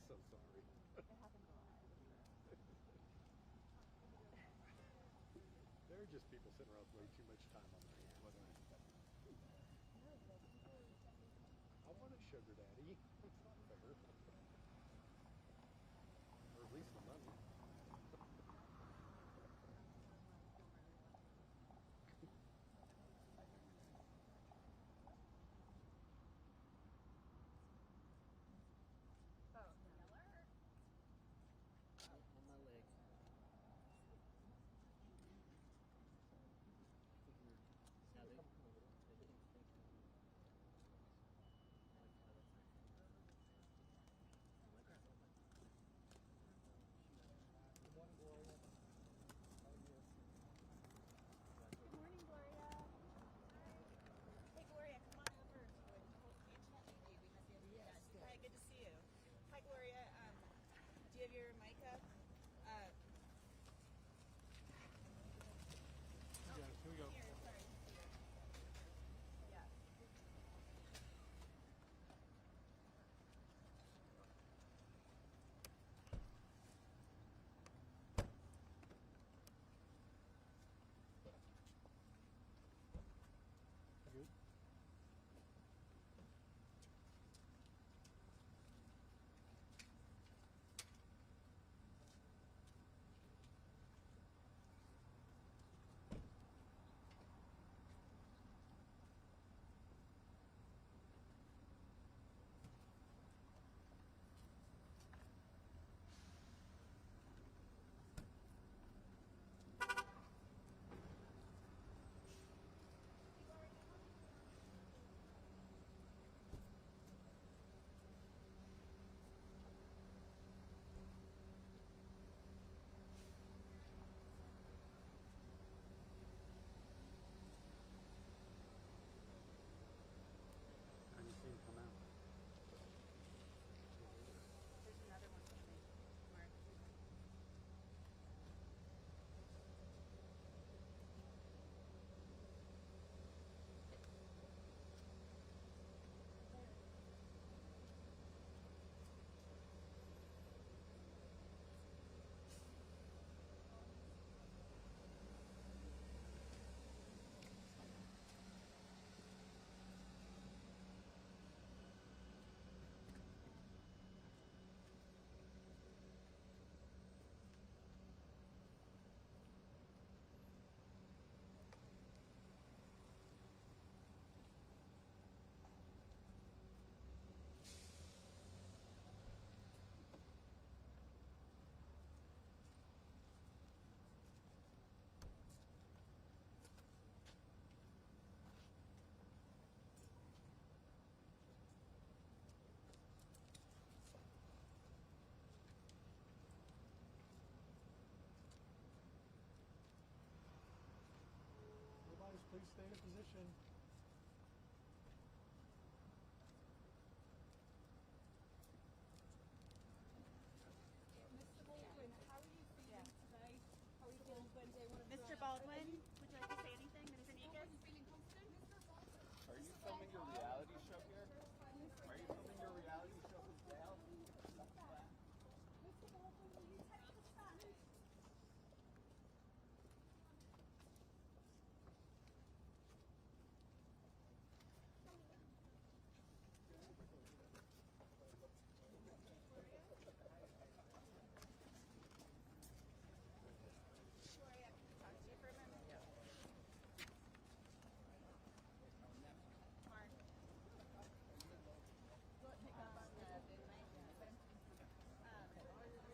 so sorry. It happens a lot. There are just people sitting around with way too much time on their hands. I want a sugar daddy. It's not fair. Or at least the money. Oh, Miller? On my leg. Now they think Good morning, Gloria. Hey, Gloria, come on over. Yes. Hi, good to see you. Hi, Gloria. Do you have your mic up? Here we go. Here, sorry. Yeah. Good. How do you see him come out? There's another one coming. Mark. Everybody, please stay in position. Mr. Baldwin, how are you feeling today? How are you feeling Wednesday? Mr. Baldwin, would you like to say anything? Mr. Are you Negus? feeling confident? Are you filming your reality show here? Are you filming your reality show with Dale? Mr. Baldwin, will you take the stand? Gloria, can I talk to you for a minute? Yeah. Mark.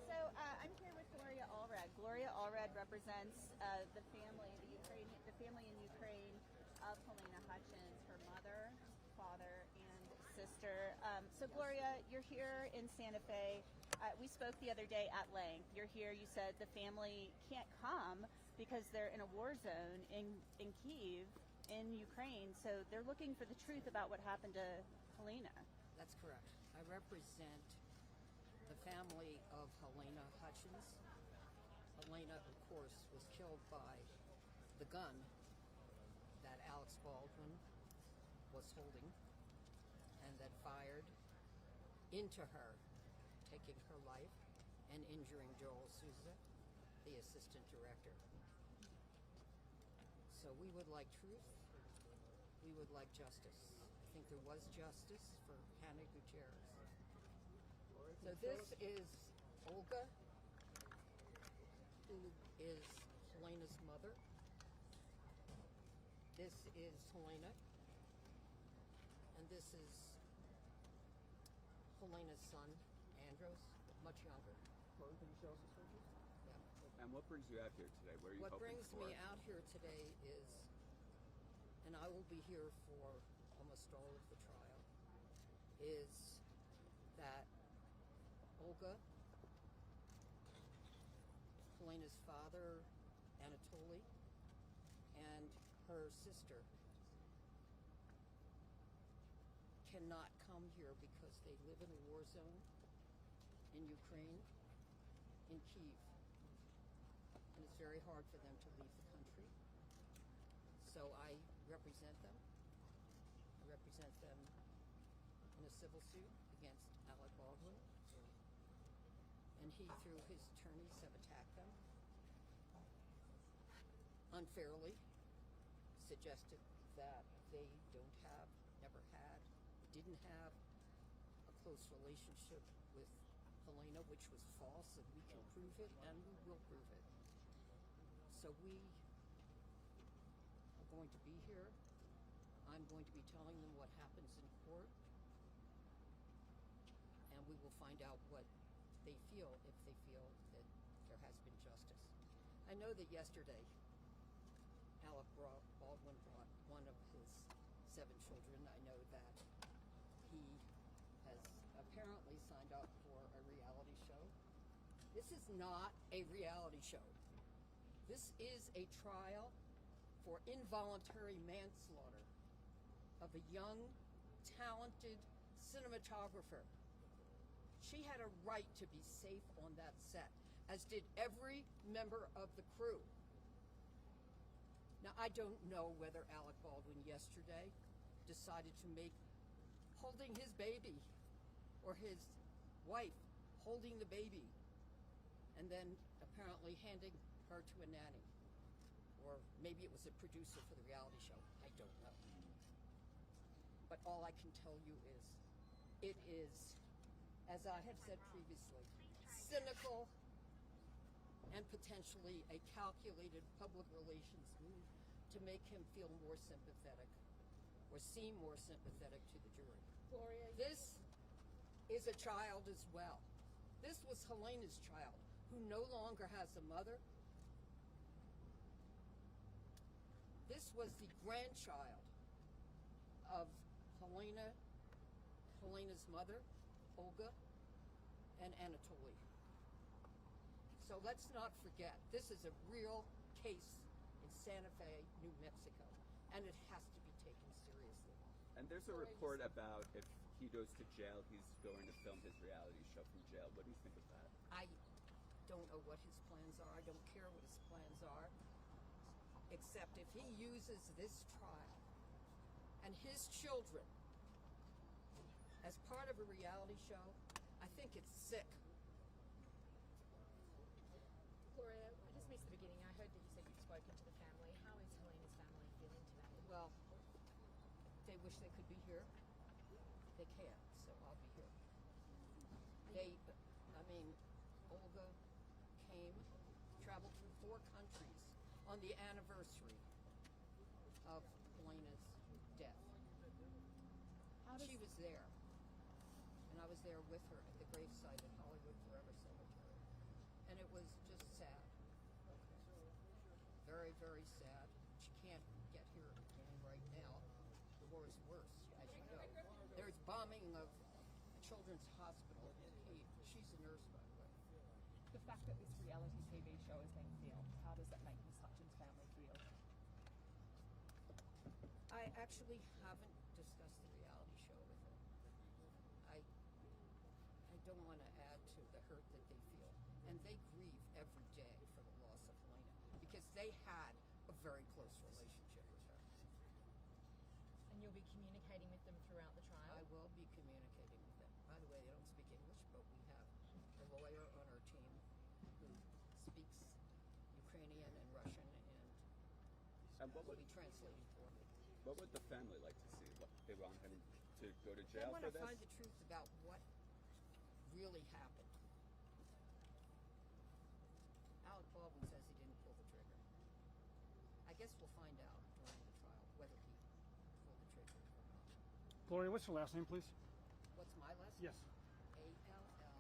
So I'm here with Gloria Allred. Gloria Allred represents the family in Ukraine of Helena Hutchins, her mother, father, and sister. So Gloria, you're here in Santa Fe. We spoke the other day at length. You're here. You said the family can't come because they're in a war zone in Kyiv, in Ukraine. So they're looking for the truth about what happened to Helena. That's correct. I represent the family of Helena Hutchins. Helena, of course, was killed by the gun that Alec Baldwin was holding and that fired into her taking her life and injuring Joel Souza, the assistant director. So we would like truth. We would like justice. I think there was justice for Hannah Gutierrez. So this is Olga, who is Helena's mother. This is Helena. And this is Helena's son, Andros, much younger. Can you show us this picture? Yeah. And what brings you out here today? What are you What hoping brings for? me out here today is, and I will be here for almost all of the trial, is that Olga, Helena's father, Anatoly, and her sister cannot come here because they live in a war zone in Ukraine, in Kyiv. And it's very hard for them to leave the country. So I represent them. I represent them in a civil suit against Alec Baldwin. And he, through his attorneys, have attacked them unfairly, suggested that they don't have, never had, didn't have a close relationship with Helena, which was false, and we can prove it, and we will prove it. So we are going to be here. I'm going to be telling them what happens in court, and we will find out what they feel, if they feel that there has been justice. I know that yesterday Alec Baldwin brought one of his 7 children. I know that he has apparently signed up for a reality show. This is not a reality show. This is a trial for involuntary manslaughter of a young, talented cinematographer. She had a right to be safe on that set, as did every member of the crew. Now, I don't know whether Alec Baldwin yesterday decided to make holding his baby, or his wife holding the baby, and then apparently handing her to a nanny. Or maybe it was a producer for the reality show. I don't know. But all I can tell you is, it is, as I have said previously, cynical and potentially a calculated public relations move to make him feel more sympathetic or seem more sympathetic to the jury. Gloria, This is a child as well. This was Helena's child, who no longer has a mother. This was the grandchild of Helena's mother, Olga, and Anatoly. So let's not forget, this is a real case in Santa Fe, New Mexico, and it has to be taken seriously. And there's a report about if he goes to jail, he's going to film his reality show from jail. What do you think of that? I don't know what his plans are. I don't care what his plans are, except if he uses this trial and his children as part of a reality show, I think it's sick. Gloria, I just missed the beginning. I heard that you said you've spoken to the family. How is Helena's family feeling today? Well, they wish they could be here. They can't, so I'll be here. Olga traveled through 4 countries on the anniversary of Helena's death. She was there, and I was there with her at the gravesite at Hollywood Forever Cemetery, and it was just sad. Very, very sad. She can't get here again right now. The war is worse, as you know. There's bombing of a children's hospital in Kyiv. She's a nurse, by the way. The fact that this reality TV show is being filmed, how does that make Miss Hutchins' family feel? I actually haven't discussed the reality show with her. I don't want to add to the hurt that they feel. And they grieve every day for the loss of Helena, because they had a very close relationship with her. And you'll be communicating with them throughout the trial? I will be communicating with them. By the way, they don't speak English, but we have And what will would be translating for me. the family like to see? What, they want him to go to They jail want for to this? find the truth about what really happened. Alec Baldwin says he didn't pull the trigger. I guess we'll find out during the trial whether he pulled the trigger or not. Gloria, what's your last name, please? What's my last Yes. name? A-L-L.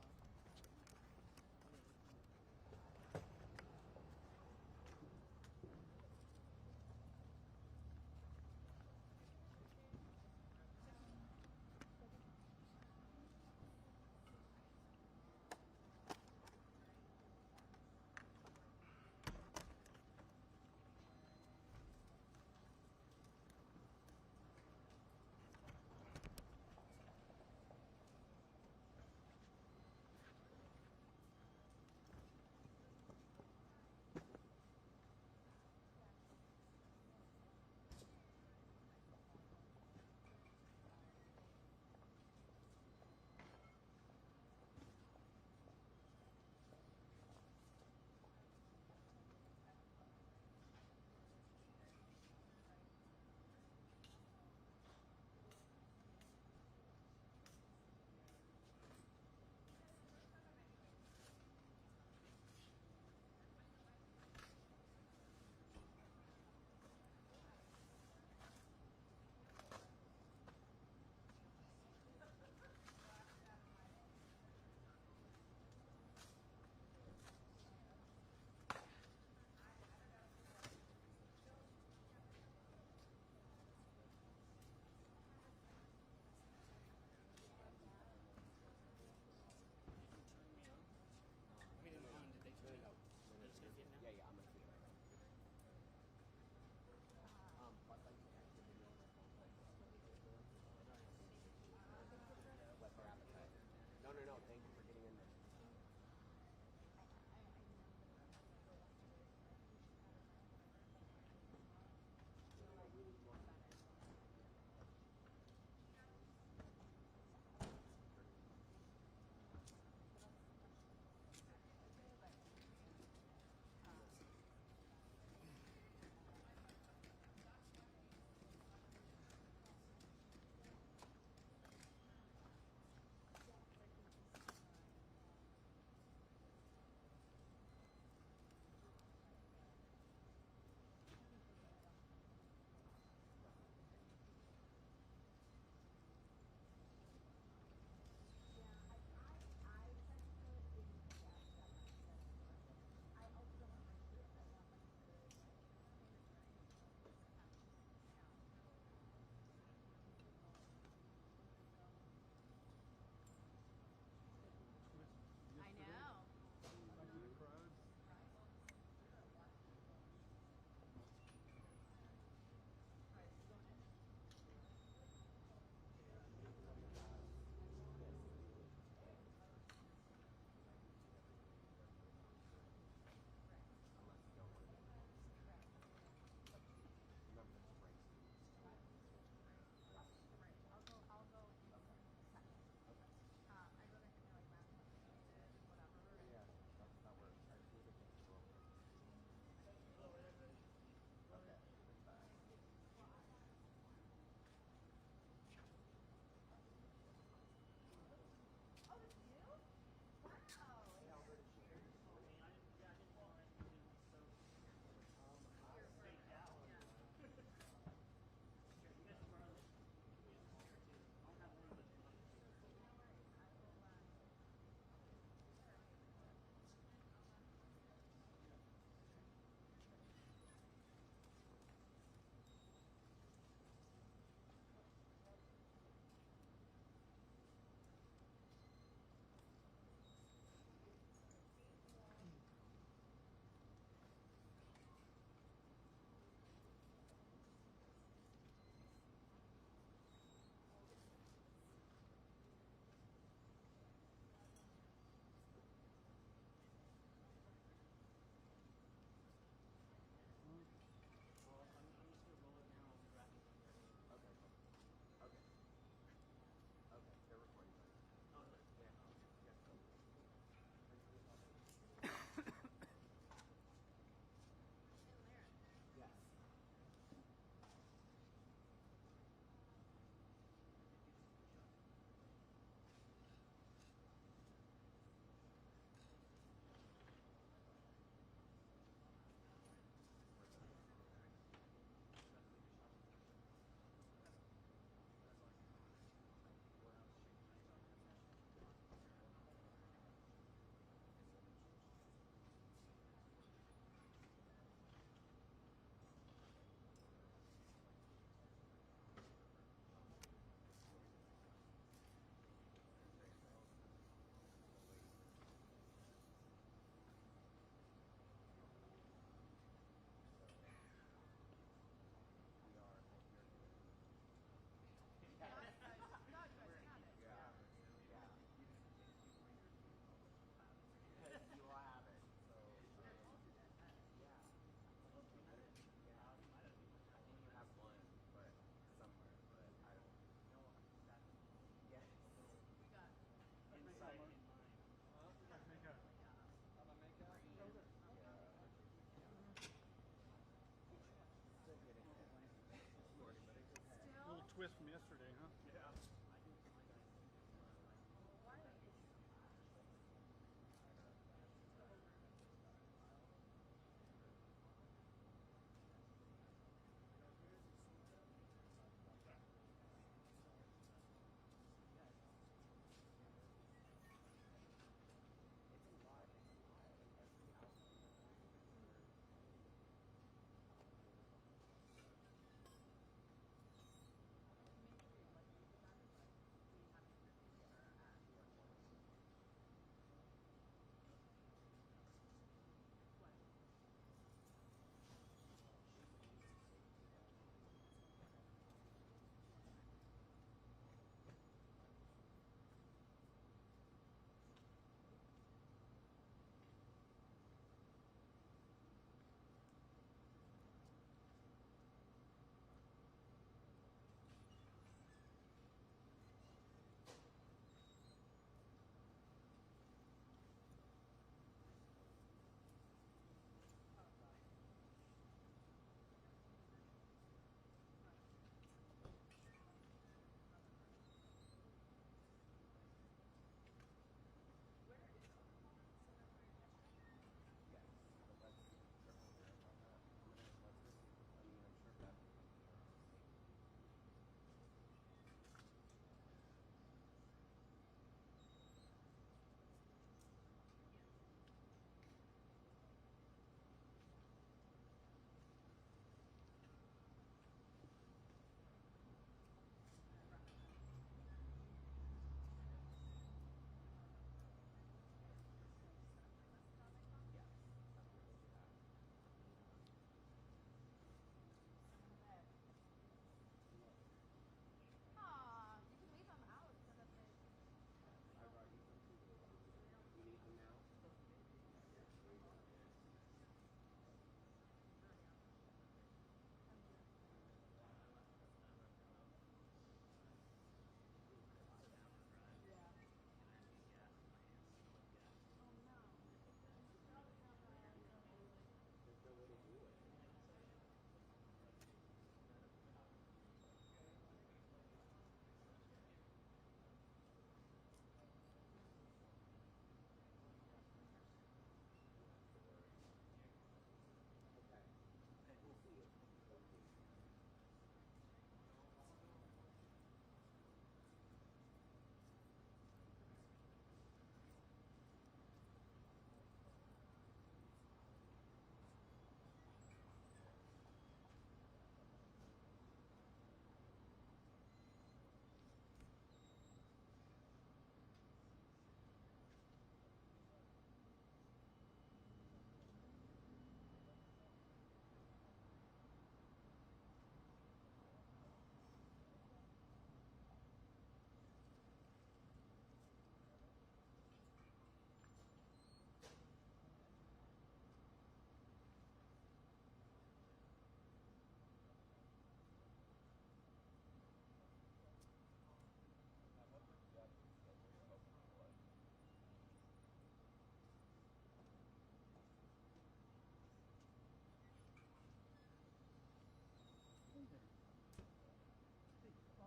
yesterday, huh? Yeah.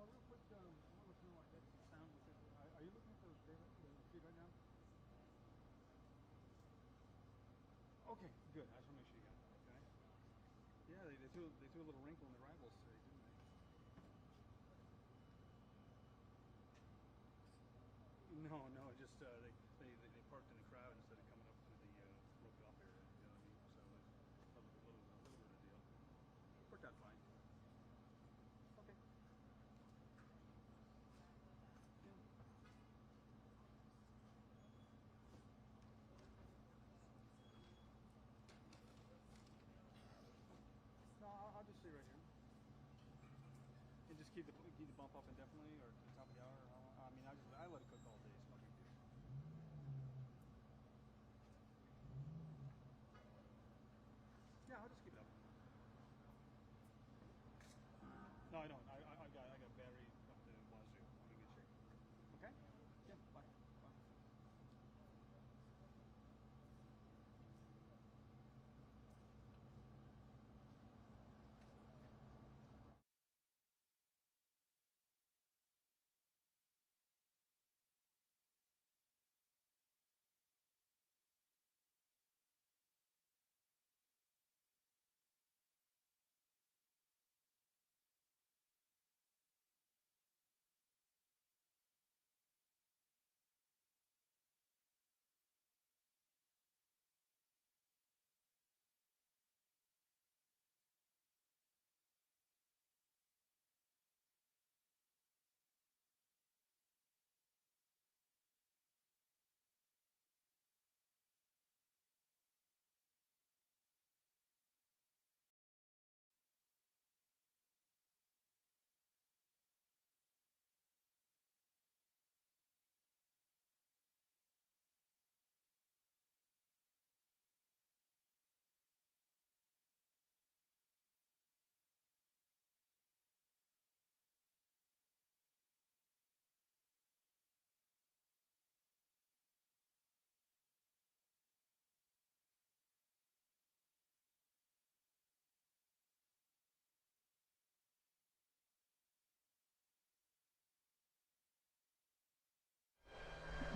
Real quick, I want to let you know I got some sound with it. Are you looking at the feed right now? Okay, good. I just want to make sure you got it. Okay. Yeah, they threw a little wrinkle in the rivals today, didn't they? No, no, just they parked in the crowd instead of coming up to the roped off area. You know what I mean? So it's a little bit of a deal. Worked out fine. Okay. No, I'll just stay right here. And just keep the bump up indefinitely, or to the top of the hour. I mean, I let it cook all day. It's no big deal. Yeah, I'll just keep it up. No, I don't. I got battery up to wazoo. I'm in good shape. Okay. Yeah. Bye.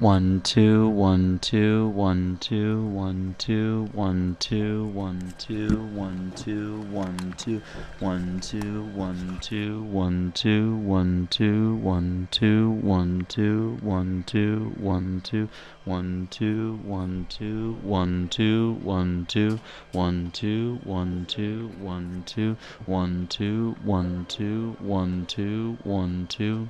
1 2 1 2 1 2 1 2 1 2 1 2 1 2 1 2 1 2 1 2 1 2 1 2 1 2 1 2 1 2 1 2 1 2 1 2 1 2 1 2 1 2 1 2 1 2 1 2 1 2 1 2 1 2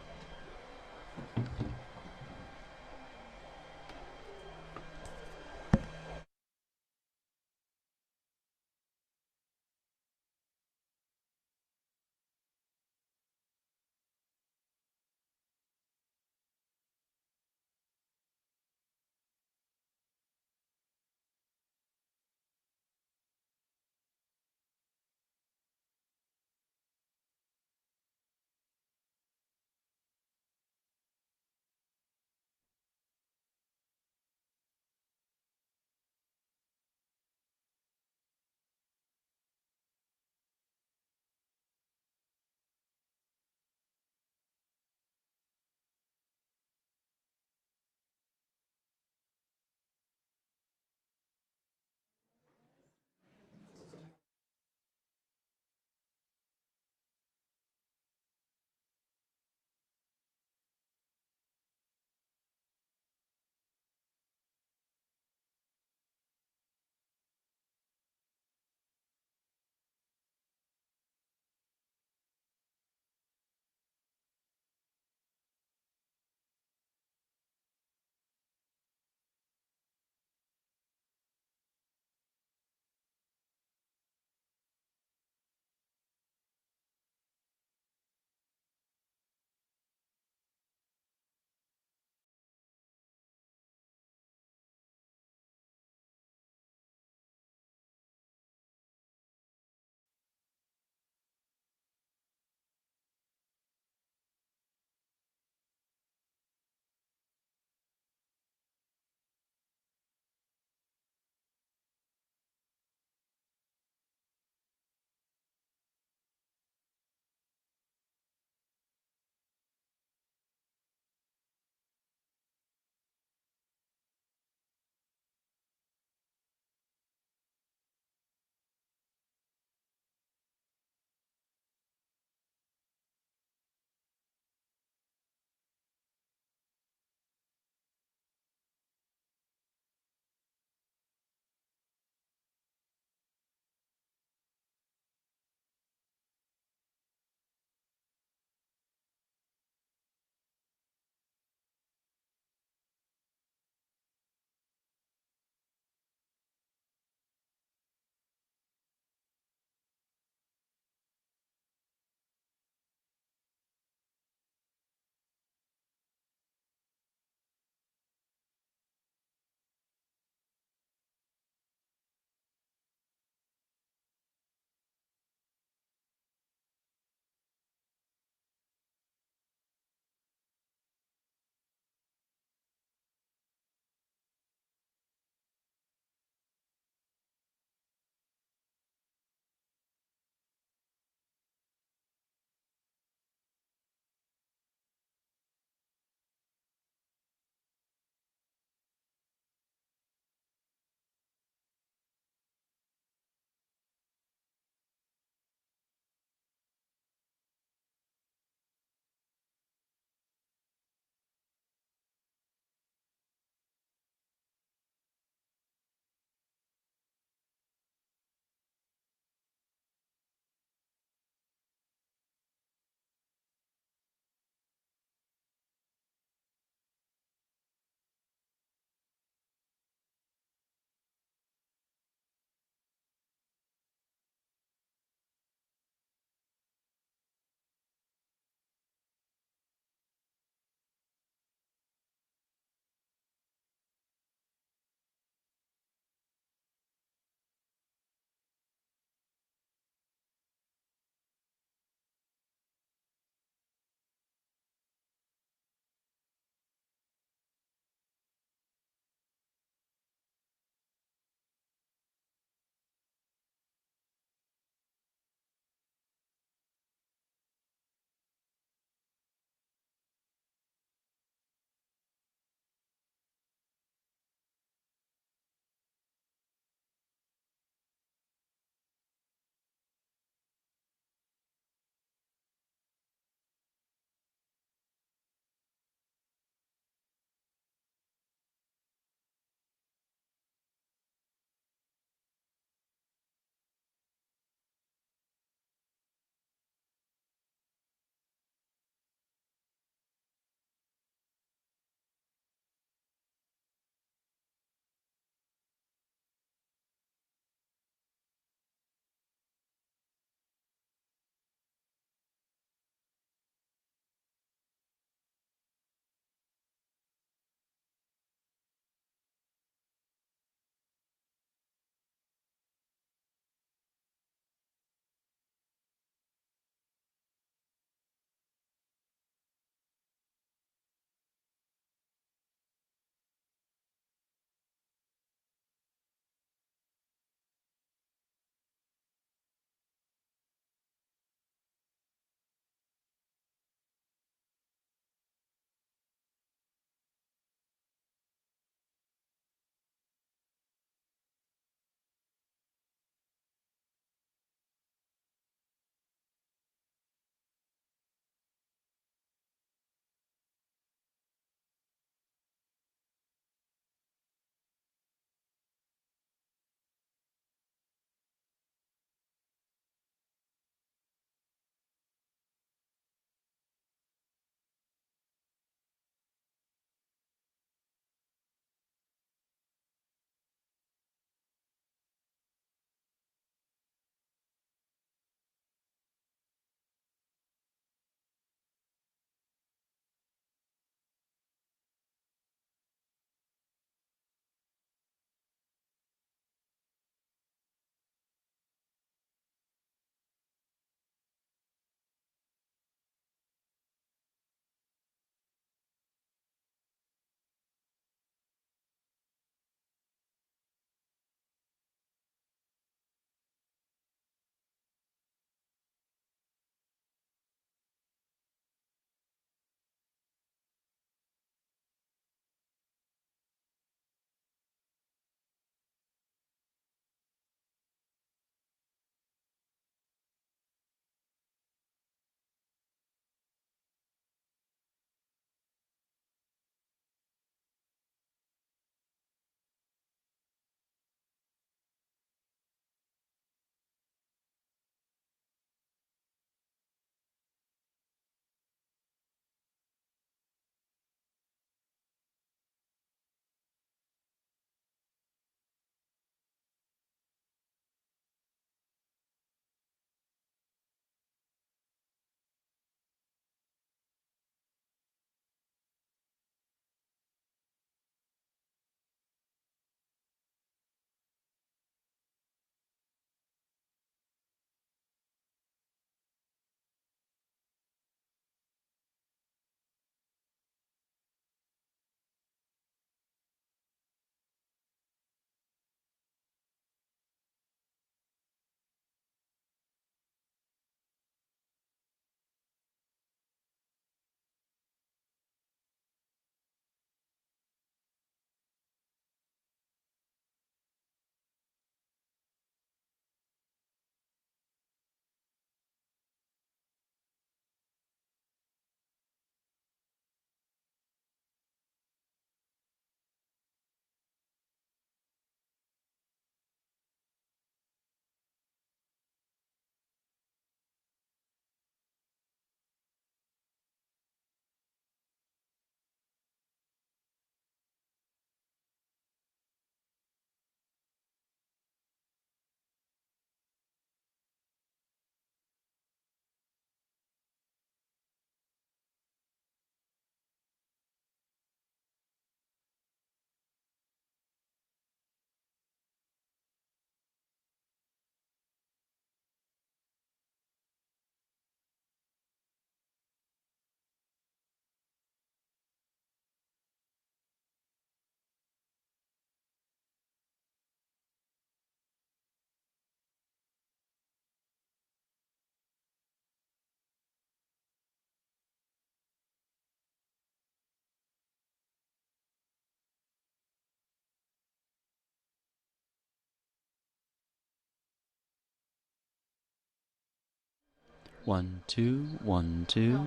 1 2 1 2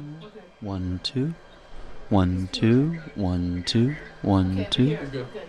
1 2 1 2 1 2 1 2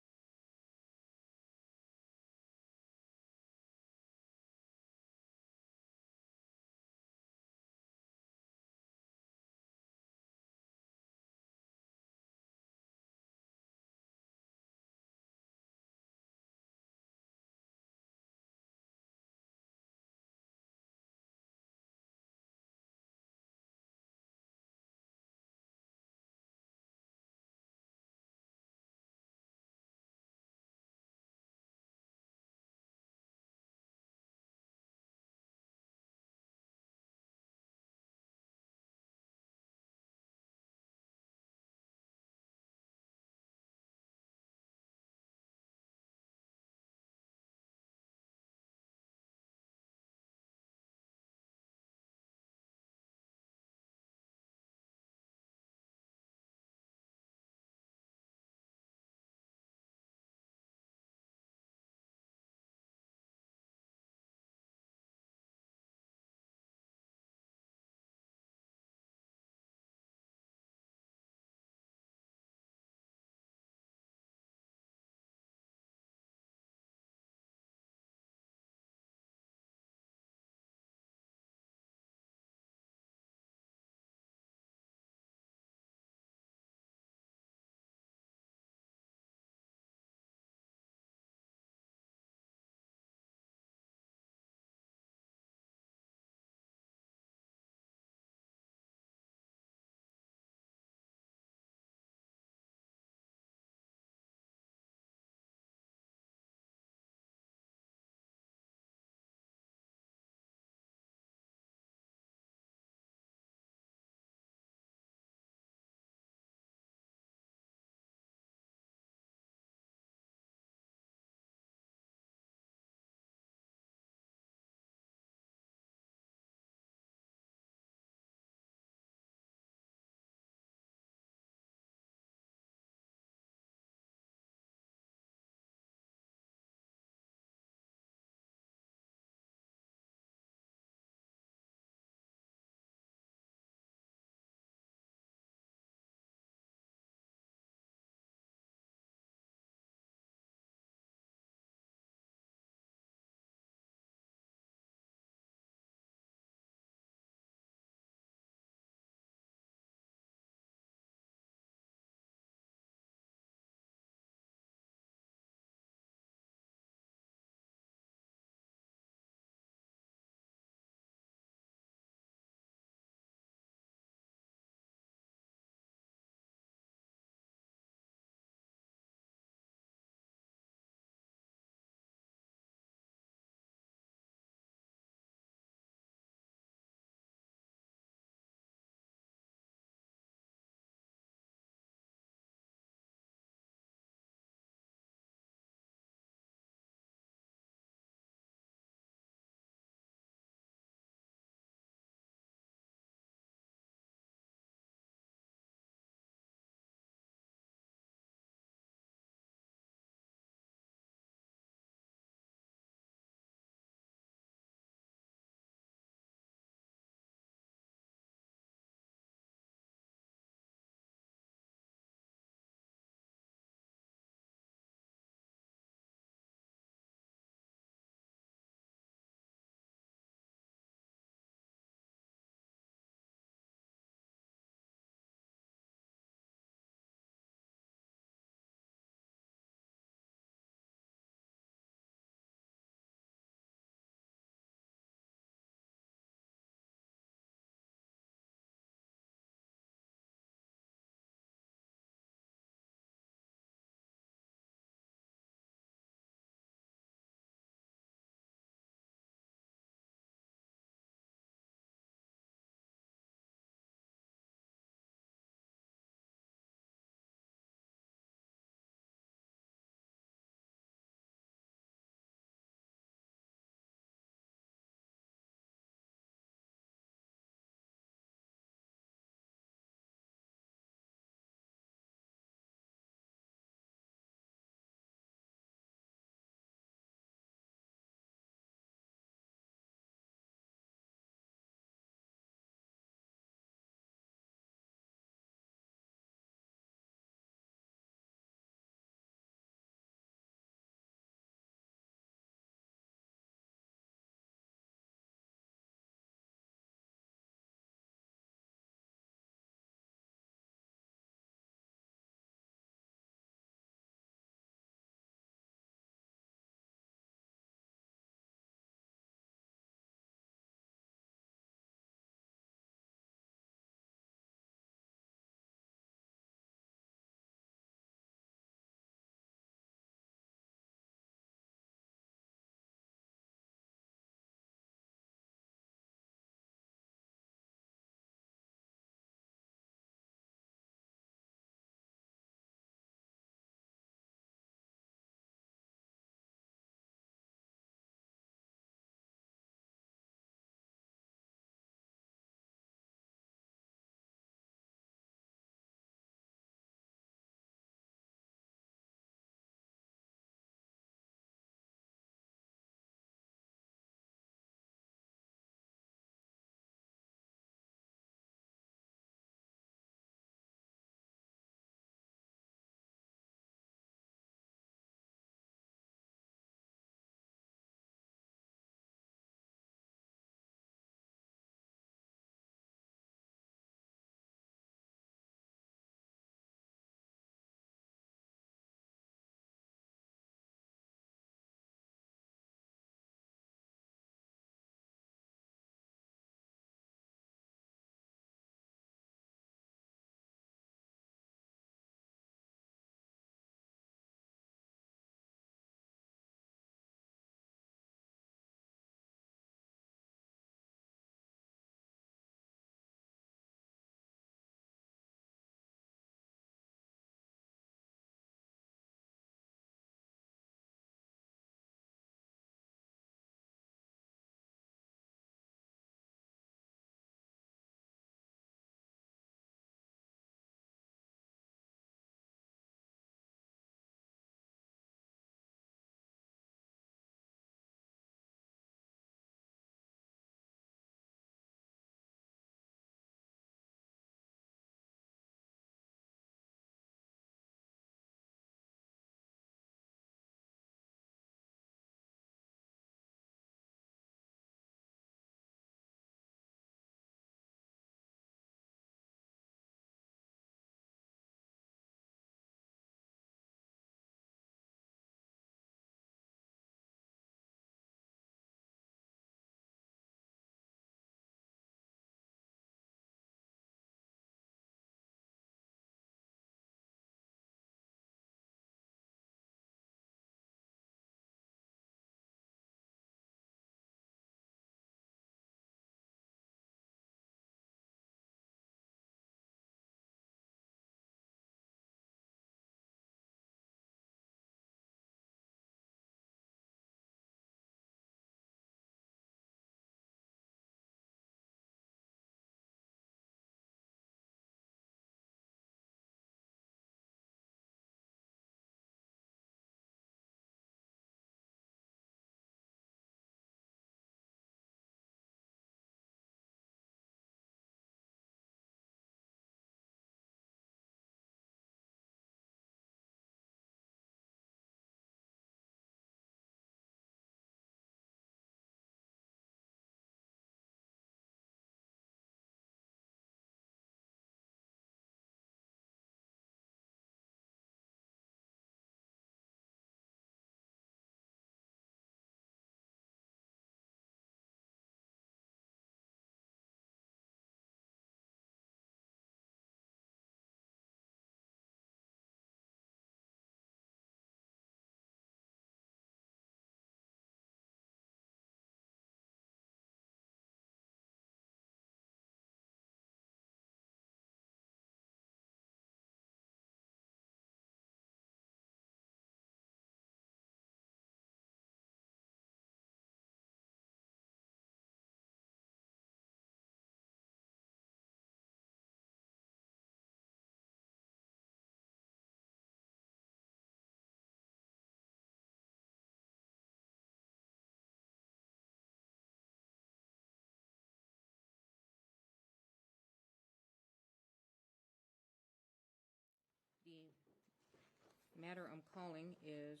matter I'm calling is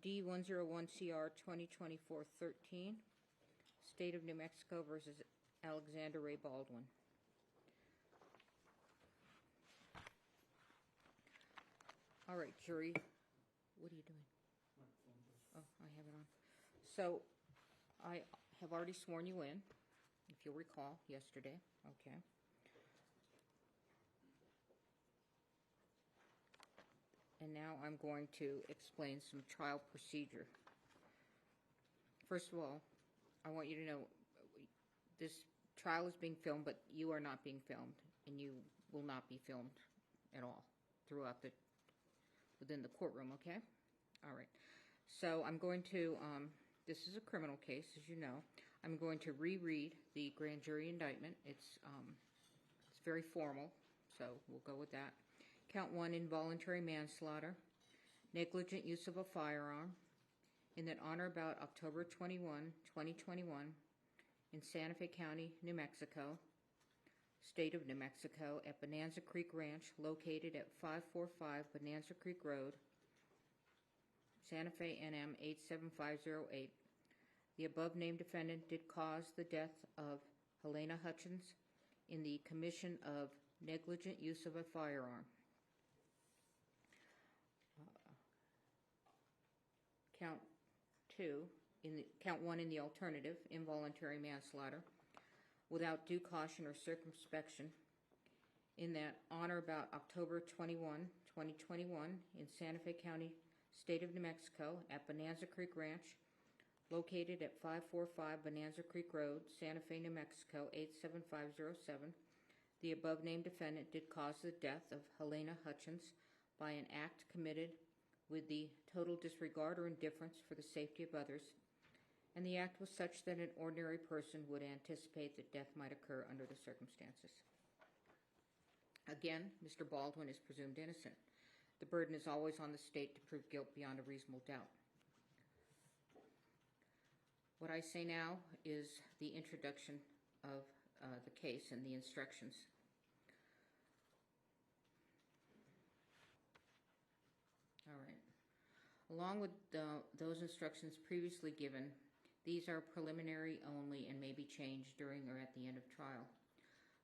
D101CR 2024-13, State of New Mexico versus Alexander Ray Baldwin. All right, jury. What are you doing? Oh, I have it on. So, I have already sworn you in, if you'll recall, yesterday. Okay. And now I'm going to explain some trial procedure. First of all, I want you to know this trial is being filmed, but you are not being filmed, and you will not be filmed at all throughout within the courtroom, okay? All right. So I'm going to, this is a criminal case, as you know. I'm going to reread the grand jury indictment. It's very formal, so we'll go with that. Count 1, involuntary manslaughter, negligent use of a firearm, in that on or about October 21, 2021, in Santa Fe County, New Mexico, State of New Mexico, at Bonanza Creek Ranch, located at 545 Bonanza Creek Road, Santa Fe, NM 87508. The above-named defendant did cause the death of Helena Hutchins in the commission of negligent use of a firearm. Count 1 in the alternative, involuntary manslaughter, without due caution or circumspection, in that on or about October 21, 2021, in Santa Fe County, State of New Mexico, at Bonanza Creek Ranch, located at 545 Bonanza Creek Road, Santa Fe, New Mexico, 87507, the above-named defendant did cause the death of Helena Hutchins by an act committed with the total disregard or indifference for the safety of others, and the act was such that an ordinary person would anticipate that death might occur under the circumstances. Again, Mr. Baldwin is presumed innocent. The burden is always on the state to prove guilt beyond a reasonable doubt. What I say now is the introduction of the case and the instructions. All right. Along with those instructions previously given, these are preliminary only and may be changed during or at the end of trial.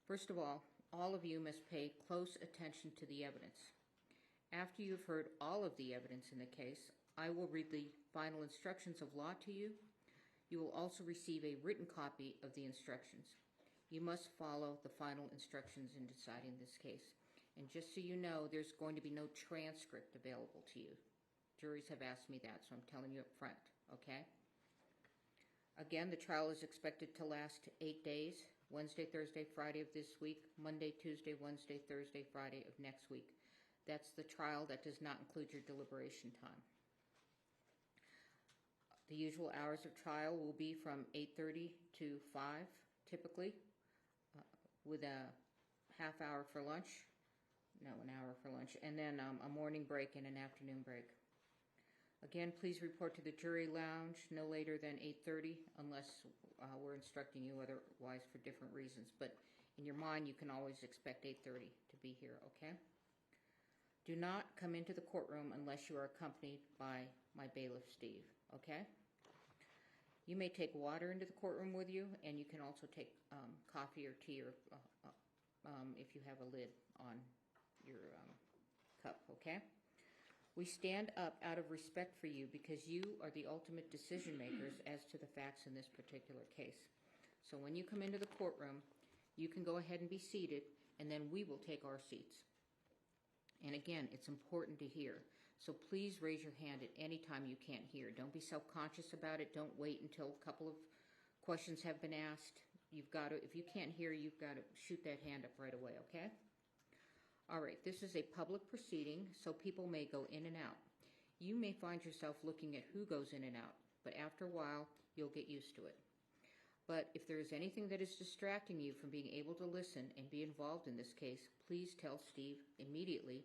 First of all of you must pay close attention to the evidence. After you've heard all of the evidence in the case, I will read the final instructions of law to you. You will also receive a written copy of the instructions. You must follow the final instructions in deciding this case. And just so you know, there's going to be no transcript available to you. Juries have asked me that, so I'm telling you up front, okay? Again, the trial is expected to last 8 days, Wednesday, Thursday, Friday of this week, Monday, Tuesday, Wednesday, Thursday, Friday of next week. That's the trial. That does not include your deliberation time. The usual hours of trial will be from 8:30 to 5, typically, with a half hour for lunch. No, an hour for lunch, and then a morning break and an afternoon break. Again, please report to the jury lounge no later than 8:30, unless we're instructing you otherwise for different reasons. But in your mind, you can always expect 8:30 to be here, okay? Do not come into the courtroom unless you are accompanied by my bailiff, Steve, okay? You may take water into the courtroom with you, and you can also take coffee or tea or if you have a lid on your cup, okay? We stand up out of respect for you because you are the ultimate decision makers as to the facts in this particular case. So when you come into the courtroom, you can go ahead and be seated, and then we will take our seats. And again, it's important to hear. So please raise your hand at any time you can't hear. Don't be self-conscious about it. Don't wait until a couple of questions have been asked. You've got to, if you can't hear, you've got to shoot that hand up right away, okay? All right, this is a public proceeding, so people may go in and out. You may find yourself looking at who goes in and out, but after a while, you'll get used to it. But if there is anything that is distracting you from being able to listen and be involved in this case, please tell Steve immediately.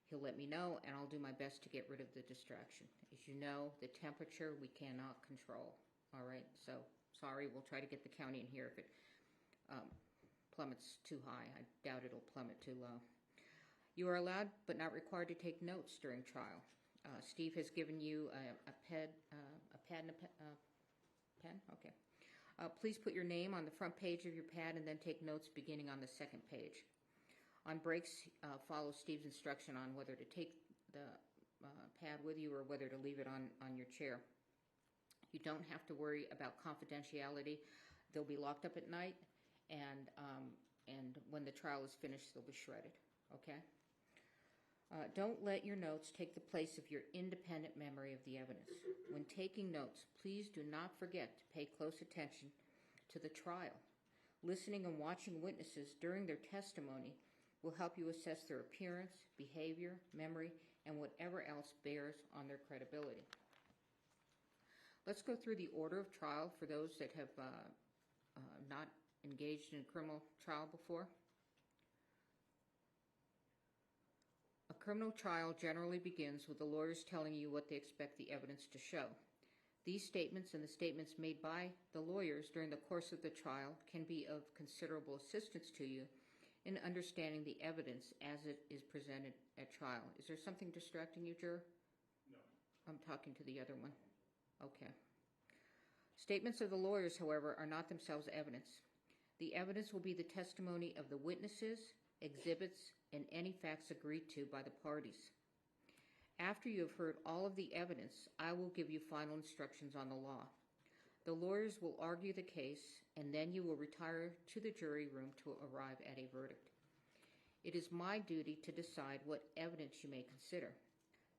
He'll let me know, and I'll do my best to get rid of the distraction. As you know, the temperature we cannot control. All right, so sorry, we'll try to get the county in here if it plummets too high. I doubt it'll plummet too low. You are allowed but not required to take notes during trial. Steve has given you a pad and a pen? Okay. Please put your name on the front page of your pad and then take notes beginning on the second page. On breaks, follow Steve's instruction on whether to take the pad with you or whether to leave it on your chair. You don't have to worry about confidentiality. They'll be locked up at night, and when the trial is finished, they'll be shredded. Okay? Don't let your notes take the place of your independent memory of the evidence. When taking notes, please do not forget to pay close attention to the trial. Listening and watching witnesses during their testimony will help you assess their appearance, behavior, memory, and whatever else bears on their credibility. Let's go through the order of trial for those that have not engaged in a criminal trial before. A criminal trial generally begins with the lawyers telling you what they expect the evidence to show. These statements and the statements made by the lawyers during the course of the trial can be of considerable assistance to you in understanding the evidence as it is presented at trial. Is there something distracting you, juror? No. I'm talking to the other one. Okay. Statements of the lawyers, however, are not themselves evidence. The evidence will be the testimony of the witnesses, exhibits, and any facts agreed to by the parties. After you have heard all of the evidence, I will give you final instructions on the law. The lawyers will argue the case, and then you will retire to the jury room to arrive at a verdict. It is my duty to decide what evidence you may consider.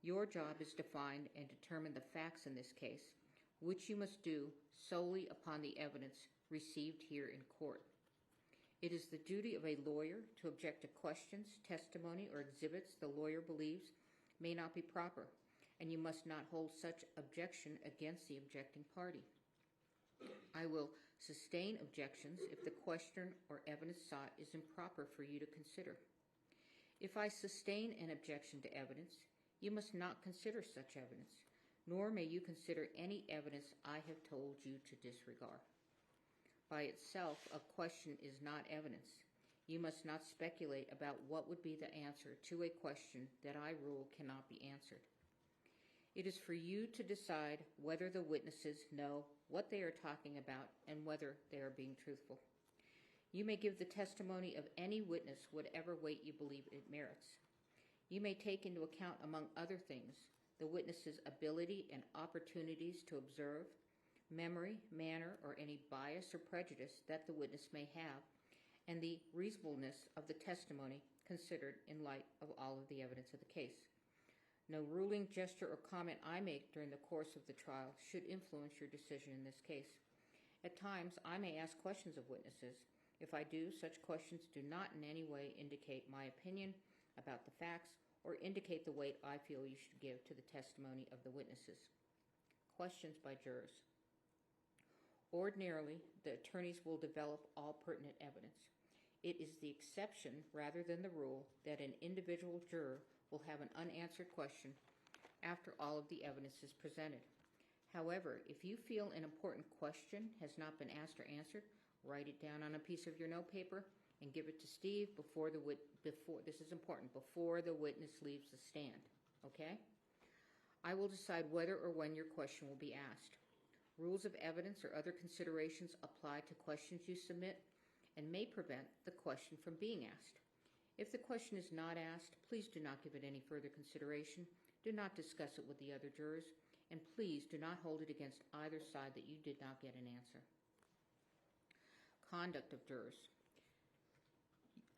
Your job is to find and determine the facts in this case, which you must do solely upon the evidence received here in court. It is the duty of a lawyer to object to questions, testimony, or exhibits the lawyer believes may not be proper, and you must not hold such objection against the objecting party. I will sustain objections if the question or evidence sought is improper for you to consider. If I sustain an objection to evidence, you must not consider such evidence, nor may you consider any evidence I have told you to disregard. By itself, a question is not evidence. You must not speculate about what would be the answer to a question that I rule cannot be answered. It is for you to decide whether the witnesses know what they are talking about and whether they are being truthful. You may give the testimony of any witness whatever weight you believe it merits. You may take into account, among other things, the witness's ability and opportunities to observe, memory, manner, or any bias or prejudice that the witness may have, and the reasonableness of the testimony considered in light of all of the evidence of the case. No ruling, gesture, or comment I make during the course of the trial should influence your decision in this case. At times, I may ask questions of witnesses. If I do, such questions do not in any way indicate my opinion about the facts or indicate the weight I feel you should give to the testimony of the witnesses. Questions by jurors. Ordinarily, the attorneys will develop all pertinent evidence. It is the exception rather than the rule that an individual juror will have an unanswered question after all of the evidence is presented. However, if you feel an important question has not been asked or answered, write it down on a piece of your notepaper and give it to Steve before this is important, before the witness leaves the stand. Okay? I will decide whether or when your question will be asked. Rules of evidence or other considerations apply to questions you submit and may prevent the question from being asked. If the question is not asked, please do not give it any further consideration. Do not discuss it with the other jurors, and please do not hold it against either side that you did not get an answer. Conduct of jurors.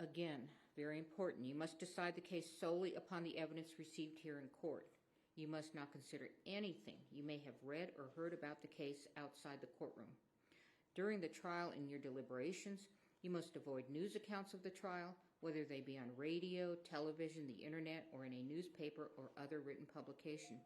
Again, very important. You must decide the case solely upon the evidence received here in court. You must not consider anything you may have read or heard about the case outside the courtroom. During the trial and your deliberations, you must avoid news accounts of the trial, whether they be on radio, television, the internet, or in a newspaper or other written publication.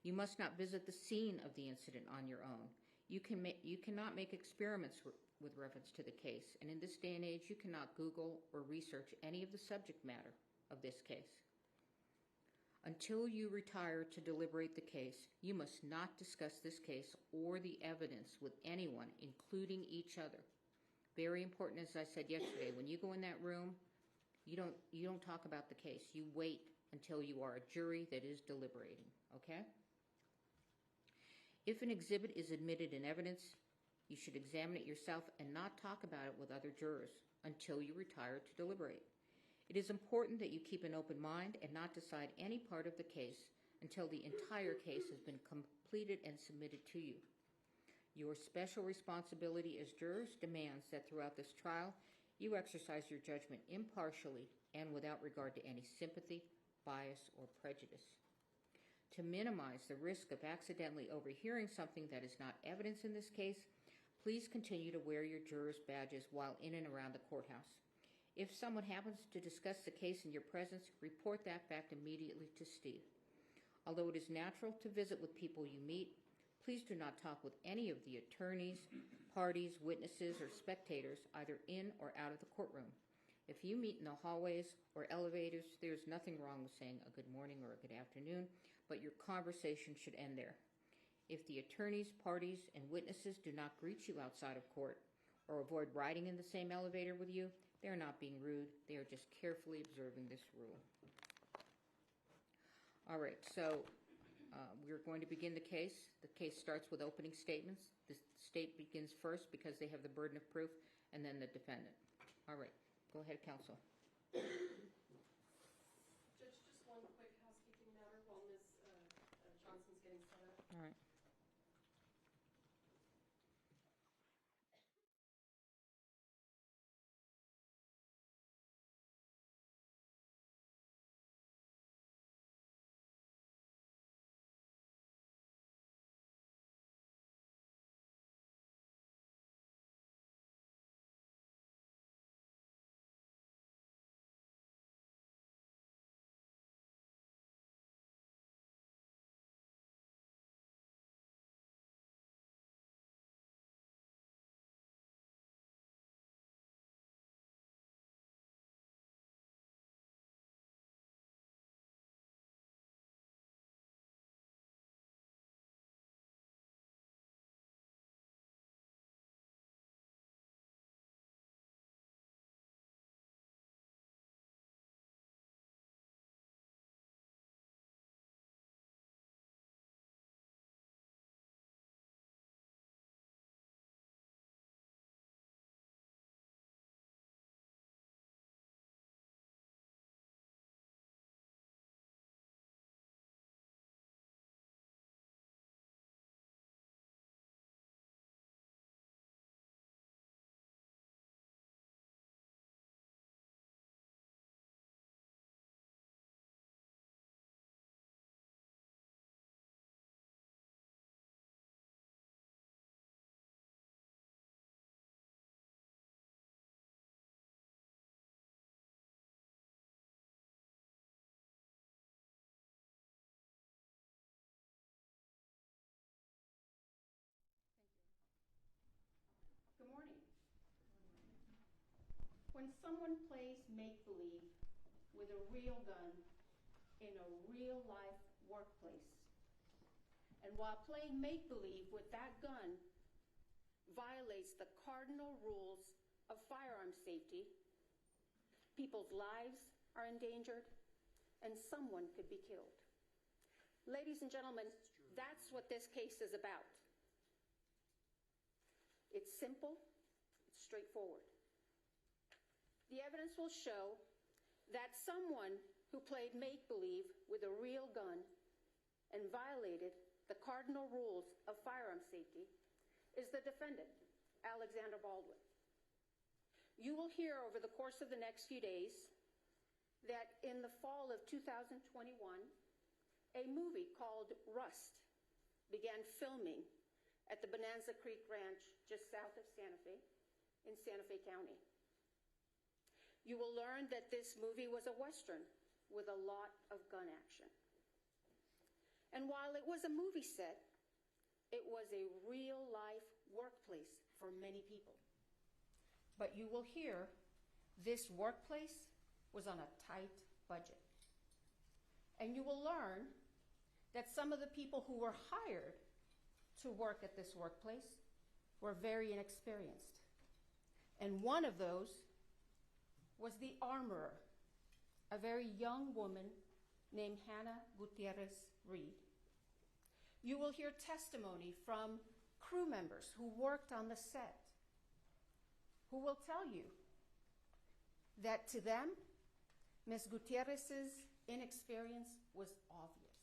You must not visit the scene of the incident on your own. You cannot make experiments with reference to the case, and in this day and age, you cannot Google or research any of the subject matter of this case. Until you retire to deliberate the case, you must not discuss this case or the evidence with anyone, including each other. Very important, as I said yesterday, when you go in that room, You don't talk about the case. You wait until you are a jury that is deliberating, okay? If an exhibit is admitted in evidence, you should examine it yourself and not talk about it with other jurors until you retire to deliberate. It is important that you keep an open mind and not decide any part of the case until the entire case has been completed and submitted to you. Your special responsibility as jurors demands that throughout this trial, you exercise your judgment impartially and without regard to any sympathy, bias, or prejudice. To minimize the risk of accidentally overhearing something that is not evidence in this case, please continue to wear your jurors' badges while in and around the courthouse. If someone happens to discuss the case in your presence, report that fact immediately to Steve. Although it is natural to visit with people you meet, please do not talk with any of the attorneys, parties, witnesses, or spectators, either in or out of the courtroom. If you meet in the hallways or elevators, there's nothing wrong with saying a good morning or a good afternoon, but your conversation should end there. If the attorneys, parties, and witnesses do not greet you outside of court or avoid riding in the same elevator with you, they are not being rude. They are just carefully observing this rule. All right, so we're going to begin the case. The case starts with opening statements. The state begins first because they have the burden of proof, and then the defendant. All right, go ahead, counsel. Judge, just one quick housekeeping matter while Ms. Johnson's getting set up. All right. Good morning. When someone plays make-believe with a real gun in a real-life workplace, and while playing make-believe with that gun violates the cardinal rules of firearm safety, people's lives are endangered, and someone could be killed. Ladies and gentlemen, that's what this case is about. It's simple, it's straightforward. The evidence will show that someone who played make-believe with a real gun and violated the cardinal rules of firearm safety is the defendant, Alexander Baldwin. You will hear over the course of the next few days that in the fall of 2021, a movie called Rust began filming at the Bonanza Creek Ranch just south of Santa Fe in Santa Fe County. You will learn that this movie was a Western with a lot of gun action. And while it was a movie set, it was a real-life workplace for many people. But you will hear this workplace was on a tight budget. And you will learn that some of the people who were hired to work at this workplace were very inexperienced. And one of those was the armorer a very young woman named Hannah Gutierrez Reed. You will hear testimony from crew members who worked on the set, who will tell you that to them, Ms. Gutierrez's inexperience was obvious.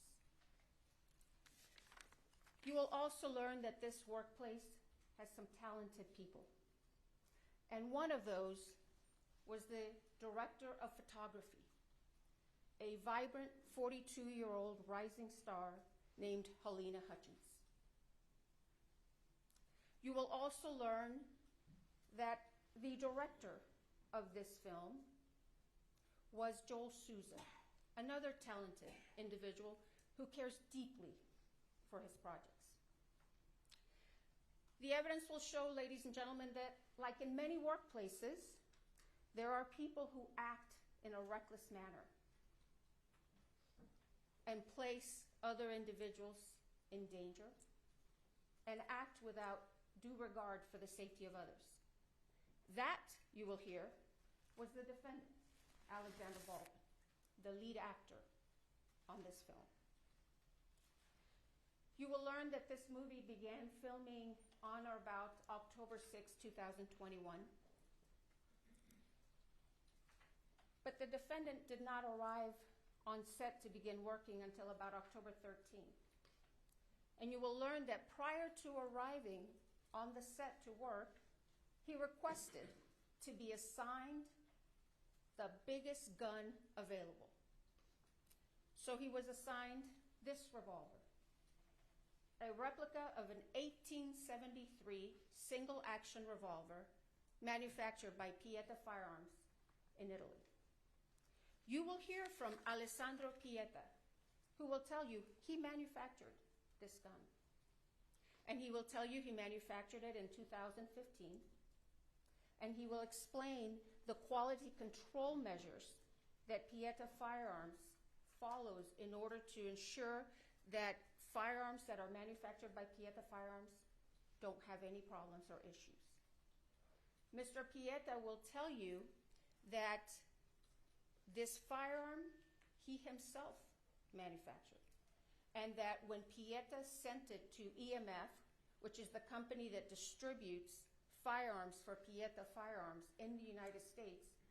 You will also learn that this workplace has some talented people. And one of those was the director of photography, a vibrant 42-year-old rising star named Helena Hutchins. You will also learn that the director of this film was Joel Souza, another talented individual who cares deeply for his projects. The evidence will show, ladies and gentlemen, that like in many workplaces, there are people who act in a reckless manner and place other individuals in danger and act without due regard for the safety of others. That, you will hear, was the defendant, Alec Baldwin, the lead actor on this film. You will learn that this movie began filming on or about October 6, 2021. But the defendant did not arrive on set to begin working until about October 13th. And you will learn that prior to arriving on the set to work, he requested to be assigned the biggest gun available. So he was assigned this revolver, a replica of an 1873 single-action revolver manufactured by Pieta Firearms in Italy. You will hear from Alessandro Pieta, who will tell you he manufactured this gun. And he will tell you he manufactured it in 2015. And he will explain the quality control measures that Pieta Firearms follows in order to ensure that firearms that are manufactured by Pieta Firearms don't have any problems or issues. Mr. Pieta will tell you that this firearm he himself manufactured, and that when Pieta sent it to EMF, which is the company that distributes firearms for Pieta Firearms in the United States,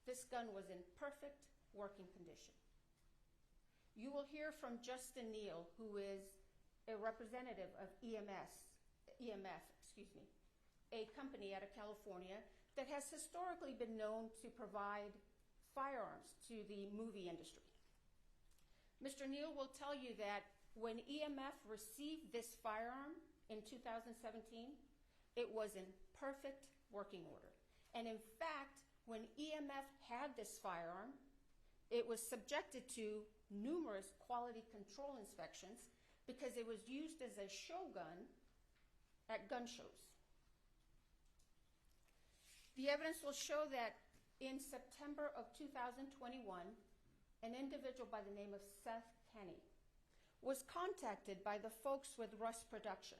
this gun was in perfect working condition. You will hear from Justin Neal, who is a representative of EMF, a company out of California that has historically been known to provide firearms to the movie industry. Mr. Neal will tell you that when EMF received this firearm in 2017, it was in perfect working order. And in fact, when EMF had this firearm, it was subjected to numerous quality control inspections because it was used as a show gun at gun shows. The evidence will show that in September of 2021, an individual by the name of Seth Kenny was contacted by the folks with Rust Production.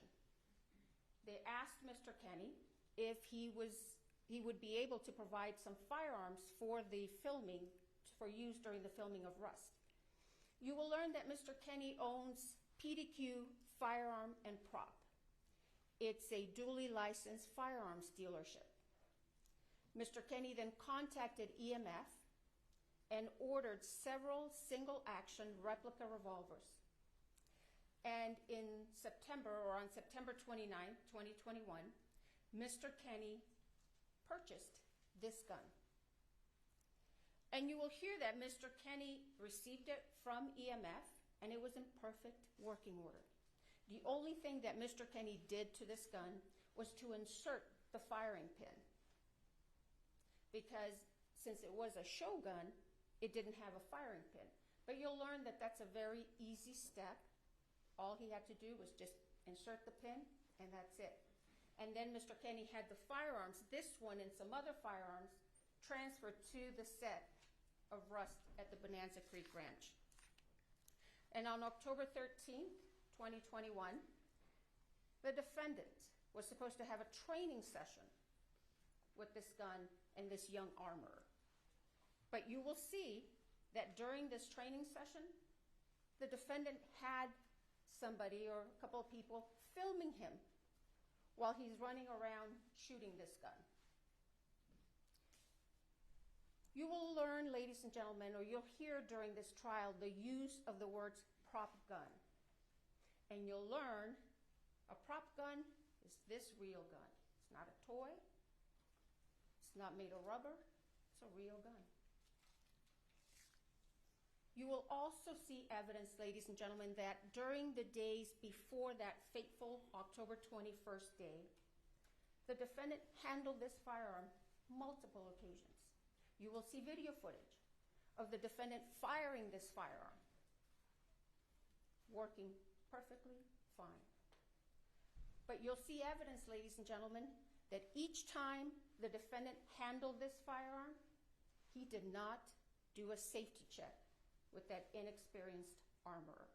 They asked Mr. Kenny if he would be able to provide some firearms for the filming, for use during the filming of Rust. You will learn that Mr. Kenny owns PDQ Firearm and Prop. It's a duly licensed firearms dealership. Mr. Kenny then contacted EMF and ordered several single-action replica revolvers. And in September, or on September 29, 2021, Mr. Kenny purchased this gun. And you will hear that Mr. Kenny received it from EMF, and it was in perfect working order. The only thing that Mr. Kenny did to this gun was to insert the firing pin, because since it was a show gun, it didn't have a firing pin. But you'll learn that that's a very easy step. All he had to do was just insert the pin, and that's it. And then Mr. Kenny had the firearms, this one and some other firearms, transferred to the set of Rust at the Bonanza Creek Ranch. And on October 13th, 2021, the defendant was supposed to have a training session with this gun and this young armorer. But you will see that during this training session, the defendant had somebody or a couple of people filming him while he's running around shooting this gun. You will learn, ladies and gentlemen, or you'll hear during this trial the use of the words prop gun. And you'll learn a prop gun is this real gun. It's not a toy. It's not made of rubber. It's a real gun. You will also see evidence, ladies and gentlemen, that during the days before that fateful October 21st day, the defendant handled this firearm multiple occasions. You will see video footage of the defendant firing this firearm, working perfectly fine. But you'll see evidence, ladies and gentlemen, that each time the defendant handled this firearm, he did not do a safety check with that inexperienced armorer.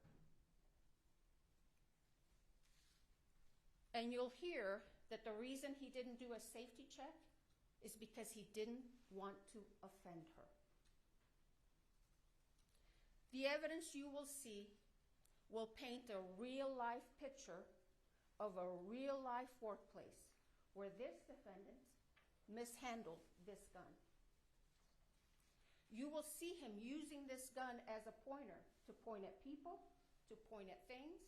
And you'll hear that the reason he didn't do a safety check is because he didn't want to offend her. The evidence you will see will paint a real-life picture of a real-life workplace where this defendant mishandled this gun. You will see him using this gun as a pointer to point at people, to point at things.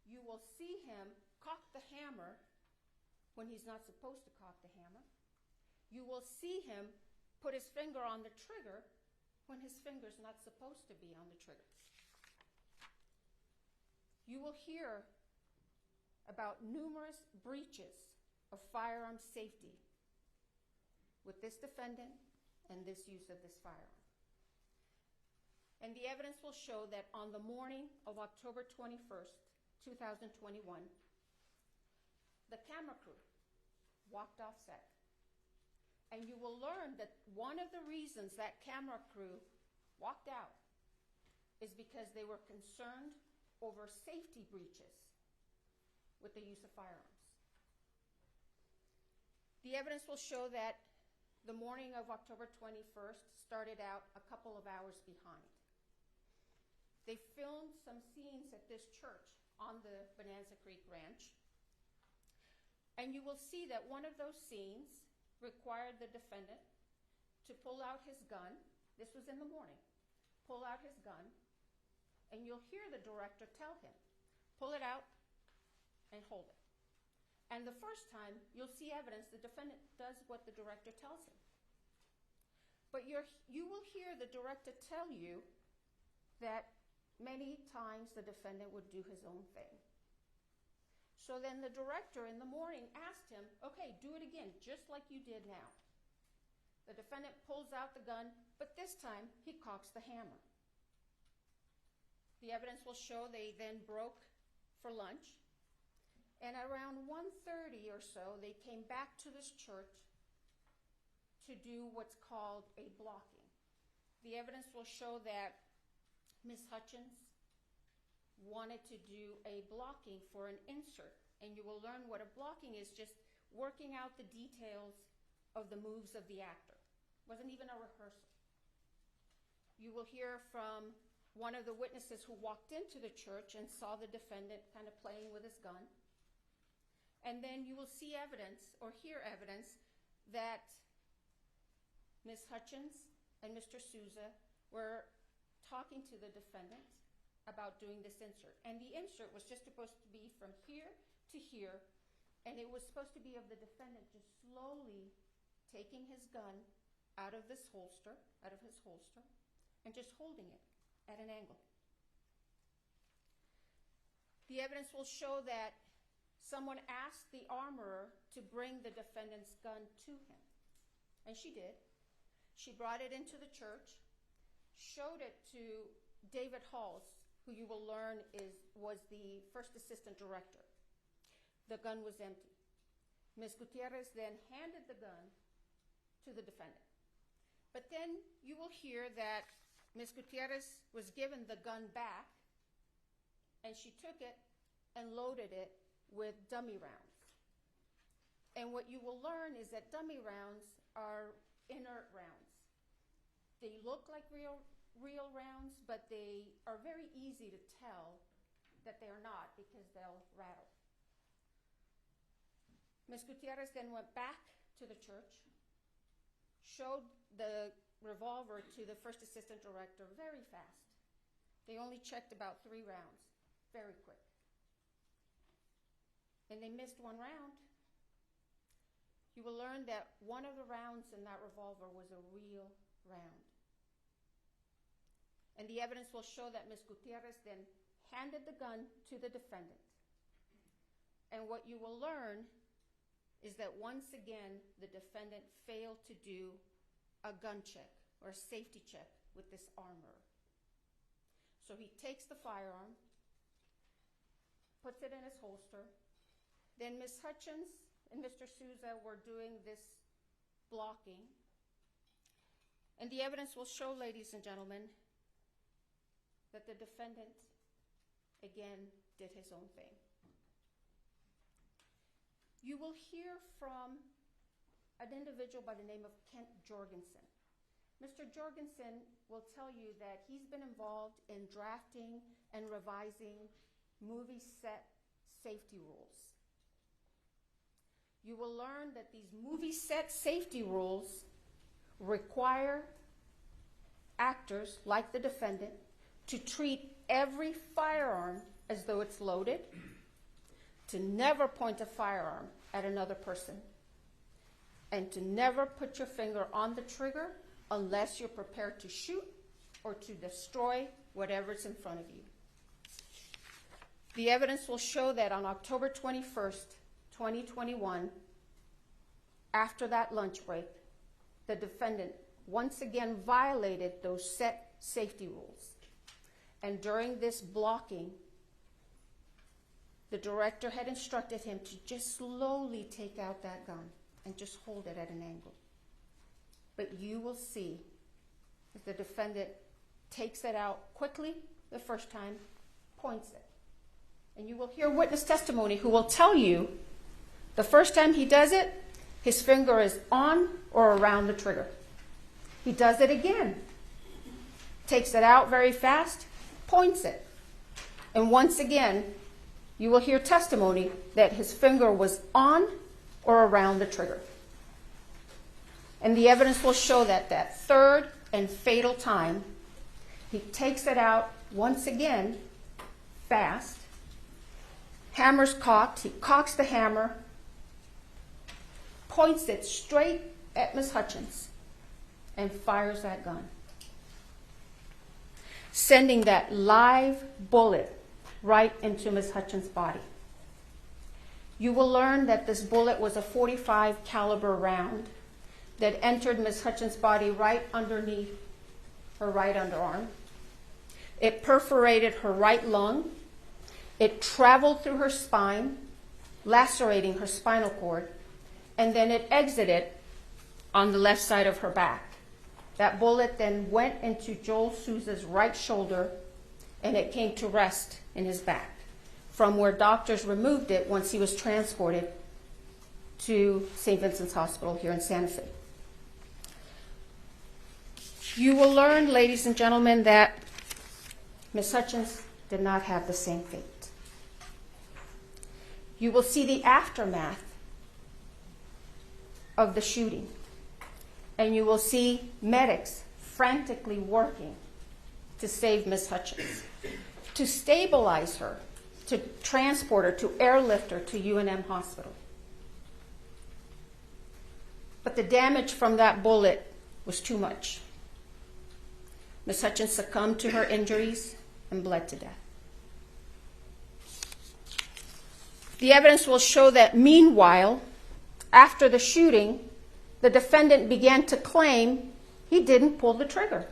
You will see him cock the hammer when he's not supposed to cock the hammer. You will see him put his finger on the trigger when his finger's not supposed to be on the trigger. You will hear about numerous breaches of firearm safety with this defendant and this use of this firearm. And the evidence will show that on the morning of October 21st, 2021, the camera crew walked off set. And you will learn that one of the reasons that camera crew walked out is because they were concerned over safety breaches with the use of firearms. The evidence will show that the morning of October 21st started out a couple of hours behind. They filmed some scenes at this church on the Bonanza Creek Ranch. And you will see that one of those scenes required the defendant to pull out his gun. This was in the morning. Pull out his gun, and you'll hear the director tell him, pull it out and hold it. And the first time, you'll see evidence the defendant does what the director tells him. But you will hear the director tell you that many times the defendant would do his own thing. So then the director in the morning asked him, okay, do it again, just like you did now. The defendant pulls out the gun, but this time he cocks the hammer. The evidence will show they then broke for lunch. And around 1:30 or so, they came back to this church to do what's called a blocking. The evidence will show that Ms. Hutchins wanted to do a blocking for an insert. And you will learn what a blocking is, just working out the details of the moves of the actor. It wasn't even a rehearsal. You will hear from one of the witnesses who walked into the church and saw the defendant kind of playing with his gun. And then you will see evidence or hear evidence that Ms. Hutchins and Mr. Souza were talking to the defendant about doing this insert. And the insert was just supposed to be from here to here, and it was supposed to be of the defendant just slowly taking his gun out of his holster, and just holding it at an angle. The evidence will show that someone asked the armorer to bring the defendant's gun to him, and she did. She brought it into the church, showed it to David Halls, who you will learn was the first assistant director. The gun was empty. Ms. Gutierrez then handed the gun to the defendant. But then you will hear that Ms. Gutierrez was given the gun back, and she took it and loaded it with dummy rounds. And what you will learn is that dummy rounds are inert rounds. They look like real real rounds, but they are very easy to tell that they are not because they'll rattle. Ms. Gutierrez then went back to the church, showed the revolver to the first assistant director very fast. They only checked about 3 rounds, very quick. And they missed 1 round. You will learn that one of the rounds in that revolver was a real round. And the evidence will show that Ms. Gutierrez then handed the gun to the defendant. And what you will learn is that once again, the defendant failed to do a gun check or a safety check with this armor. So he takes the firearm, puts it in his holster. Then Ms. Hutchins and Mr. Souza were doing this blocking. And the evidence will show, ladies and gentlemen, that the defendant, again, did his own thing. You will hear from an individual by the name of Kent Jorgensen. Mr. Jorgensen will tell you that he's been involved in drafting and revising movie set safety rules. You will learn that these movie set safety rules require actors, like the defendant, to treat every firearm as though it's loaded, to never point a firearm at another person, and to never put your finger on the trigger unless you're prepared to shoot or to destroy whatever's in front of you. The evidence will show that on October 21st, 2021, after that lunch break, the defendant once again violated those set safety rules. And during this blocking, the director had instructed him to just slowly take out that gun and just hold it at an angle. But you will see that the defendant takes it out quickly the first time, points it. And you will hear witness testimony who will tell you the first time he does it, his finger is on or around the trigger. He does it again, takes it out very fast, points it. And once again, you will hear testimony that his finger was on or around the trigger. And the evidence will show that that third and fatal time, he takes it out once again, fast, hammer's cocked, he cocks the hammer, points it straight at Ms. Hutchins, and fires that gun, sending that live bullet right into Ms. Hutchins' body. You will learn that this bullet was a .45 caliber round that entered Ms. Hutchins' body right underneath her right underarm. It perforated her right lung. It traveled through her spine, lacerating her spinal cord, and then it exited on the left side of her back. That bullet then went into Joel Souza's right shoulder, and it came to rest in his back, from where doctors removed it once he was transported to St. Vincent's Hospital here in Santa Fe. You will learn, ladies and gentlemen, that Ms. Hutchins did not have the same fate. You will see the aftermath of the shooting, and you will see medics frantically working to save Ms. Hutchins, to stabilize her, to transport her, to airlift her to UNM Hospital. But the damage from that bullet was too much. Ms. Hutchins succumbed to her injuries and bled to death. The evidence will show that meanwhile, after the shooting, the defendant began to claim he didn't pull the trigger.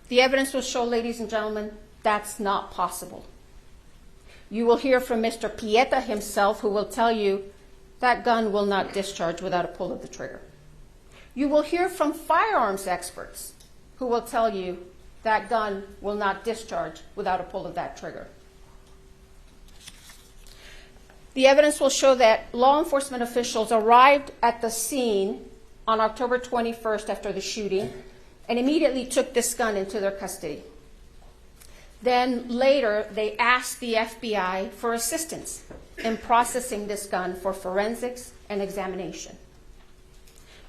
The evidence will show, ladies and gentlemen, that's not possible. You will hear from Mr. Pieta himself, who will tell you that gun will not discharge without a pull of the trigger. You will hear from firearms experts who will tell you that gun will not discharge without a pull of that trigger. The evidence will show that law enforcement officials arrived at the scene on October 21st after the shooting, and immediately took this gun into their custody. Then later, they asked the FBI for assistance in processing this gun for forensics and examination.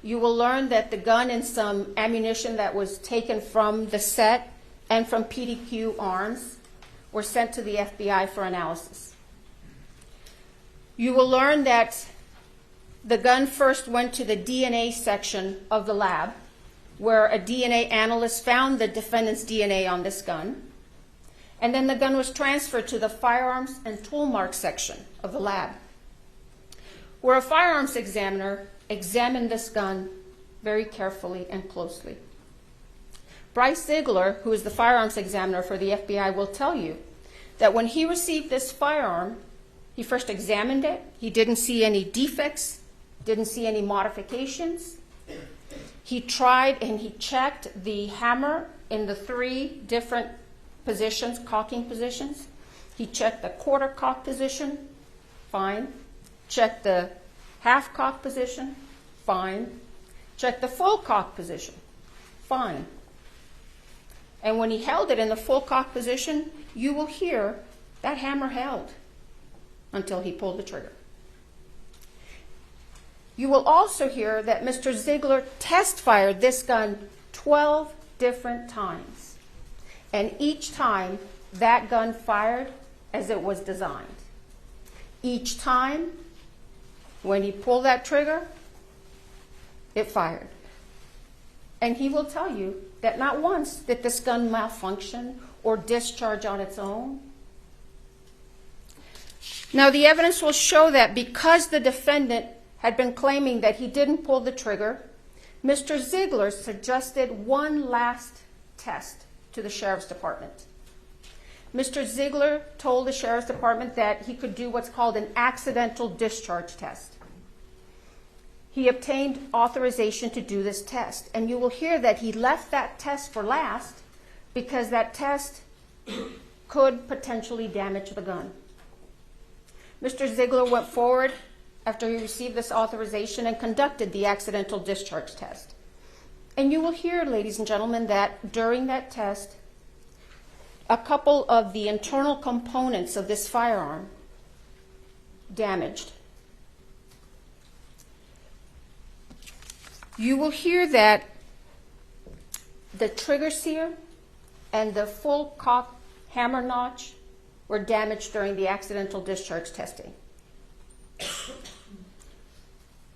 You will learn that the gun and some ammunition that was taken from the set and from PDQ arms were sent to the FBI for analysis. You will learn that the gun first went to the DNA section of the lab, where a DNA analyst found the defendant's DNA on this gun. And then the gun was transferred to the firearms and tool mark section of the lab, where a firearms examiner examined this gun very carefully and closely. Bryce Ziegler, who is the firearms examiner for the FBI, will tell you that when he received this firearm, he first examined it. He didn't see any defects, didn't see any modifications. He tried and he checked the hammer in the 3 different positions, cocking positions. He checked the quarter cock position, fine. Checked the half cock position, fine. Checked the full cock position, fine. And when he held it in the full cock position, you will hear that hammer held until he pulled the trigger. You will also hear that Mr. Ziegler test fired this gun 12 different times. And each time, that gun fired as it was designed. Each time, when he pulled that trigger, it fired. And he will tell you that not once did this gun malfunction or discharge on its own. Now, the evidence will show that because the defendant had been claiming that he didn't pull the trigger, Mr. Ziegler suggested one last test to the Sheriff's Department. Mr. Ziegler told the Sheriff's Department that he could do what's called an accidental discharge test. He obtained authorization to do this test, and you will hear that he left that test for last because that test could potentially damage the gun. Mr. Ziegler went forward after he received this authorization and conducted the accidental discharge test. And you will hear, ladies and gentlemen, that during that test, a couple of the internal components of this firearm damaged. You will hear that the trigger sear and the full cock hammer notch were damaged during the accidental discharge testing.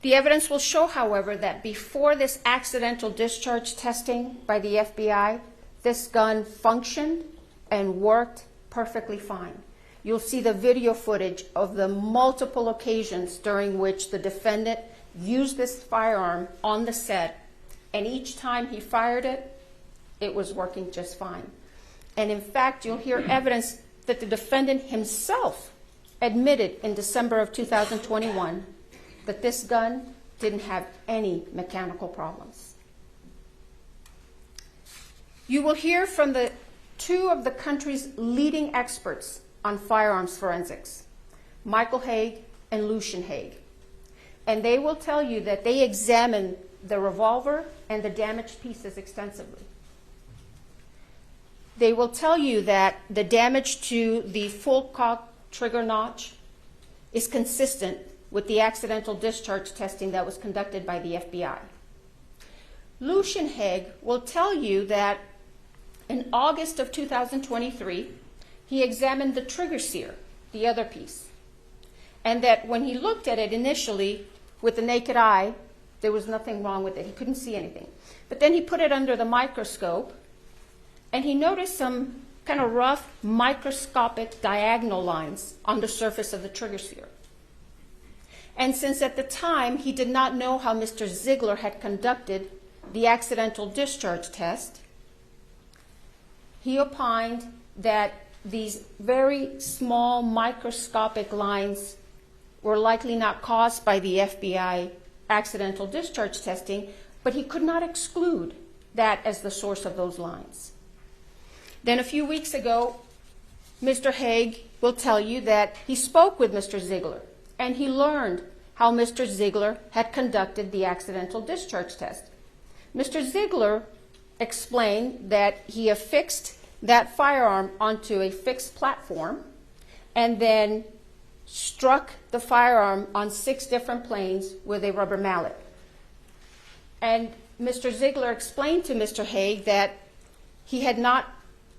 The evidence will show, however, that before this accidental discharge testing by the FBI, this gun functioned and worked perfectly fine. You'll see the video footage of the multiple occasions during which the defendant used this firearm on the set, and each time he fired it, it was working just fine. And in fact, you'll hear evidence that the defendant himself admitted in December of 2021 that this gun didn't have any mechanical problems. You will hear from the 2 of the country's leading experts on firearms forensics, Michael Haig and Lucian Haig. And they will tell you that they examined the revolver and the damaged pieces extensively. They will tell you that the damage to the full cock trigger notch is consistent with the accidental discharge testing that was conducted by the FBI. Lucian Haig will tell you that in August of 2023, he examined the trigger sear, the other piece, and that when he looked at it initially with the naked eye, there was nothing wrong with it. He couldn't see anything. But then he put it under the microscope, and he noticed some kind of rough microscopic diagonal lines on the surface of the trigger sear. And since at the time he did not know how Mr. Ziegler had conducted the accidental discharge test, he opined that these very small microscopic lines were likely not caused by the FBI accidental discharge testing, but he could not exclude that as the source of those lines. Then a few weeks ago, Mr. Haig will tell you that he spoke with Mr. Ziegler, and he learned how Mr. Ziegler had conducted the accidental discharge test. Mr. Ziegler explained that he affixed that firearm onto a fixed platform and then struck the firearm on 6 different planes with a rubber mallet. And Mr. Ziegler explained to Mr. Haig that he had not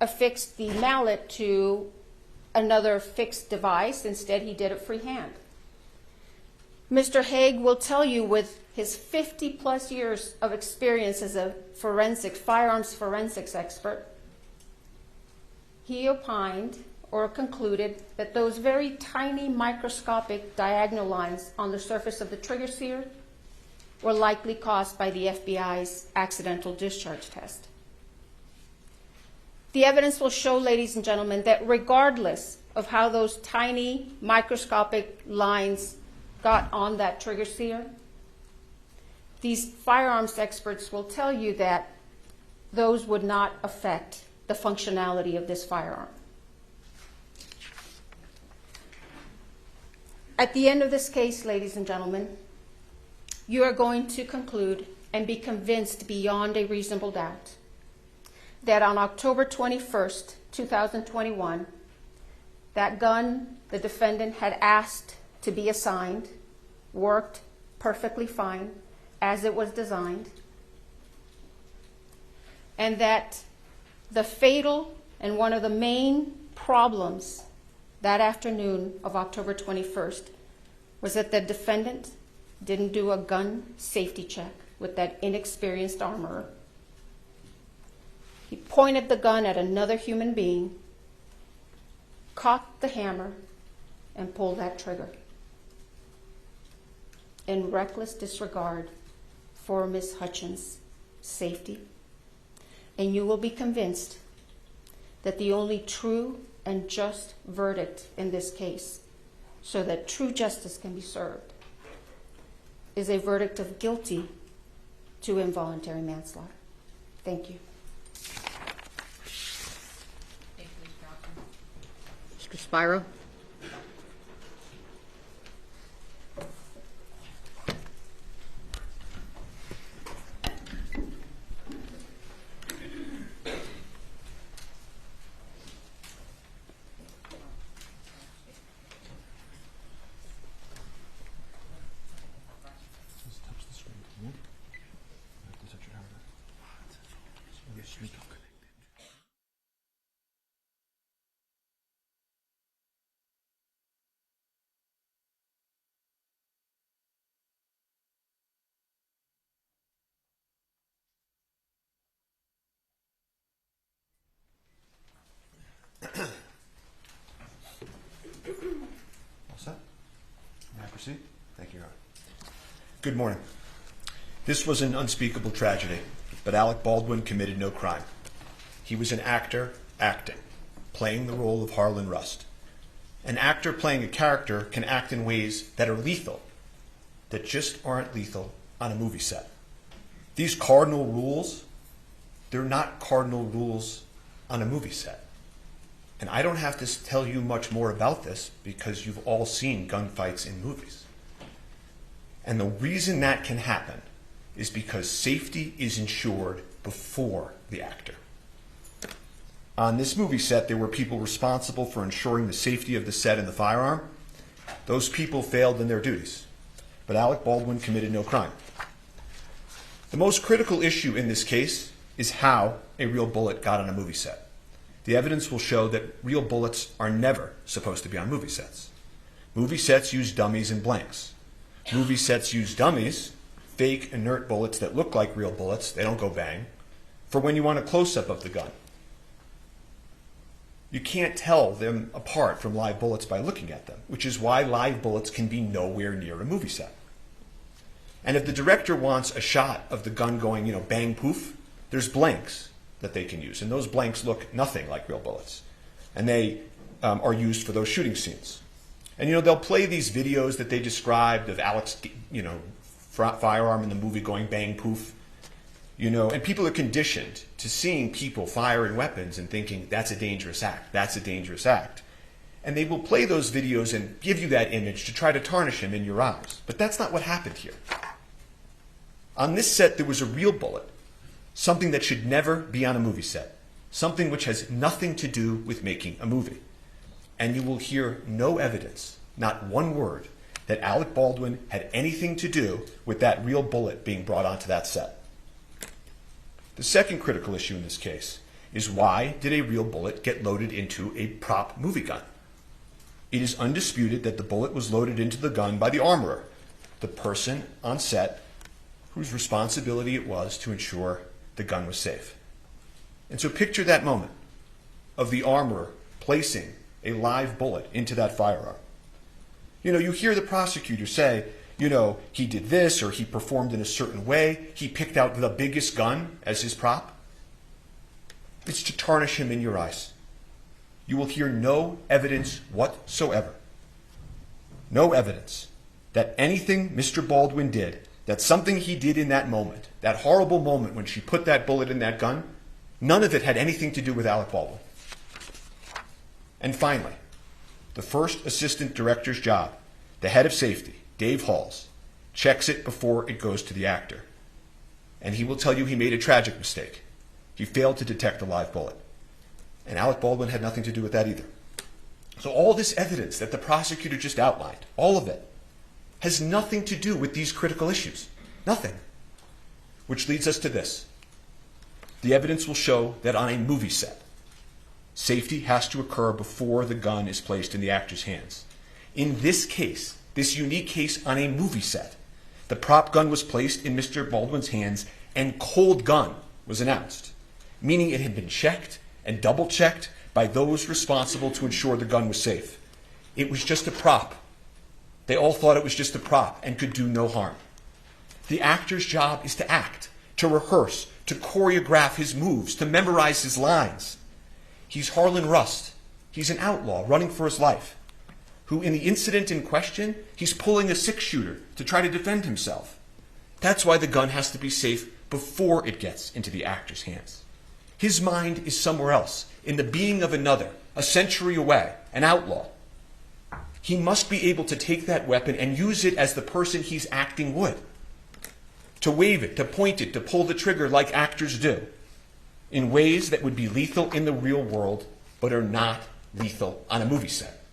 affixed the mallet to another fixed device. Instead, he did it freehand. Mr. Haig will tell you, with his 50-plus years of experience as a firearms forensics expert, he opined or concluded that those very tiny microscopic diagonal lines on the surface of the trigger sear were likely caused by the FBI's accidental discharge test. The evidence will show, ladies and gentlemen, that regardless of how those tiny microscopic lines got on that trigger sear, these firearms experts will tell you that those would not affect the functionality of this firearm. At the end of this case, ladies and gentlemen, you are going to conclude and be convinced beyond a reasonable doubt that on October 21st, 2021, that gun the defendant had asked to be assigned worked perfectly fine as it was designed, and that the fatal and one of the main problems that afternoon of October 21st was that the defendant didn't do a gun safety check with that inexperienced armorer. He pointed the gun at another human being, cocked the hammer, and pulled that trigger in reckless disregard for Ms. Hutchins' safety. And you will be convinced that the only true and just verdict in this case, so that true justice can be served, is a verdict of guilty to involuntary manslaughter. Thank you. Mr. Spiro? All set? May I proceed? Thank you, Your Honor. Good morning. This was an unspeakable tragedy, but Alec Baldwin committed no crime. He was an actor acting, playing the role of Harlan Rust. An actor playing a character can act in ways that are lethal, that just aren't lethal on a movie set. These cardinal rules, they're not cardinal rules on a movie set. And I don't have to tell you much more about this because you've all seen gunfights in movies. And the reason that can happen is because safety is ensured before the actor. On this movie set, there were people responsible for ensuring the safety of the set and the firearm. Those people failed in their duties, but Alec Baldwin committed no crime. The most critical issue in this case is how a real bullet got on a movie set. The evidence will show that real bullets are never supposed to be on movie sets. Movie sets use dummies and blanks. Movie sets use dummies, fake inert bullets that look like real bullets, they don't go bang, for when you want a close-up of the gun. You can't tell them apart from live bullets by looking at them, which is why live bullets can be nowhere near a movie set. And if the director wants a shot of the gun going, bang, poof, there's blanks that they can use. And those blanks look nothing like real bullets. And they are used for those shooting scenes. And, they'll play these videos that they described of Alec's, firearm in the movie going bang, poof. And people are conditioned to seeing people firing weapons and thinking, that's a dangerous act, that's a dangerous act. And they will play those videos and give you that image to try to tarnish him in your eyes. But that's not what happened here. On this set, there was a real bullet something that should never be on a movie set, something which has nothing to do with making a movie. And you will hear no evidence, not one word, that Alec Baldwin had anything to do with that real bullet being brought onto that set. The second critical issue in this case is, why did a real bullet get loaded into a prop movie gun? It is undisputed that the bullet was loaded into the gun by the armorer, the person on set whose responsibility it was to ensure the gun was safe. And so picture that moment of the armorer placing a live bullet into that firearm. You know, you hear the prosecutor say, you know, he did this or he performed in a certain way. He picked out the biggest gun as his prop. It's to tarnish him in your eyes. You will hear no evidence whatsoever. No evidence that anything Mr. Baldwin did, that something he did in that moment, that horrible moment when she put that bullet in that gun, none of it had anything to do with Alec Baldwin. And finally, the first assistant director's job, the head of safety, Dave Halls, checks it before it goes to the actor. And he will tell you he made a tragic mistake. He failed to detect a live bullet. And Alec Baldwin had nothing to do with that either. So all this evidence that the prosecutor just outlined, all of it, has nothing to do with these critical issues. Nothing. Which leads us to this. The evidence will show that on a movie set, safety has to occur before the gun is placed in the actor's hands. In this case, this unique case on a movie set, the prop gun was placed in Mr. Baldwin's hands and cold gun was announced, meaning it had been checked and double-checked by those responsible to ensure the gun was safe. It was just a prop. They all thought it was just a prop and could do no harm. The actor's job is to act, to rehearse, to choreograph his moves, to memorize his lines. He's Harlan Rust. He's an outlaw running for his life, who in the incident in question, he's pulling a six-shooter to try to defend himself. That's why the gun has to be safe before it gets into the actor's hands. His mind is somewhere else, in the being of another, a century away, an outlaw. He must be able to take that weapon and use it as the person he's acting would. To wave it, to point it, to pull the trigger like actors do, in ways that would be lethal in the real world, but are not lethal on a movie set.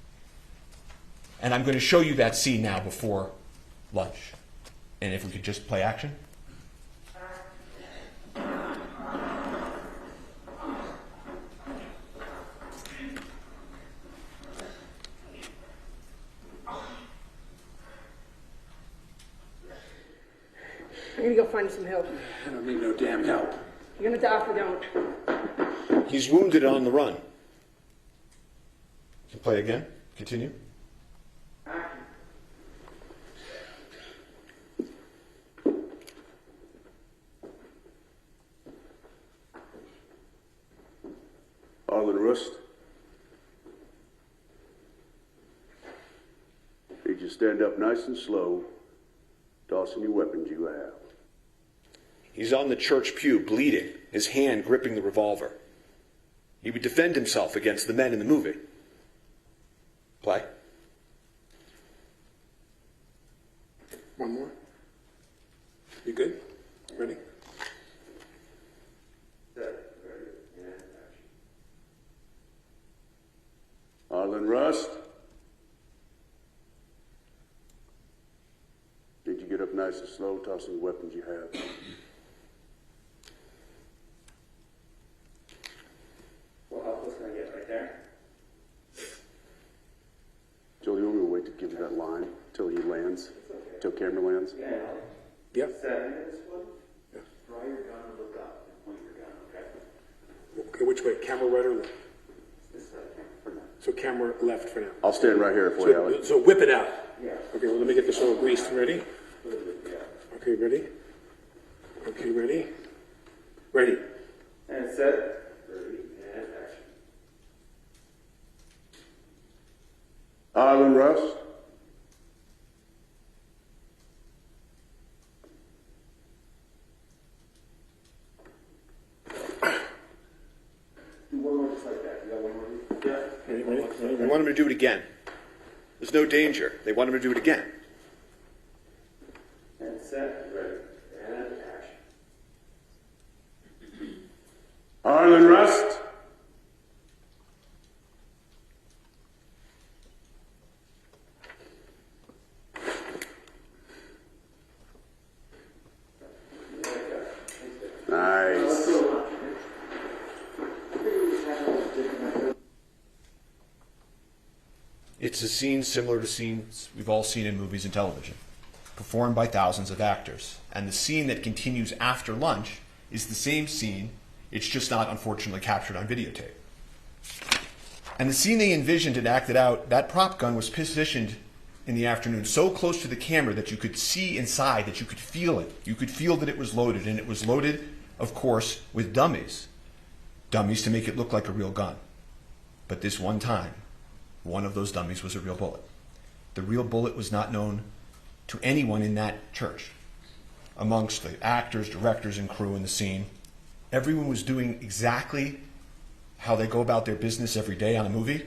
And I'm going to show you that scene now before lunch. And if we could just play action. I'm gonna go find some help. I don't need no damn help. You're gonna die if you don't. He's wounded on the run. Play again. Continue. Harlan Rust. Need you stand up nice and slow, toss any weapons you have. He's on the church pew, bleeding, his hand gripping the revolver. He would defend himself against the men in the movie. Play. One more. You good? Ready? Harlan Rust. Did you get up nice and slow, toss any weapons you have? Well, how close can I get? Right there? Joel, you want me to wait to give you that line till he lands? Till camera lands? Yeah. Yep. 7 minutes, one. Yeah. Draw your gun and look up and point your gun, okay? Okay, which way? Camera right or left? This side, for now. So camera left for now. I'll stand right here for you, Alec. So whip it out. Yeah. Okay, well, let me get this all greased. Ready? Okay, ready? Okay, ready? Ready. And set. Ready, and action. Harlan Rust. Do one more just like that. You got one more? Yeah. Ready? They want him to do it again. There's no danger. They want him to do it again. And set. Ready, and action. It's a scene similar to scenes we've all seen in movies and television, performed by thousands of actors. And the scene that continues after lunch is the same scene, it's just not unfortunately captured on videotape. And the scene they envisioned and acted out, that prop gun was positioned in the afternoon so close to the camera that you could see inside, that you could feel it. You could feel that it was loaded, and it was loaded, of course, with dummies. Dummies to make it look like a real gun. But this one time, one of those dummies was a real bullet. The real bullet was not known to anyone in that church. Amongst the actors, directors, and crew in the scene, everyone was doing exactly how they go about their business every day on a movie,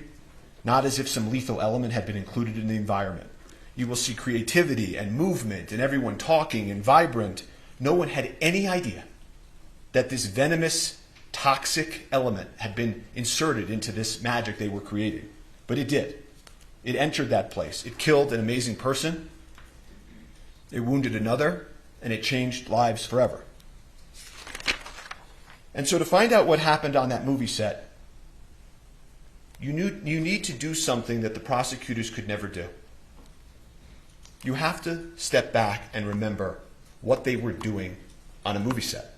not as if some lethal element had been included in the environment. You will see creativity and movement and everyone talking and vibrant. No one had any idea that this venomous, toxic element had been inserted into this magic they were creating. But it did. It entered that place. It killed an amazing person. It wounded another, and it changed lives forever. And so to find out what happened on that movie set, you need to do something that the prosecutors could never do. You have to step back and remember what they were doing on a movie set.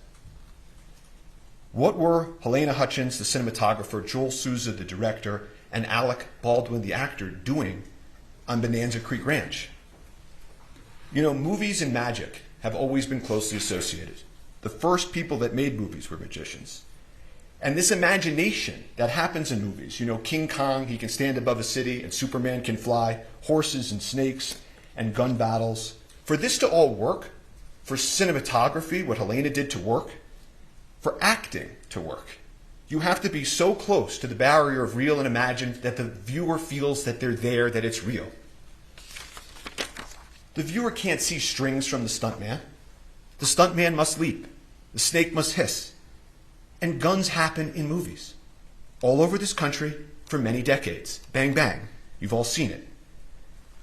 What were Helena Hutchins, the cinematographer, Joel Souza, the director, and Alec Baldwin, the actor, doing on Bonanza Creek Ranch? You know, movies and magic have always been closely associated. The first people that made movies were magicians. And this imagination that happens in movies, you know, King Kong, he can stand above a city, and Superman can fly, horses and snakes and gun battles. For this to all work, for cinematography, what Helena did to work, for acting to work, you have to be so close to the barrier of real and imagined that the viewer feels that they're there, that it's real. The viewer can't see strings from the stuntman. The stuntman must leap. The snake must hiss. And guns happen in movies. All over this country for many decades. Bang, bang. You've all seen it.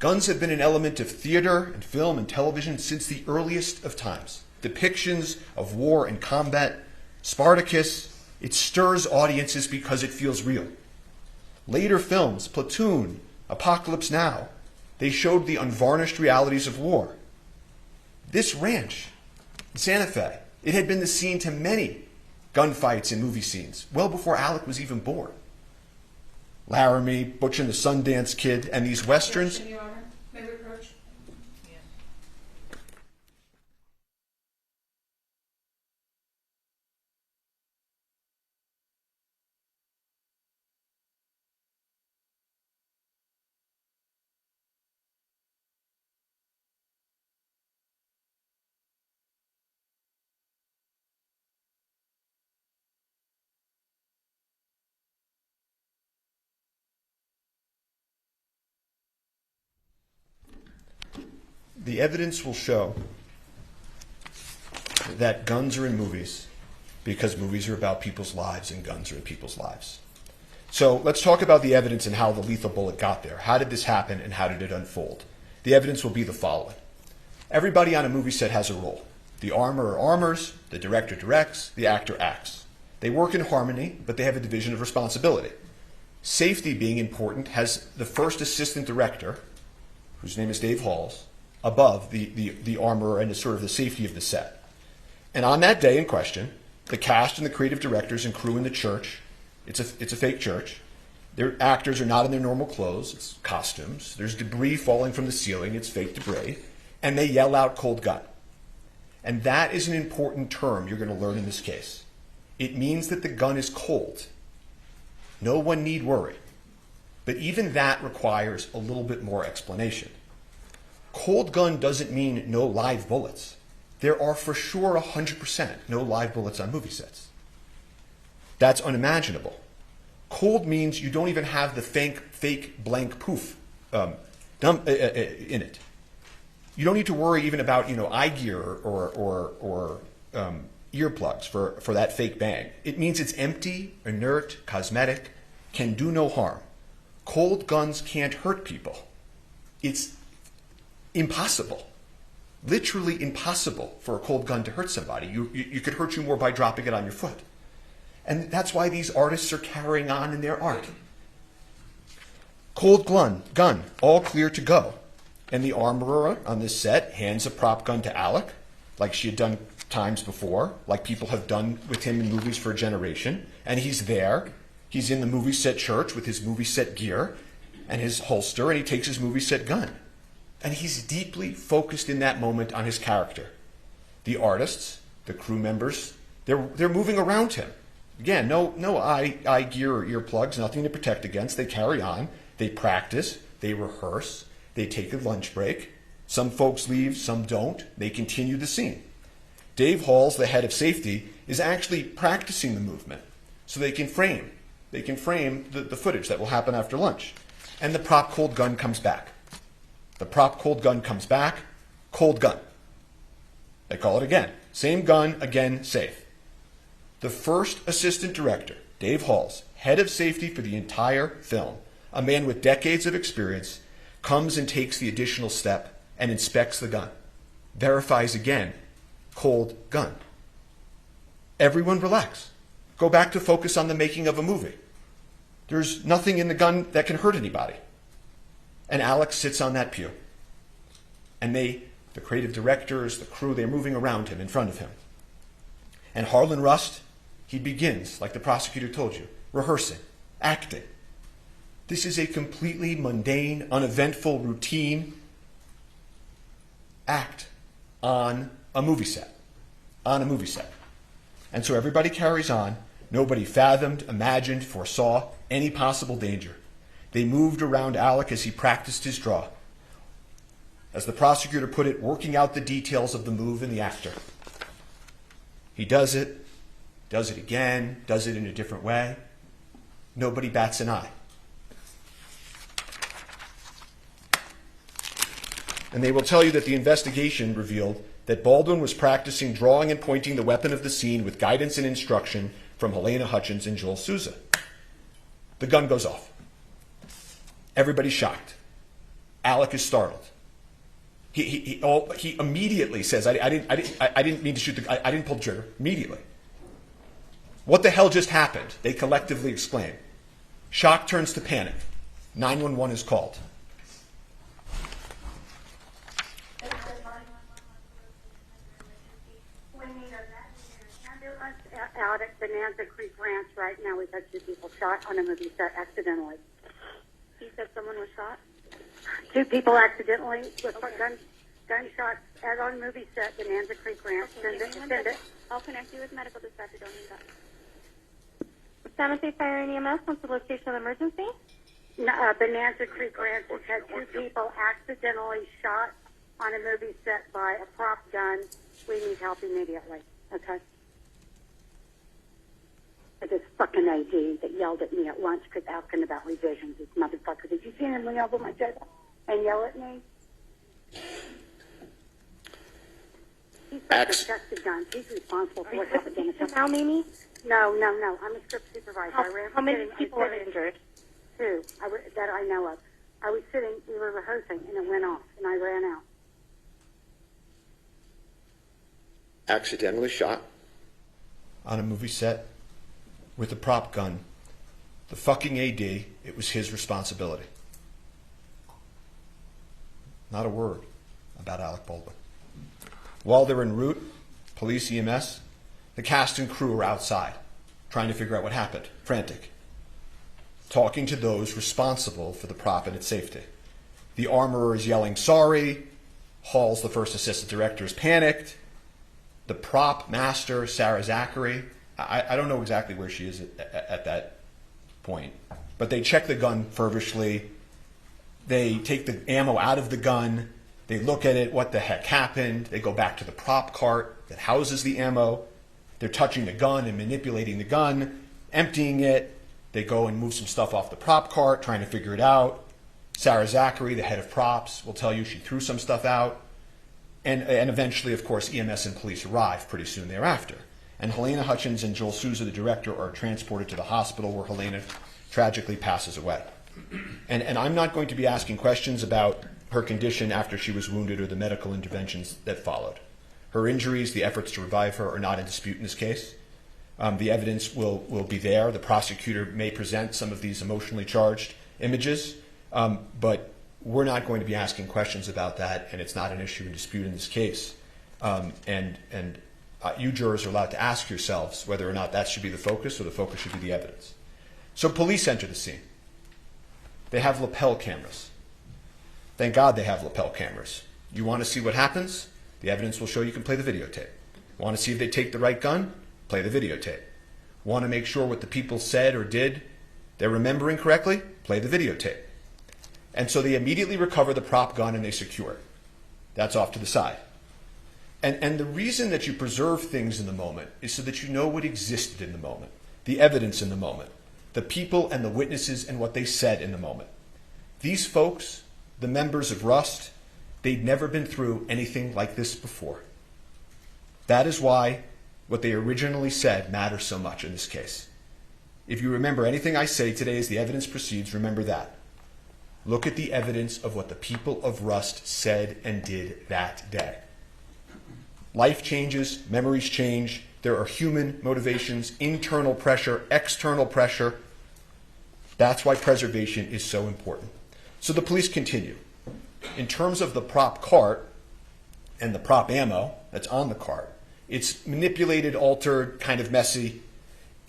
Guns have been an element of theater and film and television since the earliest of times. Depictions of war and combat. Spartacus, it stirs audiences because it feels real. Later films, Platoon, Apocalypse Now, they showed the unvarnished realities of war. This ranch in Santa Fe, it had been the scene to many gunfights and movie scenes, well before Alec was even born. Laramie, Butch and the Sundance Kid, and these westerns. Your Honor, may we approach? The evidence will show that guns are in movies because movies are about people's lives and guns are in people's lives. So let's talk about the evidence and how the lethal bullet got there. How did this happen and how did it unfold? The evidence will be the following. Everybody on a movie set has a role. The armorer armors, the director directs, the actor acts. They work in harmony, but they have a division of responsibility. Safety being important has the first assistant director, whose name is Dave Halls, above the armorer and the sort of the safety of the set. And on that day in question, the cast and the creative directors and crew in the church, it's a fake church, their actors are not in their normal clothes, it's costumes, there's debris falling from the ceiling, it's fake debris, and they yell out cold gun. And that is an important term you're going to learn in this case. It means that the gun is cold. No one need worry. But even that requires a little bit more explanation. Cold gun doesn't mean no live bullets. There are for sure 100% no live bullets on movie sets. That's unimaginable. Cold means you don't even have the fake blank poof in it. You don't need to worry even about eye gear or earplugs for that fake bang. It means it's empty, inert, cosmetic, can do no harm. Cold guns can't hurt people. It's impossible, literally impossible for a cold gun to hurt somebody. You could hurt you more by dropping it on your foot. And that's why these artists are carrying on in their art. Cold gun, all clear to go. And the armorer on this set hands a prop gun to Alec, like she had done times before, like people have done with him in movies for a generation. And he's there. He's in the movie set church with his movie set gear and his holster, and he takes his movie set gun. And he's deeply focused in that moment on his character. The artists, the crew members, they're moving around him. Again, no eye gear or earplugs, nothing to protect against. They carry on. They practice. They rehearse. They take a lunch break. Some folks leave, some don't. They continue the scene. Dave Halls, the head of safety, is actually practicing the movement so they can frame. They can frame the footage that will happen after lunch. And the prop cold gun comes back. The prop cold gun comes back. Cold gun. They call it again. Same gun, again, safe. The first assistant director, Dave Halls, head of safety for the entire film, a man with decades of experience, comes and takes the additional step and inspects the gun. Verifies again. Cold gun. Everyone relax. Go back to focus on the making of a movie. There's nothing in the gun that can hurt anybody. And Alex sits on that pew. And the creative directors, the crew, they're moving around him, in front of him. And Harlan Rust, he begins, like the prosecutor told you, rehearsing, acting. This is a completely mundane, uneventful, routine act on a movie set. On a movie set. And so everybody carries on. Nobody fathomed, imagined, foresaw any possible danger. They moved around Alec as he practiced his draw. As the prosecutor put it, working out the details of the move in the actor. He does it again, does it in a different way. Nobody bats an eye. And they will tell you that the investigation revealed that Baldwin was practicing drawing and pointing the weapon of the scene with guidance and instruction from Helena Hutchins and Joel Souza. The gun goes off. Everybody's shocked. Alec is startled. He immediately says, I didn't mean to shoot the gun. I didn't pull the trigger. Immediately. What the hell just happened? They collectively exclaim. Shock turns to panic. 911 is called. Out at Bonanza Creek Ranch right now. We've had 2 people shot on a movie set accidentally. He said someone was shot? 2 people accidentally with gunshots at on a movie set, Bonanza Creek Ranch. Okay, Send it. I'll connect you with medical dispatch. Don't need that. San Jose Fire and EMS, what's the location of the emergency? No, Bonanza Creek Ranch has had 2 people accidentally shot on a movie set by a prop gun. We need help immediately. Okay. This fucking AD that yelled at me at lunch because asking about revisions. This motherfucker. Did you see him lean over my shoulder and yell at me? He's protected guns. He's responsible for what happened in the company. Now, Mimi? No. I'm a script supervisor. How many people are injured? 2 that I know of. I was sitting, we were rehearsing, and it went off, and I ran out. Accidentally shot on a movie set with a prop gun. The fucking AD, it was his responsibility. Not a word about Alec Baldwin. While they're en route, police, EMS, the cast and crew are outside, trying to figure out what happened, frantic, talking to those responsible for the prop and its safety. The armorer is yelling, sorry. Halls, the first assistant director, is panicked. The prop master, Sarah Zachary, I don't know exactly where she is at that point, but they check the gun feverishly. They take the ammo out of the gun. They look at it. What the heck happened? They go back to the prop cart that houses the ammo. They're touching the gun and manipulating the gun, emptying it. They go and move some stuff off the prop cart, trying to figure it out. Sarah Zachary, the head of props, will tell you she threw some stuff out. And eventually, of course, EMS and police arrive pretty soon thereafter. And Helena Hutchins and Joel Souza, the director, are transported to the hospital where Helena tragically passes away. And I'm not going to be asking questions about her condition after she was wounded or the medical interventions that followed. Her injuries, the efforts to revive her, are not in dispute in this case. The evidence will be there. The prosecutor may present some of these emotionally charged images, But we're not going to be asking questions about that, and it's not an issue in dispute in this case. You jurors are allowed to ask yourselves whether or not that should be the focus or the focus should be the evidence. So police enter the scene. They have lapel cameras. Thank God they have lapel cameras. You want to see what happens? The evidence will show you can play the videotape. Want to see if they take the right gun? Play the videotape. Want to make sure what the people said or did, they're remembering correctly? Play the videotape. And so they immediately recover the prop gun and they secure it. That's off to the side. And the reason that you preserve things in the moment is so that you know what existed in the moment, the evidence in the moment, the people and the witnesses and what they said in the moment. These folks, the members of Rust, they'd never been through anything like this before. That is why what they originally said matters so much in this case. If you remember anything I say today as the evidence proceeds, remember that. Look at the evidence of what the people of Rust said and did that day. Life changes, memories change, there are human motivations, internal pressure, external pressure. That's why preservation is so important. So the police continue. In terms of the prop cart and the prop ammo that's on the cart, it's manipulated, altered, kind of messy.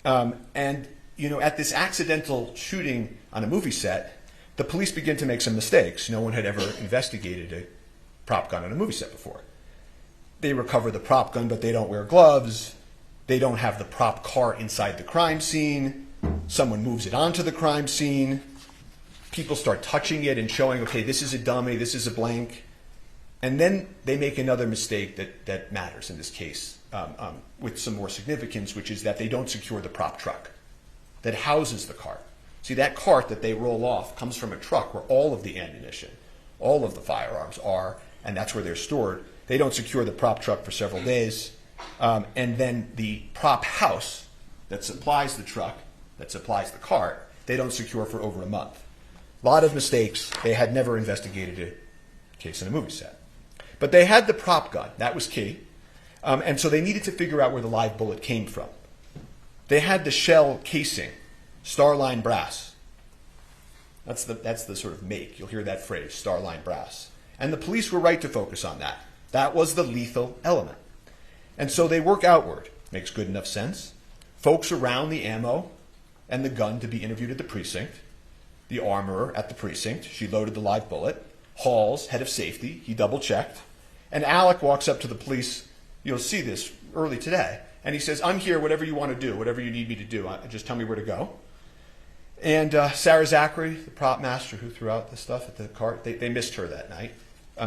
And at this accidental shooting on a movie set, the police begin to make some mistakes. No one had ever investigated a prop gun on a movie set before. They recover the prop gun, but they don't wear gloves. They don't have the prop car inside the crime scene. Someone moves it onto the crime scene. People start touching it and showing, okay, this is a dummy, this is a blank. And then they make another mistake that matters in this case with some more significance, which is that they don't secure the prop truck that houses the cart. See, that cart that they roll off comes from a truck where all of the ammunition, all of the firearms are, and that's where they're stored. They don't secure the prop truck for several days. And then the prop house that supplies the truck, that supplies the cart, they don't secure for over a month. A lot of mistakes. They had never investigated a case in a movie set. But they had the prop gun. That was key. And so they needed to figure out where the live bullet came from. They had the shell casing, Starline brass. That's the sort of make. You'll hear that phrase, Starline brass. And the police were right to focus on that. That was the lethal element. And so they work outward. Makes good enough sense. Folks around the ammo and the gun to be interviewed at the precinct. The armorer at the precinct. She loaded the live bullet. Halls, head of safety, he double-checked. And Alec walks up to the police. You'll see this early today. And he says, I'm here, whatever you want to do, whatever you need me to do. Just tell me where to go. And Sarah Zachary, the prop master who threw out the stuff at the cart, they missed her that night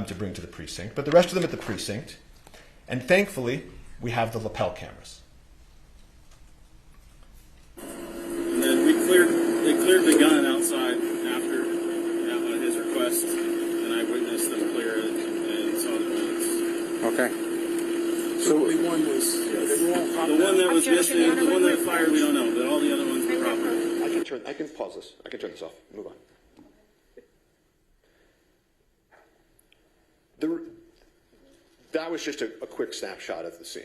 to bring to the precinct. But the rest of them at the precinct. And thankfully, we have the lapel cameras. And then they cleared the gun outside after his request, and I witnessed them clear it and saw the bullets. Okay. So only one was the one that was missing, the one that fired, we don't know, but all the other ones were proper. I can pause this. I can turn this off. Move on. That was just a quick snapshot of the scene.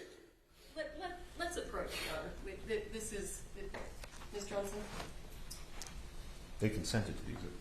Let's approach each other. This is Ms. Johnson. They consented to the exhibit.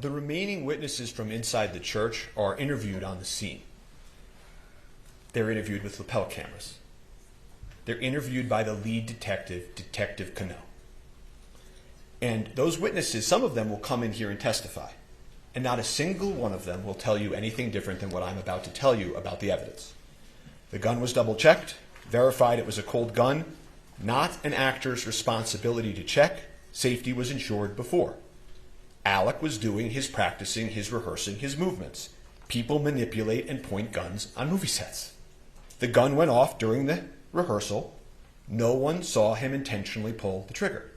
The remaining witnesses from inside the church are interviewed on the scene. They're interviewed with lapel cameras. They're interviewed by the lead detective, Detective Cano. And those witnesses, some of them will come in here and testify. And not a single one of them will tell you anything different than what I'm about to tell you about the evidence. The gun was double-checked, verified it was a cold gun, not an actor's responsibility to check. Safety was ensured before. Alec was doing his practicing, his rehearsing, his movements. People manipulate and point guns on movie sets. The gun went off during the rehearsal. No one saw him intentionally pull the trigger.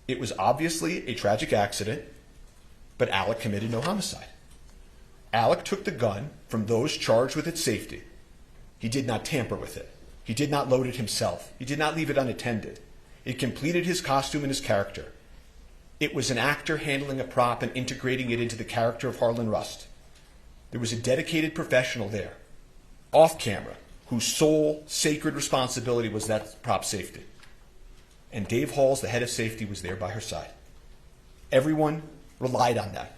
It was obviously a tragic accident, but Alec committed no homicide. Alec took the gun from those charged with its safety. He did not tamper with it. He did not load it himself. He did not leave it unattended. It completed his costume and his character. It was an actor handling a prop and integrating it into the character of Harlan Rust. There was a dedicated professional there, off camera, whose sole sacred responsibility was that prop safety. And Dave Halls, the head of safety, was there by her side. Everyone relied on that.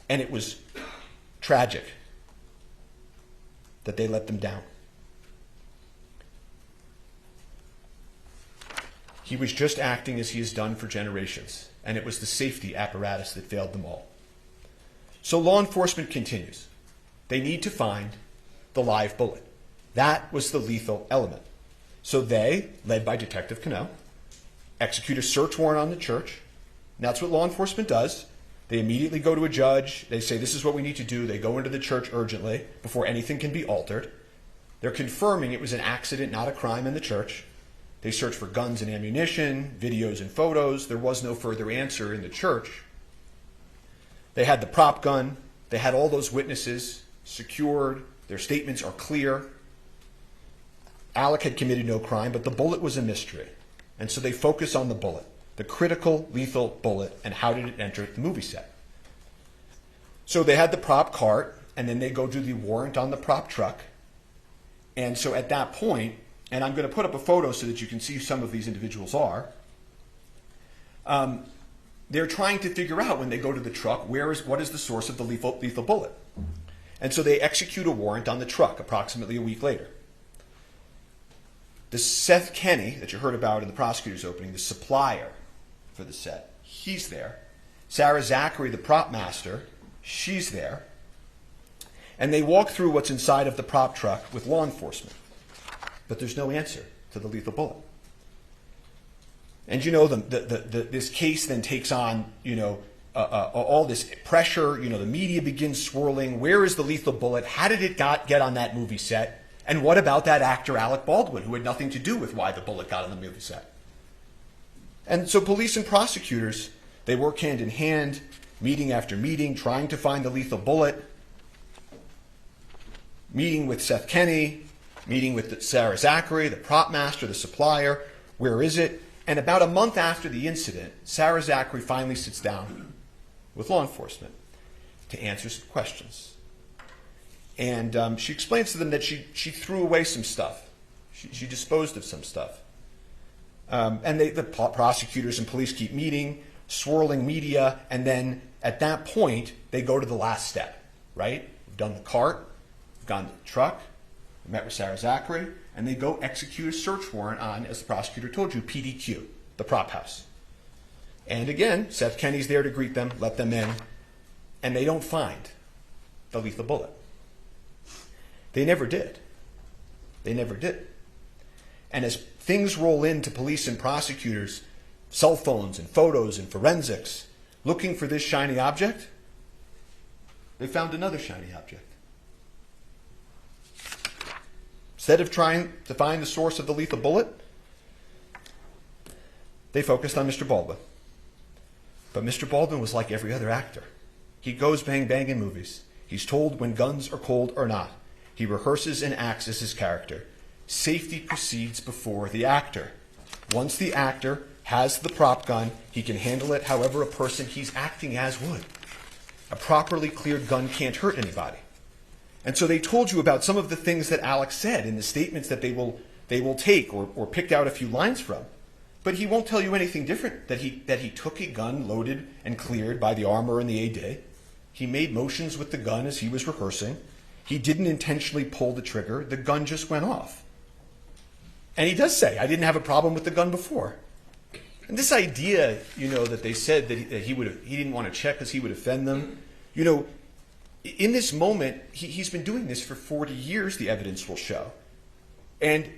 And it was tragic that they let them down. He was just acting as he has done for generations, and it was the safety apparatus that failed them all. So law enforcement continues. They need to find the live bullet. That was the lethal element. So they, led by Detective Cannell, execute a search warrant on the church. And that's what law enforcement does. They immediately go to a judge. They say, this is what we need to do. They go into the church urgently before anything can be altered. They're confirming it was an accident, not a crime in the church. They search for guns and ammunition, videos and photos. There was no further answer in the church. They had the prop gun. They had all those witnesses secured. Their statements are clear. Alec had committed no crime, but the bullet was a mystery. And so they focus on the bullet, the critical, lethal bullet, and how did it enter the movie set. So they had the prop cart, and then they go do the warrant on the prop truck. And so at that point, and I'm going to put up a photo so that you can see who some of these individuals are, they're trying to figure out when they go to the truck, what is the source of the lethal bullet. And so they execute a warrant on the truck approximately a week later. The Seth Kenny that you heard about in the prosecutor's opening, the supplier for the set, he's there. Sarah Zachary, the prop master, she's there. And they walk through what's inside of the prop truck with law enforcement. But there's no answer to the lethal bullet. And you know, this case then takes on, all this pressure. The media begins swirling. Where is the lethal bullet? How did it get on that movie set? And what about that actor, Alec Baldwin, who had nothing to do with why the bullet got on the movie set? And so police and prosecutors, they work hand in hand, meeting after meeting, trying to find the lethal bullet, meeting with Seth Kenny, meeting with Sarah Zachary, the prop master, the supplier. Where is it? And about a month after the incident, Sarah Zachary finally sits down with law enforcement to answer some questions. And she explains to them that she threw away some stuff. She disposed of some stuff. And the prosecutors and police keep meeting, swirling media, and then at that point, they go to the last step, right? We've done the cart, we've gone to the truck, we met with Sarah Zachary, and they go execute a search warrant on, as the prosecutor told you, PDQ, the prop house. And again, Seth Kenny's there to greet them, let them in, and they don't find the lethal bullet. They never did. They never did. And as things roll into police and prosecutors, cell phones and photos and forensics, looking for this shiny object, they found another shiny object. Instead of trying to find the source of the lethal bullet, they focused on Mr. Baldwin. But Mr. Baldwin was like every other actor. He goes bang bang in movies. He's told when guns are cold or not. He rehearses and acts as his character. Safety proceeds before the actor. Once the actor has the prop gun, he can handle it however a person he's acting as would. A properly cleared gun can't hurt anybody. And so they told you about some of the things that Alex said in the statements that they will take or picked out a few lines from. But he won't tell you anything different, that he took a gun loaded and cleared by the armor and the AD. He made motions with the gun as he was rehearsing. He didn't intentionally pull the trigger. The gun just went off. And he does say, I didn't have a problem with the gun before. And this idea, that they said that he didn't want to check because he would offend them. In this moment, he's been doing this for 40 years, the evidence will show. And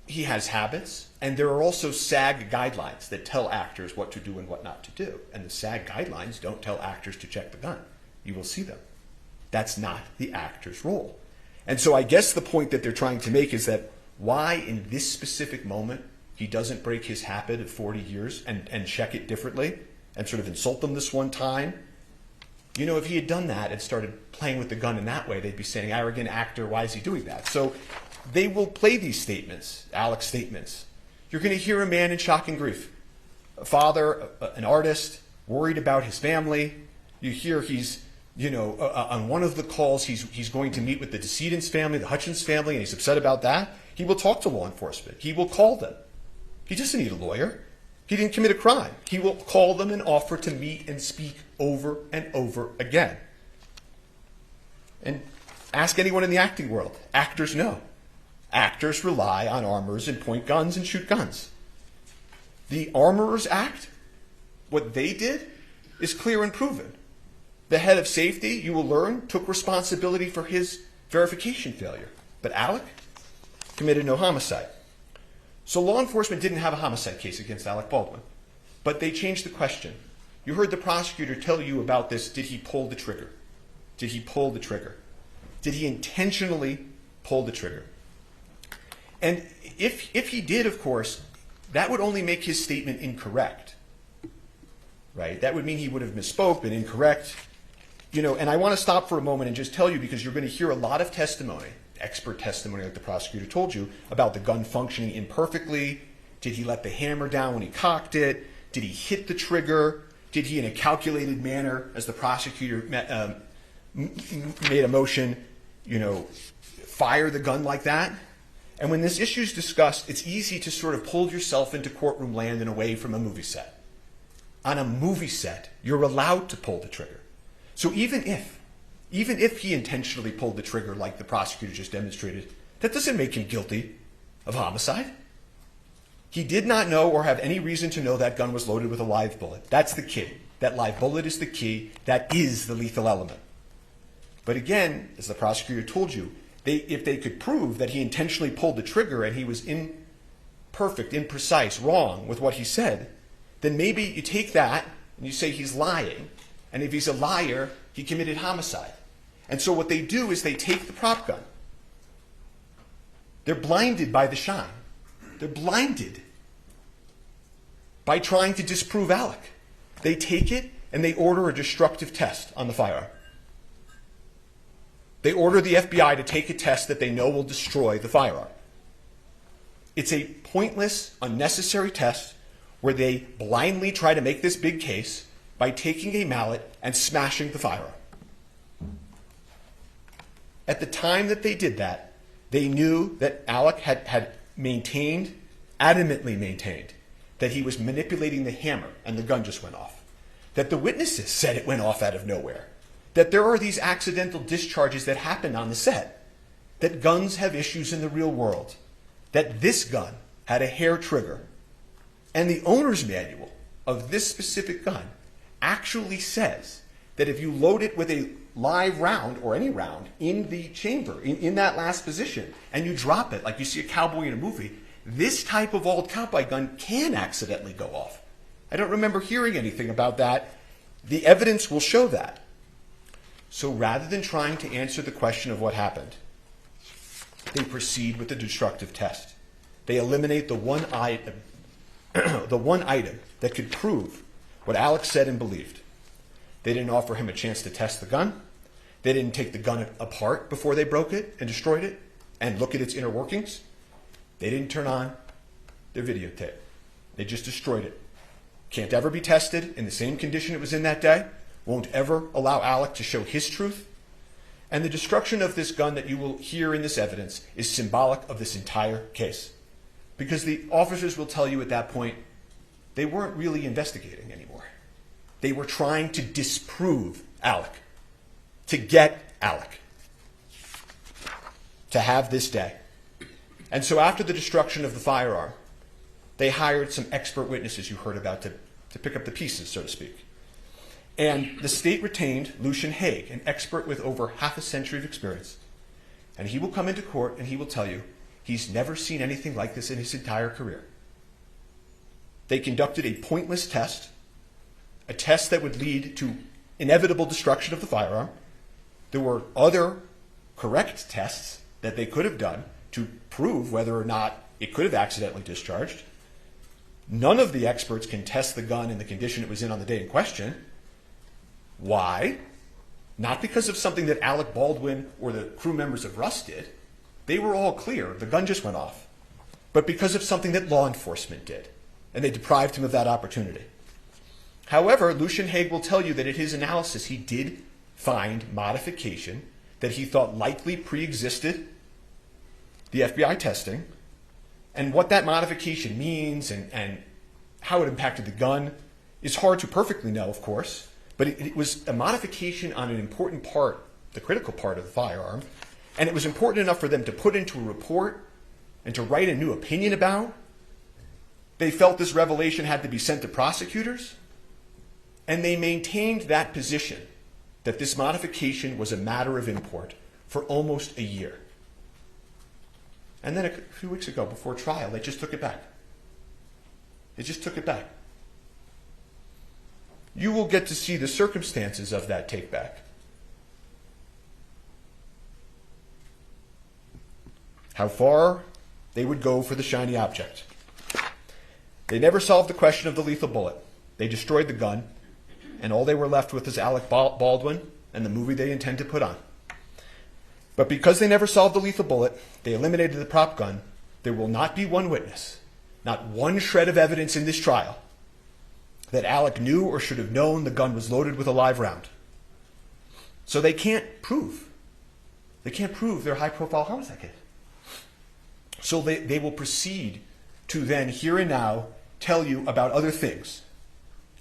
he has habits, and there are also SAG guidelines that tell actors what to do and what not to do. And the SAG guidelines don't tell actors to check the gun. You will see them. That's not the actor's role. And so I guess the point that they're trying to make is that why in this specific moment he doesn't break his habit of 40 years and check it differently and sort of insult them this one time. You know, if he had done that and started playing with the gun in that way, they'd be saying, arrogant actor, why is he doing that? So they will play these statements, Alec's statements. You're going to hear a man in shock and grief. A father, an artist, worried about his family. You hear he's, on one of the calls, he's going to meet with the decedent's family, the Hutchins family, and he's upset about that. He will talk to law enforcement. He will call them. He doesn't need a lawyer. He didn't commit a crime. He will call them and offer to meet and speak over and over again. And ask anyone in the acting world. Actors know. Actors rely on armorers and point guns and shoot guns. The Armorers Act, what they did, is clear and proven. The head of safety, you will learn, took responsibility for his verification failure. But Alec committed no homicide. So law enforcement didn't have a homicide case against Alec Baldwin. But they changed the question. You heard the prosecutor tell you about this. Did he pull the trigger? Did he pull the trigger? Did he intentionally pull the trigger? And if he did, of course, that would only make his statement incorrect. Right? That would mean he would have misspoke, been incorrect. And I want to stop for a moment and just tell you, because you're going to hear a lot of testimony, expert testimony like the prosecutor told you, about the gun functioning imperfectly. Did he let the hammer down when he cocked it? Did he hit the trigger? Did he, in a calculated manner, as the prosecutor made a motion, fire the gun like that? And when this issue is discussed, it's easy to sort of pull yourself into courtroom land and away from a movie set. On a movie set, you're allowed to pull the trigger. So even if he intentionally pulled the trigger like the prosecutor just demonstrated, that doesn't make him guilty of homicide. He did not know or have any reason to know that gun was loaded with a live bullet. That's the key. That live bullet is the key. That is the lethal element. But again, as the prosecutor told you, if they could prove that he intentionally pulled the trigger and he was imperfect, imprecise, wrong with what he said, then maybe you take that and you say he's lying. And if he's a liar, he committed homicide. And so what they do is they take the prop gun. They're blinded by the shine. They're blinded by trying to disprove Alec. They take it and they order a destructive test on the firearm. They order the FBI to take a test that they know will destroy the firearm. It's a pointless, unnecessary test where they blindly try to make this big case by taking a mallet and smashing the firearm. At the time that they did that, they knew that Alec had adamantly maintained, that he was manipulating the hammer and the gun just went off. That the witnesses said it went off out of nowhere. That there are these accidental discharges that happen on the set. That guns have issues in the real world. That this gun had a hair trigger. And the owner's manual of this specific gun actually says that if you load it with a live round, or any round, in the chamber, in that last position, and you drop it like you see a cowboy in a movie, this type of old cowboy gun can accidentally go off. I don't remember hearing anything about that. The evidence will show that. So rather than trying to answer the question of what happened, they proceed with the destructive test. They eliminate the one item that could prove what Alex said and believed. They didn't offer him a chance to test the gun. They didn't take the gun apart before they broke it and destroyed it and look at its inner workings. They didn't turn on their videotape. They just destroyed it. Can't ever be tested in the same condition it was in that day. Won't ever allow Alec to show his truth. And the destruction of this gun that you will hear in this evidence is symbolic of this entire case. Because the officers will tell you at that point, they weren't really investigating anymore. They were trying to disprove Alec, to get Alec, to have this day. And so after the destruction of the firearm, they hired some expert witnesses you heard about to pick up the pieces, so to speak. And the state retained Lucian Haig, an expert with over half a century of experience. And he will come into court and he will tell you He's never seen anything like this in his entire career. They conducted a pointless test, a test that would lead to inevitable destruction of the firearm. There were other correct tests that they could have done to prove whether or not it could have accidentally discharged. None of the experts can test the gun in the condition it was in on the day in question. Why? Not because of something that Alec Baldwin or the crew members of Rust did. They were all clear. The gun just went off. But because of something that law enforcement did. And they deprived him of that opportunity. However, Lucian Haig will tell you that in his analysis, he did find modification that he thought likely pre-existed the FBI testing. And what that modification means and how it impacted the gun is hard to perfectly know, of course. But it was a modification on an important part, the critical part of the firearm. And it was important enough for them to put into a report and to write a new opinion about. They felt this revelation had to be sent to prosecutors. And they maintained that position, that this modification was a matter of import, for almost a year. And then a few weeks ago, before trial, they just took it back. They just took it back. You will get to see the circumstances of that take back. How far they would go for the shiny object. They never solved the question of the lethal bullet. They destroyed the gun, and all they were left with is Alec Baldwin and the movie they intend to put on. But because they never solved the lethal bullet, they eliminated the prop gun, there will not be one witness, not one shred of evidence in this trial, that Alec knew or should have known the gun was loaded with a live round. So they can't prove. They can't prove their high-profile homicide case. So they will proceed to then, here and now, tell you about other things,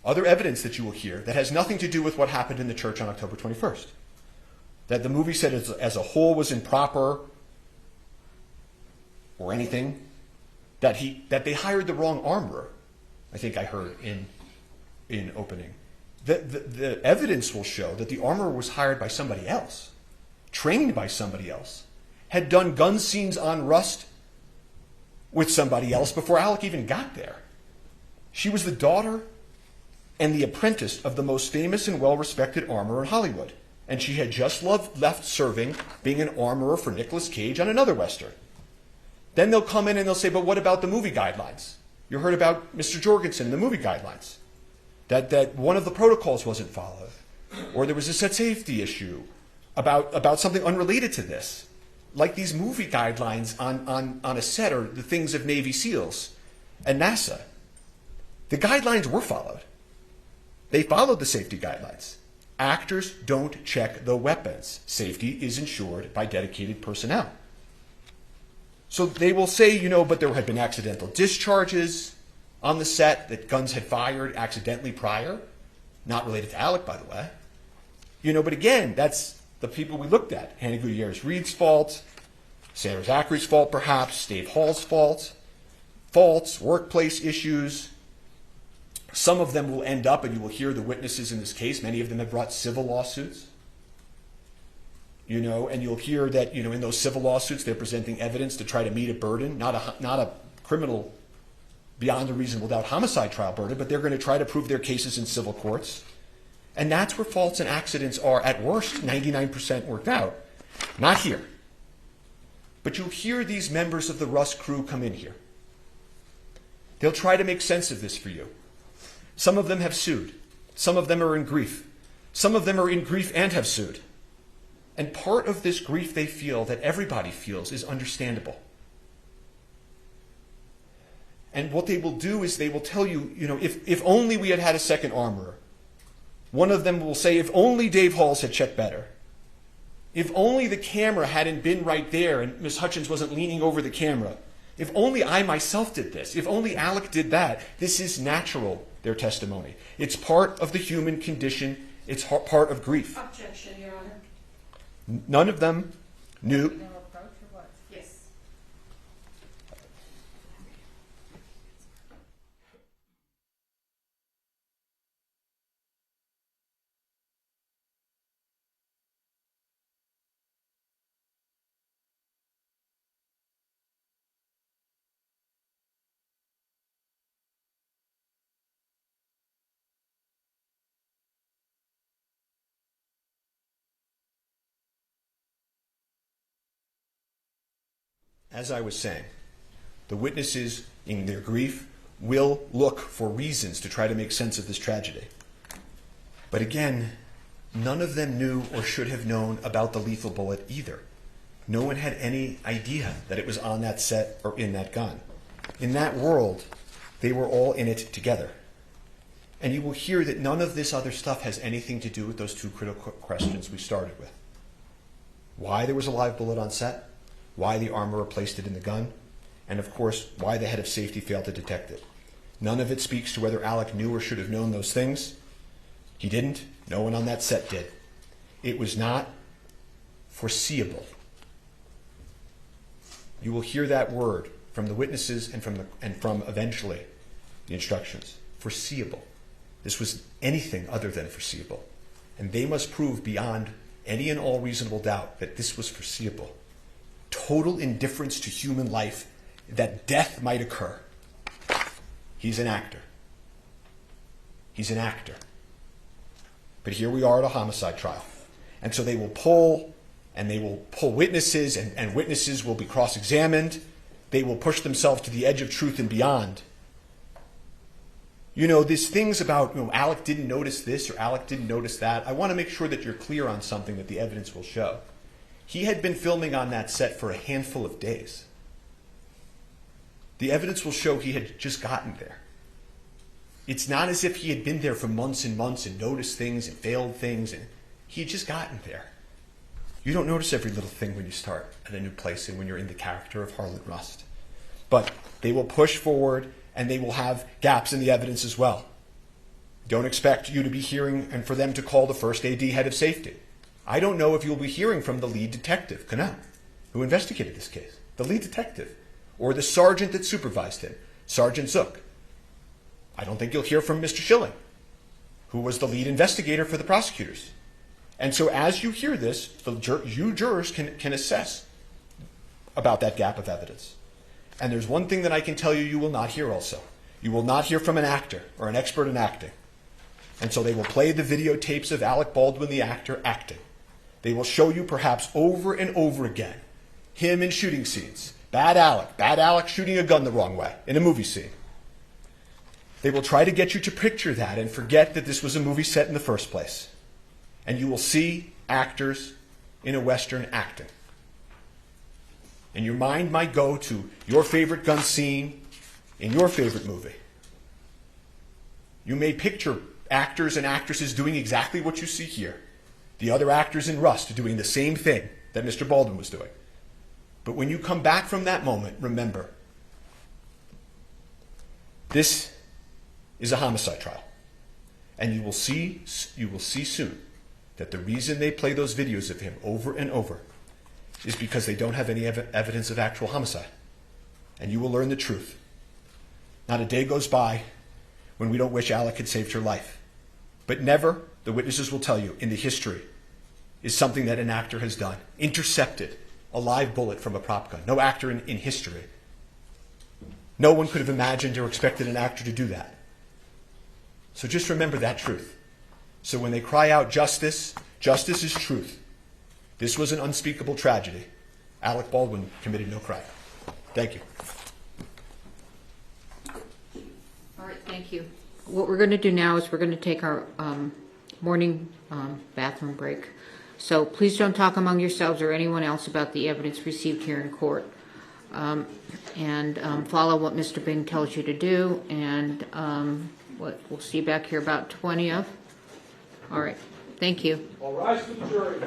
other evidence that you will hear that has nothing to do with what happened in the church on October 21st. That the movie set as a whole was improper or anything. That they hired the wrong armorer, I think I heard in opening. The evidence will show that the armorer was hired by somebody else, trained by somebody else, had done gun scenes on Rust with somebody else before Alec even got there. She was the daughter and the apprentice of the most famous and well-respected armorer in Hollywood. And she had just left serving, being an armorer for Nicolas Cage on another Western. Then they'll come in and they'll say, but what about the movie guidelines? You heard about Mr. Jorgensen and the movie guidelines. That one of the protocols wasn't followed. Or there was a set safety issue about something unrelated to this. Like these movie guidelines on a set or the things of Navy SEALs and NASA. The guidelines were followed. They followed the safety guidelines. Actors don't check the weapons. Safety is ensured by dedicated personnel. So they will say, but there had been accidental discharges on the set, that guns had fired accidentally prior. Not related to Alec, by the way. But again, that's the people we looked at. Hannah Gutierrez-Reed's fault, Sandra Zachary's fault perhaps, Dave Hall's faults, workplace issues. Some of them will end up, and you will hear the witnesses in this case, many of them have brought civil lawsuits. And you'll hear that, in those civil lawsuits, they're presenting evidence to try to meet a burden, not a criminal beyond a reasonable doubt homicide trial burden, but they're going to try to prove their cases in civil courts. And that's where faults and accidents are, at worst, 99% worked out. Not here. But you'll hear these members of the Rust crew come in here. They'll try to make sense of this for you. Some of them have sued. Some of them are in grief. Some of them are in grief and have sued. And part of this grief they feel, that everybody feels, is understandable. And what they will do is they will tell you, if only we had had a second armorer. One of them will say, if only Dave Halls had checked better. If only the camera hadn't been right there and Miss Hutchins wasn't leaning over the camera. If only I myself did this. If only Alec did that. This is natural, their testimony. It's part of the human condition. It's part of grief. Objection, Your Honor. None of them knew. as I was saying, the witnesses, in their grief, will look for reasons to try to make sense of this tragedy. But again, none of them knew or should have known about the lethal bullet either. No one had any idea that it was on that set or in that gun. In that world, they were all in it together. And you will hear that none of this other stuff has anything to do with those two critical questions we started with. Why there was a live bullet on set, why the armorer placed it in the gun, and of course, why the head of safety failed to detect it. None of it speaks to whether Alec knew or should have known those things. He didn't. No one on that set did. It was not foreseeable. You will hear that word from the witnesses and from eventually the instructions. Foreseeable. This was anything other than foreseeable. And they must prove beyond any and all reasonable doubt that this was foreseeable. Total indifference to human life, that death might occur. He's an actor. He's an actor. But here we are at a homicide trial. And so they will pull witnesses, and witnesses will be cross-examined. They will push themselves to the edge of truth and beyond. You know, these things about, Alec didn't notice this or Alec didn't notice that. I want to make sure that you're clear on something that the evidence will show. He had been filming on that set for a handful of days. The evidence will show he had just gotten there. It's not as if he had been there for months and months and noticed things and failed things, and he had just gotten there. You don't notice every little thing when you start at a new place and when you're in the character of Harlan Rust. But they will push forward, and they will have gaps in the evidence as well. Don't expect you to be hearing and for them to call the first AD head of safety. I don't know if you'll be hearing from the lead detective, Cannell, who investigated this case, the lead detective, or the sergeant that supervised him, Sergeant Zook. I don't think you'll hear from Mr. Schilling, who was the lead investigator for the prosecutors. And so as you hear this, you jurors can assess about that gap of evidence. And there's one thing that I can tell you you will not hear also. You will not hear from an actor or an expert in acting. And so they will play the videotapes of Alec Baldwin, the actor, acting. They will show you perhaps over and over again him in shooting scenes. Bad Alec shooting a gun the wrong way in a movie scene. They will try to get you to picture that and forget that this was a movie set in the first place. And you will see actors in a Western acting. And your mind might go to your favorite gun scene in your favorite movie. You may picture actors and actresses doing exactly what you see here. The other actors in Rust doing the same thing that Mr. Baldwin was doing. But when you come back from that moment, remember, this is a homicide trial. And you will see soon that the reason they play those videos of him over and over is because they don't have any evidence of actual homicide. And you will learn the truth. Not a day goes by when we don't wish Alec had saved her life. But never, the witnesses will tell you, in the history, is something that an actor has done. Intercepted a live bullet from a prop gun. No actor in history. No one could have imagined or expected an actor to do that. So just remember that truth. So when they cry out justice, justice is truth. This was an unspeakable tragedy. Alec Baldwin committed no crime. Thank you. All right, thank you. What we're going to do now is we're going to take our morning bathroom break. So please don't talk among yourselves or anyone else about the evidence received here in court. And follow what Mr. Bing tells you to do. And we'll see you back here about 20 of. All right, thank you. All rise for the jury.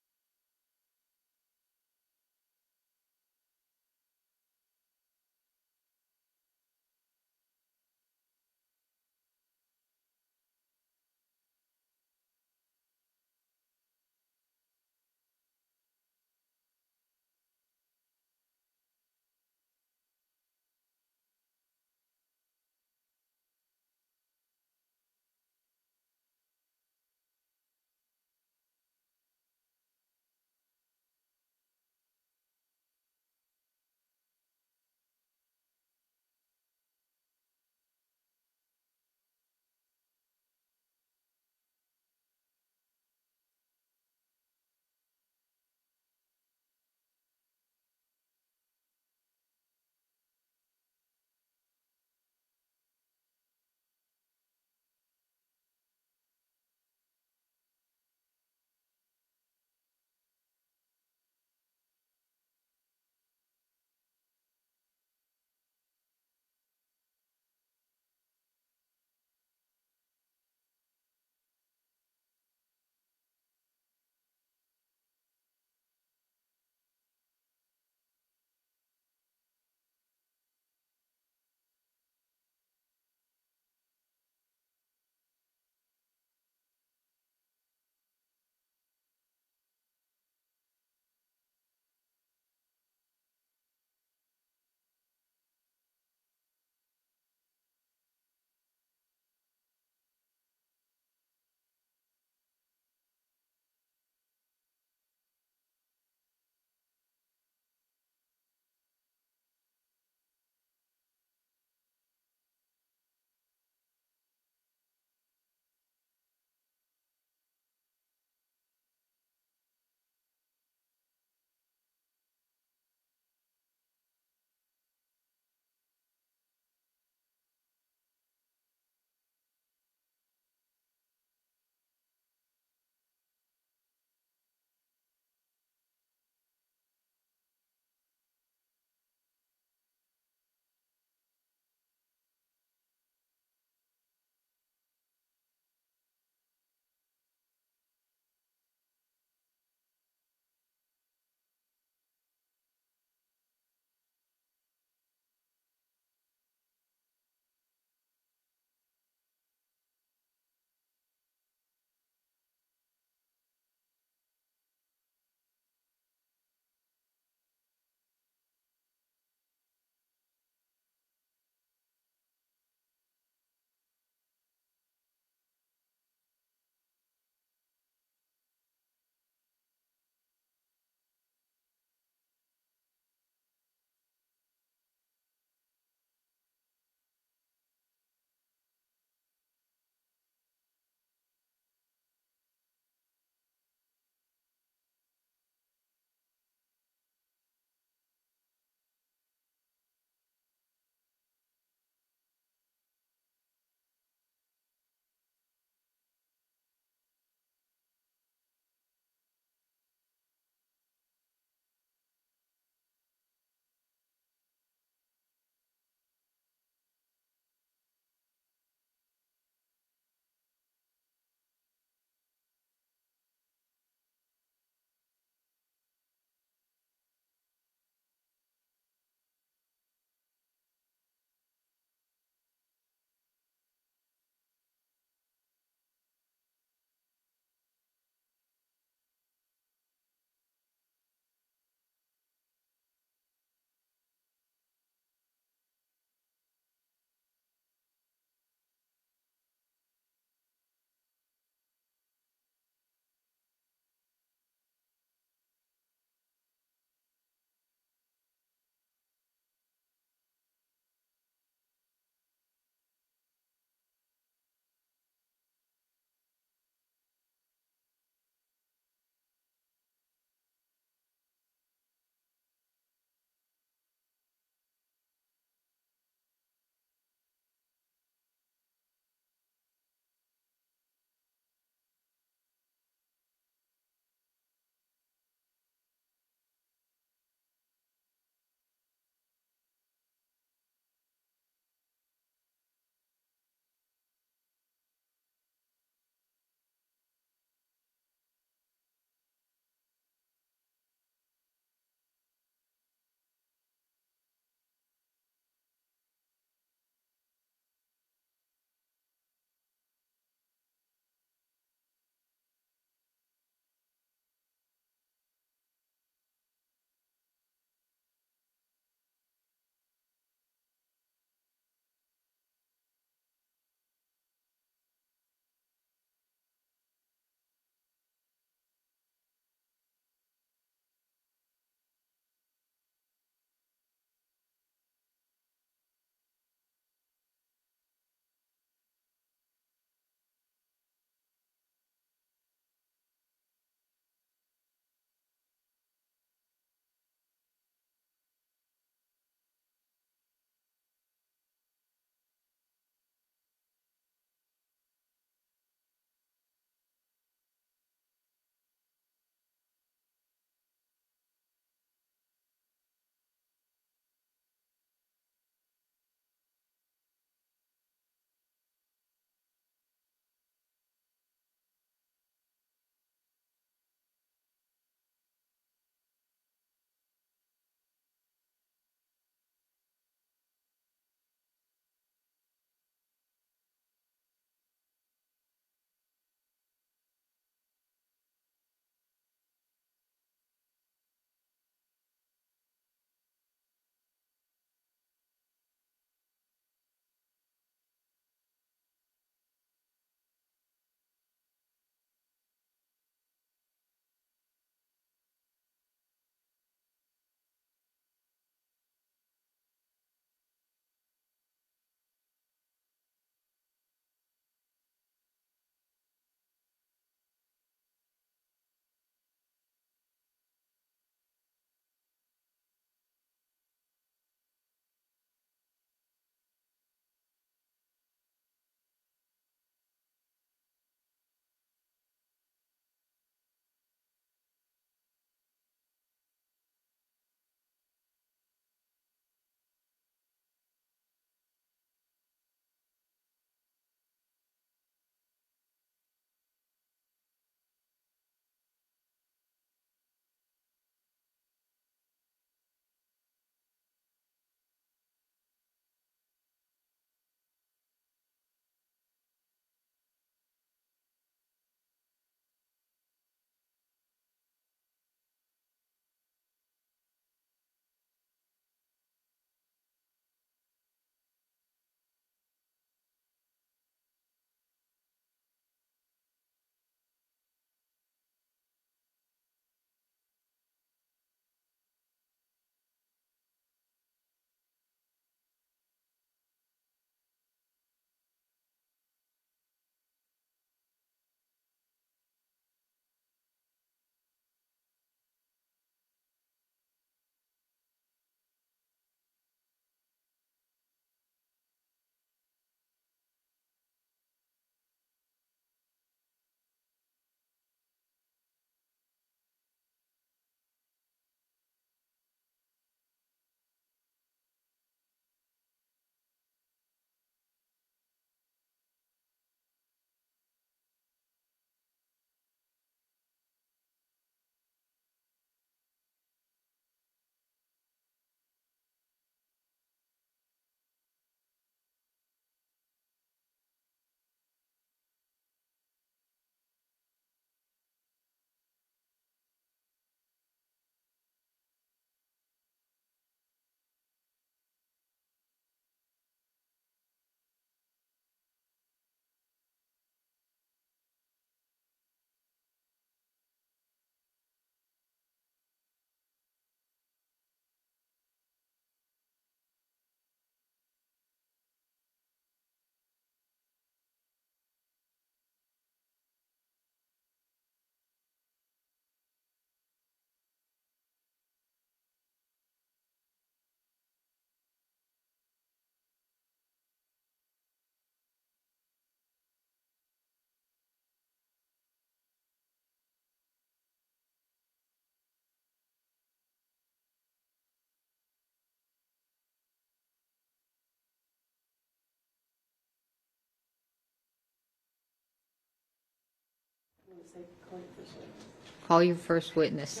Call your first witness.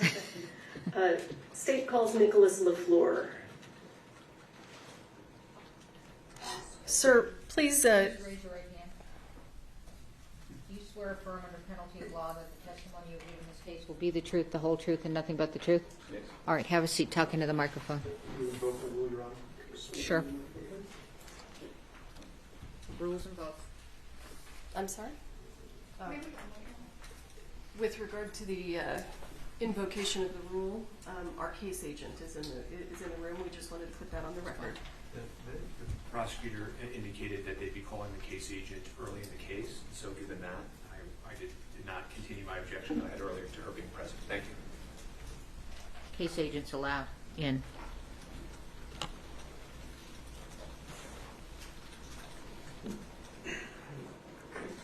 State calls Nicholas LaFleur. Sir, please. Raise your right hand. Do you swear affirm under penalty of law that the testimony you give in this case will be the truth, the whole truth, and nothing but the truth? Yes. All right, have a seat. Talk into the microphone. Sure. Rules and vote. I'm sorry? With regard to the invocation of the rule, our case agent is in the room. We just wanted to put that on the record. The prosecutor indicated that they'd be calling the case agent early in the case, so given that, I did not continue my objection that I had earlier to her being present. Thank you. Case agents allowed in.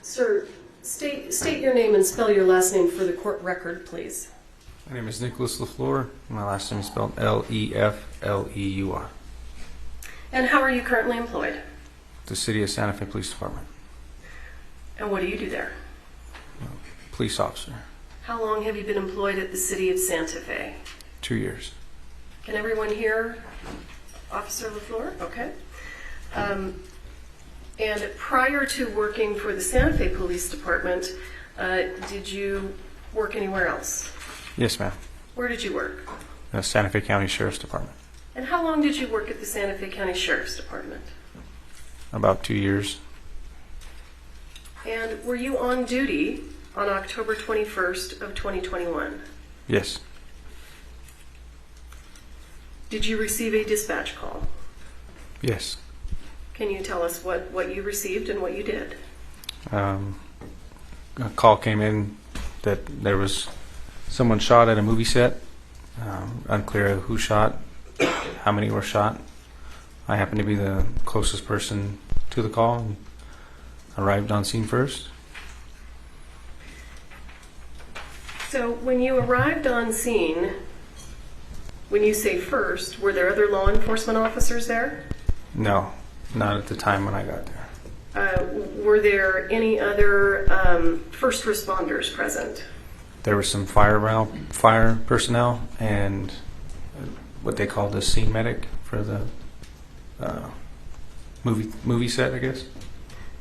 Sir, state your name and spell your last name for the court record, please. My name is Nicholas LaFleur. My last name is spelled Lefleur. And how are you currently employed? The City of Santa Fe Police Department. And what do you do there? Police officer. How long have you been employed at the City of Santa Fe? 2 years. Can everyone hear Officer LaFleur? Okay. And prior to working for the Santa Fe Police Department, did you work anywhere else? Yes, ma'am. Where did you work? The Santa Fe County Sheriff's Department. And how long did you work at the Santa Fe County Sheriff's Department? About 2 years. And were you on duty on October 21st of 2021? Yes. Did you receive a dispatch call? Yes. Can you tell us what you received and what you did? A call came in that there was someone shot at a movie set. Unclear who shot, how many were shot. I happened to be the closest person to the call and arrived on scene first. So when you arrived on scene, when you say first, were there other law enforcement officers there? No, not at the time when I got there. Were there any other first responders present? There was some fire personnel and what they call the scene medic for the movie set, I guess.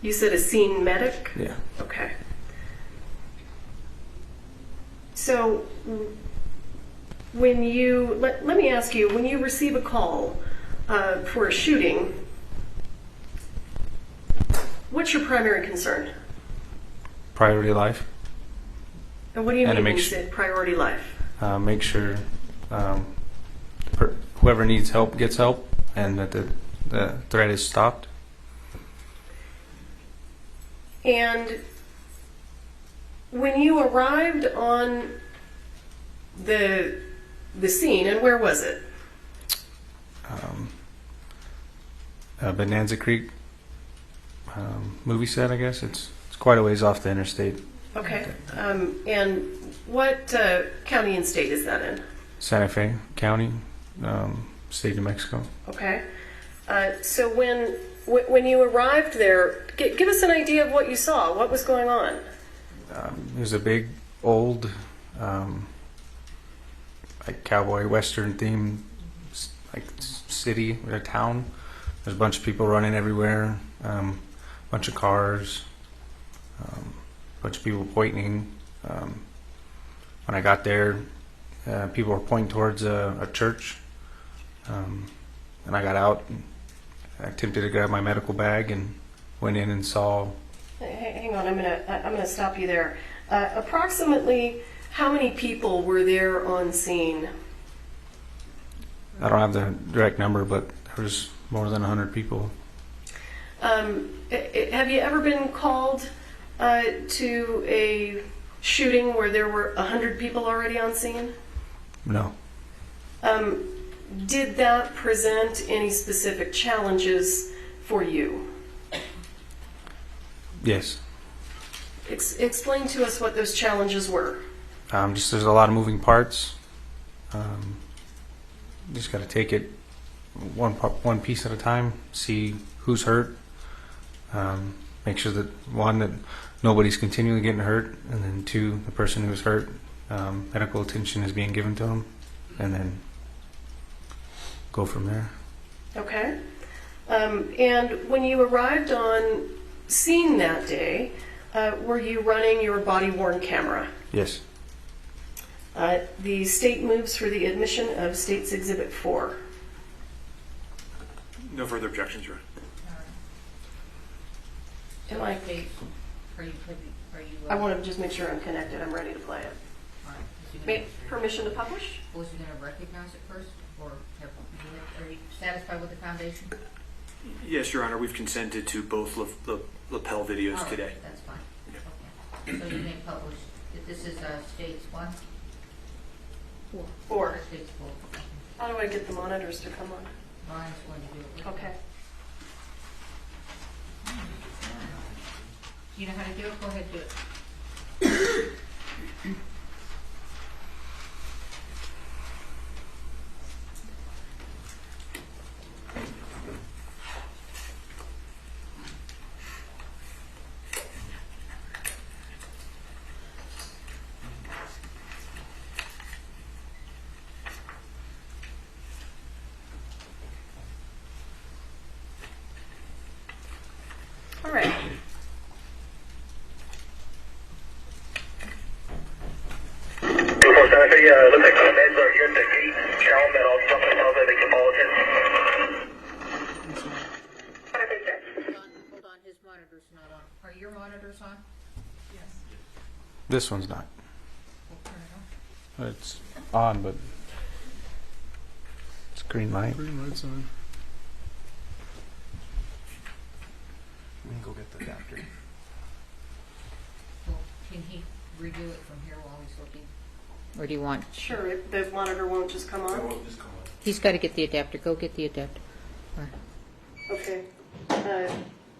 You said a scene medic? Yeah. Okay. So when you, let me ask you, when you receive a call for a shooting, what's your primary concern? Priority life. And what do you mean when you say priority life? Make sure whoever needs help gets help and that the threat is stopped. And when you arrived on the scene, and where was it? Bonanza Creek movie set, I guess. It's quite a ways off the interstate. Okay. And what county and state is that in? Santa Fe County, state of New Mexico. Okay. So when you arrived there, give us an idea of what you saw. What was going on? It was a big, old, like cowboy western themed, like city or a town. There's a bunch of people running everywhere, bunch of cars, bunch of people pointing. When I got there, people were pointing towards a church, and I got out. And I attempted to grab my medical bag and went in and saw. Hang on, I'm gonna stop you there. Approximately how many people were there on scene? I don't have the direct number, but there was more than 100 people. Have you ever been called to a shooting where there were 100 people already on scene? No. Did that present any specific challenges for you? Yes. Explain to us what those challenges were. Just there's a lot of moving parts. Just got to take it one piece at a time. See who's hurt. Make sure that nobody's continually getting hurt, and then 2, the person who was hurt, medical attention is being given to him, and then go from there. Okay. And when you arrived on scene that day, were you running your body-worn camera? Yes. The state moves for the admission of State's Exhibit 4. No further objections, Your Honor. Am I? I want to just make sure I'm connected. I'm ready to play it. Permission to publish? Was you going to recognize it first, or are you satisfied with the foundation? Yes, Your Honor. We've consented to both lapel videos today. That's fine. Okay. So you may publish. This is States 1? 4. States 4. How do I get the monitors to come on? Ryan's going to do it. Okay. You know how to do it? Go ahead and do it. All right. Looks like the meds are here at the gate. Tell them that I'll drop the cells at the Metropolitan. Hold on, his monitor's not on. Are your monitors on? Yes. This one's not. We'll turn it on. It's on, but it's green light. Green light's on. We can go get the adapter. Well, can he redo it from here while he's looking? Or do you want? Sure, the monitor won't just come on? It won't just come on. He's got to get the adapter. Go get the adapter. Okay.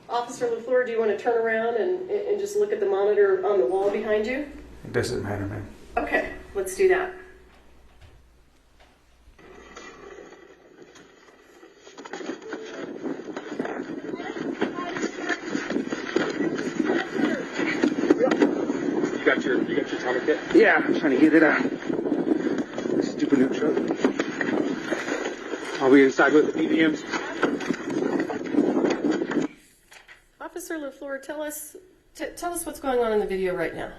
Officer LaFleur, do you want to turn around and just look at the monitor on the wall behind you? It doesn't matter, man. Okay, let's do that. You got your atomic kit? Yeah, I'm trying to get it out. Stupid new truck. I'll be inside with the PDMs. Officer LaFleur, tell us what's going on in the video right now.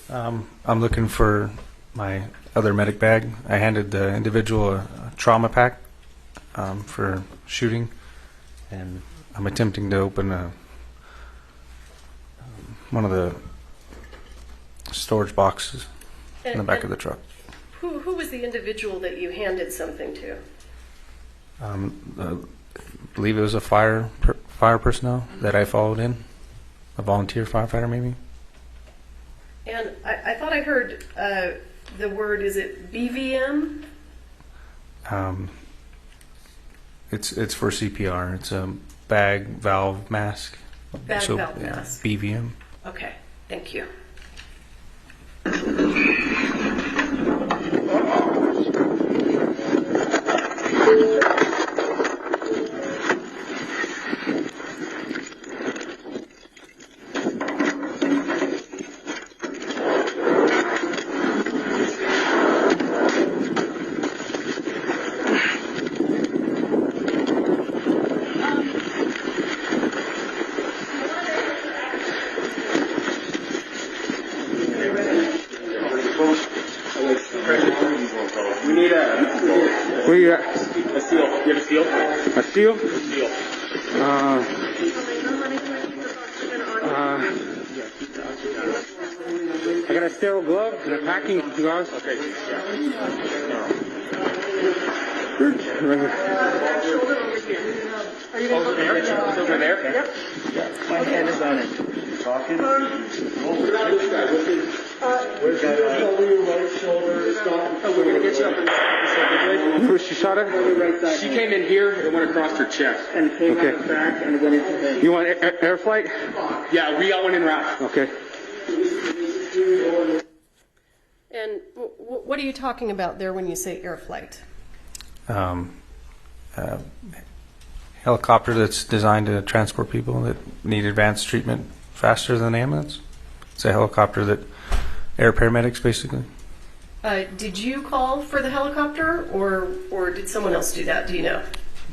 I'm looking for my other medic bag. I handed the individual a trauma pack for shooting, and I'm attempting to open one of the storage boxes in the back of the truck. Who was the individual that you handed something to? I believe it was a fire personnel that I followed in, a volunteer firefighter maybe. And I thought I heard the word, is it BVM? It's for CPR. It's a bag valve mask. Valve mask. BVM. Okay, thank you. Where you at? A seal. You have a seal? A seal? A seal. I got a sterile glove and a packing gloves. Okay. Right here. Are you over there? Over there? Yep. My hand is on it. Talking? Where's that? Right shoulder. Stop. Oh, we're going to get you up in the Where she shot her? She came in here and went across her chest. And came out the back and went into the... You want air flight? Yeah, we got one in route. Okay. And what are you talking about there when you say air flight? Helicopter that's designed to transport people that need advanced treatment faster than an ambulance. It's a helicopter that air paramedics basically. Did you call for the helicopter, or did someone else do that? Do you know?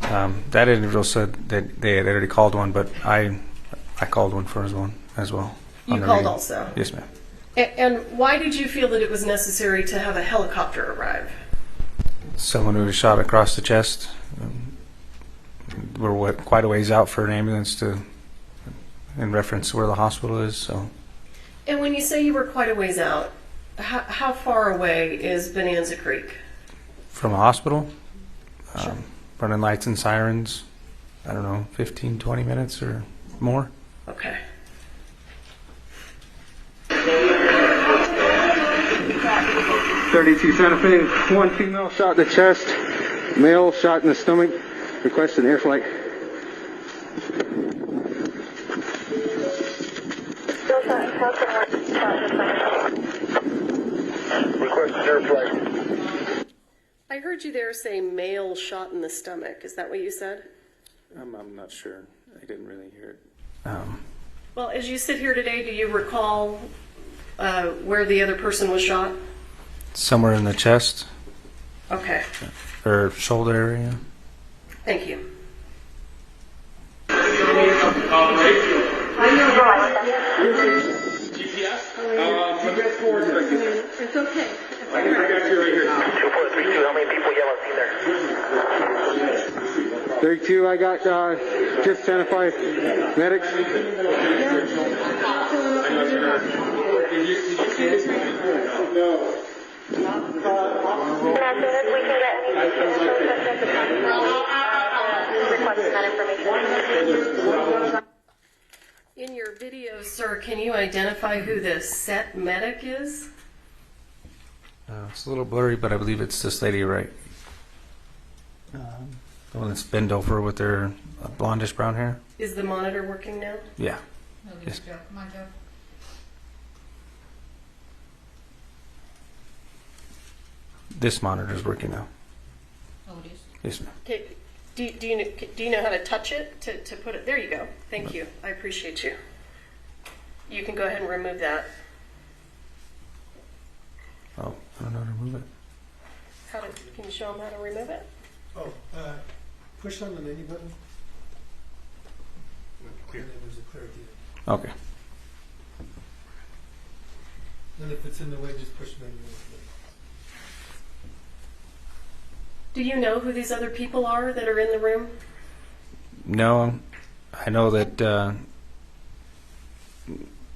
That individual said that they had already called one, but I called one for one as well. You called also? Yes, ma'am. And why did you feel that it was necessary to have a helicopter arrive? Someone who was shot across the chest. We're quite a ways out for an ambulance in reference to where the hospital is. So. And when you say you were quite a ways out, how far away is Bonanza Creek? From a hospital? Sure. Running lights and sirens, I don't know, 15, 20 minutes or more. Okay. .32 Santa Fe, one female shot in the chest, male shot in the stomach, requesting air flight. Requesting air flight. I heard you there say male shot in the stomach. Is that what you said? I'm not sure. I didn't really hear it. Well, as you sit here today, do you recall where the other person was shot? Somewhere in the chest. Okay. Or shoulder area. Thank you. It's okay. I got you right here. 2432, how many people yell out there? 32, I got just Santa Fe medics. In your video, sir, can you identify who the set medic is? It's a little blurry, but I believe it's this lady right. The one that's bent over with her blondish brown hair. Is the monitor working now? Yeah. Yes. Joe. Come on, Joe. This monitor is working now. Oh, it is? Yes, ma'am. Okay. Do you know how to touch it to put it? There you go. Thank you. I appreciate you. You can go ahead and remove that. Oh, I don't know how to remove it. Can you show them how to remove it? Oh, push on the menu button. Clear. And then there's a clear at the end. Okay. And if it's in the way, just push the menu. Do you know who these other people are that are in the room? No, I know that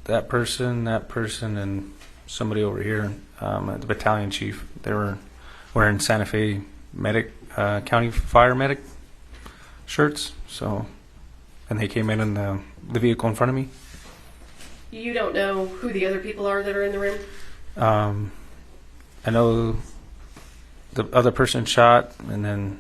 that person, and somebody over here, the battalion chief, they were wearing Santa Fe medic, county fire medic shirts. So, and they came in the vehicle in front of me. You don't know who the other people are that are in the room? I know the other person shot, and then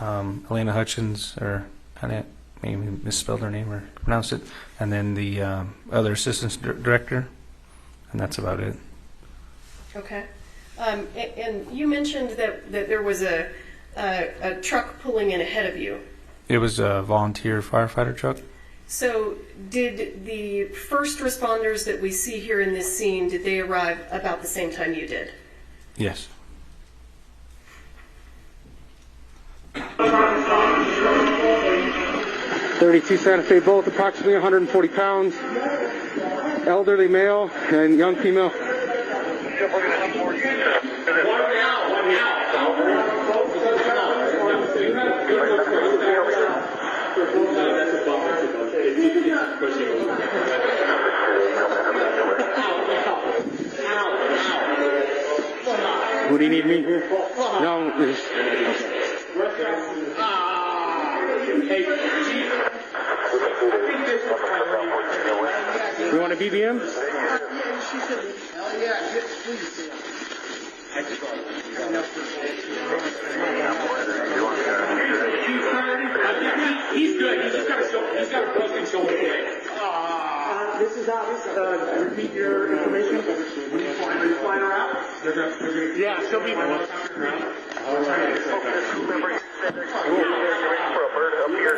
Elena Hutchins, or kind of maybe misspelled her name or pronounced it, and then the other assistant director, and that's about it. Okay. And you mentioned that there was a truck pulling in ahead of you. It was a volunteer firefighter truck. So did the first responders that we see here in this scene, did they arrive about the same time you did? Yes. 32 Santa Fe, both approximately 140 pounds, elderly male and young female. What do you need me here? No. You want a BBM? He's good. He's got a broken shoulder. This is Alex. Repeat your information. Are you flying her out? Yeah, she'll be there. For a bird up here.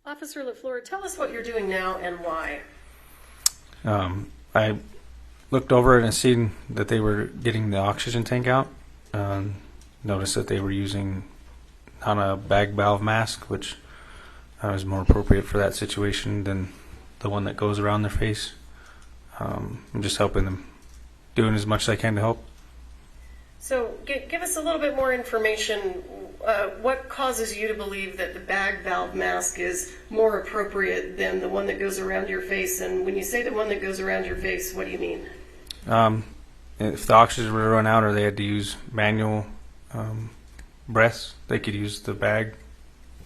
Officer LaFleur, tell us what you're doing now and why. I looked over it and seen that they were getting the oxygen tank out. Noticed that they were using not a bag valve mask, which is more appropriate for that situation than the one that goes around their face. I'm just helping them, doing as much as I can to help. So give us a little bit more information. What causes you to believe that the bag valve mask is more appropriate than the one that goes around your face? And when you say the one that goes around your face, what do you mean? If the oxygen were to run out or they had to use manual breaths, they could use the bag.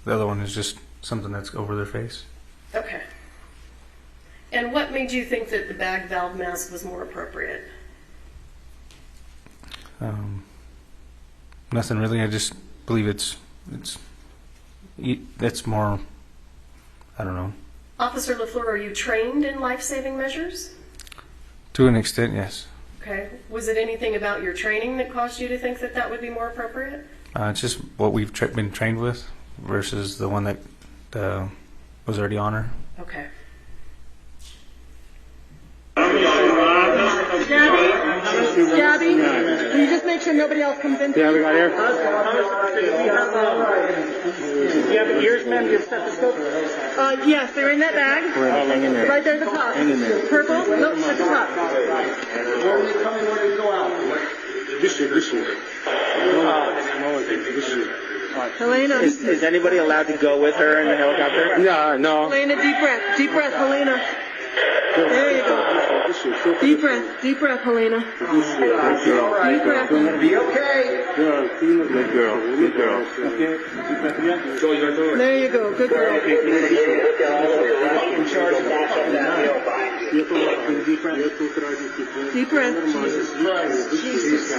The other one is just something that's over their face. Okay. And what made you think that the bag valve mask was more appropriate? Nothing really. I just believe it's more, I don't know. Officer LaFleur, are you trained in life-saving measures? To an extent, yes. Okay. Was it anything about your training that caused you to think that that would be more appropriate? It's just what we've been trained with versus the one that was already on her. Okay. Gabby, can you just make sure nobody else comes in? Yeah, we got air. Do you have ears, ma'am? Do you have stethoscope? Yes, they're in that bag. Right there at the top. Purple? Nope, at the top. Where are you coming? Where do you go out? This year. Helena. Is anybody allowed to go with her in the helicopter? No. Helena, deep breath. Deep breath, Helena. There you go. Deep breath, Helena. Deep breath. Be okay. Good girl. There you go. Good girl. Deep breath. Jesus.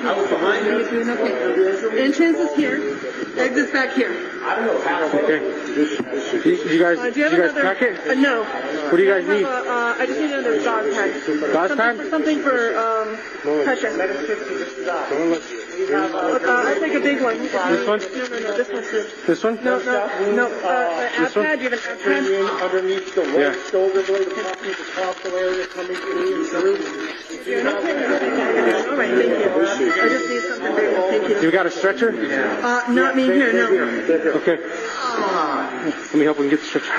I was behind you. You're doing okay. Entrance is here. Exit's back here. I don't know how. Okay. You guys pack it? No. What do you guys need? I just need another dog tag. Dog tag? Something for pressure. I'll take a big one. This one? No, this one's good. This one? No. This App one? pad, do you have an app pad? Underneath the right shoulder blade, across the console area coming through. All right, thank you. I just need something big. Thank you. You got a stretcher? Not me here, no. Okay. Let me help him get the stretcher.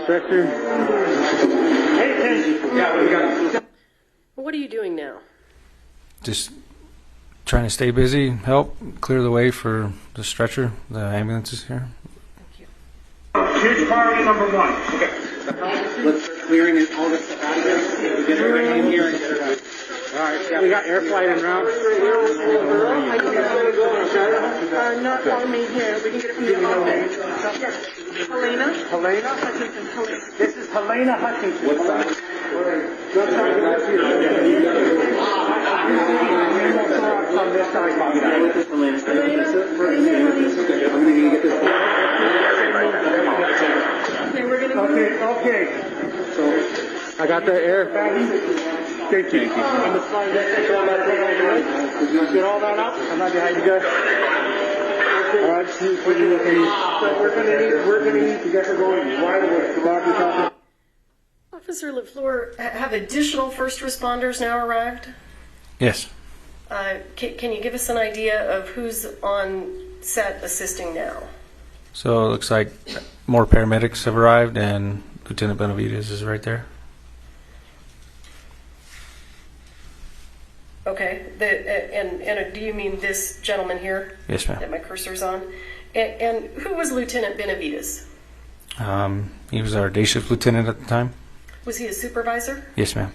Stretcher. What are you doing now? Just trying to stay busy, help clear the way for the stretcher. The ambulance is here. Here's priority number 1. Okay. Let's start clearing it, all this stuff out of here. Get everything in here and get it out. All right, yeah, we got air flight en route. Not on me here. We can get it from the office. Helena? Hutchinson. This is Helena Hutchinson. What's that? Okay. So, I got the air. Thank you. Get all that up? I'm not behind you guys. All right, so we're gonna need to get her going right away. Officer LaFleur, have additional first responders now arrived? Yes. Can you give us an idea of who's on set assisting now? So it looks like more paramedics have arrived, and Lieutenant Benavides is right there. Okay. And do you mean this gentleman here? Yes, ma'am. That my cursor's on? And who was Lieutenant Benavides? He was our day shift lieutenant at the time. Was he a supervisor? Yes, ma'am.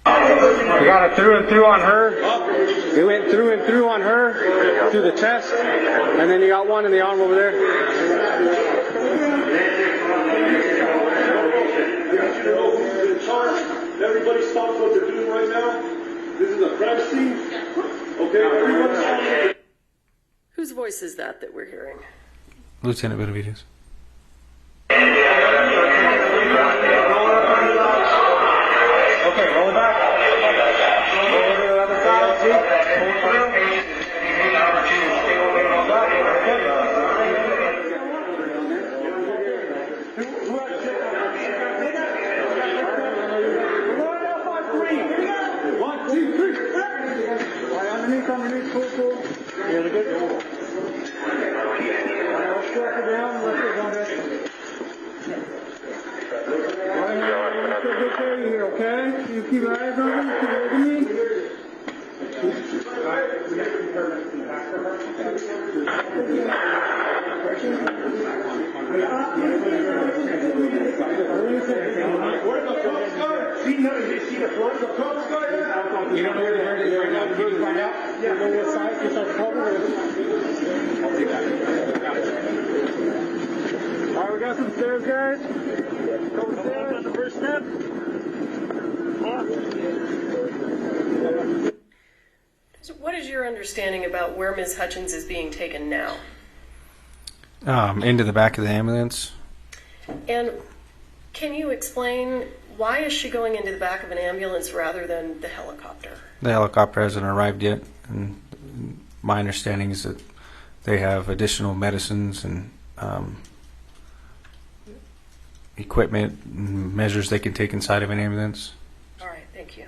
We got it through and through on her. We went through and through on her, through the chest, and then you got one in the arm over there. Everybody stop what they're doing right now. This is a crime scene. Okay, everybody stop. Whose voice is that we're hearing? Lieutenant Benavides. Okay, roll it back. Roll it to the other side. See? Pull it through. Underneath, pull. Yeah, we're good. Let's drop it down. Let's get down there. Let's get good care of you here, okay? You keep your eyes on me. Keep looking Where's the Coast Guard? See the Coast Guard? You don't know where they're right now. Can you find out? Yeah. You know what size? Just like cover? I'll take that. All right, we got some stairs, guys. Go stairs on the first step. So what is your understanding about where Ms. Hutchins is being taken now? Into the back of the ambulance. And can you explain why is she going into the back of an ambulance rather than the helicopter? The helicopter hasn't arrived yet, and my understanding is that they have additional medicines and equipment and measures they can take inside of an ambulance. All right, thank you.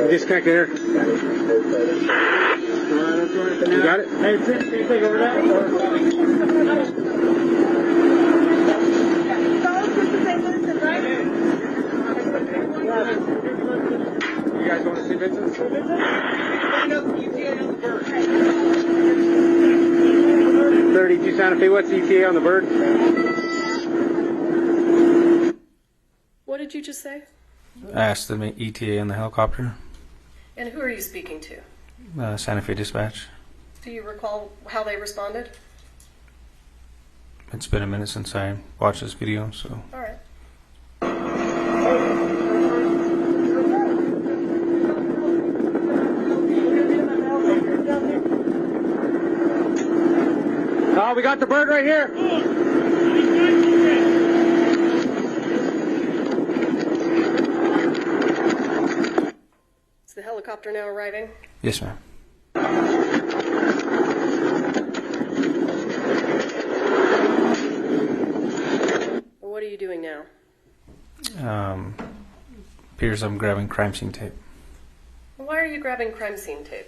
Disconnect here. You got it? Hey, can you take over that? You guys want to see Vincent? Find out the ETA on the bird. 32 Santa Fe, what's the ETA on the bird? What did you just say? I asked the ETA in the helicopter. And who are you speaking to? Santa Fe Dispatch. Do you recall how they responded? It's been a minute since I watched this video, so. All right. Oh, we got the bird right here. Is the helicopter now arriving? Yes, ma'am. What are you doing now? Appears I'm grabbing crime scene tape. Why are you grabbing crime scene tape?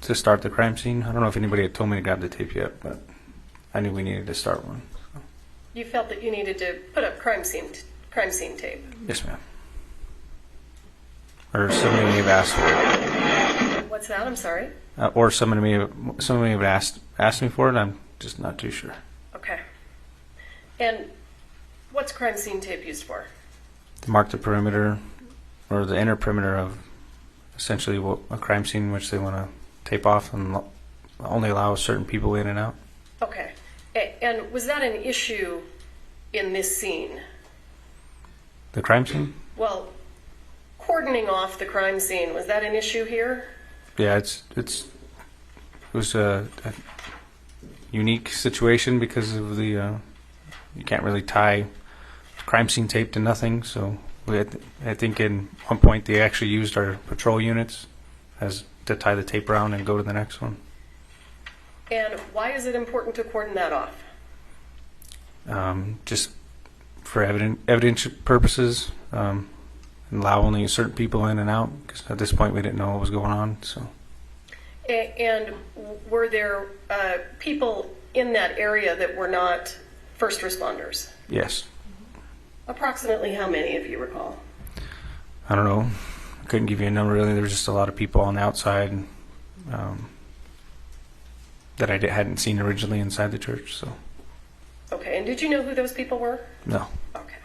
To start the crime scene. I don't know if anybody had told me to grab the tape yet, but I knew we needed to start one. So. You felt that you needed to put up crime scene tape. Yes, ma'am. Or somebody may have asked for it. What's that? I'm sorry. Or somebody may have asked me for it. I'm just not too sure. Okay. And what's crime scene tape used for? To mark the perimeter or the inner perimeter of essentially a crime scene which they want to tape off and only allow certain people in and out. Okay. And was that an issue in this scene? The crime scene? Well, cordoning off the crime scene, was that an issue here? Yeah, it was a unique situation because of the you can't really tie crime scene tape to nothing. So I think in one point they actually used our patrol units as to tie the tape around and go to the next one. And why is it important to cordon that off? Just for evidence purposes, and allow only certain people in and out, because at this point we didn't know what was going on. So. And were there people in that area that were not first responders? Yes. Approximately how many, if you recall? I don't know. I couldn't give you a number really. There was just a lot of people on the outside that I hadn't seen originally inside the church. So. Okay, and did you know who those people were? No. Okay.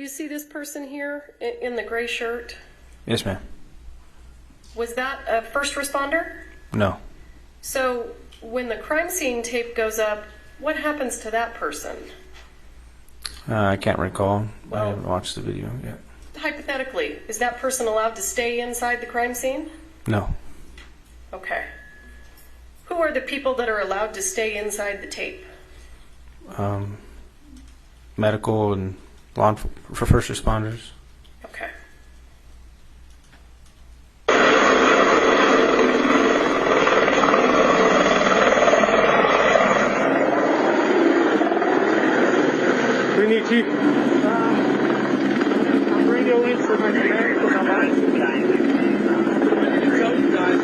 you see this person here in the gray shirt? Yes, ma'am. Was that a first responder? No. So when the crime scene tape goes up, what happens to that person? I can't recall. I haven't watched the video yet. Hypothetically, is that person allowed to stay inside the crime scene? No. Okay. Who are the people that are allowed to stay inside the tape? Medical and for first responders. Okay. We need Chief. I'm radio in for my command for my mind. Tell you guys,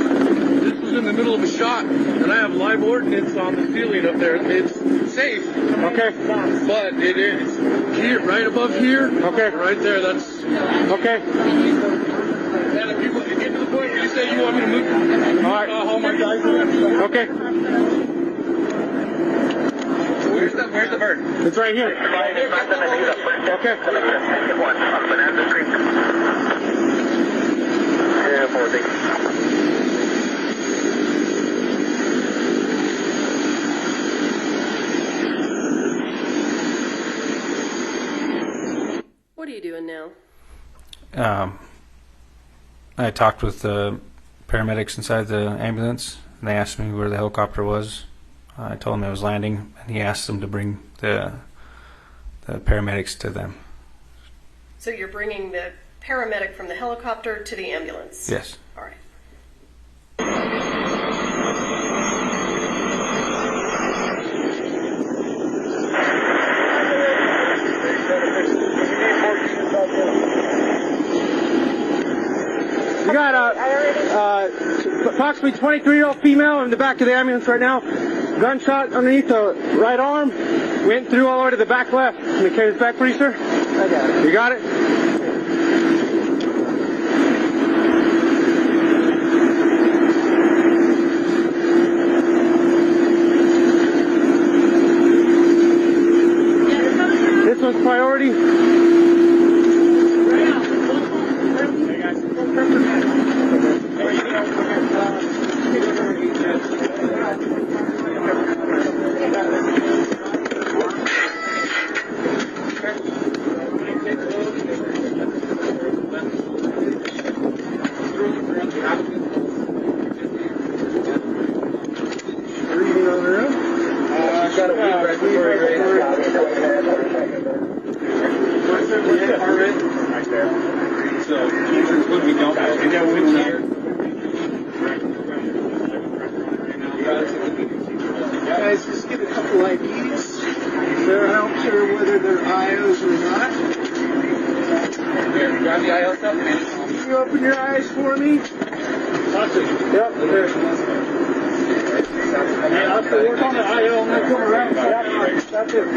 this was in the middle of a shot, and I have live ordnance on the ceiling up there. It's safe. Okay. But it is here, right above here. Okay. Right there. That's okay. And if you get to the point where you say you want me to move, all right. All my guys. Okay. Where's the bird? It's right here. Okay. What are you doing now? I talked with the paramedics inside the ambulance, and they asked me where the helicopter was. I told him it was landing, and he asked them to bring the paramedics to them. So you're bringing the paramedic from the helicopter to the ambulance? Yes. All right. We got approximately 23-year-old female in the back of the ambulance right now. Gunshot underneath the right arm. Went through all the way to the back left. Can we carry this back for you, sir? I got it. You got it? This one's priority. Guys, just get a couple IDs. They're not sure whether they're IOs or not. Here, grab the IO stuff. Can you open your eyes for me? Yep, there. Hey, I'll have to work on the IO and then come around. Yep, that's it.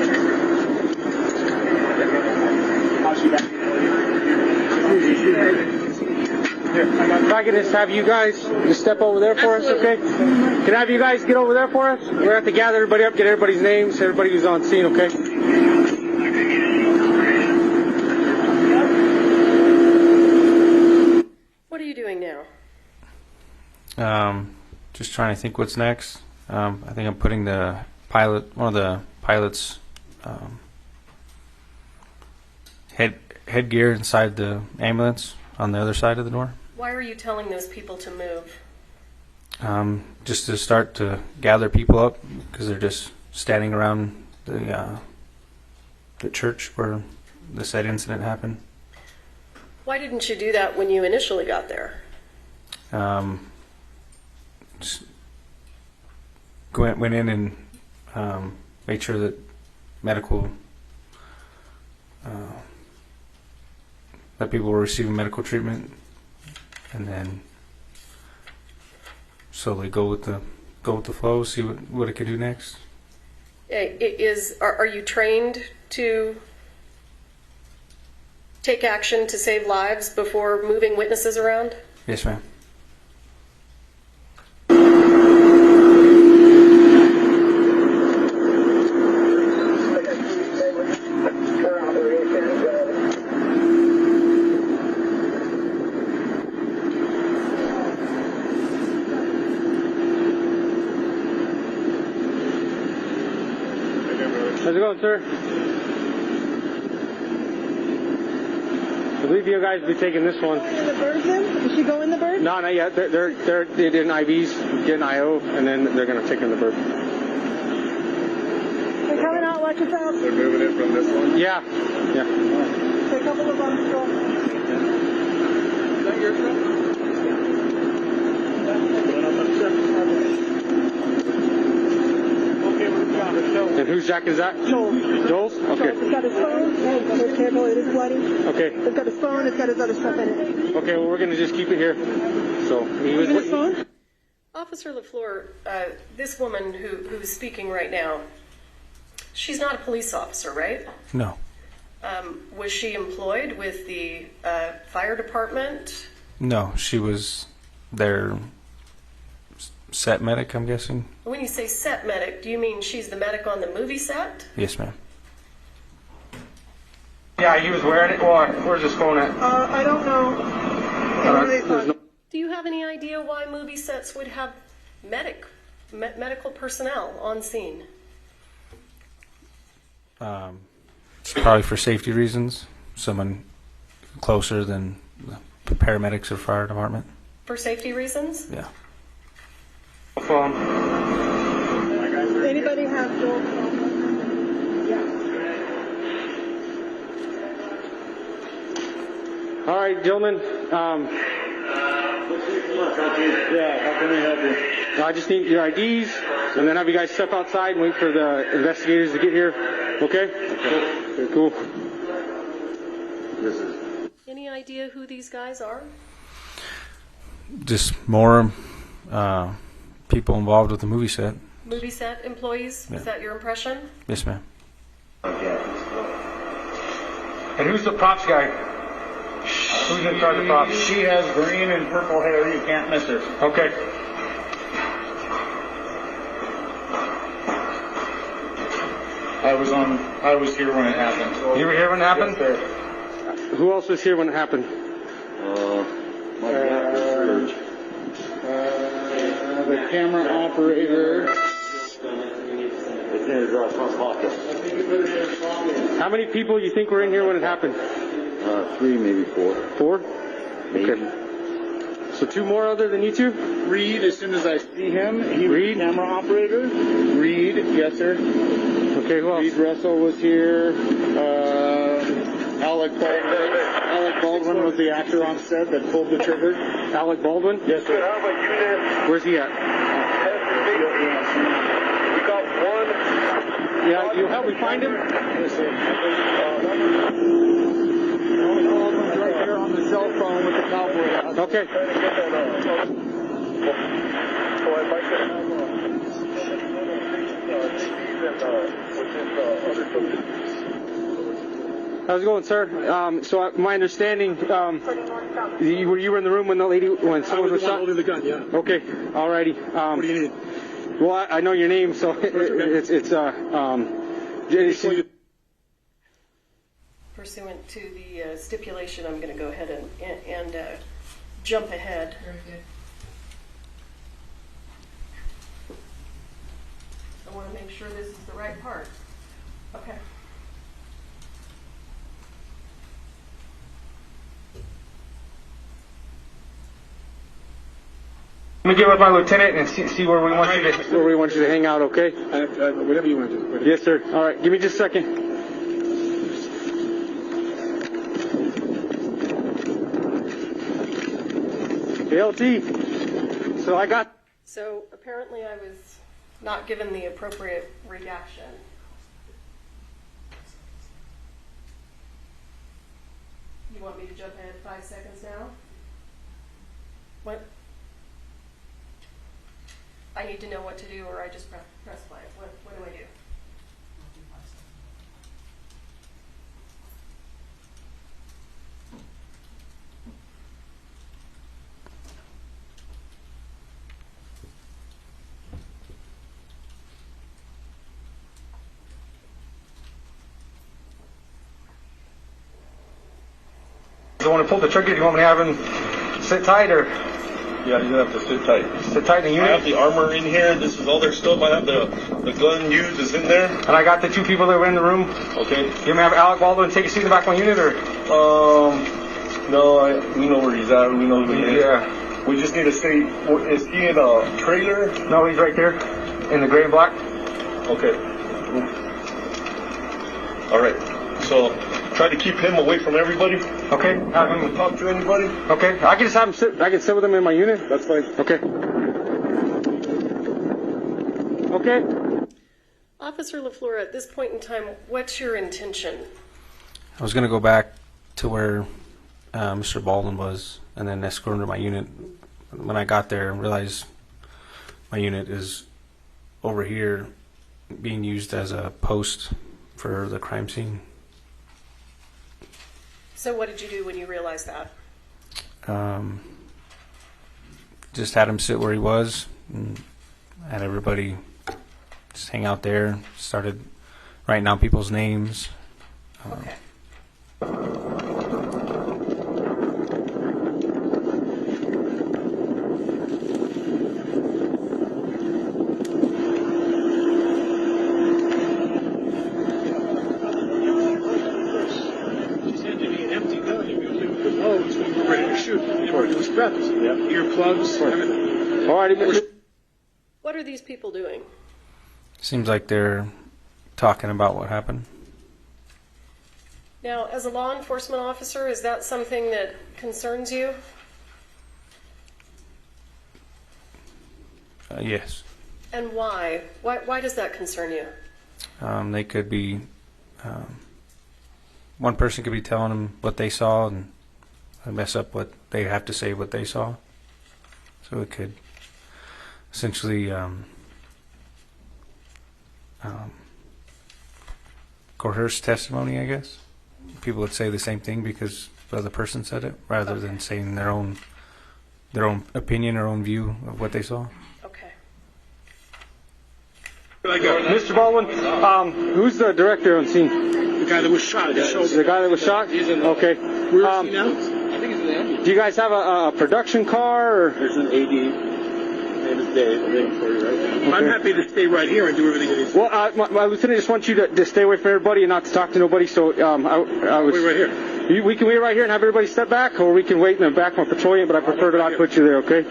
Here, if I could just have you guys just step over there for us, okay? Can I have you guys get over there for us? We're going to have to gather everybody up, get everybody's names, everybody who's on scene, okay? What are you doing now? Just trying to think what's next. I think I'm putting one of the pilot's headgear inside the ambulance on the other side of the door. Why are you telling those people to move? Just to start to gather people up, because they're just standing around the church where the said incident happened. Why didn't you do that when you initially got there? Just went in and made sure that medical that people were receiving medical treatment, and then slowly go with the flow, see what it could do next. Are you trained to take action to save lives before moving witnesses around? Yes, ma'am. How's it going, sir? I believe you guys will be taking this one. In the bird then? Did she go in the bird? No, not yet. They're in IVs, getting IO, and then they're going to take her in the bird. They're coming out, watch yourself. They're moving it from this one? Yeah. Yeah. There's a couple of them still. Is that your truck? And whose jacket is that? Joel's? Okay. It's got his phone. Be careful, it is bloody. Okay. It's got his phone, it's got his other stuff in it. Okay, well, we're going to just keep it here. So, he was his phone? Officer LaFleur, this woman who's speaking right now, she's not a police officer, right? No. Was she employed with the fire department? No, she was their set medic, I'm guessing. When you say set medic, do you mean she's the medic on the movie set? Yes, ma'am. Yeah, he was wearing it. Well, where's his phone at? I don't know. Do you have any idea why movie sets would have medical personnel on scene? Probably for safety reasons. Someone closer than the paramedics or fire department. For safety reasons? Yeah. Phone. Anybody have Joel's phone? Yeah. All right, gentlemen. Yeah, how can we help you? I just need your IDs, and then have you guys step outside and wait for the investigators to get here. Okay? Okay. Cool. Any idea who these guys are? Just more people involved with the movie set. Movie set employees? Yeah. Is that your impression? Yes, ma'am. And who's the props guy? Who's in charge of props? She has green and purple hair. You can't miss her. Okay. I was here when it happened. You were here when it happened? Yes, sir. Who else was here when it happened? The camera operator. How many people you think were in here when it happened? 3, maybe 4. 4? Okay. So 2 more other than you 2? Reed, as soon as I see him, he was the camera operator. Reed, yes, sir. Okay, who else? Reed Russell was here. Alec Baldwin was the actor on set that pulled the trigger. Alec Baldwin? Yes, sir. Where's he at? We got one. Yeah, you'll help me find him? Yes, sir. Baldwin's right there on the cell phone with the cowboy hat. Okay. So I'd like to have How's it going, sir? So my understanding, you were in the room when someone was shot? holding the gun, yeah. Okay, alrighty. What do you need? Well, I know your name, so Pursuant to the stipulation, I'm going to go ahead and jump ahead. Very good. I want to make sure this is the right part. Okay. Let me get with my lieutenant and see where we want you to hang out, okay? Whatever you want to do. Yes, sir. All right, give me just a second. LT. So I got. So apparently I was not given the appropriate reaction. You want me to jump ahead 5 seconds now? What? I need to know what to do, or I just press play. What do I do? Do you want to pull the trigger? Do you want me to have him sit tight or? Yeah, you're gonna have to sit tight. Sit tight in the I unit? have the armor in here. This is all their stuff. I have the gun used is in there. And I got the two people that were in the room. Okay. You may have Alec Baldwin take a seat in the back of my unit, or? No, we know where he's at. We know who he is. Yeah. We just need to say, is he in a trailer? No, he's right there, in the gray and black. Okay. All right. So try to keep him away from everybody. Okay. Have him talk to anybody. Okay. I can just have him sit. I can sit with him in my unit. That's fine. Okay. Okay. Officer LaFleur, at this point in time, what's your intention? I was going to go back to where Mr. Baldwin was and then escort him to my unit. When I got there, I realized my unit is over here being used as a post for the crime scene. So what did you do when you realized that? Just had him sit where he was and had everybody just hang out there. Started writing down people's names. Okay. Earplugs, everything. All right. What are these people doing? Seems like they're talking about what happened. Now, as a law enforcement officer, is that something that concerns you? Yes. And why? Why does that concern you? They could be, one person could be telling them what they saw and mess up what they have to say what they saw. So it could essentially coerce testimony, I guess. People would say the same thing because the other person said it, rather than saying their own opinion or own view of what they saw. Mr. Baldwin, who's the director on scene? The guy that was shot. The guy that was shot? Okay. Where is he now? I think he's in the ambulance. Do you guys have a production car? Or? There's an AD. Name is Dave. I'm waiting for you right now. Okay. I'm happy to stay right here and do everything that he's doing. Well, my lieutenant just wants you to stay away from everybody and not to talk to nobody. So I was. Wait right here. We can wait right here and have everybody step back, or we can wait in the back of my patrol unit, but I prefer to not put you there, okay?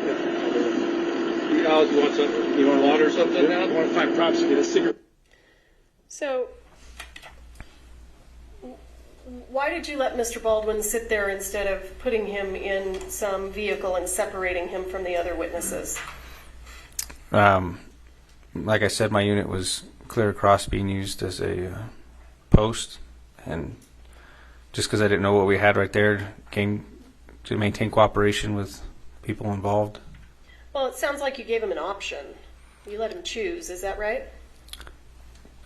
Alex, you want something? You want water or something now? I want to find props to get a cigarette. So, why did you let Mr. Baldwin sit there instead of putting him in some vehicle and separating him from the other witnesses? Like I said, my unit was clear across being used as a post, and just because I didn't know what we had right there, came to maintain cooperation with people involved. Well, it sounds like you gave him an option. You let him choose, is that right?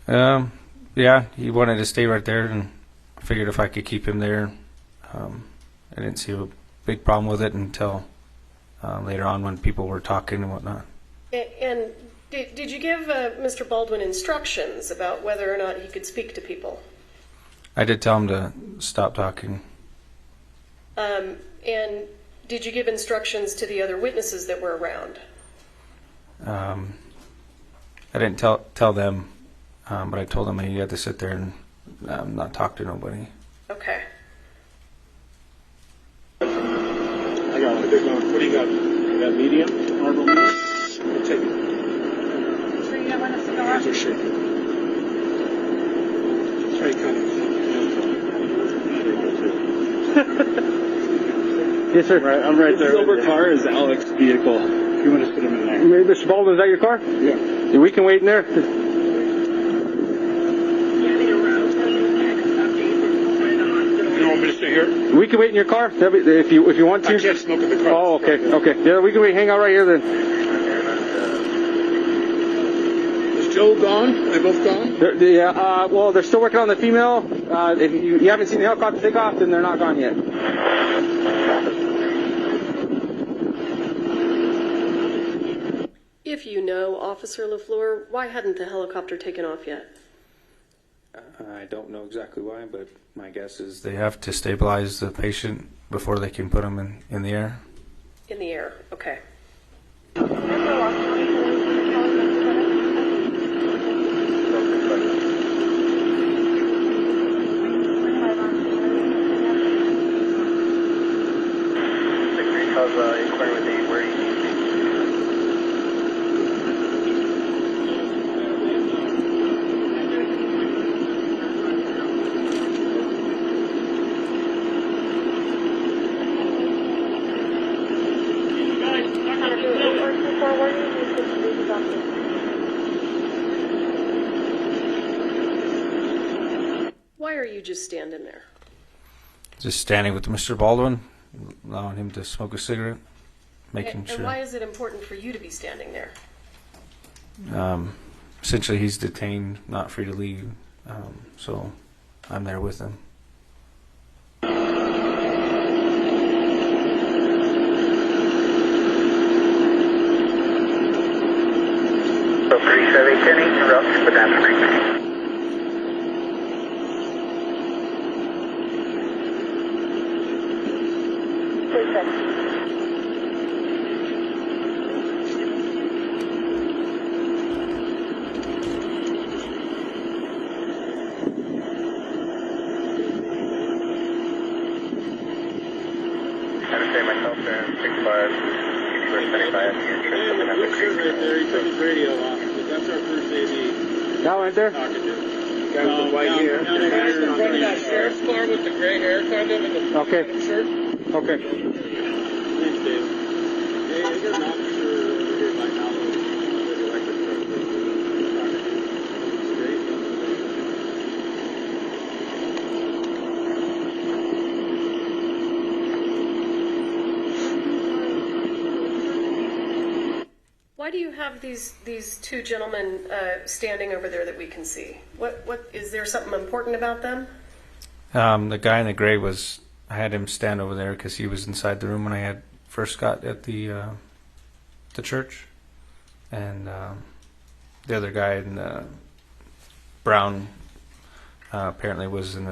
Yeah, he wanted to stay right there, and I figured if I could keep him there, I didn't see a big problem with it until later on when people were talking and whatnot. And did you give Mr. Baldwin instructions about whether or not he could speak to people? I did tell him to stop talking. And did you give instructions to the other witnesses that were around? I didn't tell them, but I told them he had to sit there and not talk to nobody. Okay. I got it. What do you got? You got medium? Marble medium? Take it. Sure you don't want a cigar? Hands are shaking. Try kind of. Yes, sir. Right, I'm right there. The silver car is Alec's vehicle. If you want to put him in there. Mr. Baldwin, is that your car? Yeah. We can wait in there. You want me to stay here? We can wait in your car if you want to. I can't smoke in the car. Oh, okay. Yeah, we can wait. Hang out right here then. Is Joe gone? They both gone? Yeah. Well, they're still working on the female. If you haven't seen the helicopter take off, then they're not gone yet. If you know, Officer LaFleur, why hadn't the helicopter taken off yet? I don't know exactly why, but my guess is they have to stabilize the patient before they can put him in the air. In the air, okay. of inquiry with the where you need to be. Why are you just standing there? Just standing with Mr. Baldwin, allowing him to smoke a cigarette, making And sure. why is it important for you to be standing there? Essentially, he's detained, not free to leave, so I'm there with him. 3710, interrupt, without frequency. Myself there, 65, 75, right there, he took his radio off. That's our first AD. Now right there? Talking to. Guy with the white hair. Down the guy in front of that sheriff's car with the gray hair kind of in the Okay. shirt. Okay. Thanks, Dave. Hey, is there an officer over here by now? Why do you have these two gentlemen standing over there that we can see? What is there something important about them? The guy in the gray I had him stand over there because he was inside the room when I had first got at the church, and the other guy in the brown apparently was in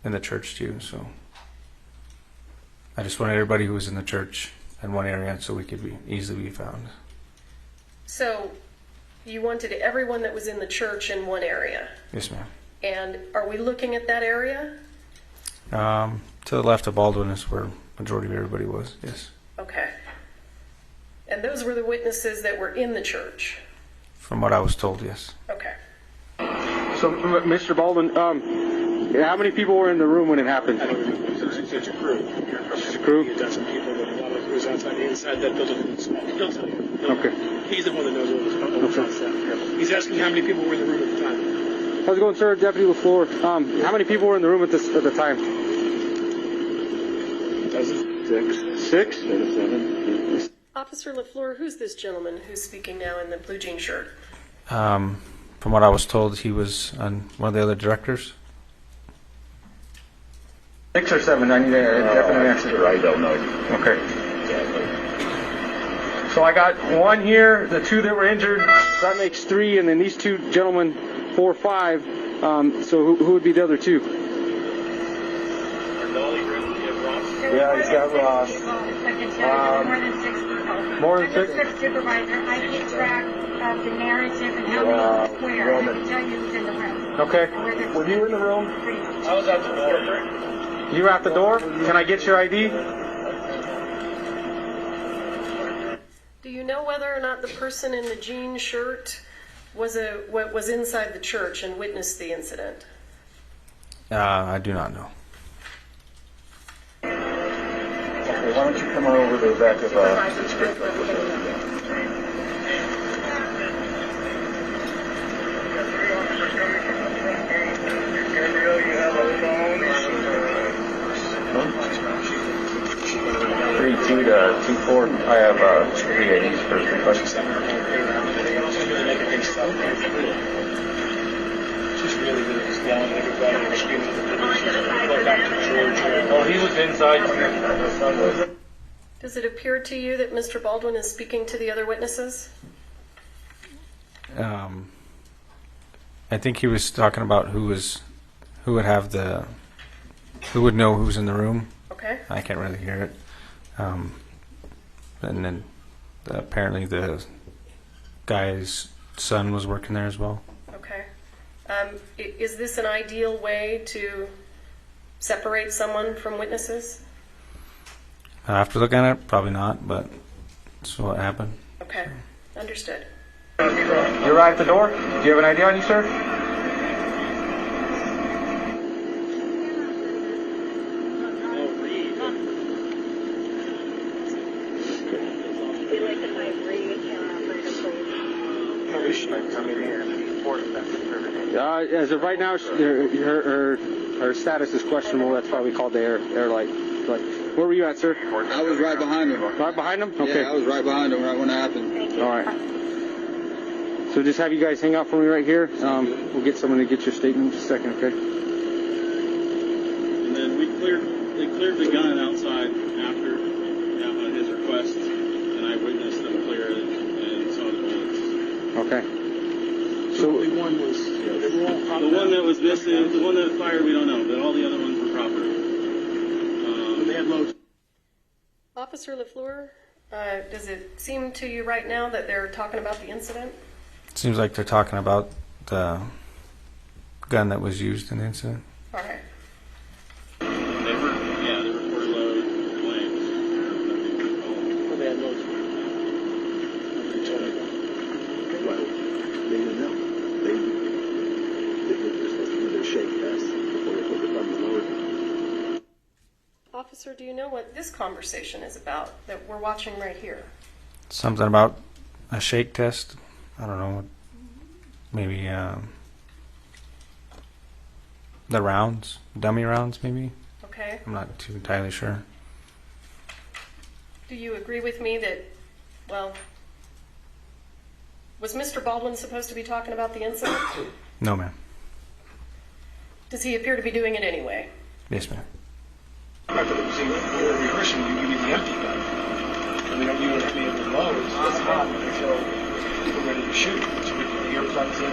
the church too. So I just wanted everybody who was in the church in one area so we could easily be found. So you wanted everyone that was in the church in one area. Yes, ma'am. And are we looking at that area? To the left of Baldwin is where majority of everybody was. Yes. Okay. And those were the witnesses that were in the church? From what I was told, yes. Okay. So, Mr. Baldwin, how many people were in the room when it happened? It's a crew. It's a crew? He's got some people, but a lot of it was outside that building. He'll tell you. Okay. He's the one that knows what was okay. He's asking how many people were in the room at the time. How's it going, sir? Deputy LaFleur. How many people were in the room at the time? Six? 7. Officer LaFleur, who's this gentleman who's speaking now in the blue jean shirt? From what I was told, he was one of the other directors. 6 or 7? I need a definite answer. I don't know. Okay. So I got one here, the two that were injured, that makes 3, and then these two gentlemen, 4, 5. So who would be the other 2? Yeah, he's got Ross. More than 6? Supervisor, I keep track of the narrative and how many where. I can tell you who's in the room. Okay. Were you in the room? I was at the door. You were at the door? Can I get your ID? Do you know whether or not the person in the jean shirt was inside the church and witnessed the incident? I do not know. Okay, why don't you come on over to the back of the script? Gabriel, you have a phone? 3-2 to 2-4. I have 3 ADs for requests. Just really just yelling at everybody and screaming at Dr. George. Oh, he was inside. Does it appear to you that Mr. Baldwin is speaking to the other witnesses? I think he was talking about who would know who's in the room. Okay. I can't really hear it. And then apparently the guy's son was working there as well. Okay. Is this an ideal way to separate someone from witnesses? After looking at it, probably not, but that's what happened. Okay, understood. You arrived at the door? Do you have an ID on you, sir? As of right now, her status is questionable. That's why we called the air light. Where were you at, sir? I was right behind him. Right behind him? Okay. Yeah, I was right behind him right when it happened. All right. So just have you guys hang out for me right here. We'll get someone to get your statement in just a second, okay? And then they cleared the gun outside after his request, and I witnessed them clear it and saw the bullets. Okay. So the one that was missing, the one that fired, we don't know, but all the other ones were proper. They had loads. Officer LaFleur, does it seem to you right now that they're talking about the incident? It seems like they're talking about the gun that was used in the incident. All right. They reported load claims. They had loads. They didn't know. They just went through their shake test before they put the gun in the load. Officer, do you know what this conversation is about that we're watching right here? Something about a shake test. I don't know. Maybe the rounds, dummy rounds, maybe. Okay. I'm not too entirely sure. Do you agree with me that, well, was Mr. Baldwin supposed to be talking about the incident? No, ma'am. Does he appear to be doing it anyway? Yes, ma'am. After the rehearsal, you give me the empty gun. And we don't use any of the loads. That's not until we're ready to shoot. So we put the earplugs in.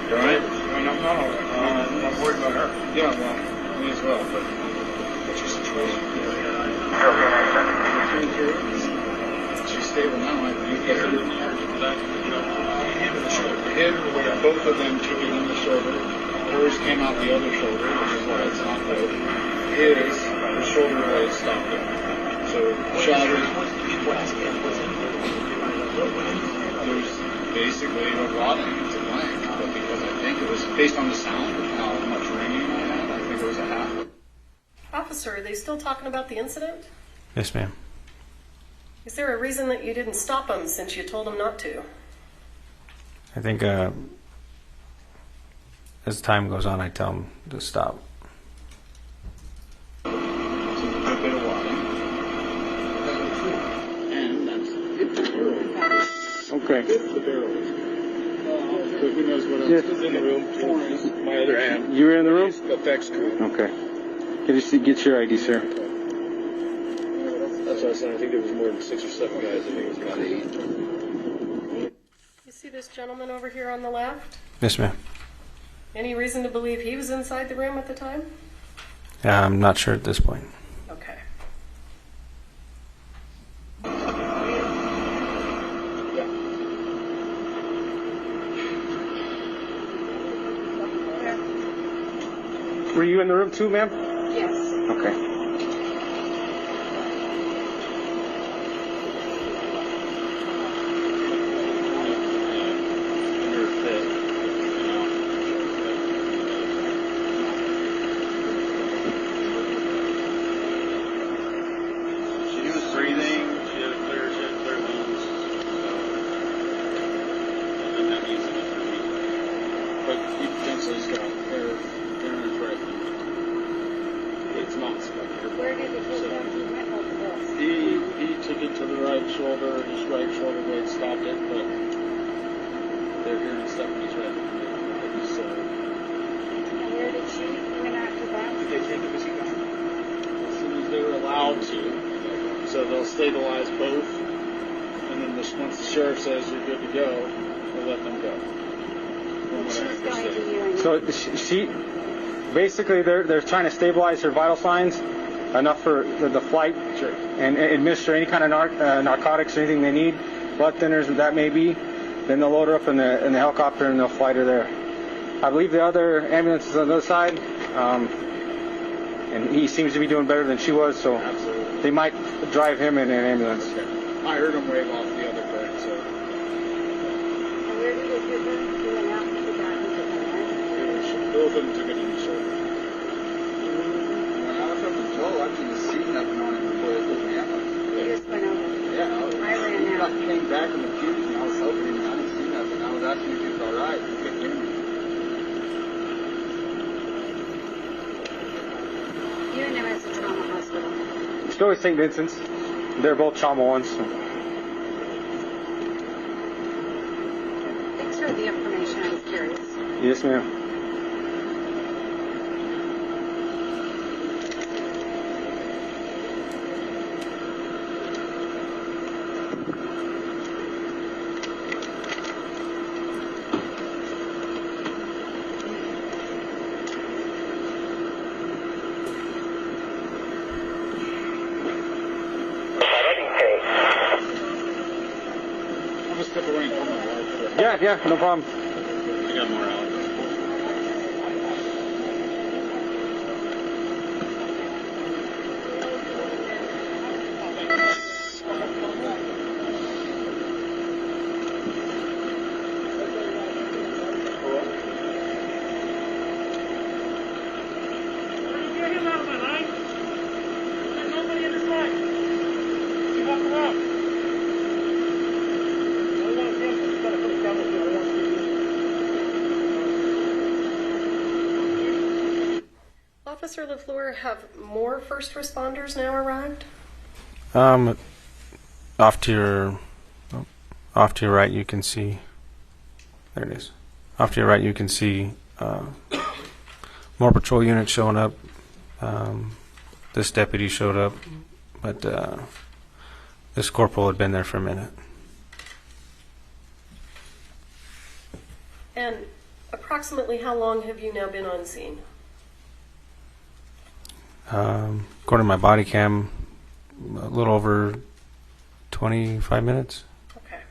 You alright? No, I'm not worried about her. Yeah, well, me as well, but what's your situation? She's stable now. You hit her in the arm. Hit her where both of them took it in the shoulder. Hers came out the other shoulder, which is why it's not low. His, her shoulder blade stopped it. So, shattered. There's basically a rotting. It's a blank. But because I think it was based on the sound of how much ringing I had, I think it was a half. Officer, are they still talking about the incident? Yes, ma'am. Is there a reason that you didn't stop them since you told them not to? I think as time goes on, I tell them to stop. It's a good bit of water. And that's if the barrel. Okay. If the barrel. But who knows what else is in the room? My other hand. You were in the room? Effects crew. Okay. Get your ID, sir. That's what I said. I think there was more than 6 or 7 guys. I think it was about 8. You see this gentleman over here on the left? Yes, ma'am. Any reason to believe he was inside the room at the time? Yeah, I'm not sure at this point. Okay. Were you in the room too, ma'am? Yes. Okay. So they'll stabilize both, and then once the sheriff says you're good to go, they'll let them go. So she basically they're trying to stabilize her vital signs enough for the flight, sure, and administer any kind of narcotics or anything they need, blood thinners, that may be. Then they'll load her up in the helicopter and they'll fly her there. I believe the other ambulance is on the other side. and he seems to be doing better than she was, so they might drive him in an ambulance. I heard him wave off the other bird, so. And where did it hit her? He went out and he got into the head. Both of them took it in the shoulder. When I was up in Joel, I didn't see nothing on him before they put me out. He just went over. Yeah, I ran out. I came back in the cubes and I was helping him. I didn't see nothing. I was asking if he was all right. He couldn't hear me. You and him at the trauma hospital. Still at St. Vincent's. They're both trauma ones. So. Thanks for the information. I was curious. Yes, ma'am. Yeah, no problem. I got more out. Get him out of my line. There's nobody in the side. You walk around. Officer LaFleur, have more first responders now arrived? Off to your right, you can see. There it is. Off to your right, you can see more patrol units showing up. This deputy showed up, but this corporal had been there for a minute. And approximately how long have you now been on scene? According to my body cam, a little over 25 minutes. Okay.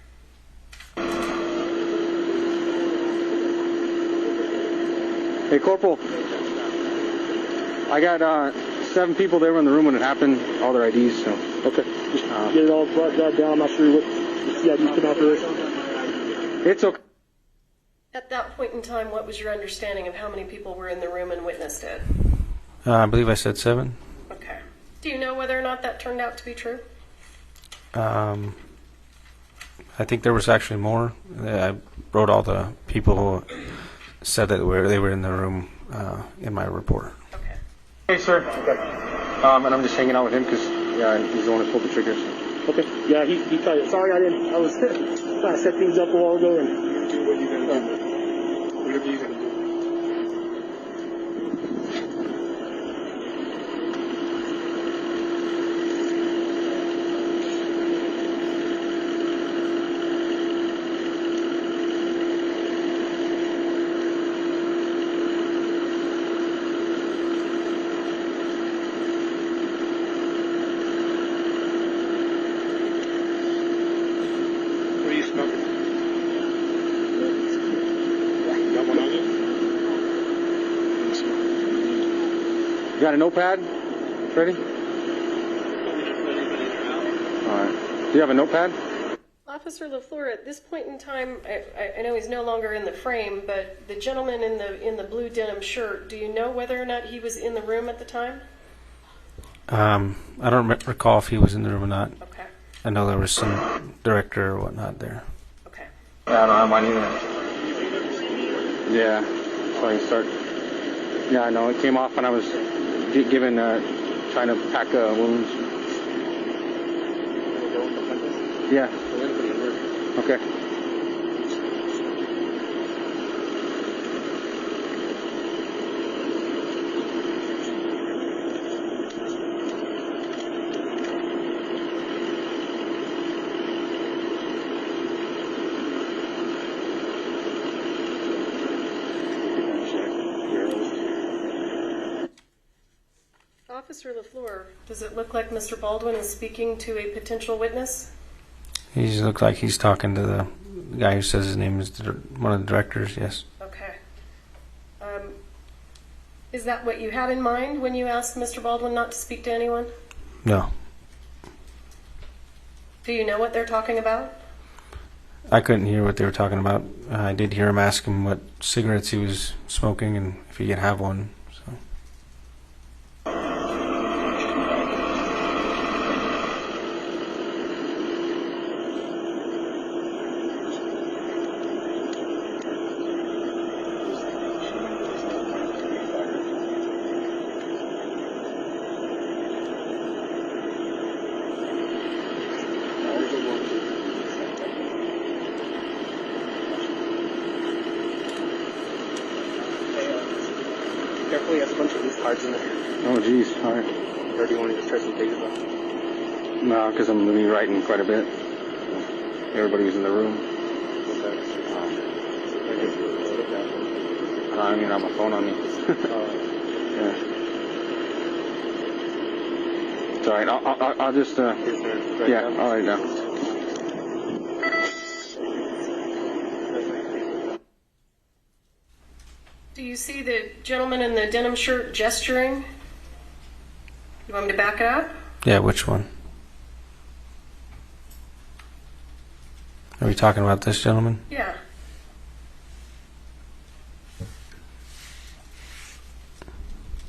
Hey, Corporal. I got 7 people there in the room when it happened, all their IDs, so. Okay. Just get it all brought down. I'm not sure what the CID came out for this. It's okay. At that point in time, what was your understanding of how many people were in the room and witnessed it? I believe I said 7. Okay. Do you know whether or not that turned out to be true? I think there was actually more. I wrote all the people who said that they were in the room in my report. Okay. Hey, sir. And I'm just hanging out with him because he's the one who pulled the trigger. So. Okay. Yeah, he tried it. Sorry, I was trying to set things up a while ago and do what you gotta do. Whatever you gotta do. You got a notepad, Freddie? All right. Do you have a notepad? Officer LaFleur, at this point in time, I know he's no longer in the frame, but the gentleman in the blue denim shirt, do you know whether or not he was in the room at the time? I don't recall if he was in the room or not. Okay. I know there was some director or whatnot there. Okay. Yeah, I don't have mine either. Yeah, so I can start. Yeah, I know. It came off when I was given, trying to pack wounds. Yeah. Okay. Officer LaFleur, does it look like Mr. Baldwin is speaking to a potential witness? He just looks like he's talking to the guy who says his name is one of the directors, yes. Okay. Is that what you had in mind when you asked Mr. Baldwin not to speak to anyone? No. Do you know what they're talking about? I couldn't hear what they were talking about. I did hear him ask him what cigarettes he was smoking and if he could have one. So. Careful, he has a bunch of loose cards in there. Oh, geez. All right. Or do you want to just try some pages off? No, because I'm going to be writing quite a bit. Everybody was in the room. I don't even have my phone on me. Yeah. It's all right. I'll just, yeah, I'll write it down. Do you see the gentleman in the denim shirt gesturing? You want me to back it up? Yeah, which one? Are we talking about this gentleman? Yeah.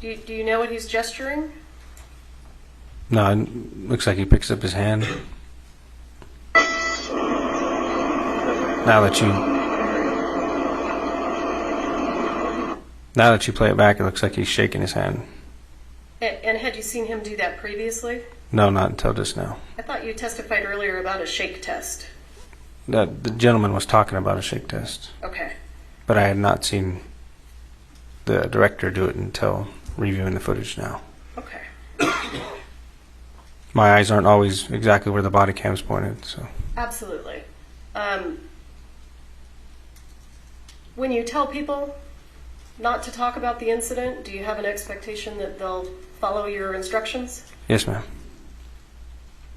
Do you know what he's gesturing? No, it looks like he picks up his hand. Now that you play it back, it looks like he's shaking his hand. And had you seen him do that previously? No, not until just now. I thought you testified earlier about a shake test. The gentleman was talking about a shake test. Okay. But I had not seen the director do it until reviewing the footage now. Okay. My eyes aren't always exactly where the body cam's pointed, so. Absolutely. When you tell people not to talk about the incident, do you have an expectation that they'll follow your instructions? Yes, ma'am.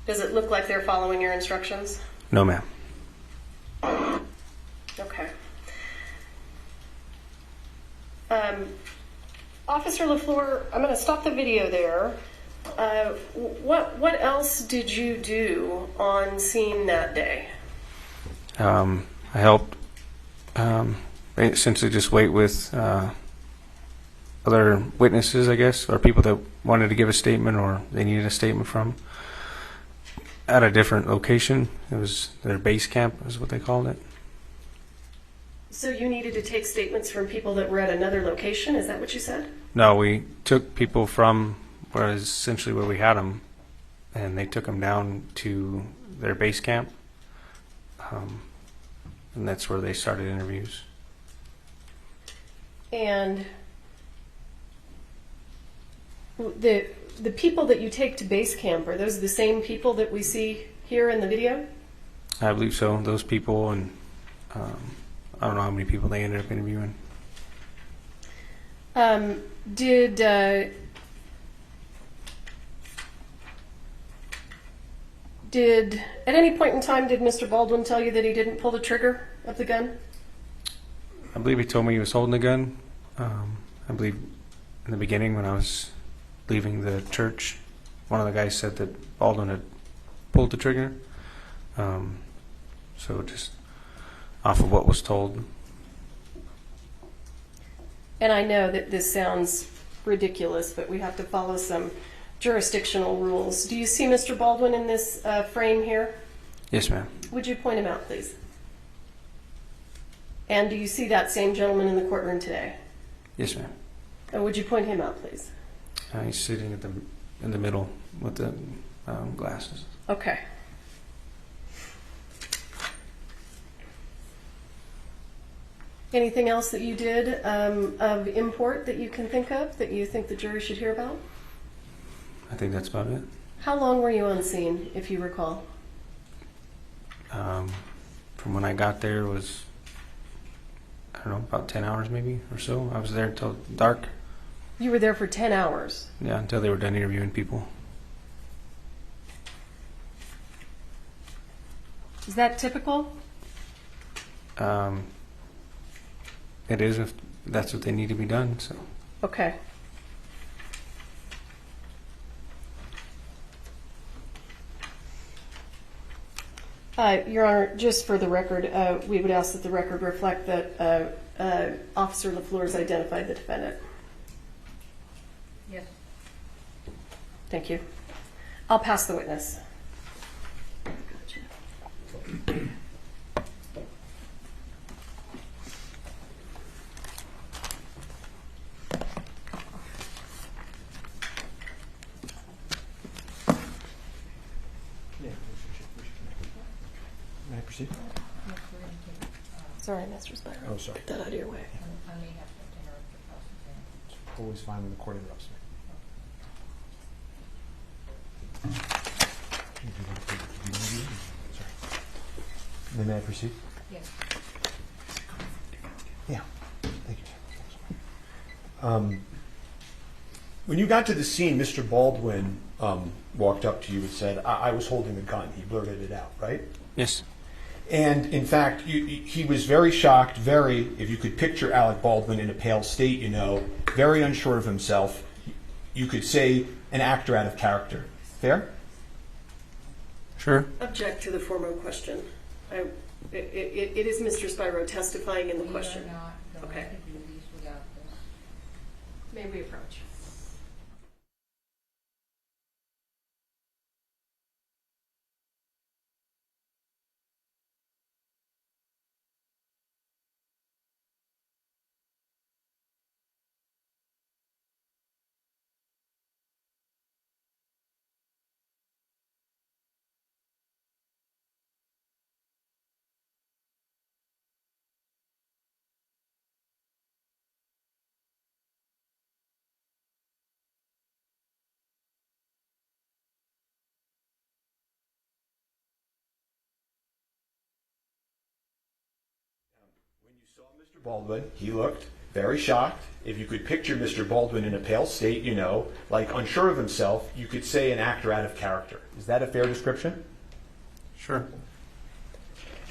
Does it look like they're following your instructions? No, ma'am. Okay. Officer LaFleur, I'm going to stop the video there. What else did you do on scene that day? I helped essentially just wait with other witnesses, I guess, or people that wanted to give a statement or they needed a statement from at a different location. It was their base camp is what they called it. So you needed to take statements from people that were at another location? Is that what you said? No, we took people from essentially where we had them, and they took them down to their base camp, and that's where they started interviews. And the people that you take to base camp, are those the same people that we see here in the video? I believe so. Those people, and I don't know how many people they ended up interviewing. At any point in time, did Mr. Baldwin tell you that he didn't pull the trigger of the gun? I believe he told me he was holding the gun. I believe in the beginning when I was leaving the church, one of the guys said that Baldwin had pulled the trigger. So just off of what was told. And I know that this sounds ridiculous, but we have to follow some jurisdictional rules. Do you see Mr. Baldwin in this frame here? Yes, ma'am. Would you point him out, please? And do you see that same gentleman in the courtroom today? Yes, ma'am. And would you point him out, please? He's sitting in the middle with the glasses. Okay. Anything else that you did of import that you can think of that you think the jury should hear about? I think that's about it. How long were you on scene, if you recall? From when I got there was, I don't know, about 10 hours maybe or so. I was there until dark. You were there for 10 hours? Yeah, until they were done interviewing people. Is that typical? It is if that's what they need to be done. So. Okay. Your Honor, just for the record, we would ask that the record reflect that Officer LaFleur's identified the defendant. Yes. Thank you. I'll pass the witness. May I proceed? Sorry, Mr. Spiro. Oh, sorry. Get that out of your way. I may have to interrupt the process. It's always fine when the court interrupts me. Sorry. May I proceed? Yes. Yeah. Thank you. When you got to the scene, Mr. Baldwin walked up to you and said, I was holding a gun. He blurted it out, right? Yes. And in fact, he was very shocked, if you could picture Alec Baldwin in a pale state, very unsure of himself. You could say an actor out of character. Fair? Sure. Object to the former question. It is Mr. Spiro testifying in the question. Okay. May we approach? When you saw Mr. Baldwin, he looked very shocked. If you could picture Mr. Baldwin in a pale state, like unsure of himself, you could say an actor out of character. Is that a fair description? Sure.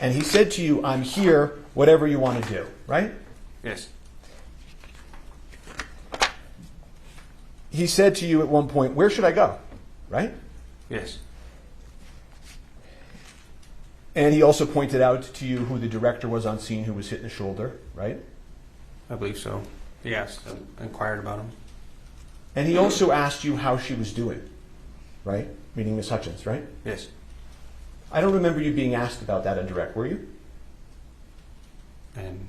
And he said to you, I'm here, whatever you want to do, right? Yes. He said to you at one point, where should I go? Right? Yes. And he also pointed out to you who the director was on scene who was hit in the shoulder, right? I believe so. Yes, I inquired about him. And he also asked you how she was doing, right? Meaning Miss Hutchins, right? Yes. I don't remember you being asked about that on direct, were you? And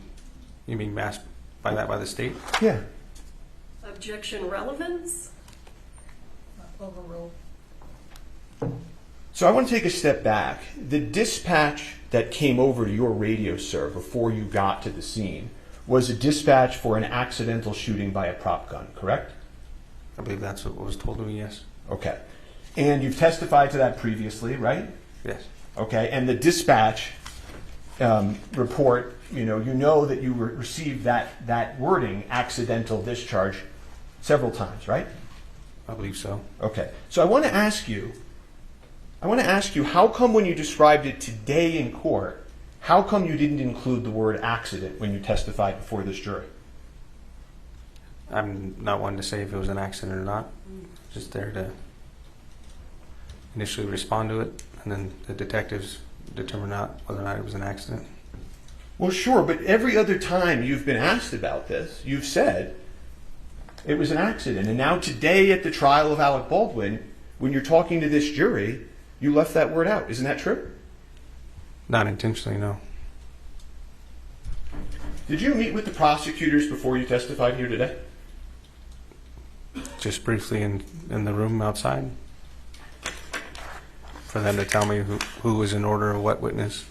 you mean asked by the state? Yeah. Objection relevance? Overruled. So I want to take a step back. The dispatch that came over to your radio, sir, before you got to the scene was a dispatch for an accidental shooting by a prop gun, correct? I believe that's what was told to me, yes. Okay. And you've testified to that previously, right? Yes. Okay. And the dispatch report, you know that you received that wording, accidental discharge, several times, right? I believe so. Okay. So I want to ask you, how come when you described it today in court, how come you didn't include the word accident when you testified before this jury? I'm not one to say if it was an accident or not. Just there to initially respond to it, and then the detectives determine whether or not it was an accident. Well, sure, but every other time you've been asked about this, you've said it was an accident. And now today at the trial of Alec Baldwin, when you're talking to this jury, you left that word out. Isn't that true? Not intentionally, no. Did you meet with the prosecutors before you testified here today? Just briefly in the room outside. For them to tell me who was in order of what witness.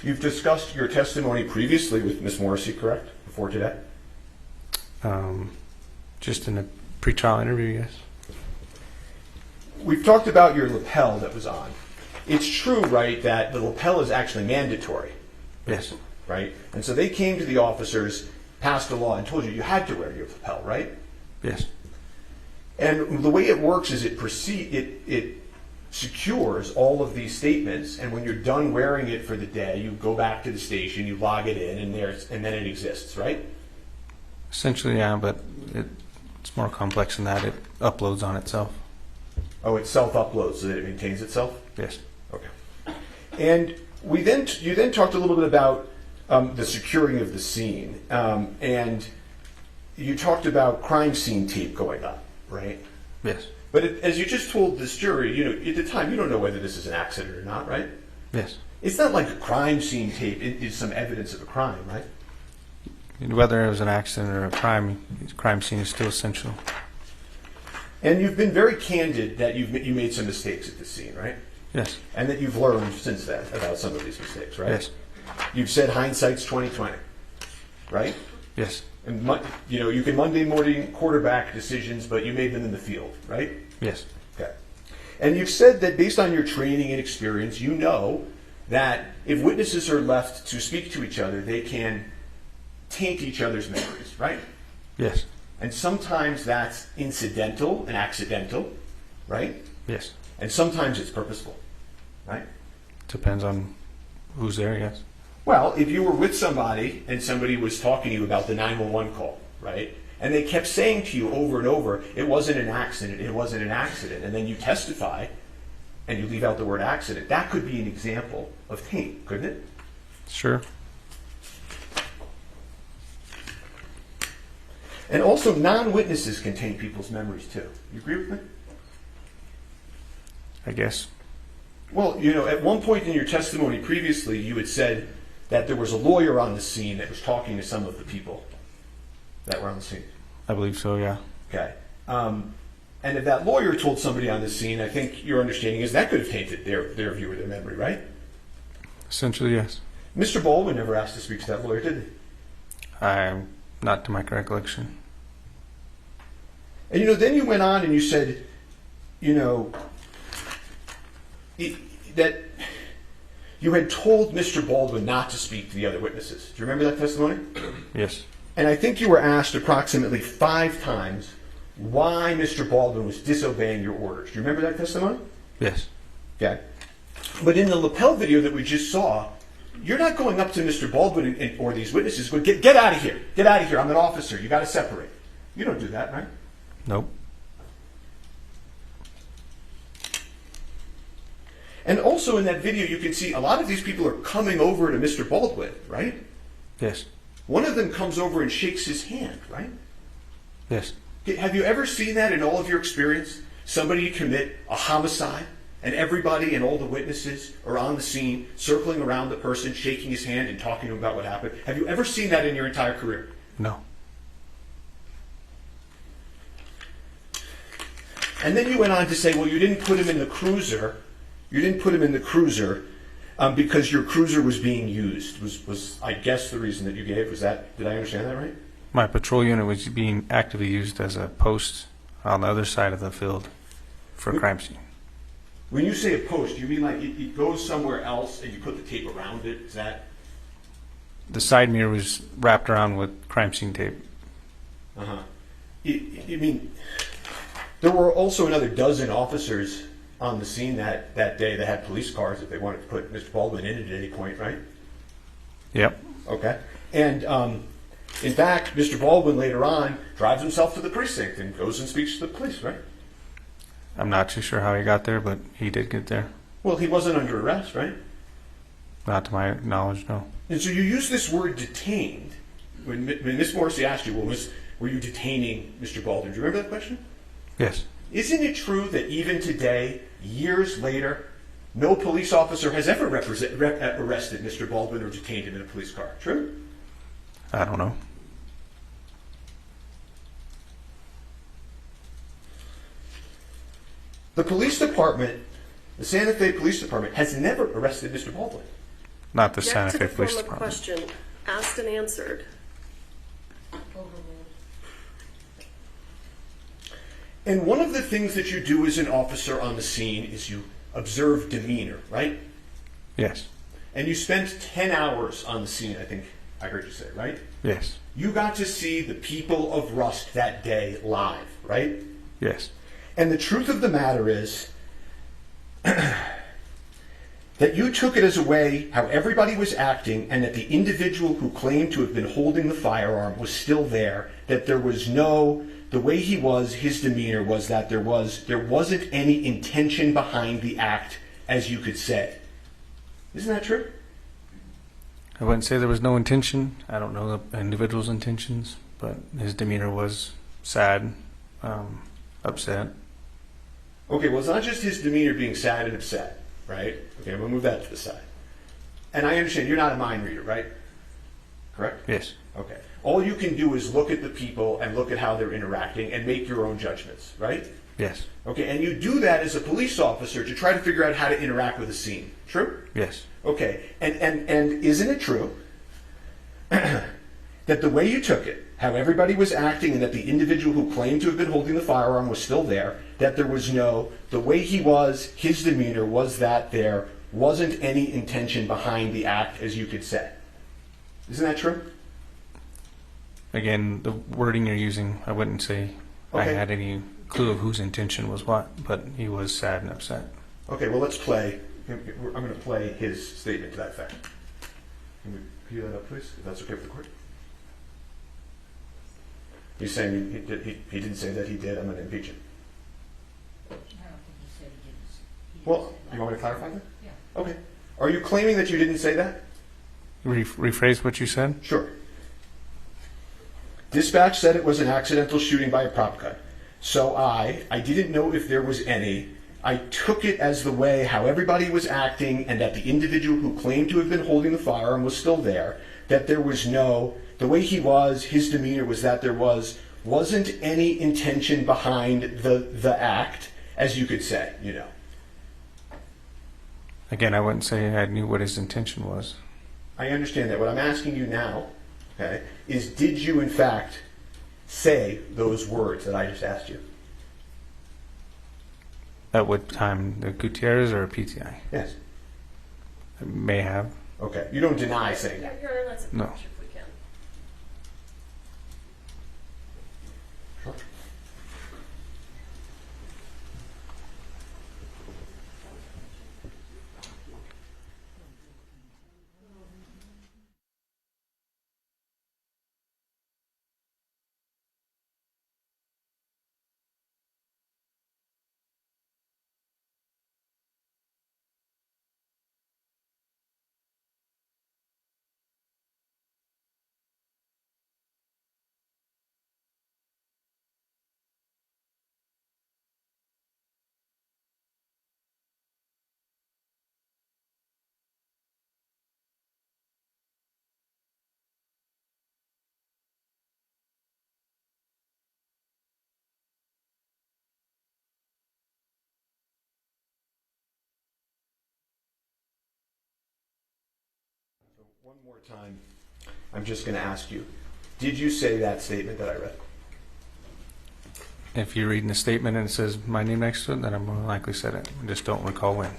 You've discussed your testimony previously with Ms. Morrissey, correct? Before today? Just in a pretrial interview, yes. We've talked about your lapel that was on. It's true, right, that the lapel is actually mandatory. Yes. Right? And so they came to the officers, passed a law, and told you had to wear your lapel, right? Yes. And the way it works is it secures all of these statements, and when you're done wearing it for the day, you go back to the station, you log it in, and then it exists, right? Essentially, yeah, but it's more complex than that. It uploads on itself. Oh, it self-uploads so that it maintains itself? Yes. Okay. And you then talked a little bit about the securing of the scene, and you talked about crime scene tape going up, right? Yes. But as you just told this jury, at the time, you don't know whether this is an accident or not, right? Yes. It's not like a crime scene tape is some evidence of a crime, right? Whether it was an accident or a crime scene is still essential. And you've been very candid that you made some mistakes at the scene, right? Yes. And that you've learned since then about some of these mistakes, right? Yes. You've said hindsight's 20/20, right? Yes. And you can Monday morning quarterback decisions, but you made them in the field, right? Yes. Okay. And you've said that based on your training and experience, you know that if witnesses are left to speak to each other, they can taint each other's memories, right? Yes. And sometimes that's incidental and accidental, right? Yes. And sometimes it's purposeful, right? Depends on who's there, yes. Well, if you were with somebody and somebody was talking to you about the 911 call, right? And they kept saying to you over and over, it wasn't an accident, it wasn't an accident. And then you testify and you leave out the word accident. That could be an example of taint, couldn't it? Sure. And also, non-witnesses can taint people's memories too. You agree with me? I guess. Well, at one point in your testimony previously, you had said that there was a lawyer on the scene that was talking to some of the people that were on the scene. I believe so, yeah. Okay. And if that lawyer told somebody on the scene, I think your understanding is that could have tainted their view of their memory, right? Essentially, yes. Mr. Baldwin never asked to speak to that lawyer, did he? Not to my recollection. And then you went on and you said, that you had told Mr. Baldwin not to speak to the other witnesses. Do you remember that testimony? Yes. And I think you were asked approximately 5 times why Mr. Baldwin was disobeying your orders. Do you remember that testimony? Yes. Okay. But in the lapel video that we just saw, you're not going up to Mr. Baldwin or these witnesses going, get out of here. Get out of here. I'm an officer. You got to separate. You don't do that, right? Nope. And also in that video, you can see a lot of these people are coming over to Mr. Baldwin, right? Yes. One of them comes over and shakes his hand, right? Yes. Have you ever seen that in all of your experience? Somebody commit a homicide, and everybody and all the witnesses are on the scene, circling around the person, shaking his hand and talking to him about what happened. Have you ever seen that in your entire career? No. And then you went on to say, well, you didn't put him in the cruiser. You didn't put him in the cruiser because your cruiser was being used. Was I guess the reason that you gave? Was that? Did I understand that right? My patrol unit was being actively used as a post on the other side of the field for a crime scene. When you say a post, do you mean like it goes somewhere else and you put the tape around it? Is that? The side mirror was wrapped around with crime scene tape. Uh-huh. You mean there were also another dozen officers on the scene that day that had police cars if they wanted to put Mr. Baldwin in it at any point, right? Yep. Okay. And in fact, Mr. Baldwin later on drives himself to the precinct and goes and speaks to the police, right? I'm not too sure how he got there, but he did get there. Well, he wasn't under arrest, right? Not to my knowledge, no. And so you use this word detained. When Ms. Morrissey asked you, well, were you detaining Mr. Baldwin? Do you remember that question? Yes. Isn't it true that even today, years later, no police officer has ever arrested Mr. Baldwin or detained him in a police car? True? I don't know. The police department, the Santa Fe Police Department, has never arrested Mr. Baldwin. Not the Santa Fe Police Form of Department. question asked and answered. And one of the things that you do as an officer on the scene is you observe demeanor, right? Yes. And you spent 10 hours on the scene, I think I heard you say, right? Yes. You got to see the people of Rust that day live, right? Yes. And the truth of the matter is that you took it as a way how everybody was acting, and that the individual who claimed to have been holding the firearm was still there, that there was the way he was, his demeanor was that there wasn't any intention behind the act, as you could say. Isn't that true? I wouldn't say there was no intention. I don't know the individual's intentions, but his demeanor was sad, upset. Okay, well, it's not just his demeanor being sad and upset, right? Okay, I'm going to move that to the side. And I understand you're not a mind reader, right? Correct? Yes. Okay. All you can do is look at the people and look at how they're interacting and make your own judgments, right? Yes. Okay, and you do that as a police officer to try to figure out how to interact with a scene. True? Yes. Okay, and isn't it true that the way you took it, how everybody was acting and that the individual who claimed to have been holding the firearm was still there, that there was the way he was, his demeanor was that there wasn't any intention behind the act, as you could say. Isn't that true? Again, the wording you're using, I wouldn't say I had any clue of whose intention was what, but he was sad and upset. Okay, well, let's play. I'm going to play his statement to that effect. Can we cue that up, please, if that's okay with the court? He's saying he didn't say that he did. I'm going to impeach him. I don't think he said he didn't. Well, you want me to clarify that? Yeah. Okay. Are you claiming that you didn't say that? Rephrase what you said? Sure. Dispatch said it was an accidental shooting by a prop gun. So I didn't know if there was any. I took it as the way how everybody was acting and that the individual who claimed to have been holding the firearm was still there, that there was the way he was, his demeanor was that there wasn't any intention behind the act, as you could say, you know. Again, I wouldn't say I knew what his intention was. I understand that. What I'm asking you now, okay, is did you in fact say those words that I just asked you? At what time? The Gutierrez or PTI? Yes. I may have. Okay. You don't deny saying that? Your Honor, let's approach No. if we can. Sure. One more time, I'm just going to ask you, did you say that statement that I read? If you're reading a statement and it says my name next to it, then I more likely said it. I just don't recall when.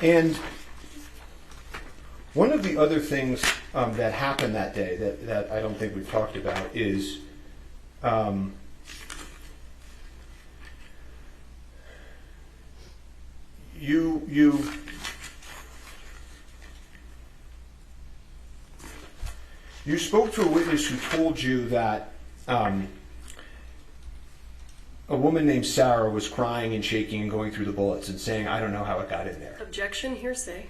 And one of the other things that happened that day that I don't think we've talked about is you spoke to a witness who told you that a woman named Sarah was crying and shaking and going through the bullets and saying, I don't know how it got in there. Objection, hearsay.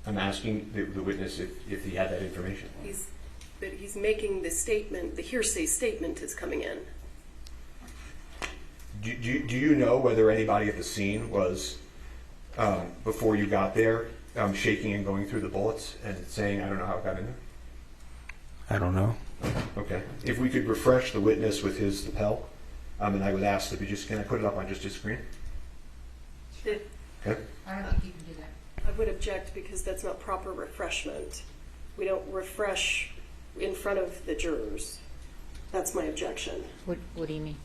I'm asking the witness if he had that information. He's making the statement, the hearsay statement is coming in. Do you know whether anybody at the scene was, before you got there, shaking and going through the bullets and saying, I don't know how it got in there? I don't know. Okay. If we could refresh the witness with his lapel, and I would ask that can I put it up on just his screen? Okay. I don't think you can do that. I would object because that's not proper refreshment. We don't refresh in front of the jurors. That's my objection. What do you mean?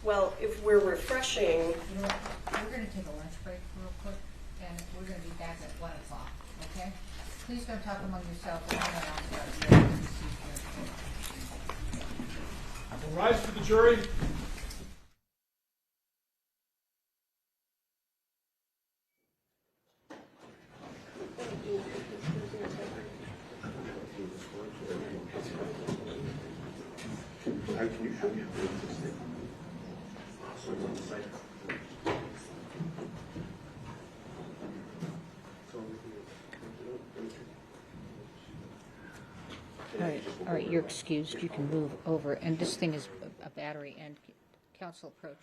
Well, if we're refreshing... You know what? We're going to take a lunch break real quick, and we're going to be back at 1 o'clock, okay? Please don't talk among yourselves. All rise for the jury. Can you show me how to this thing? So it's on the site. All right, you're excused. You can move over. And this thing is a battery and council approach.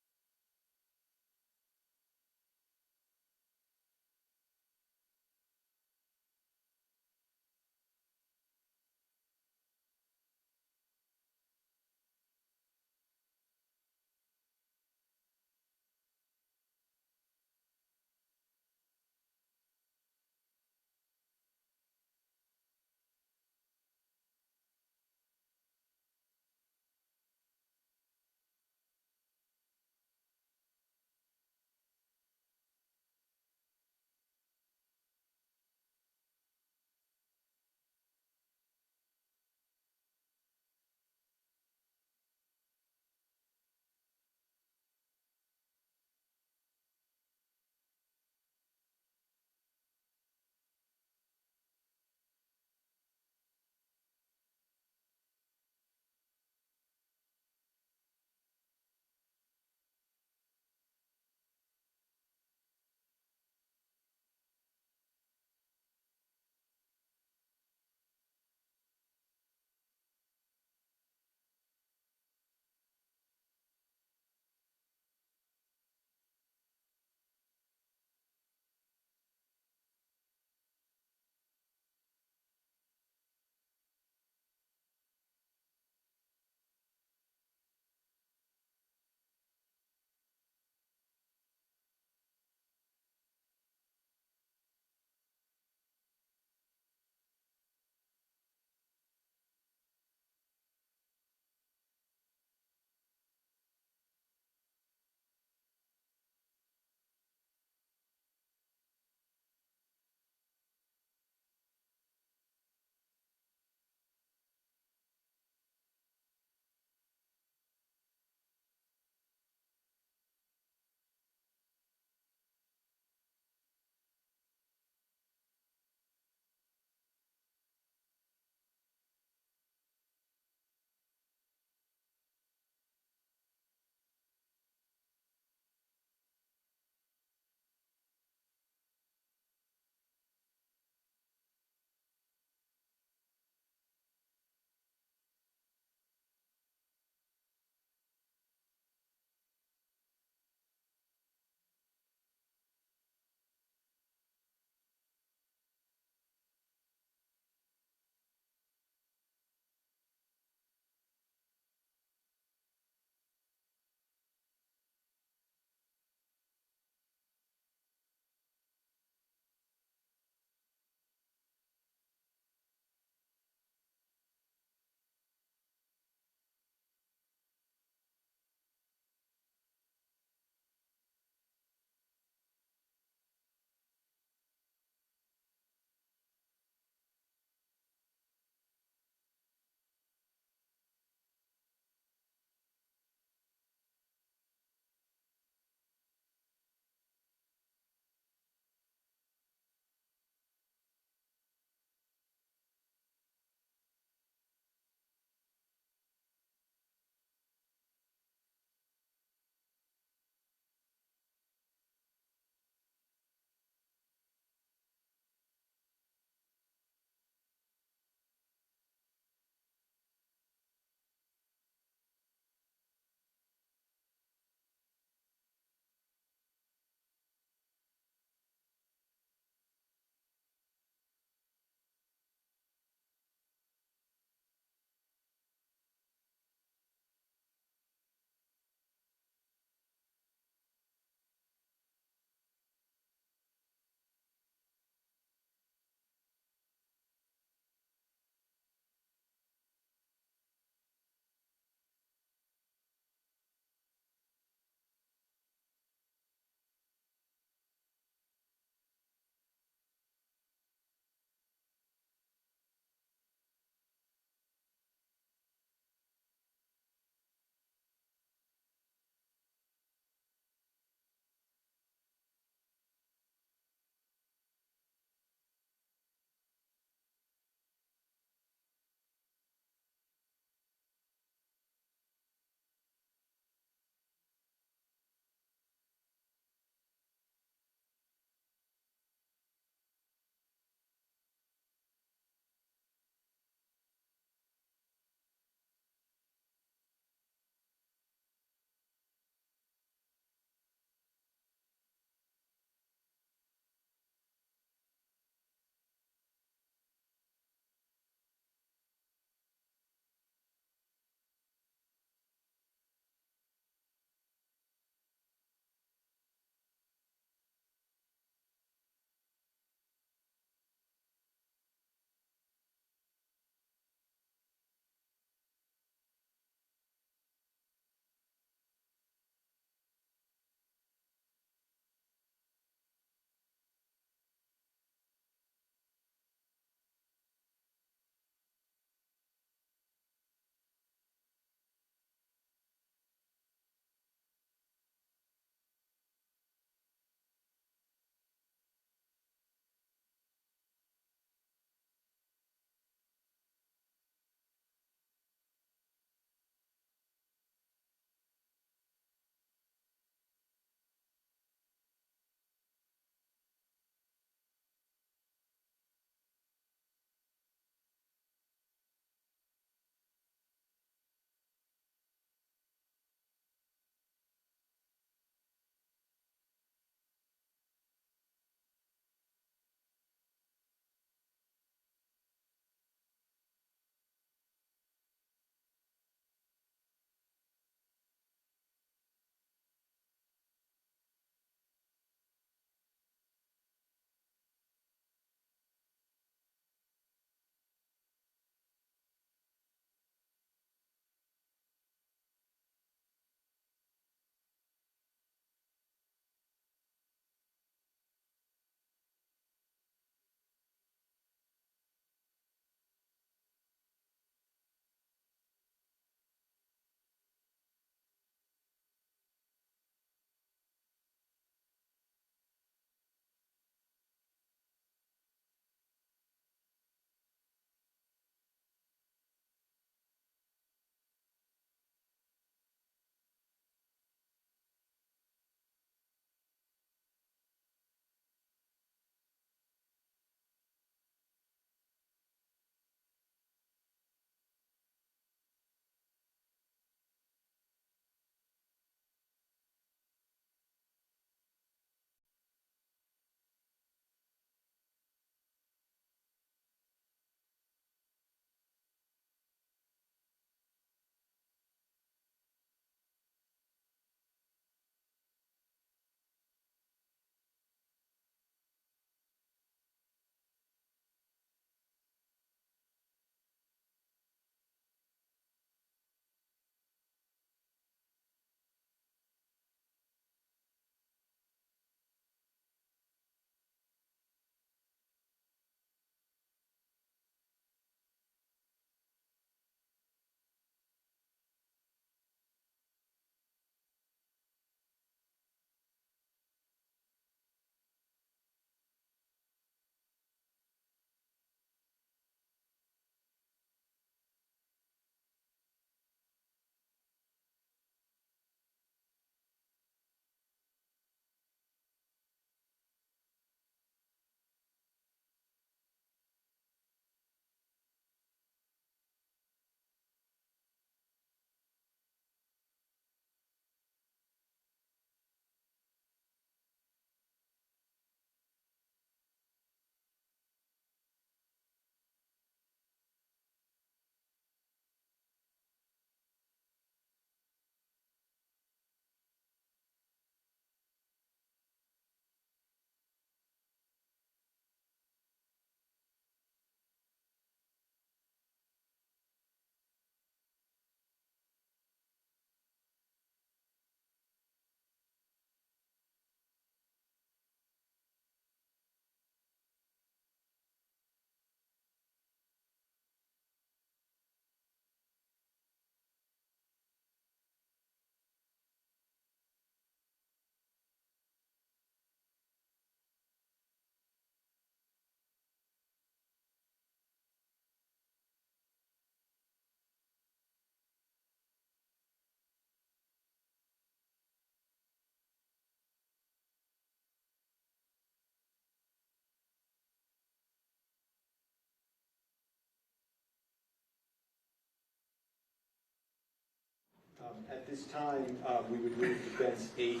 At this time, we would move defense 8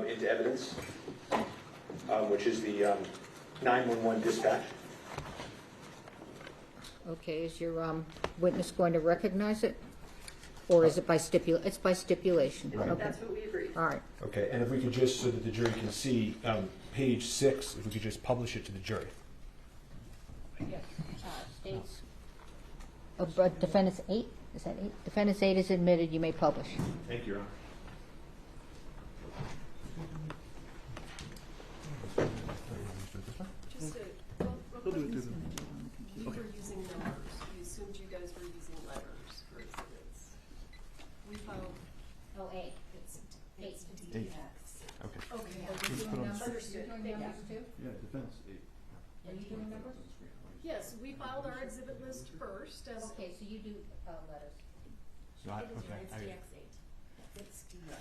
into evidence, which is the 911 dispatch. Okay, is your witness going to recognize it? Or is it by stipulation? It's by stipulation. Right. Okay. That's what we agreed. All right. Okay, and if we could just, so that the jury can see, page 6, if we could just publish it to the jury. Yes. States. Defendants 8? Is that 8? Defendants 8 is admitted. You may publish. Thank you, Your Honor. Just real quick, you were using numbers. We assumed you guys were using letters for exhibits. We filed. Oh, 8. It's 8. DX. Okay. Okay. Are you doing numbers? Understood. You're doing numbers too? Yeah, defense 8. Are you doing numbers? Yes, we filed our exhibit list first as. Okay, so you do letters. Okay. It's DX8. It's DX.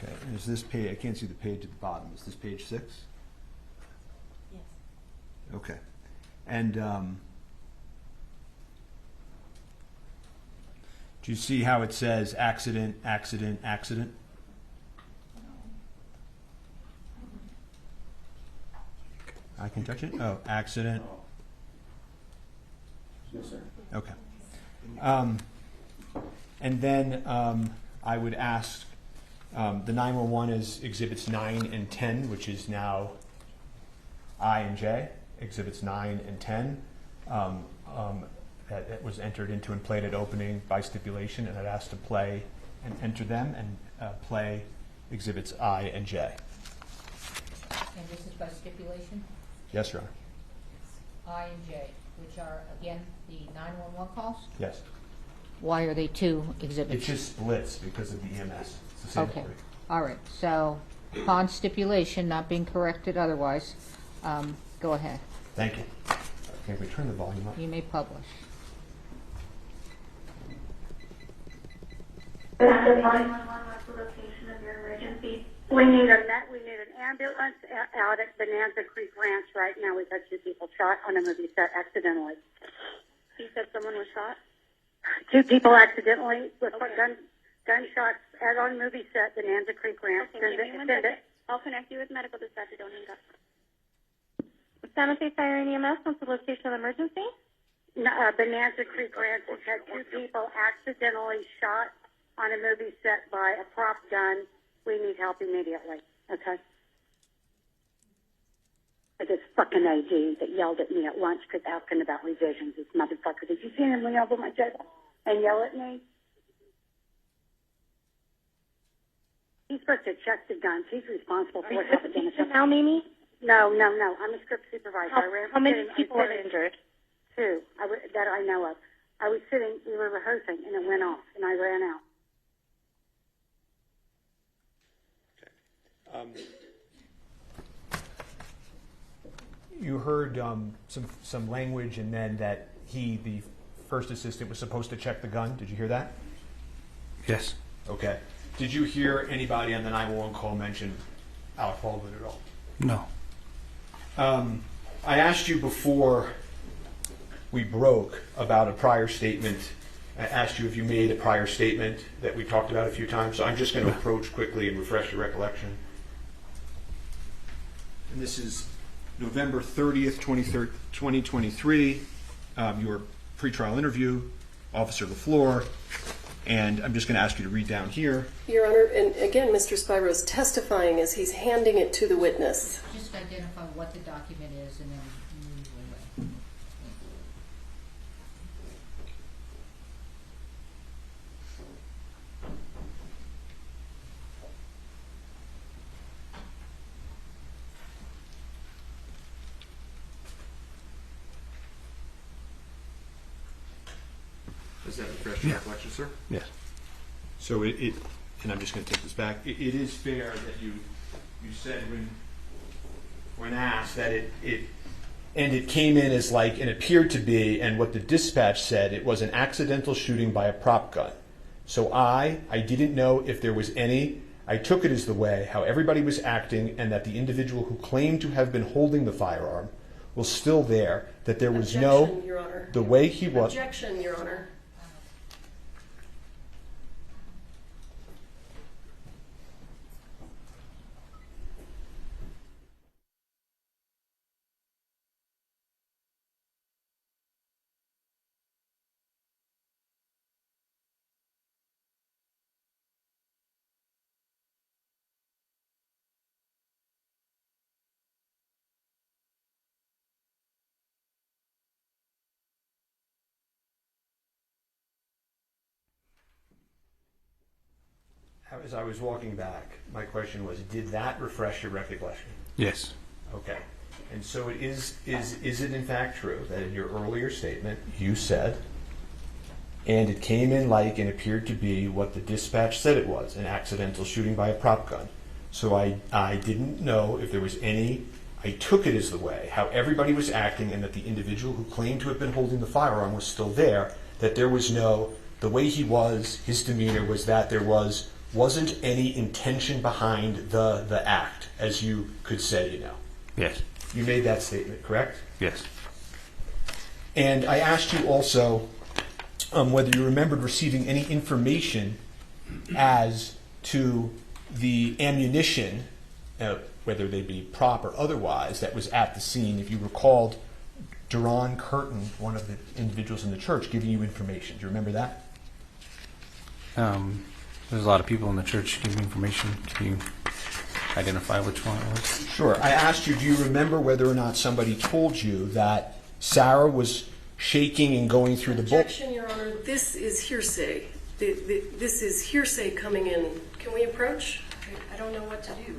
Okay, and is this page, I can't see the page at the bottom, is this page 6? Yes. Okay. And do you see how it says accident, accident, accident? I can touch it? Oh, accident. Yes, sir. Okay. And then I would ask, the 911 is exhibits 9 and 10, which is now I and J. Exhibits 9 and 10 that was entered into and played at opening by stipulation, and I'd asked to play and enter them and play exhibits I and J. And this is by stipulation? Yes, Your Honor. I and J, which are, again, the 911 calls? Yes. Why are they 2 exhibits? It just splits because of the EMS. It's the same Okay. story. All right. So, upon stipulation, not being corrected otherwise, go ahead. Thank you. Can we turn the volume up? You may publish. This is 911, what's the location of your emergency? We need an ambulance out at Bonanza Creek Ranch right now. We've had 2 people shot on a movie set accidentally. You said someone was shot? 2 people accidentally with gunshots at on movie set, Bonanza Creek Ranch. Okay, give me 1 second. I'll connect you with medical dispatch. Don't hang up. Santa Fe Fire and EMS, what's the location of the emergency? Bonanza Creek Ranch has had 2 people accidentally shot on a movie set by a prop gun. We need help immediately. Okay? Like this fucking AG that yelled at me at lunch because asking about revisions. This motherfucker. Did you see him lean over my table and yell at me? He's supposed to check the guns. He's responsible for what happened in the now, Mimi? No. I'm a script supervisor. How many people were injured? 2 that I know of. I was sitting, we were rehearsing, and it went off, and I ran out. You heard some language, and then that he, the first assistant, was supposed to check the gun. Did you hear that? Yes. Okay. Did you hear anybody on the 911 call mention Alec Baldwin at all? No. I asked you before we broke about a prior statement. I asked you if you made a prior statement that we talked about a few times. So I'm just going to approach quickly and refresh your recollection. And this is November 30th, 2023, your pretrial interview, Officer LaFleur, and I'm just going to ask you to read down here. Your Honor, and again, Mr. Spiro is testifying as he's handing it to the witness. Just identify what the document is and then move away. Does that refresh your recollection, sir? Yes. So it, and I'm just going to take this back. It is fair that you said when asked that it came in as like, and appeared to be, and what the dispatch said, it was an accidental shooting by a prop gun. So I didn't know if there was any. I took it as the way how everybody was acting, and that the individual who claimed to have been holding the firearm was still there, that there was Objection, Your Honor. the way he was. Objection, Your Honor. As I was walking back, my question was, did that refresh your recollection? Yes. Okay. And so is it in fact true that in your earlier statement you said, and it came in like and appeared to be what the dispatch said it was, an accidental shooting by a prop gun. So I didn't know if there was any, I took it as the way how everybody was acting, and that the individual who claimed to have been holding the firearm was still there, that there was no, the way he was, his demeanor was that there wasn't any intention behind the act, as you could say, you know. Yes. You made that statement, correct? Yes. And I asked you also whether you remembered receiving any information as to the ammunition, whether they be prop or otherwise, that was at the scene. If you recalled Duran Curtin, one of the individuals in the church, giving you information. Do you remember that? There's a lot of people in the church giving information. Can you identify which one it was? Sure. I asked you, do you remember whether or not somebody told you that Sarah was shaking and going through the book? Objection, Your Honor. This is hearsay. This is hearsay coming in. Can we approach? I don't know what to do.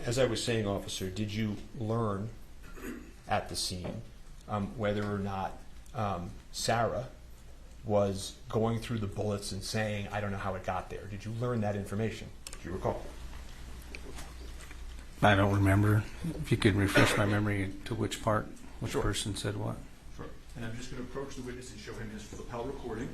As I was saying, officer, did you learn at the scene whether or not Sarah was going through the bullets and saying, I don't know how it got there? Did you learn that information? Do you recall? I don't remember. If you could refresh my memory to which part, which person said what. Sure. And I'm just going to approach the witness and show him his lapel recording.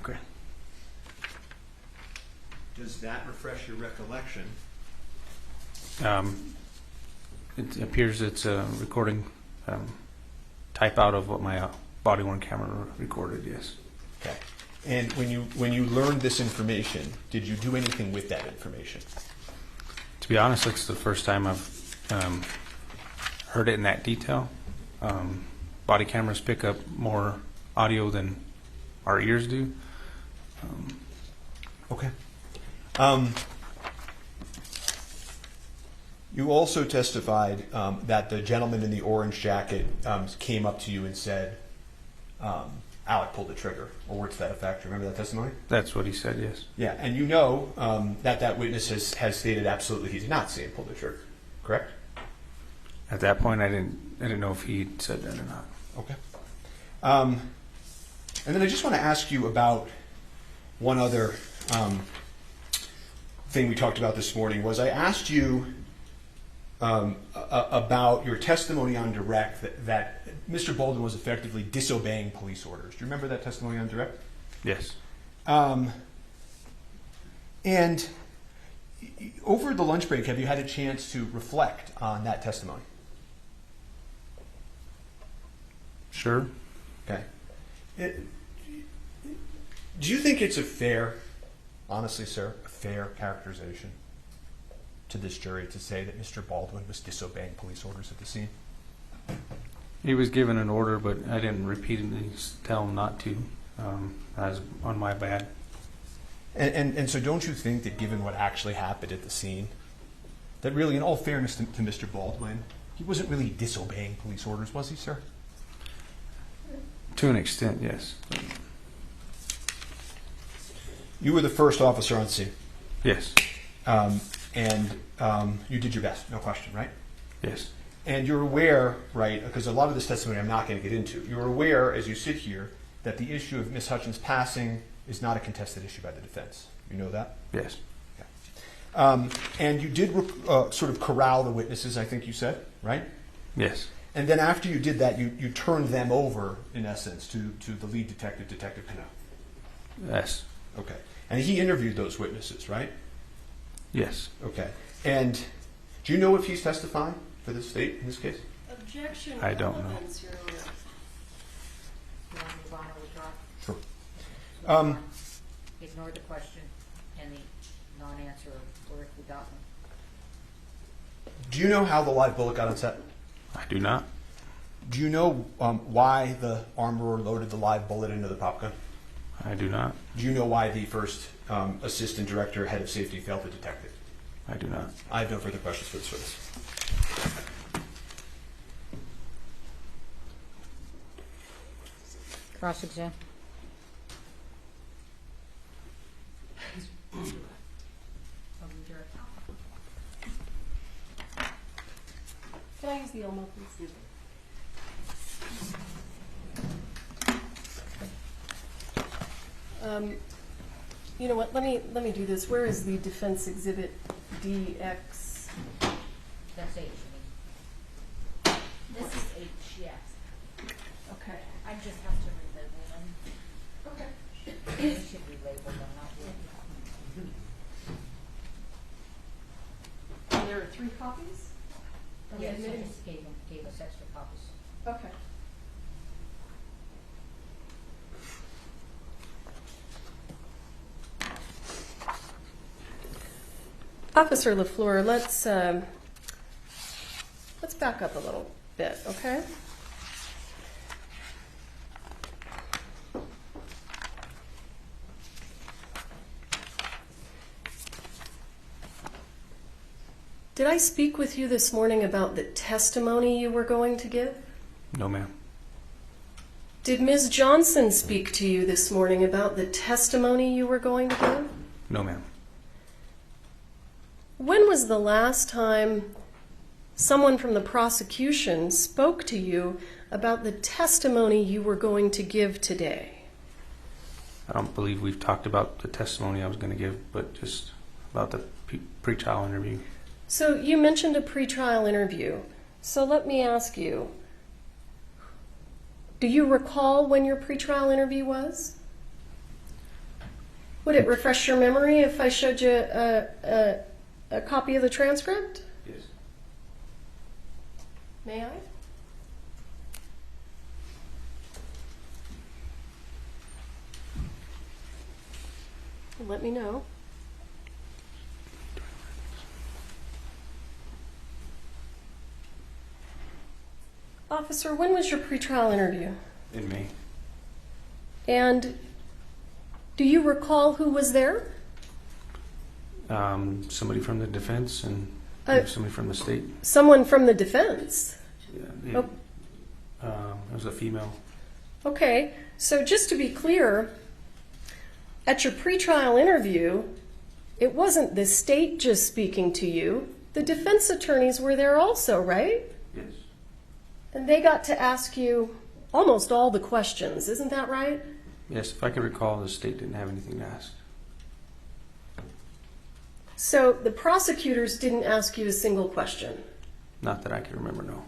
Okay. Does that refresh your recollection? It appears it's a recording type out of what my body-worn camera recorded, yes. Okay. And when you learned this information, did you do anything with that information? To be honest, it's the first time I've heard it in that detail. Body cameras pick up more audio than our ears do. Okay. You also testified that the gentleman in the orange jacket came up to you and said, Alec pulled the trigger, or words to that effect. Remember that testimony? That's what he said, yes. Yeah, and you know that witness has stated absolutely he did not see him pull the trigger, correct? At that point, I didn't know if he said that or not. Okay. And then I just want to ask you about one other thing we talked about this morning. Was I asked you about your testimony on direct that Mr. Baldwin was effectively disobeying police orders. Do you remember that testimony on direct? Yes. And over the lunch break, have you had a chance to reflect on that testimony? Sure. Okay. Do you think it's a fair, honestly, sir, a fair characterization to this jury to say that Mr. Baldwin was disobeying police orders at the scene? He was given an order, but I didn't repeatedly tell him not to. That was on my bad. And so don't you think that given what actually happened at the scene, that really, in all fairness to Mr. Baldwin, he wasn't really disobeying police orders, was he, sir? To an extent, yes. You were the first officer on scene. Yes. And you did your best, no question, right? Yes. And you're aware, right, because a lot of this testimony I'm not going to get into, you're aware as you sit here that the issue of Ms. Hutchins passing is not a contested issue by the defense. You know that? Yes. Okay. And you did sort of corral the witnesses, I think you said, right? Yes. And then after you did that, you turned them over, in essence, to the lead detective, Detective Pinot. Yes. Okay. And he interviewed those witnesses, right? Yes. Okay. And do you know if he's testifying for the state in this case? Objection. I don't know. Sure. Ignore the question and the non-answer or if we got one. Do you know how the live bullet got on set? I do not. Do you know why the armorer loaded the live bullet into the pop gun? I do not. Do you know why the first assistant director, head of safety, failed to detect it? I do not. I have no further questions for this witness. Cross-exam. Can I use the Elmo, please? You know what? Let me do this. Where is the defense exhibit DX? That's H. This is H, yes. Okay. I just have to relabel them. Okay. They should relabel them, not you. And there are 3 copies? Yes, I just gave us extra copies. Okay. Officer LaFleur, let's back up a little bit, okay? Did I speak with you this morning about the testimony you were going to give? No, ma'am. Did Ms. Johnson speak to you this morning about the testimony you were going to give? No, ma'am. When was the last time someone from the prosecution spoke to you about the testimony you were going to give today? I don't believe we've talked about the testimony I was going to give, but just about the pre-trial interview. So you mentioned a pretrial interview. So let me ask you, do you recall when your pretrial interview was? Would it refresh your memory if I showed you a copy of the transcript? Yes. May I? Let me know. Officer, when was your pretrial interview? In May. And Do you recall who was there? Somebody from the defense and somebody from the state. Someone from the defense? Yeah, it was a female. Okay, so just to be clear, at your pretrial interview, it wasn't the state just speaking to you. The defense attorneys were there also, right? Yes. And they got to ask you almost all the questions, isn't that right? Yes, if I can recall, the state didn't have anything to ask. So the prosecutors didn't ask you a single question? Not that I can remember, no.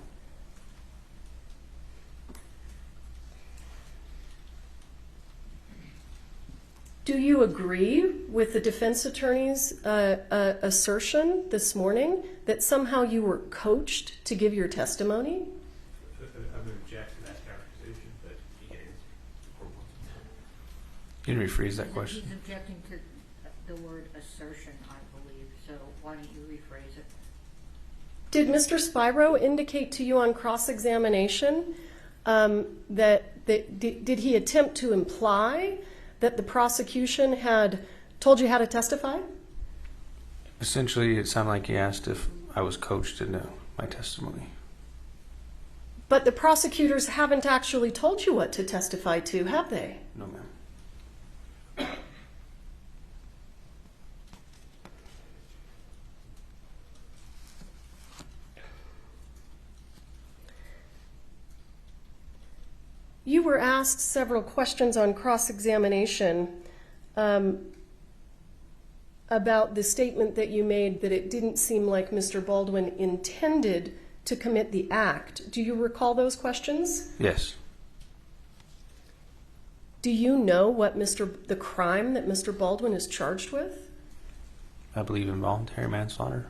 Do you agree with the defense attorney's assertion this morning that somehow you were coached to give your testimony? I would object to that characterization, but he is. Can you rephrase that question? He's objecting to the word assertion, I believe, so why don't you rephrase it? Did Mr. Spiro indicate to you on cross-examination did he attempt to imply that the prosecution had told you how to testify? Essentially, it sounded like he asked if I was coached in my testimony. But the prosecutors haven't actually told you what to testify to, have they? No, ma'am. You were asked several questions on cross-examination about the statement that you made that it didn't seem like Mr. Baldwin intended to commit the act. Do you recall those questions? Yes. Do you know what the crime that Mr. Baldwin is charged with? I believe involuntary manslaughter.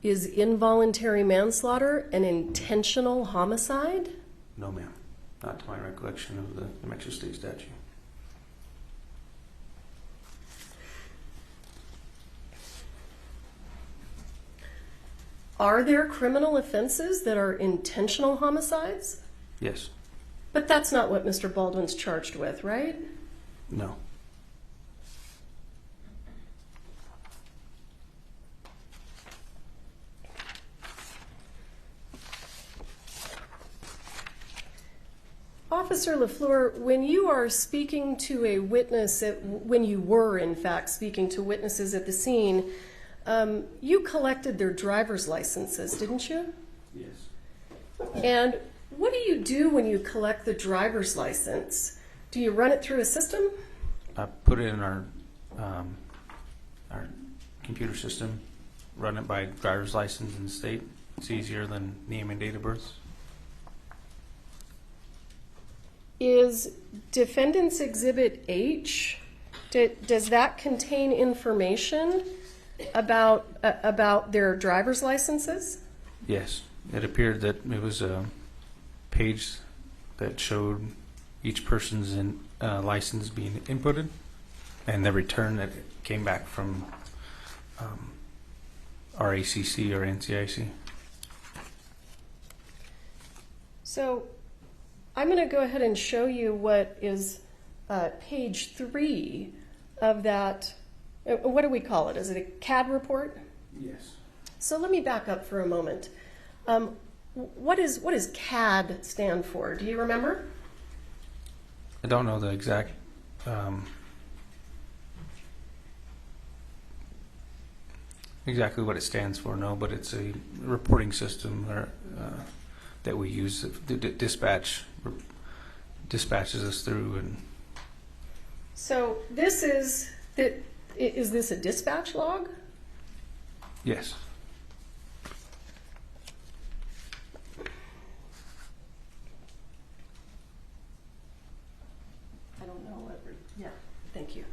Is involuntary manslaughter an intentional homicide? No, ma'am. Not to my recollection of the New Mexico State statute. Are there criminal offenses that are intentional homicides? Yes. But that's not what Mr. Baldwin's charged with, right? No. Officer LaFleur, when you are speaking to a witness, when you were in fact speaking to witnesses at the scene, you collected their driver's licenses, didn't you? Yes. And what do you do when you collect the driver's license? Do you run it through a system? I put it in our computer system, run it by driver's license in the state. It's easier than name and date of birth. Is Defendant's Exhibit H, does that contain information about their driver's licenses? Yes. It appeared that it was a page that showed each person's license being inputted and the return that came back from RACC or NCIC. So I'm going to go ahead and show you what is page 3 of that. What do we call it? Is it a CAD report? Yes. So let me back up for a moment. What does CAD stand for? Do you remember? I don't know the exact exactly what it stands for, no, but it's a reporting system that we use. The dispatches us through. And so this is this a dispatch log? Yes. I don't know what. Yeah, thank you.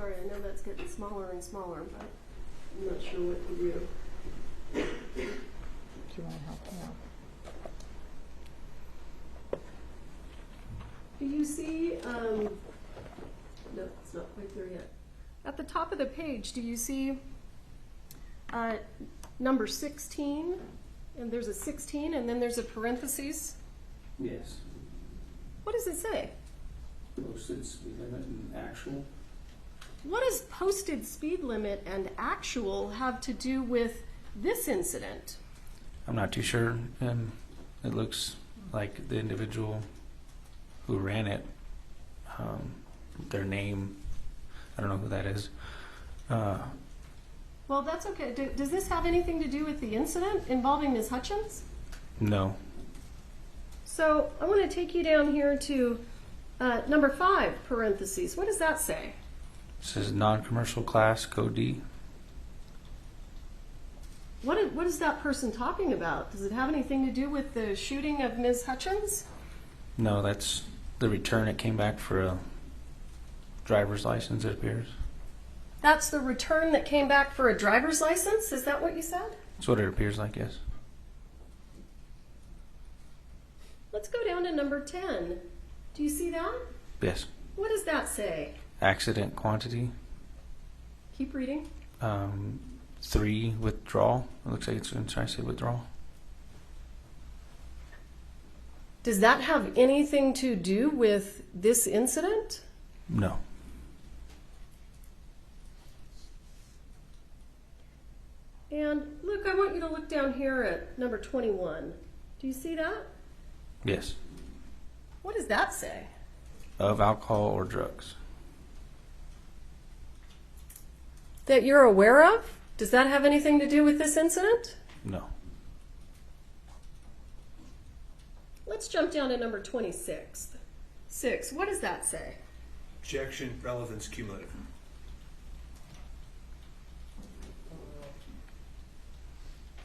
Sorry, I know that's getting smaller and smaller, but I'm not sure what to do. Do you want to help me out? Do you see, no, it's not quite there yet. At the top of the page, do you see number 16? And there's a 16, and then there's a parentheses. Yes. What does it say? Posted speed limit and actual. What does posted speed limit and actual have to do with this incident? I'm not too sure. It looks like the individual who ran it, their name, I don't know who that is. Well, that's okay. Does this have anything to do with the incident involving Ms. Hutchins? No. So I want to take you down here to number 5, parentheses. What does that say? It says non-commercial class, code D. What is that person talking about? Does it have anything to do with the shooting of Ms. Hutchins? No, that's the return. It came back for a driver's license, it appears. That's the return that came back for a driver's license? Is that what you said? That's what it appears like, yes. Let's go down to number 10. Do you see that? Yes. What does that say? Accident quantity. Keep reading. 3, withdrawal. It looks like it's going to try to say withdrawal. Does that have anything to do with this incident? No. And look, I want you to look down here at number 21. Do you see that? Yes. What does that say? Of alcohol or drugs. That you're aware of? Does that have anything to do with this incident? No. Let's jump down to number 26. 6. What does that say? Objection, relevance, cumulative.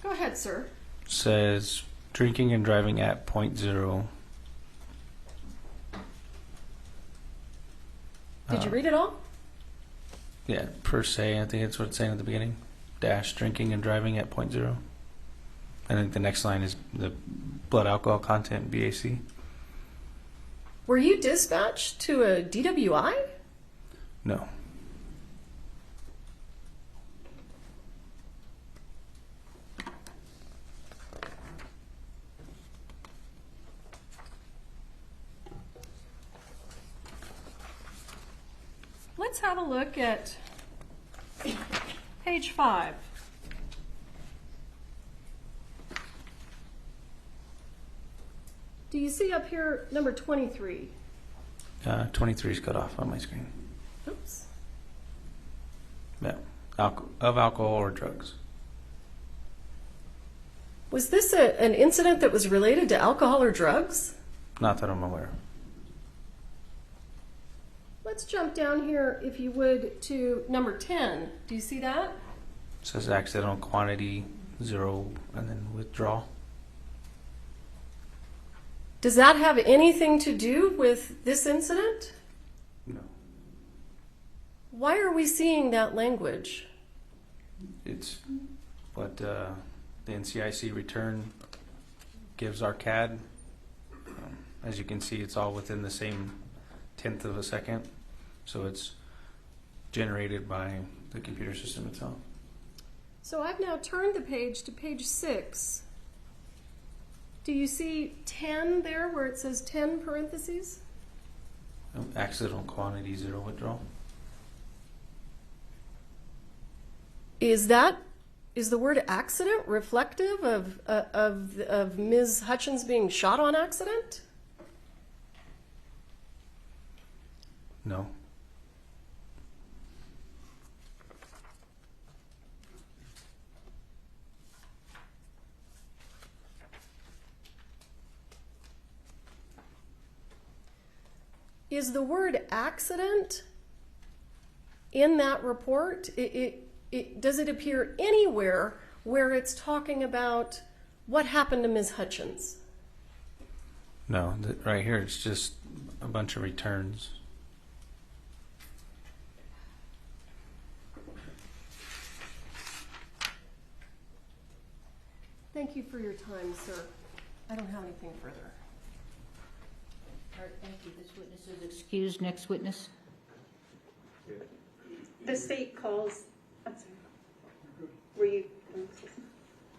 Go ahead, sir. Says drinking and driving at .0. Did you read it all? Yeah, per se, I think that's what it's saying at the beginning. Dash drinking and driving at .0. And then the next line is the blood alcohol content, BAC. Were you dispatched to a DWI? No. Let's have a look at page 5. Do you see up here number 23? 23 is cut off on my screen. Oops. Yeah. Of alcohol or drugs. Was this an incident that was related to alcohol or drugs? Not that I'm aware of. Let's jump down here, if you would, to number 10. Do you see that? It says accidental quantity 0 and then withdrawal. Does that have anything to do with this incident? No. Why are we seeing that language? It's what the NCIC return gives our CAD. As you can see, it's all within the same 1/10 of a second. So it's generated by the computer system itself. So I've now turned the page to page 6. Do you see 10 there where it says 10 parentheses? Accidental quantity 0 withdrawal. Is the word accident reflective of Ms. Hutchins being shot on accident? No. Is the word accident in that report? Does it appear anywhere where it's talking about what happened to Ms. Hutchins? No, right here it's just a bunch of returns. Thank you for your time, sir. I don't have anything further. All right, thank you. This witness is excused. Next witness. The state calls, I'm sorry, were you?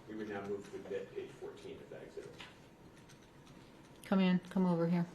We would now move to page 14 of that exhibit. Come in. Come over here.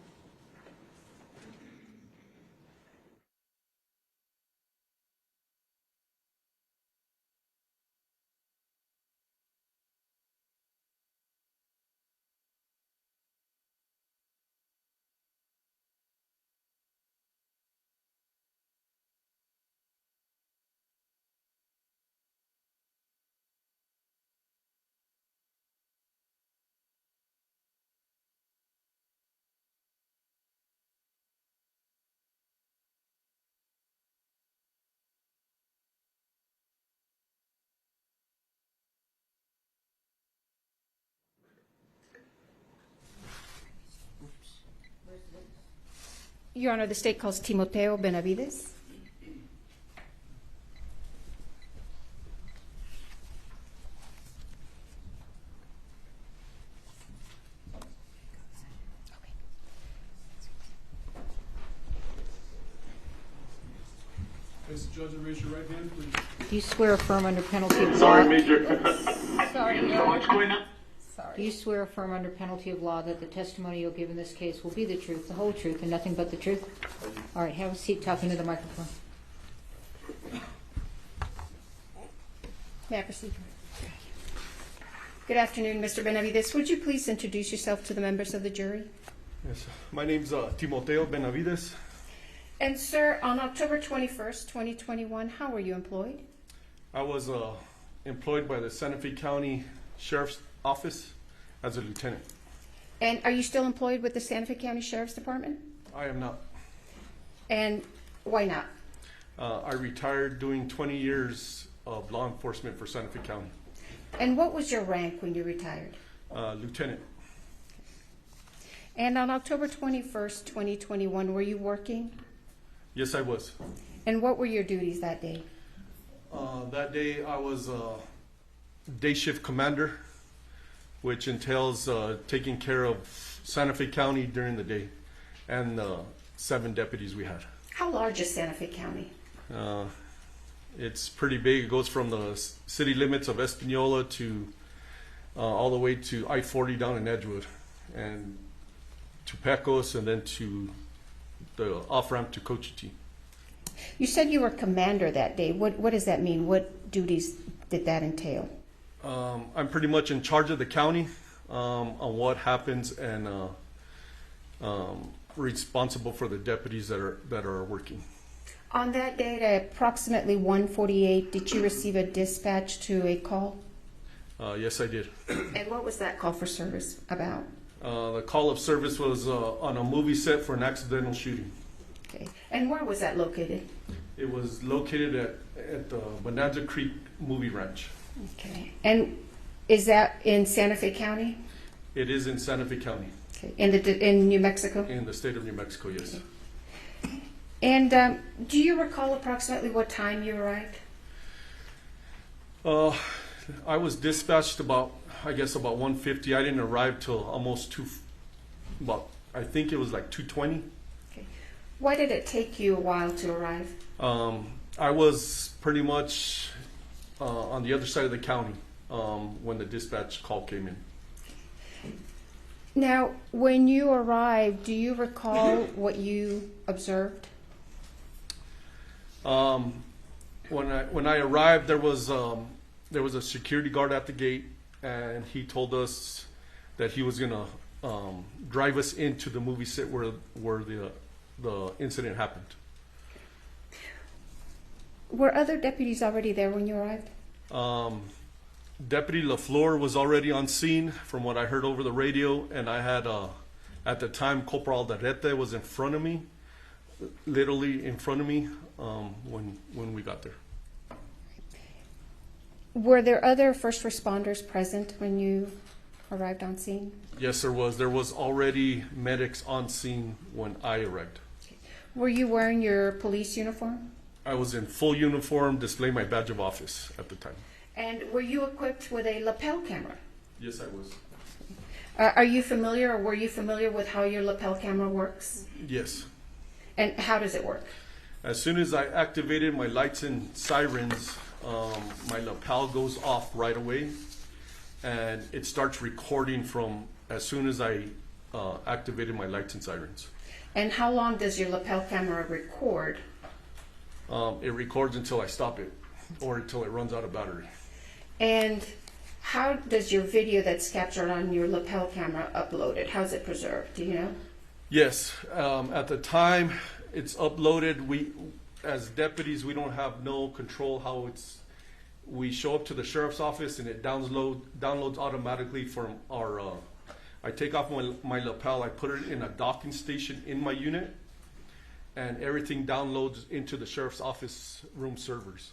Your Honor, the state calls Timoteo Benavides. Mr. Judge, raise your right hand, please. Do you swear or affirm under penalty of law? Sorry, Major. Sorry, So what's going on? Do you swear or affirm under penalty of law that the testimony you'll give in this case will be the truth, the whole truth, and nothing but the truth? All right, have a seat talking to the microphone. May I proceed? Good afternoon, Mr. Benavides. Would you please introduce yourself to the members of the jury? Yes, my name's Timoteo Benavides. And sir, on October 21st, 2021, how were you employed? I was employed by the Santa Fe County Sheriff's Office as a lieutenant. And are you still employed with the Santa Fe County Sheriff's Department? I am not. And why not? I retired doing 20 years of law enforcement for Santa Fe County. And what was your rank when you retired? Lieutenant. And on October 21st, 2021, were you working? Yes, I was. And what were your duties that day? That day I was day shift commander, which entails taking care of Santa Fe County during the day, and 7 deputies we had. How large is Santa Fe County? It's pretty big. It goes from the city limits of Espanola to all the way to I-40 down in Edgewood, and to Pecos, and then to the off-ramp to Cochiti. You said you were commander that day. What does that mean? What duties did that entail? I'm pretty much in charge of the county on what happens, and responsible for the deputies that are working. On that day at approximately 1:48, did you receive a dispatch to a call? Yes, I did. And what was that call for service about? The call of service was on a movie set for an accidental shooting. Okay. And where was that located? It was located at the Bonanza Creek Movie Ranch. Okay. And is that in Santa Fe County? It is in Santa Fe County. Okay. In New Mexico? In the state of New Mexico, yes. Okay. And do you recall approximately what time you arrived? I was dispatched about 1:50. I didn't arrive till almost I think it was like 2:20. Okay. Why did it take you a while to arrive? I was pretty much on the other side of the county when the dispatch call came in. Now, when you arrived, do you recall what you observed? When I arrived, there was a security guard at the gate, and he told us that he was gonna drive us into the movie set where the incident happened. Were other deputies already there when you arrived? Deputy LaFleur was already on scene, from what I heard over the radio, and I had at the time Corporal Darrete was in front of me, literally in front of me, when we got there. Were there other first responders present when you arrived on scene? Yes, there was. There was already medics on scene when I arrived. Were you wearing your police uniform? I was in full uniform, displaying my badge of office at the time. And were you equipped with a lapel camera? Yes, I was. Are you familiar, or were you familiar with how your lapel camera works? Yes. And how does it work? As soon as I activated my lights and sirens, my lapel goes off right away, and it starts recording from as soon as I activated my lights and sirens. And how long does your lapel camera record? It records until I stop it, or until it runs out of battery. And how does your video that's captured on your lapel camera uploaded? How's it preserved? Do you know? Yes, at the time it's uploaded, we, as deputies, we don't have no control how it's, we show up to the sheriff's office and it downloads automatically from our, I take off my lapel, I put it in a docking station in my unit, and everything downloads into the sheriff's office room servers.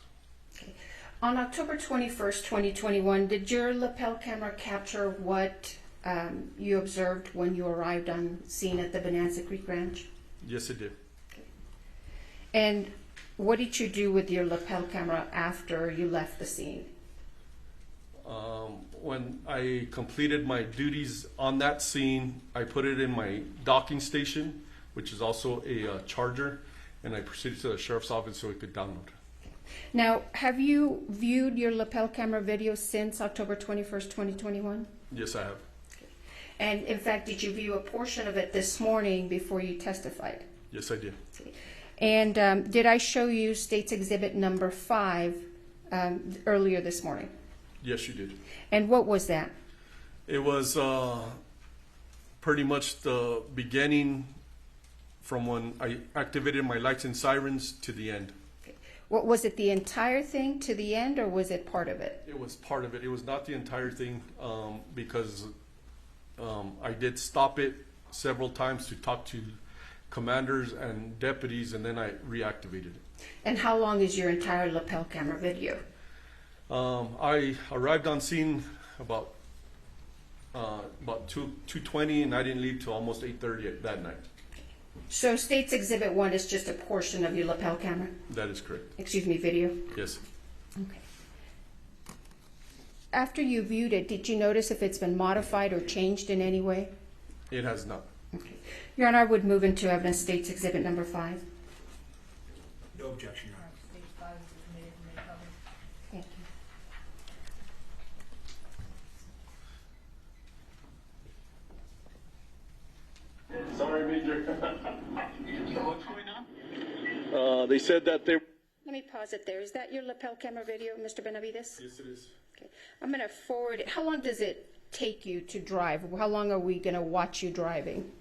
Okay. On October 21st, 2021, did your lapel camera capture what you observed when you arrived on scene at the Bonanza Creek Ranch? Yes, it did. Okay. And what did you do with your lapel camera after you left the scene? When I completed my duties on that scene, I put it in my docking station, which is also a charger, and I proceeded to the sheriff's office so it could download. Now, have you viewed your lapel camera video since October 21st, 2021? Yes, I have. And in fact, did you view a portion of it this morning before you testified? Yes, I did. And did I show you State's Exhibit number 5 earlier this morning? Yes, you did. And what was that? It was pretty much the beginning from when I activated my lights and sirens to the end. What was it, the entire thing to the end, or was it part of it? It was part of it. It was not the entire thing, because I did stop it several times to talk to commanders and deputies, and then I reactivated it. And how long is your entire lapel camera video? I arrived on scene about 2:20, and I didn't leave till almost 8:30 that night. So State's Exhibit 1 is just a portion of your lapel camera? That is correct. Excuse me, video? Yes. Okay. After you viewed it, did you notice if it's been modified or changed in any way? It has not. Okay. Your Honor, I would move into evidence State's Exhibit number 5. No objection, Your Honor. Thank you. Sorry, Major. What's going on? They said that they... Let me pause it there. Is that your lapel camera video, Mr. Benavides? Yes, it is. Okay. I'm going to forward it. How long does it take you to drive? How long are we going to watch you driving?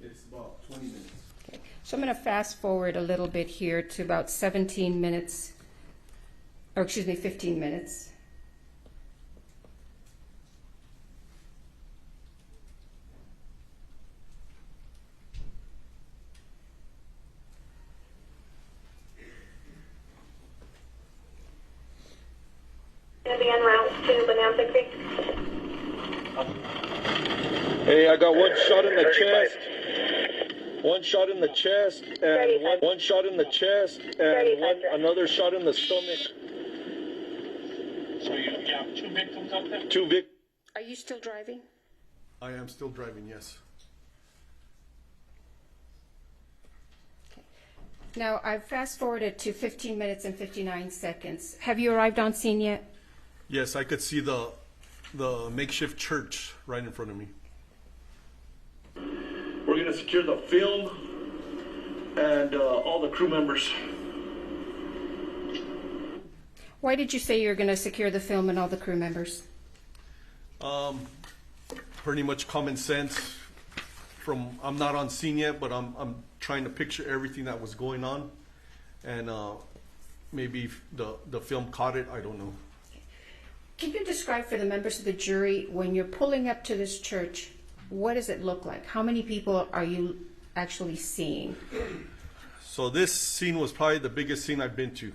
It's about 20 minutes. Okay. So I'm going to fast forward a little bit here to about 17 minutes, or excuse me, 15 minutes. Going to be en route to Bonanza Creek. Hey, I got one shot in the chest, one shot in the chest, and one shot in the chest, and another shot in the stomach. So you have 2 victims up there? 2 victims. Are you still driving? I am still driving, yes. Now, I've fast forwarded to 15 minutes and 59 seconds. Have you arrived on scene yet? Yes, I could see the makeshift church right in front of me. We're going to secure the film and all the crew members. Why did you say you're going to secure the film and all the crew members? Pretty much common sense. I'm not on scene yet, but I'm trying to picture everything that was going on, and maybe the film caught it. I don't know. Can you describe for the members of the jury, when you're pulling up to this church, what does it look like? How many people are you actually seeing? So this scene was probably the biggest scene I've been to.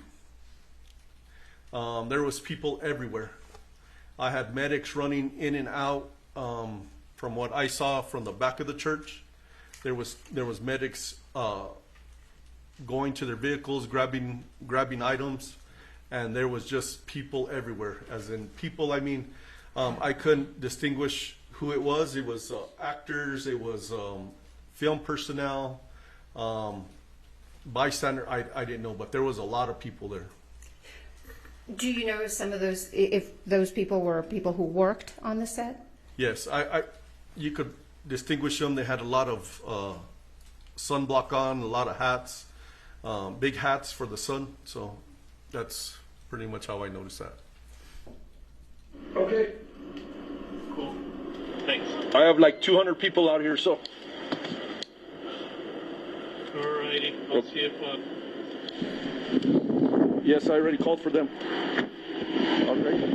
There was people everywhere. I had medics running in and out. From what I saw from the back of the church, there was medics going to their vehicles, grabbing items, and there was just people everywhere. As in people, I mean, I couldn't distinguish who it was. It was actors, it was film personnel, bystander. I didn't know, but there was a lot of people there. Do you know some of those, if those people were people who worked on the set? Yes, you could distinguish them. They had a lot of sunblock on, a lot of hats, big hats for the sun. So that's pretty much how I noticed that. Okay. Cool. Thanks. I have like 200 people out here, so. Alrighty. I'll see if. Yes, I already called for them. All right.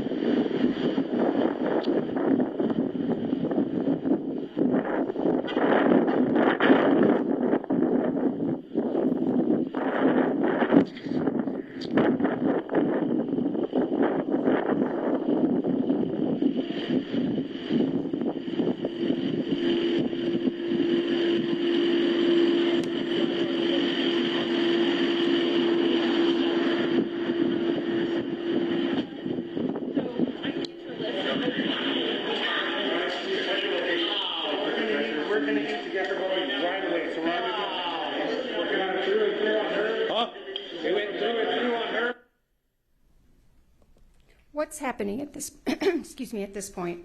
What's happening at this, excuse me, at this point?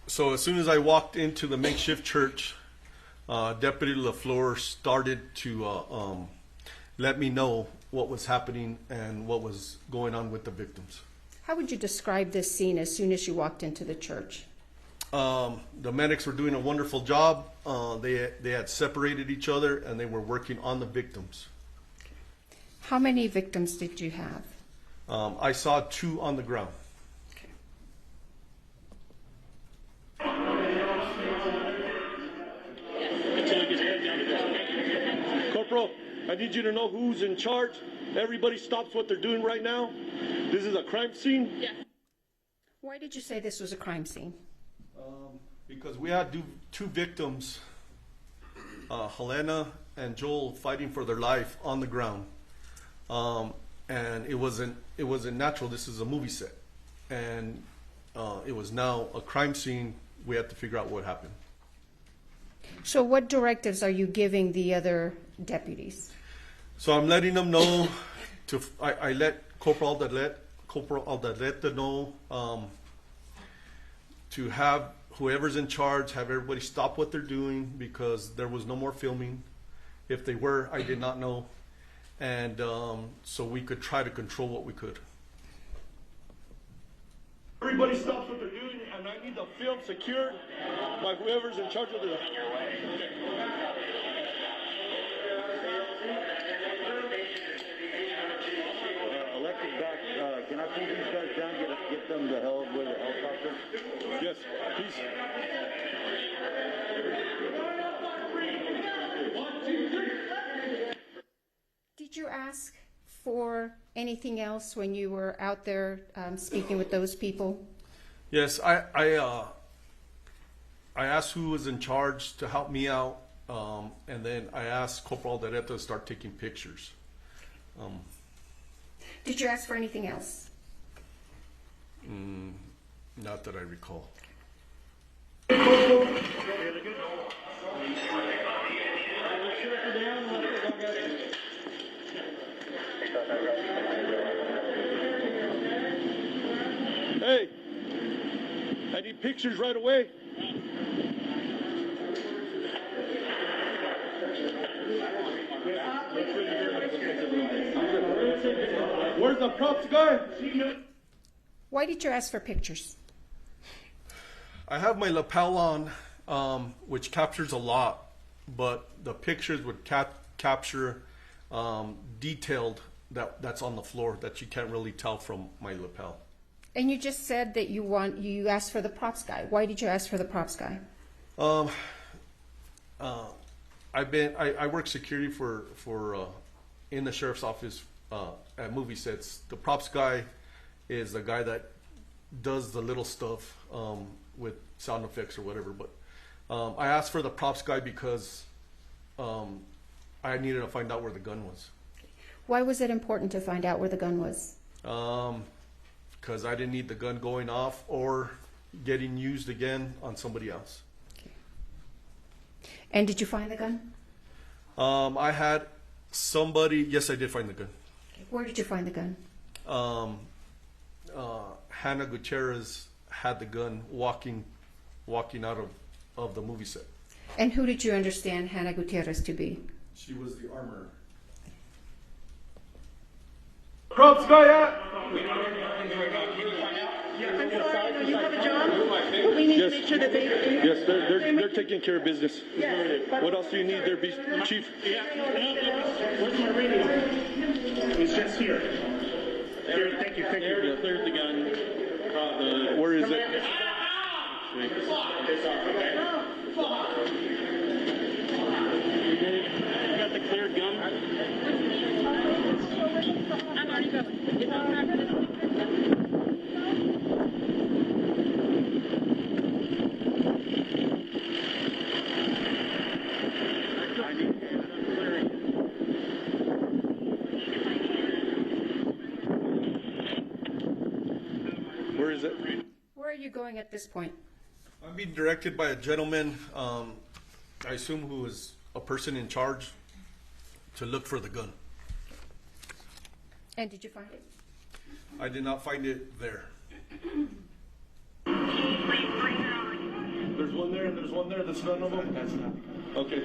So as soon as I walked into the makeshift church, Deputy LaFleur started to let me know what was happening and what was going on with the victims. How would you describe this scene as soon as you walked into the church? The medics were doing a wonderful job. They had separated each other and they were working on the victims. How many victims did you have? I saw 2 on the ground. Corporal, I need you to know who's in charge. Everybody stops what they're doing right now. This is a crime scene. Yeah. Why did you say this was a crime scene? Because we had 2 victims, Helena and Joel, fighting for their life on the ground. And it wasn't natural. This is a movie set, and it was now a crime scene. We had to figure out what happened. So what directives are you giving the other deputies? So I'm letting them know I let Corporal Aldaleta know to have whoever's in charge have everybody stop what they're doing, because there was no more filming. If they were, I did not know. And so we could try to control what we could. Everybody stops what they're doing, and I need the film secured by whoever's in charge of the... Electric back, can I pull these guys down, get them the hell with a helicopter? Yes, please. 1, 2, 3. Did you ask for anything else when you were out there speaking with those people? Yes, I asked who was in charge to help me out, and then I asked Corporal Aldaleta to start taking pictures. Did you ask for anything else? Not that I recall. Hey, I need pictures right away. Where's the props guy? Why did you ask for pictures? I have my lapel on, which captures a lot, but the pictures would capture detailed that's on the floor that you can't really tell from my lapel. And you just said that you asked for the props guy. Why did you ask for the props guy? I work security for in the sheriff's office at movie sets. The props guy is the guy that does the little stuff with sound effects or whatever. But I asked for the props guy because I needed to find out where the gun was. Why was it important to find out where the gun was? Because I didn't need the gun going off or getting used again on somebody else. And did you find the gun? I had somebody, yes, I did find the gun. Where did you find the gun? Hannah Gutierrez had the gun walking out of the movie set. And who did you understand Hannah Gutierrez to be? She was the armorer. Kropskaya! I'm sorry, you have a job? We need to make sure that they... Yes, they're taking care of business. Yes. What else do you need there, Chief? Where's my radio? It's just here. Here, thank you. They cleared the gun. Where is it? You got the cleared gun? I'm already going. It's on record. Where is it? Where are you going at this point? I'm being directed by a gentleman, I assume who is a person in charge, to look for the gun. And did you find it? I did not find it there. There's one there and there's one there. That's none of them? That's not. Okay.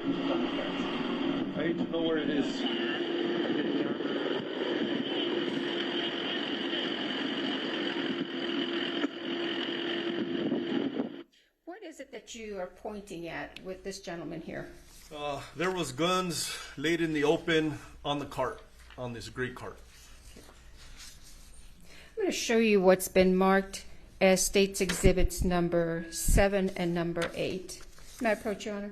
I need to know where it is. What is it that you are pointing at with this gentleman here? There was guns laid in the open on the cart, on this gray cart. I'm going to show you what's been marked as States Exhibits number 7 and number 8. May I approach, Your Honor?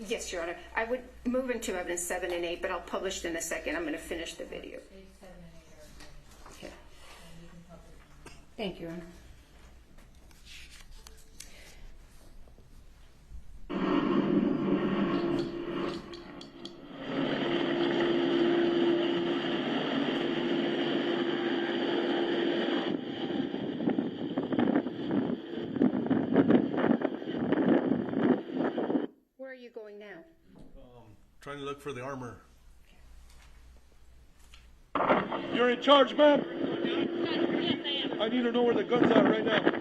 Yes, Your Honor. I would move into evidence 7 and 8, but I'll publish it in a second. I'm going to finish the video. Okay. Thank you, Your Honor. Where are you going now? Trying to look for the armor. You're in charge, ma'am? I need to know where the guns are right now. Bro,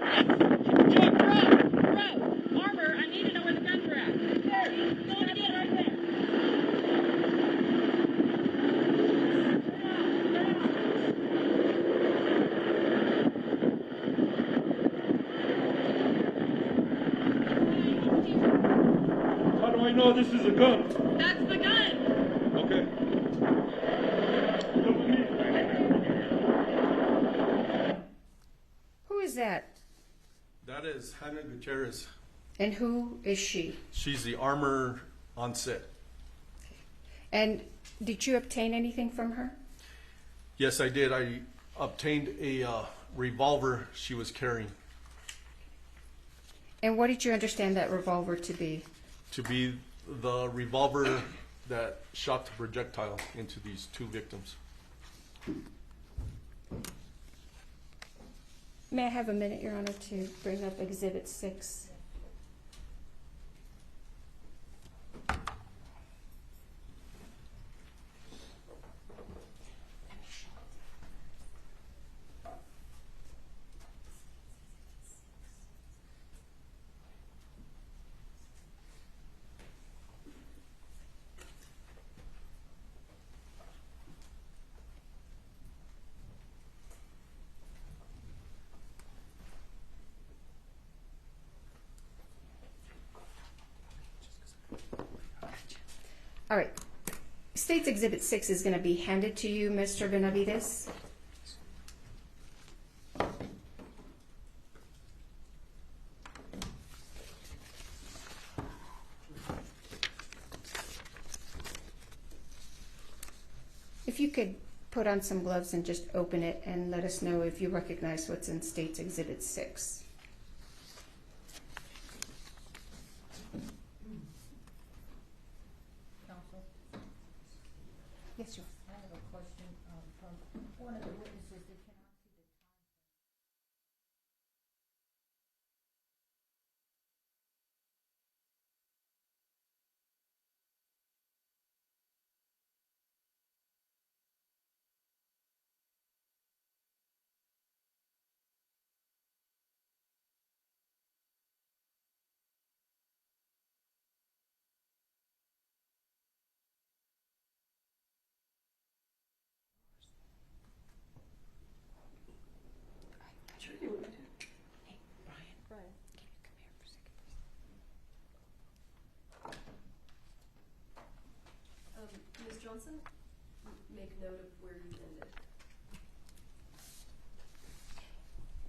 Armor, I need to know where the guns are at. There, go and get right there. How do I know this is a gun? That's the gun. Okay. Who is that? That is Hannah Gutierrez. And who is she? She's the armor on set. And did you obtain anything from her? Yes, I did. I obtained a revolver she was carrying. And what did you understand that revolver to be? To be the revolver that shot the projectile into these two victims. May I have a minute, Your Honor, to bring up Exhibit 6? All right. State's Exhibit 6 is going to be handed to you, Mr. Benavides. If you could put on some gloves and just open it and let us know if you recognize what's in State's Exhibit 6. Yes, sir. I have a question from one of the witnesses that cannot see the time. Ms. Johnson, make note of where you ended.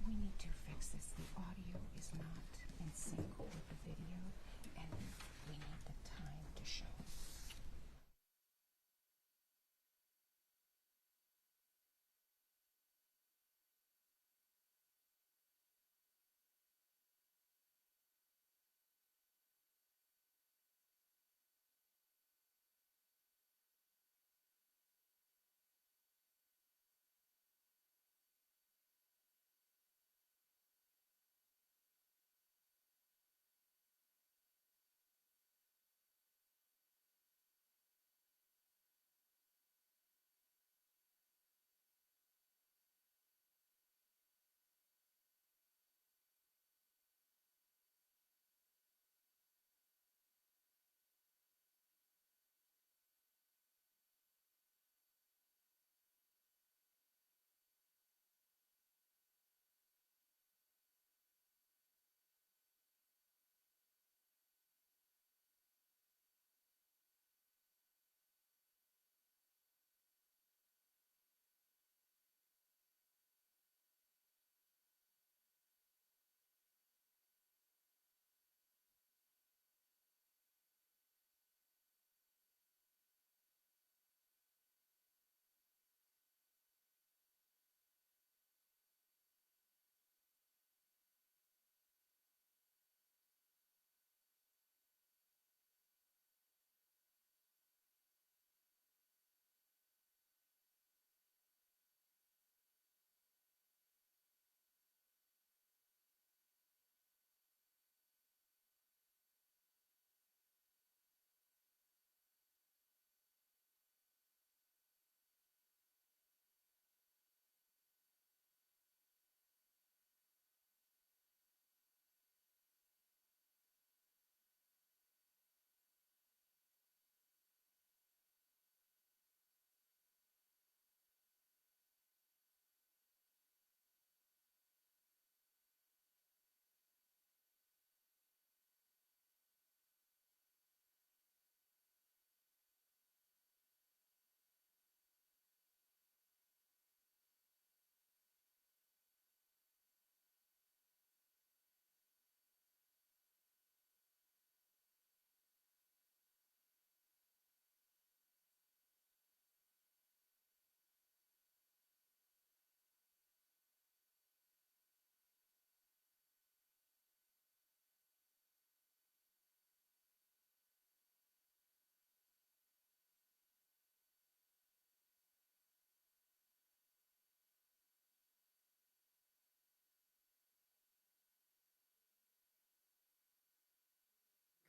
We need to fix this. The audio is not in sync with the video, and we need the time to show.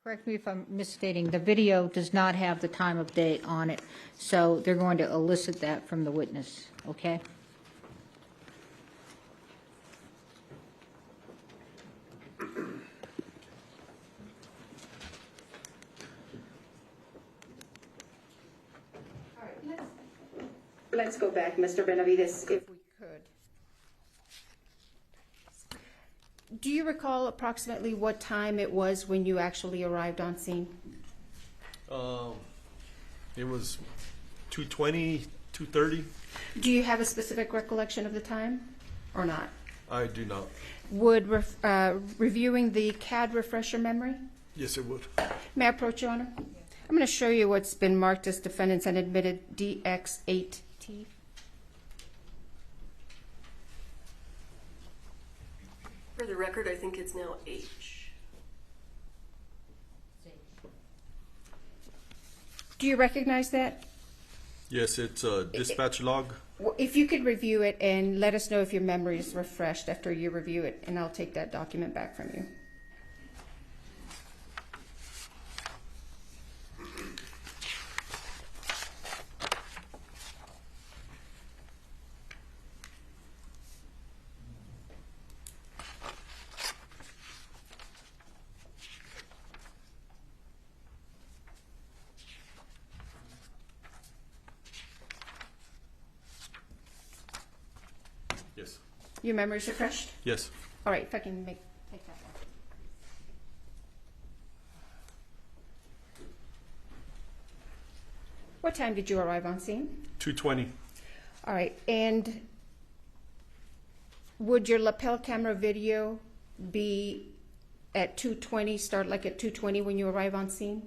Correct me if I'm misstating, the video does not have the time of day on it, so they're going to elicit that from the witness, okay? Let's go back, Mr. Benavides, if we could. Do you recall approximately what time it was when you actually arrived on scene? It was 2:20, 2:30. Do you have a specific recollection of the time or not? I do not. Would reviewing the CAD refresh your memory? Yes, it would. May I approach, Your Honor? I'm going to show you what's been marked as defendants and admitted DX8T. For the record, I think it's now H. Do you recognize that? Yes, it's a dispatch log. If you could review it and let us know if your memory is refreshed after you review it, and I'll take that document back from you. Yes. Your memory is refreshed? Yes. All right, if I can take that one. What time did you arrive on scene? 2:20. All right, and would your lapel camera video be at 2:20, start like at 2:20 when you arrive on scene?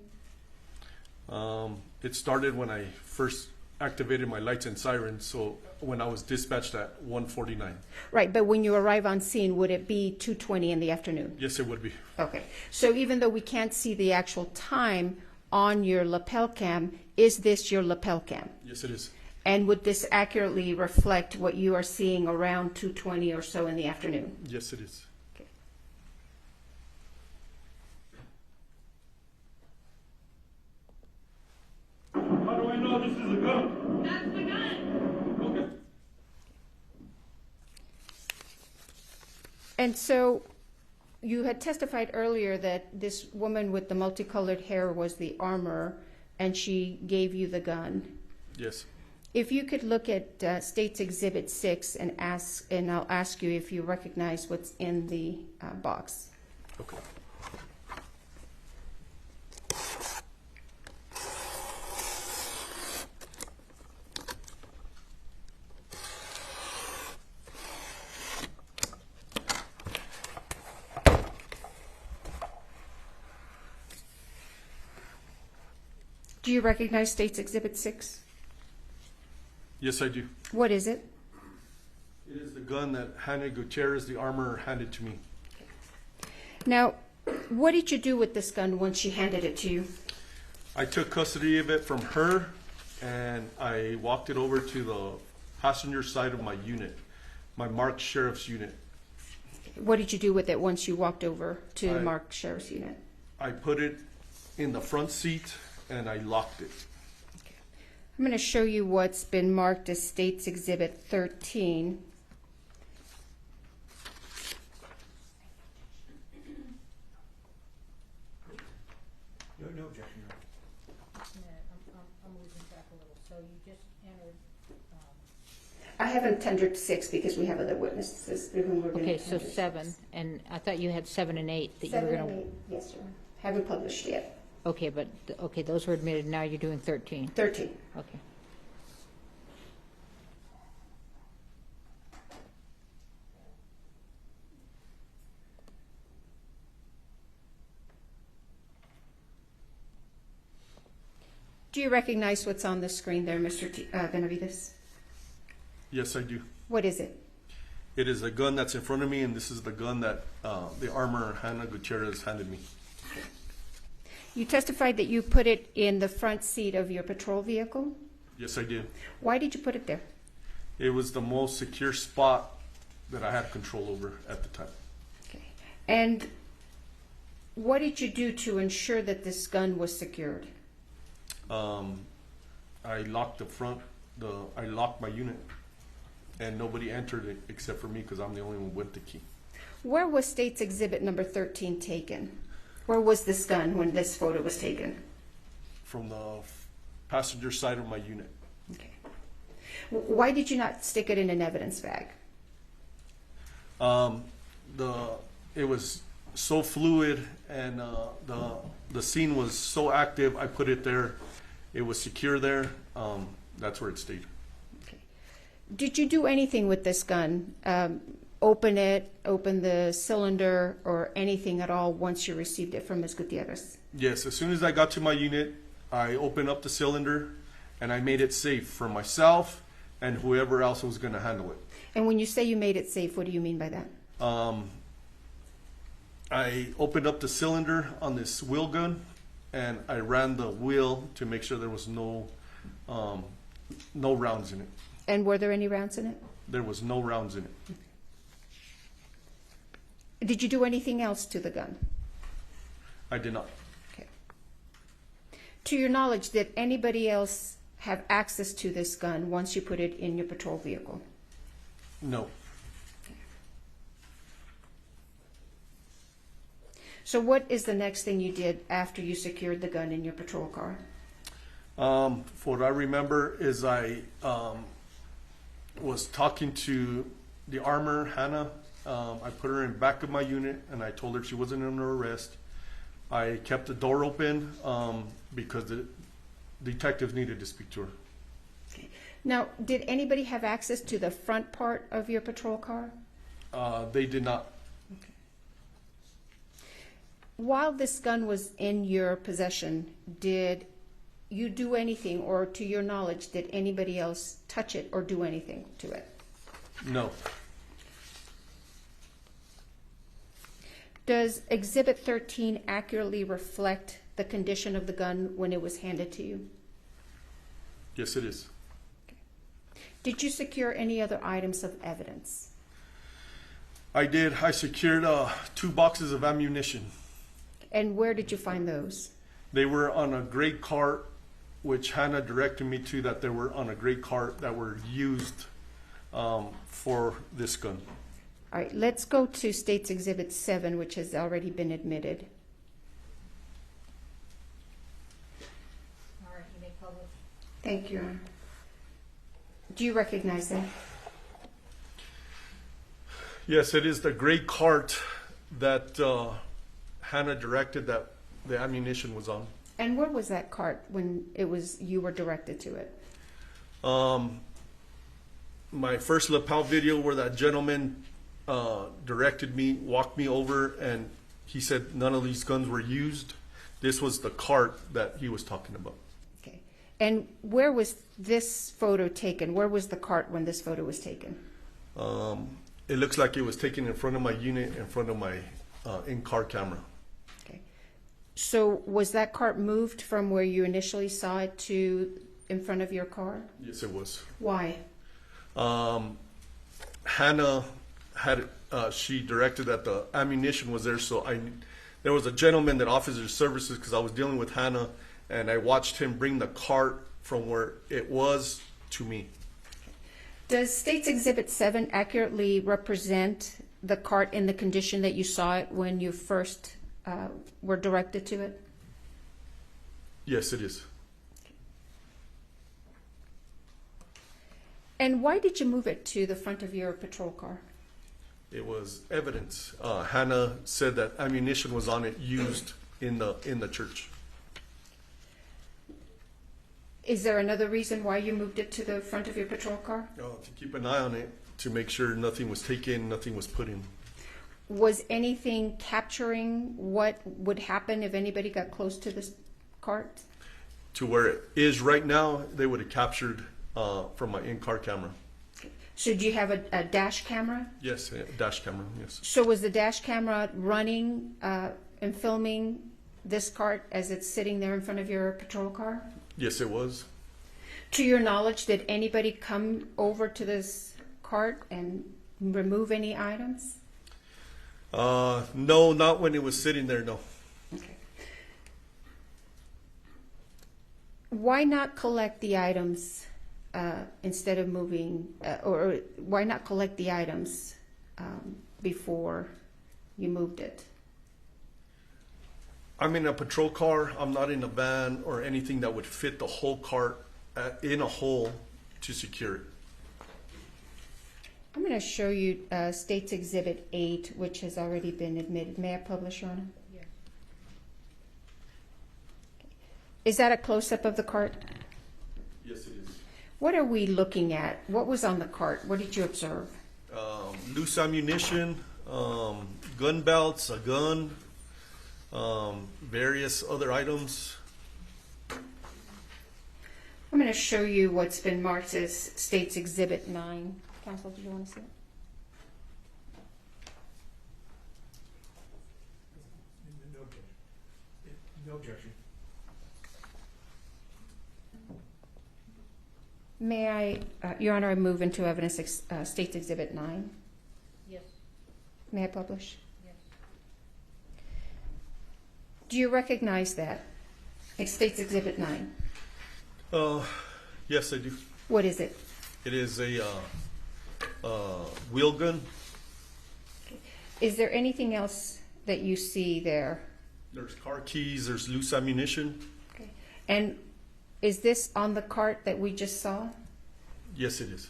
It started when I first activated my lights and sirens, so when I was dispatched at 1:49. Right, but when you arrive on scene, would it be 2:20 in the afternoon? Yes, it would be. Okay, so even though we can't see the actual time on your lapel cam, is this your lapel cam? Yes, it is. And would this accurately reflect what you are seeing around 2:20 or so in the afternoon? Yes, it is. How do I know this is a gun? That's the gun. Okay. And so you had testified earlier that this woman with the multicolored hair was the armorer, and she gave you the gun. Yes. If you could look at State's Exhibit 6 and I'll ask you if you recognize what's in the box. Okay. Do you recognize State's Exhibit 6? Yes, I do. What is it? It is the gun that Hannah Gutierrez, the armorer, handed to me. Now, what did you do with this gun once she handed it to you? I took custody of it from her, and I walked it over to the passenger side of my unit, my marked sheriff's unit. What did you do with it once you walked over to the marked sheriff's unit? I put it in the front seat, and I locked it. I'm going to show you what's been marked as State's Exhibit 13. No objection. I'm losing track a little. So you just entered. I haven't tendered 6 because we have other witnesses through whom we're going to Okay, so 7, and I thought you had 7 and 8 that you 7 were and going 8, yes, sir. Haven't published yet. Okay, but okay, those were admitted. Now you're doing 13. 13. Okay. Do you recognize what's on the screen there, Mr. Benavides? Yes, I do. What is it? It is a gun that's in front of me, and this is the gun that the armorer, Hannah Gutierrez, handed me. You testified that you put it in the front seat of your patrol vehicle? Yes, I did. Why did you put it there? It was the most secure spot that I had control over at the time. Okay. And what did you do to ensure that this gun was secured? I locked the front, I locked my unit, and nobody entered it except for me because I'm the only one with the key. Where was State's Exhibit number 13 taken? Where was this gun when this photo was taken? From the passenger side of my unit. Okay. Why did you not stick it in an evidence bag? It was so fluid, and the scene was so active. I put it there. It was secure there. That's where it stayed. Okay. Did you do anything with this gun? Open it, open the cylinder, or anything at all once you received it from Ms. Gutierrez? Yes, as soon as I got to my unit, I opened up the cylinder, and I made it safe for myself and whoever else was going to handle it. And when you say you made it safe, what do you mean by that? I opened up the cylinder on this wheel gun, and I ran the wheel to make sure there was no No rounds in it. And were there any rounds in it? There was no rounds in it. Did you do anything else to the gun? I did not. Okay. To your knowledge, did anybody else have access to this gun once you put it in your patrol vehicle? No. So what is the next thing you did after you secured the gun in your patrol car? What I remember is I was talking to the armor, Hannah. I put her in back of my unit, and I told her she wasn't under arrest. I kept the door open because the detective needed to speak to her. Okay. Now, did anybody have access to the front part of your patrol car? They did not. Okay. While this gun was in your possession, did you do anything, or to your knowledge, did anybody else touch it or do anything to it? No. Does Exhibit 13 accurately reflect the condition of the gun when it was handed to you? Yes, it is. Okay. Did you secure any other items of evidence? I did. I secured 2 boxes of ammunition. And where did you find those? They were on a gray cart, which Hannah directed me to, that they were on a gray cart that were used for this gun. All right, let's go to State's Exhibit 7, which has already been admitted. All right, you may publish. Thank you, Your Honor. Do you recognize that? Yes, it is the gray cart that Hannah directed that the ammunition was on. And where was that cart when you were directed to it? My first lapel video where that gentleman directed me, walked me over, and he said none of these guns were used. This was the cart that he was talking about. Okay. And where was this photo taken? Where was the cart when this photo was taken? It looks like it was taken in front of my unit, in front of my in-car camera. Okay. So was that cart moved from where you initially saw it to in front of your car? Yes, it was. Why? Hannah had she directed that the ammunition was there, so there was a gentleman that offers his services because I was dealing with Hannah, and I watched him bring the cart from where it was to me. Does State's Exhibit 7 accurately represent the cart in the condition that you saw it when you first were directed to it? Yes, it is. And why did you move it to the front of your patrol car? It was evidence. Hannah said that ammunition was on it used in the church. Is there another reason why you moved it to the front of your patrol car? To keep an eye on it, to make sure nothing was taken, nothing was put in. Was anything capturing what would happen if anybody got close to this cart? To where it is right now, they would have captured from my in-car camera. So do you have a dash camera? Yes, a dash camera, yes. So was the dash camera running and filming this cart as it's sitting there in front of your patrol car? Yes, it was. To your knowledge, did anybody come over to this cart and remove any items? No, not when it was sitting there, no. Okay. Why not collect the items instead of moving, or why not collect the items before you moved it? I'm in a patrol car. I'm not in a van or anything that would fit the whole cart in a hole to secure it. I'm going to show you State's Exhibit 8, which has already been admitted. May I publish, Your Honor? Yeah. Is that a close-up of the cart? Yes, it is. What are we looking at? What was on the cart? What did you observe? Loose ammunition, gun belts, a gun, various other items. I'm going to show you what's been marked as State's Exhibit 9. Counsel, do you want to see it? No objection. May I, Your Honor, I move into evidence State's Exhibit 9. Yes. May I publish? Yes. Do you recognize that? It's State's Exhibit 9. Yes, I do. What is it? It is a wheel gun. Is there anything else that you see there? There's car keys, there's loose ammunition. Okay. And is this on the cart that we just saw? Yes, it is.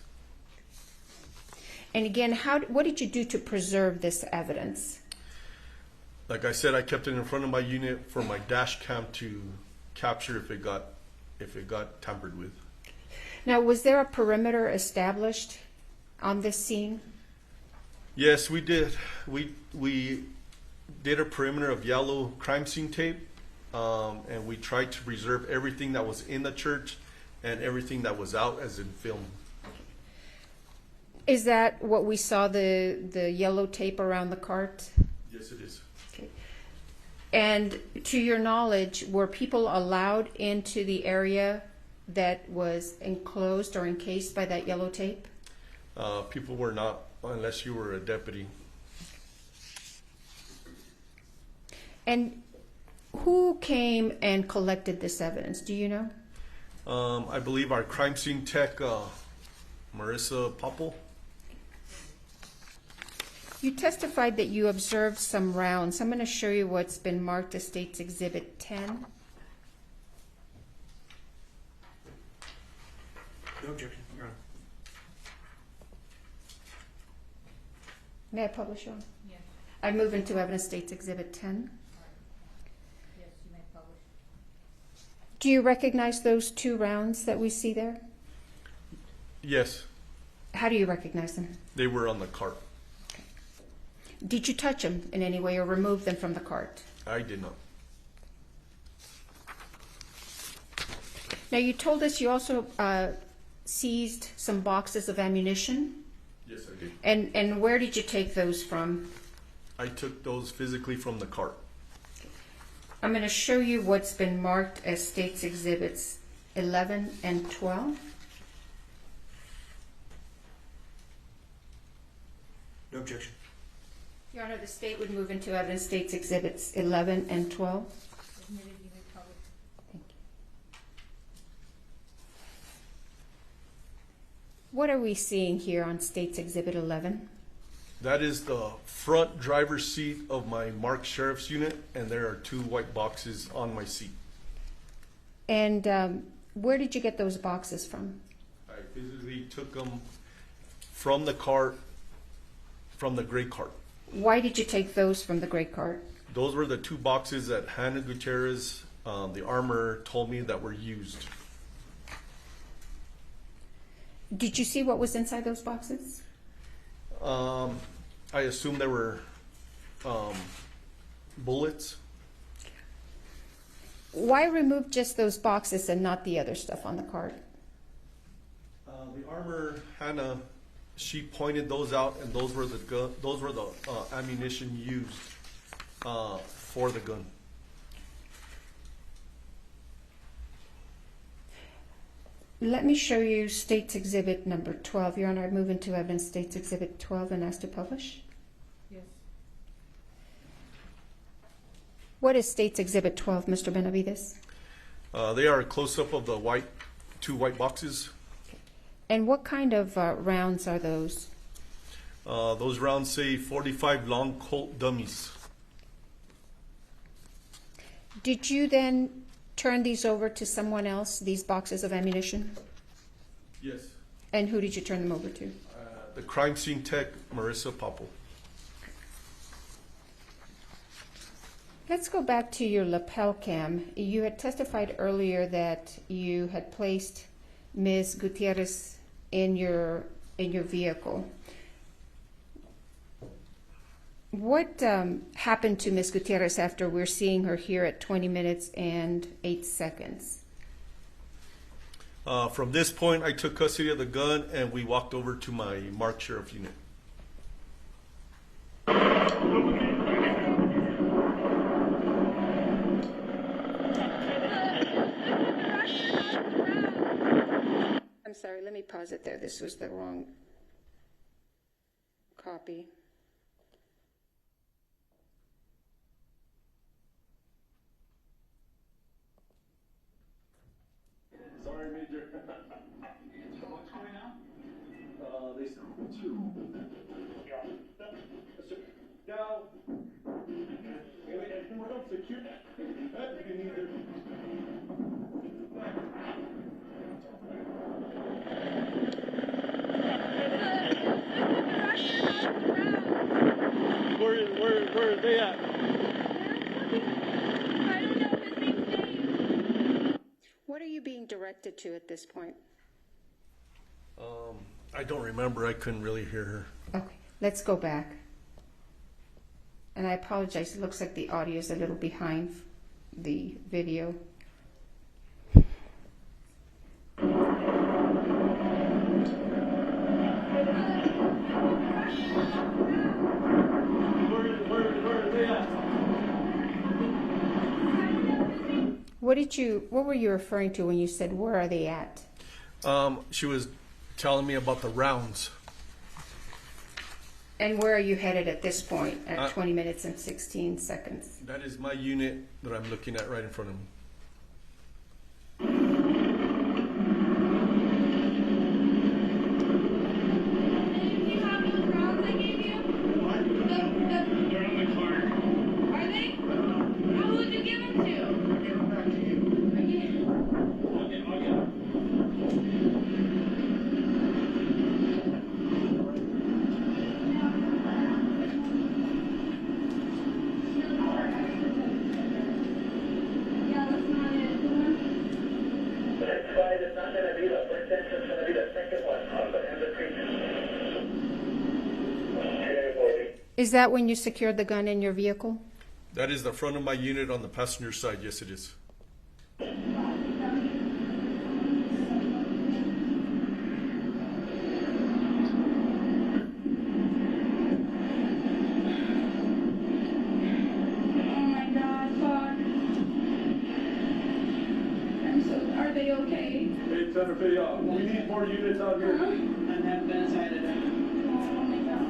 And again, what did you do to preserve this evidence? Like I said, I kept it in front of my unit for my dash cam to capture if it got tampered with. Now, was there a perimeter established on this scene? Yes, we did. We did a perimeter of yellow crime scene tape, and we tried to preserve everything that was in the church and everything that was out, as in film. Is that what we saw, the yellow tape around the cart? Yes, it is. Okay. And to your knowledge, were people allowed into the area that was enclosed or encased by that yellow tape? People were not, unless you were a deputy. And who came and collected this evidence? Do you know? I believe our crime scene tech, Marissa Popple. You testified that you observed some rounds. I'm going to show you what's been marked as State's Exhibit 10. No objection, Your Honor. May I publish on? Yes. I move into evidence State's Exhibit 10. Yes, you may publish. Do you recognize those two rounds that we see there? Yes, How do you recognize them? they were on the cart. Did you touch them in any way or remove them from the cart? I did not. Now, you told us you also seized some boxes of ammunition. Yes, I did. And where did you take those from? I took those physically from the cart. I'm going to show you what's been marked as State's Exhibits 11 and 12. No objection. Your Honor, the State would move into evidence State's Exhibits 11 and 12. Admitted, you may publish. Thank you. What are we seeing here on State's Exhibit 11? That is the front driver's seat of my marked sheriff's unit, and there are two white boxes on my seat. And where did you get those boxes from? I physically took them from the cart, from the gray cart. Why did you take those from the gray cart? Those were the two boxes that Hannah Gutierrez, the armor, told me that were used. Did you see what was inside those boxes? I assume there were bullets. Why remove just those boxes and not the other stuff on the cart? The armor, Hannah, she pointed those out, and those were the ammunition used for the gun. Let me show you State's Exhibit number 12. Your Honor, I move into evidence State's Exhibit 12 and ask to publish. Yes. What is State's Exhibit 12, Mr. Benavides? They are a close-up of the two white boxes. And what kind of rounds are those? Those rounds say 45 long Colt dummies. Did you then turn these over to someone else, these boxes of ammunition? Yes. And who did you turn them over to? The crime scene tech, Marissa Popple. Let's go back to your lapel cam. You had testified earlier that you had placed Ms. Gutierrez in your vehicle. What happened to Ms. Gutierrez after we're seeing her here at 20 minutes and 8 seconds? From this point, I took custody of the gun, and we walked over to my marked sheriff unit. I'm sorry, let me pause it there. This was the wrong copy. Sorry, Major. What's going on? They said two. Yeah. Now, what else? Secure. That you need to. Where are they at? What are you being directed to at this point? I don't remember. I couldn't really hear her. Okay, let's go back. And I apologize. It looks like the audio is a little behind the video. What were you referring to when you said, where are they at? She was telling me about the rounds. And where are you headed at this point at 20 minutes and 16 seconds? That is my unit that I'm looking at right in front of me. Is that when you secured the gun in your vehicle? That is the front of my unit on the passenger side. Yes, it is. Are they okay? Hey, Santa Fe, we need more units out here. And have been assigned. Oh my God.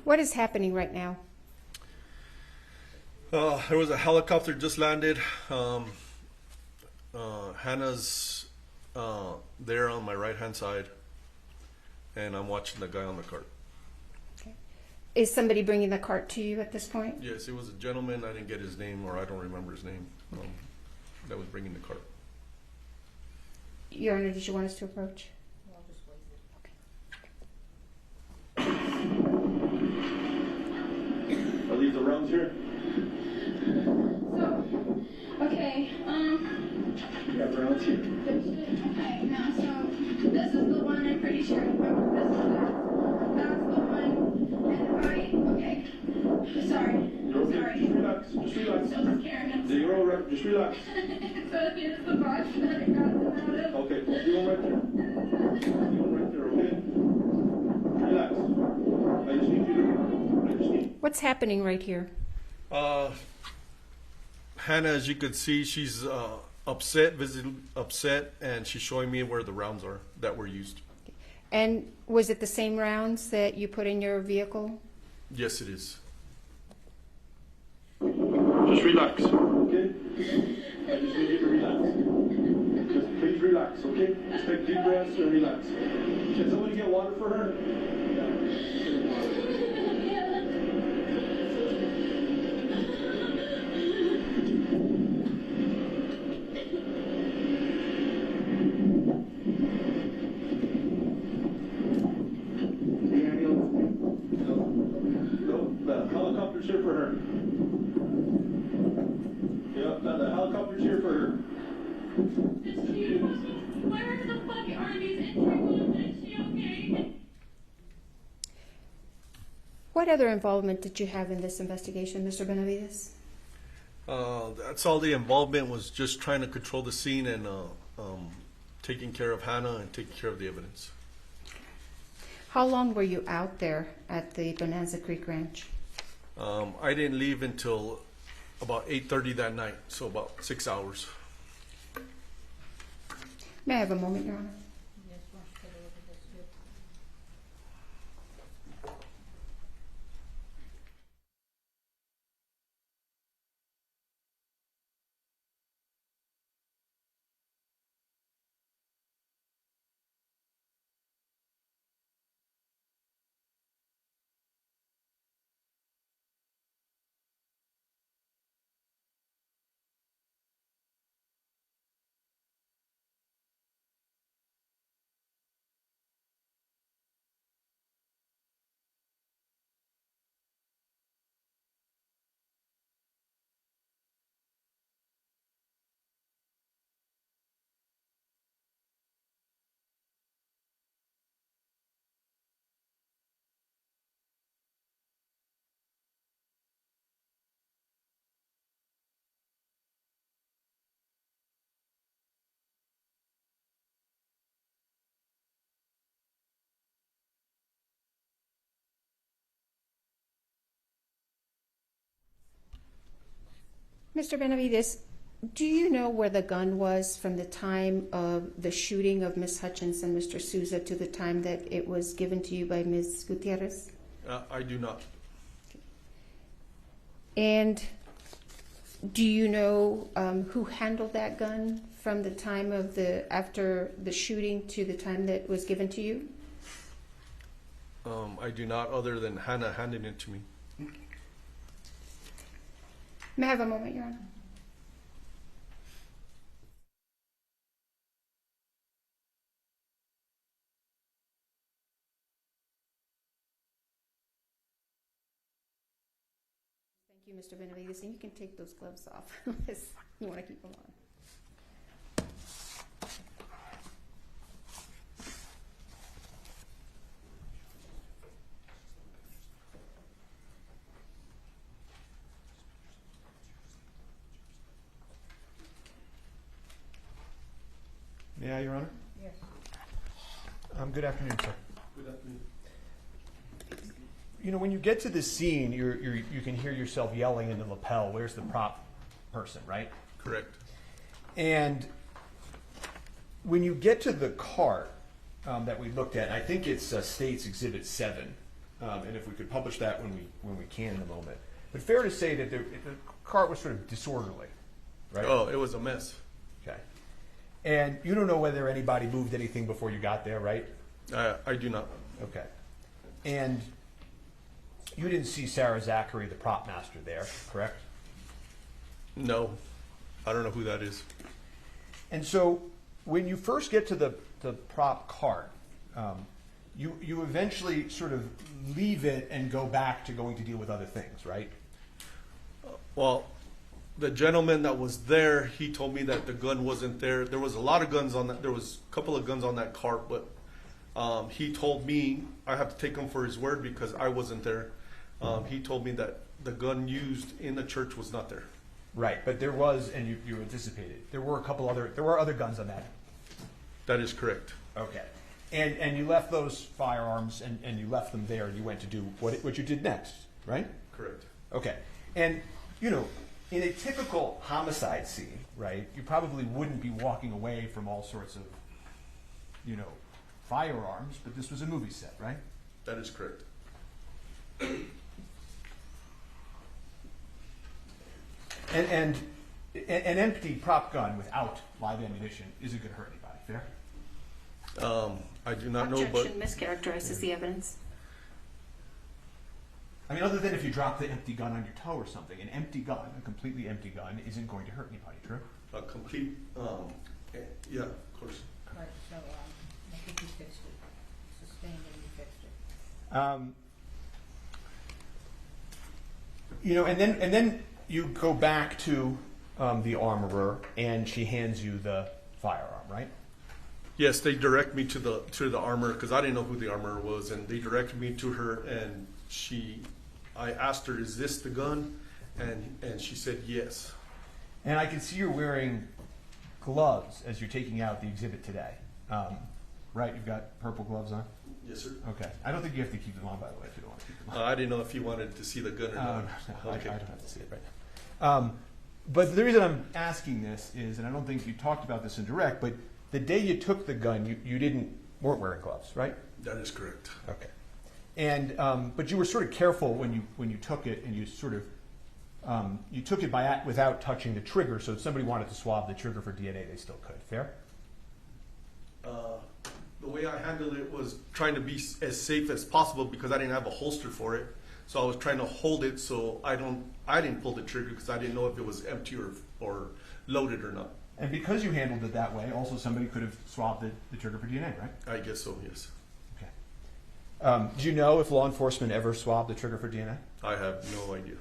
What is happening right now? There was a helicopter just landed. Hannah's there on my right-hand side, and I'm watching the guy on the cart. Okay. Is somebody bringing the cart to you at this point? Yes, it was a gentleman. I didn't get his name, or I don't remember his name. That was bringing the cart. Your Honor, did you want us to approach? Are these the rounds here? So, okay, You have rounds here. okay, now, so, this is the one I'm pretty sure, this is that's the one, and okay, sorry, You're okay. sorry. Just relax. Just relax. So scared, I'm Yeah, you're all right. Just relax. so here's the box that I got them out of. Okay, you go right there. You go right there, okay? Relax. I just need you to... What's happening right here? Hannah, as you could see, she's upset, visibly upset, and she's showing me where the rounds are that were used. And was it the same rounds that you put in your vehicle? Yes, it is. Just relax, okay? I just need you to relax. Just please relax, okay? Just take deep breaths and relax. Can somebody get water for her? The helicopter's here for her. Yep, the helicopter's here for her. Where the fuck are these entry wounds? Is she okay? What other involvement did you have in this investigation, Mr. Benavides? That's all the involvement was, just trying to control the scene and taking care of Hannah and taking care of the evidence. How long were you out there at the Bonanza Creek Ranch? I didn't leave until about 8:30 that night, so about 6 hours. May I have a moment, Your Honor? Mr. Benavides, do you know where the gun was from the time of the shooting of Ms. Hutchins and Mr. Souza to the time that it was given to you by Ms. Gutierrez? I do not. And do you know who handled that gun from the time of after the shooting to the time that it was given to you? I do not, other than Hannah handing it to me. May I have a moment, Your Honor? Thank you, Mr. Benavides, and you can take those gloves off unless you want to keep them on. May I, Your Honor? Yes. Good afternoon, sir. Good afternoon. You know, when you get to this scene, you can hear yourself yelling in the lapel, "Where's the prop person?" Right? Correct. And when you get to the cart that we looked at, I think it's State's Exhibit 7, and if we could publish that when we can in a moment. But fair to say that the cart was sort of disorderly, right? Oh, it was a mess. Okay. And you don't know whether anybody moved anything before you got there, right? I do not. Okay. And you didn't see Sarah Zachary, the prop master, there, correct? No. I don't know who that is. And so when you first get to the prop cart, you eventually sort of leave it and go back to going to deal with other things, right? Well, the gentleman that was there, he told me that the gun wasn't there. There was a lot of guns on that. There was a couple of guns on that cart, but he told me, I have to take him for his word because I wasn't there. He told me that the gun used in the church was not there. Right, but there was, and you anticipated, there were other guns on that. That is correct. Okay. And you left those firearms and you left them there and you went to do what you did next, right? Correct. Okay. And, you know, in a typical homicide scene, right, you probably wouldn't be walking away from all sorts of, you know, firearms, but this was a movie set, right? That is correct. And an empty prop gun without live ammunition isn't going to hurt anybody, fair? I do not know, but... Objection mischaracterizes the evidence. I mean, other than if you drop the empty gun on your toe or something, an empty gun, a completely empty gun, isn't going to hurt anybody, true? A complete, yeah, of course. Right, so I think you fixed it. Sustained and you fixed it. You know, and then you go back to the armorer, and she hands you the firearm, right? Yes, they direct me to the armor because I didn't know who the armor was, and they directed me to her, and I asked her, "Is this the gun?" And she said yes. And I can see you're wearing gloves as you're taking out the exhibit today, right? You've got purple gloves on. Yes, sir. Okay. I don't think you have to keep them on, by the way, if you don't want to keep them on. I didn't know if you wanted to see the gun or not. No, Okay. I don't have to see it right now. But the reason I'm asking this is, and I don't think you talked about this in direct, but the day you took the gun, you weren't wearing gloves, right? That is correct. Okay. And but you were sort of careful when you took it, and you sort of you took it without touching the trigger. So if somebody wanted to swab the trigger for DNA, they still could. Fair? The way I handled it was trying to be as safe as possible because I didn't have a holster for it. So I was trying to hold it so I didn't pull the trigger because I didn't know if it was empty or loaded or not. And because you handled it that way, also somebody could have swabbed the trigger for DNA, right? I guess so, yes. Okay. Do you know if law enforcement ever swabbed the trigger for DNA? I have no idea.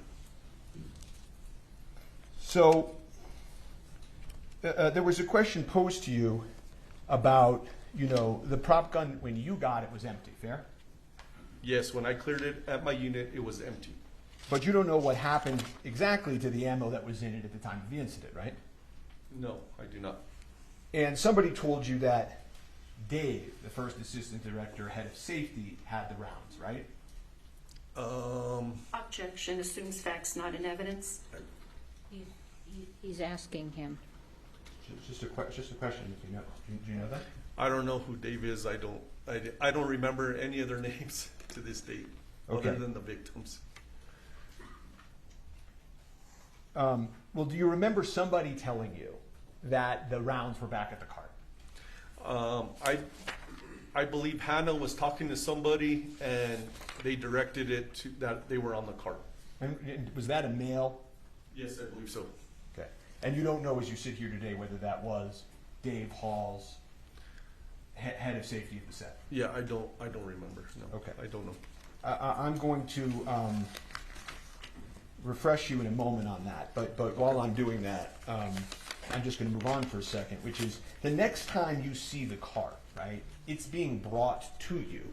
So there was a question posed to you about, the prop gun, when you got it, was empty, fair? Yes, when I cleared it at my unit, it was empty. But you don't know what happened exactly to the ammo that was in it at the time of the incident, right? No, I do not. And somebody told you that Dave, the first assistant director, head of safety, had the rounds, right? Objection assumes facts not in evidence. He's asking him. Just a question. If you know, do you know that? I don't know who Dave is. I don't remember any of their names to this date, Okay. other than the victims. Well, do you remember somebody telling you that the rounds were back at the cart? I believe Hannah was talking to somebody, and they directed it to that they were on the cart. And was that a male? Yes, I believe so. Okay. And you don't know, as you sit here today, whether that was Dave Hall's head of safety at the set? Yeah, I don't remember. No. Okay. I don't know. I'm going to refresh you in a moment on that, but while I'm doing that, I'm just going to move on for a second, which is the next time you see the cart, right? It's being brought to you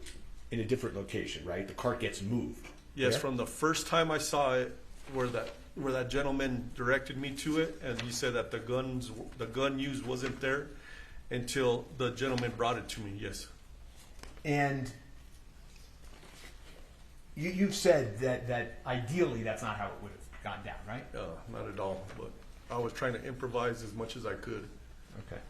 in a different location, right? The cart gets moved. Yes, yeah? from the first time I saw it, where that gentleman directed me to it, and he said that the gun used wasn't there until the gentleman brought it to me. Yes. And you've said that ideally that's not how it would have gone down, right? Not at all. But I was trying to improvise as much as I could. Okay.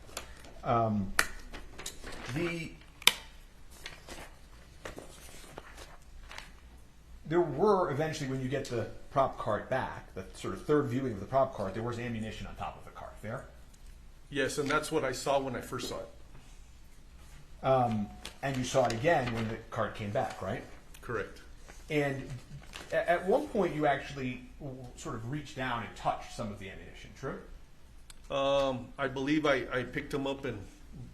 There were eventually, when you get the prop cart back, the sort of third viewing of the prop cart, there was ammunition on top of the cart. Fair? Yes, and that's what I saw when I first saw it. And you saw it again when the cart came back, right? Correct. And at one point, you actually sort of reached down and touched some of the ammunition. True? I believe I picked them up and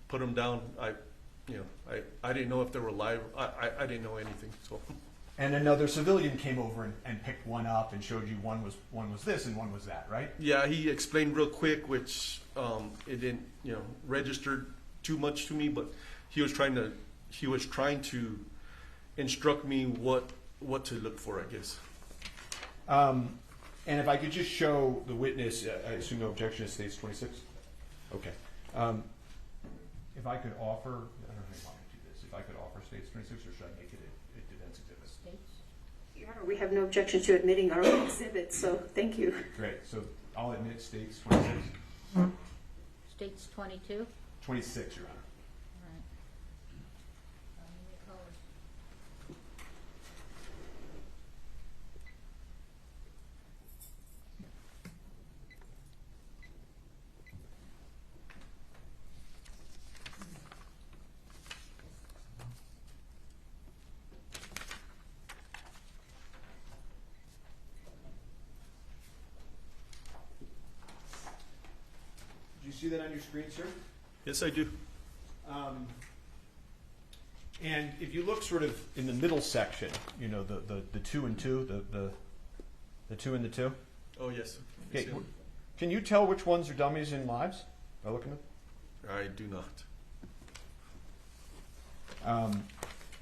put them down. I didn't know if they were live. I didn't know anything. So. And another civilian came over and picked one up and showed you one was this and one was that, right? Yeah, he explained real quick, which it didn't register too much to me, but he was trying to instruct me what to look for, I guess. And if I could just show the witness, I assume no objection to States 26? Okay. If I could offer, I don't know if you want me to do this, if I could offer States 26, or should I make it a defense exhibit? Your Honor, we have no objection to admitting our own exhibit, so thank you. Great. So I'll admit States 26. States 22? 26, Your Honor. See that on your screen, sir? Yes, I do. And if you look sort of in the middle section, the 2 and 2, the 2 and the 2. Oh yes. Okay. Can you tell which ones are dummies and lives by looking at them? I do not.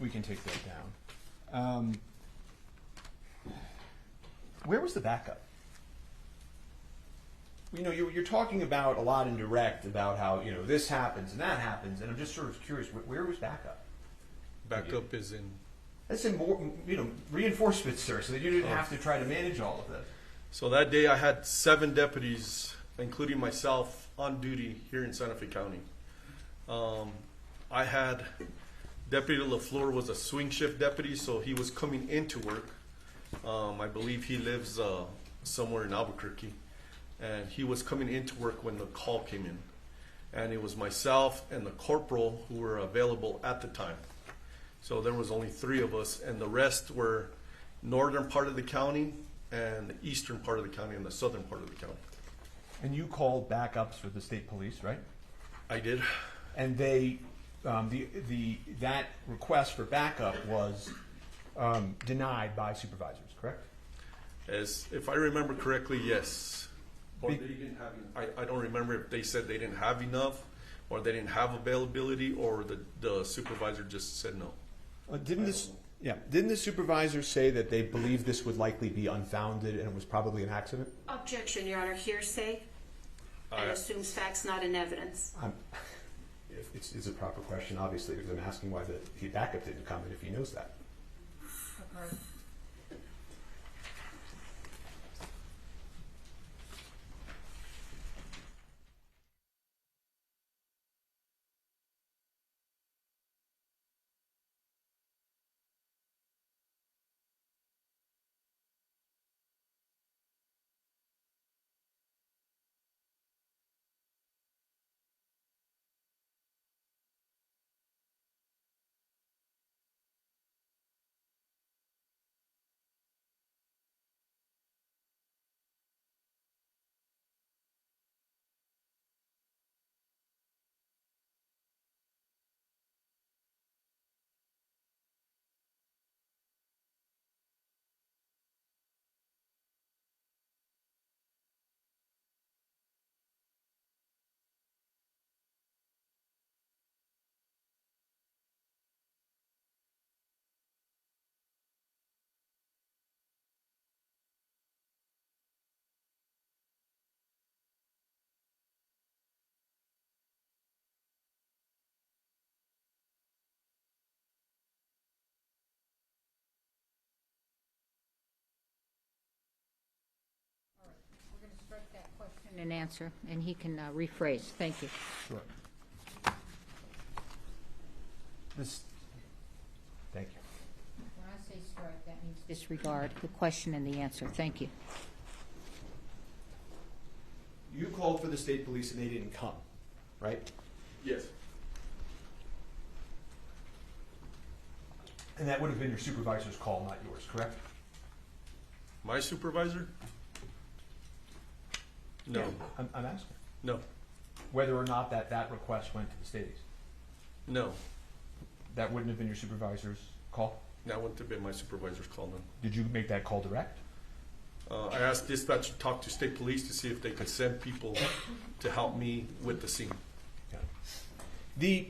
We can take that down. Where was the backup? You know, you're talking about a lot in direct about how, you know, this happens and that happens, and I'm just sort of curious, where was backup? Backup is in... That's in more, you know, reinforcements, sir, so that you didn't have to try to manage all of this. So that day I had 7 deputies, including myself, on duty here in Santa Fe County. I had Deputy LaFleur was a swing shift deputy, so he was coming into work. I believe he lives somewhere in Albuquerque, and he was coming into work when the call came in. And it was myself and the corporal who were available at the time. So there was only 3 of us, and the rest were northern part of the county and the eastern part of the county and the southern part of the county. And you called backups for the state police, right? I did. And they, that request for backup was denied by supervisors, correct? As if I remember correctly, yes. Or they didn't have. I don't remember if they said they didn't have enough, or they didn't have availability, or the supervisor just said no. Didn't the supervisor say that they believed this would likely be unfounded and it was probably an accident? Objection, Your Honor. Hearsay and assumes facts not in evidence. It's a proper question, obviously, because I'm asking why the backup didn't come in if he knows that. That question and answer, and he can rephrase. Thank you. Sure. Thank you. When I say strike, that means disregard the question and the answer. Thank you. You called for the state police and they didn't come, right? Yes. And that would have been your supervisor's call, not yours, correct? My supervisor? No. Yeah, I'm asking. No. Whether or not that request went to the states? No. That wouldn't have been your supervisor's call? That wouldn't have been my supervisor's call, no. Did you make that call direct? I asked dispatch to talk to state police to see if they could send people to help me with the scene. Okay. The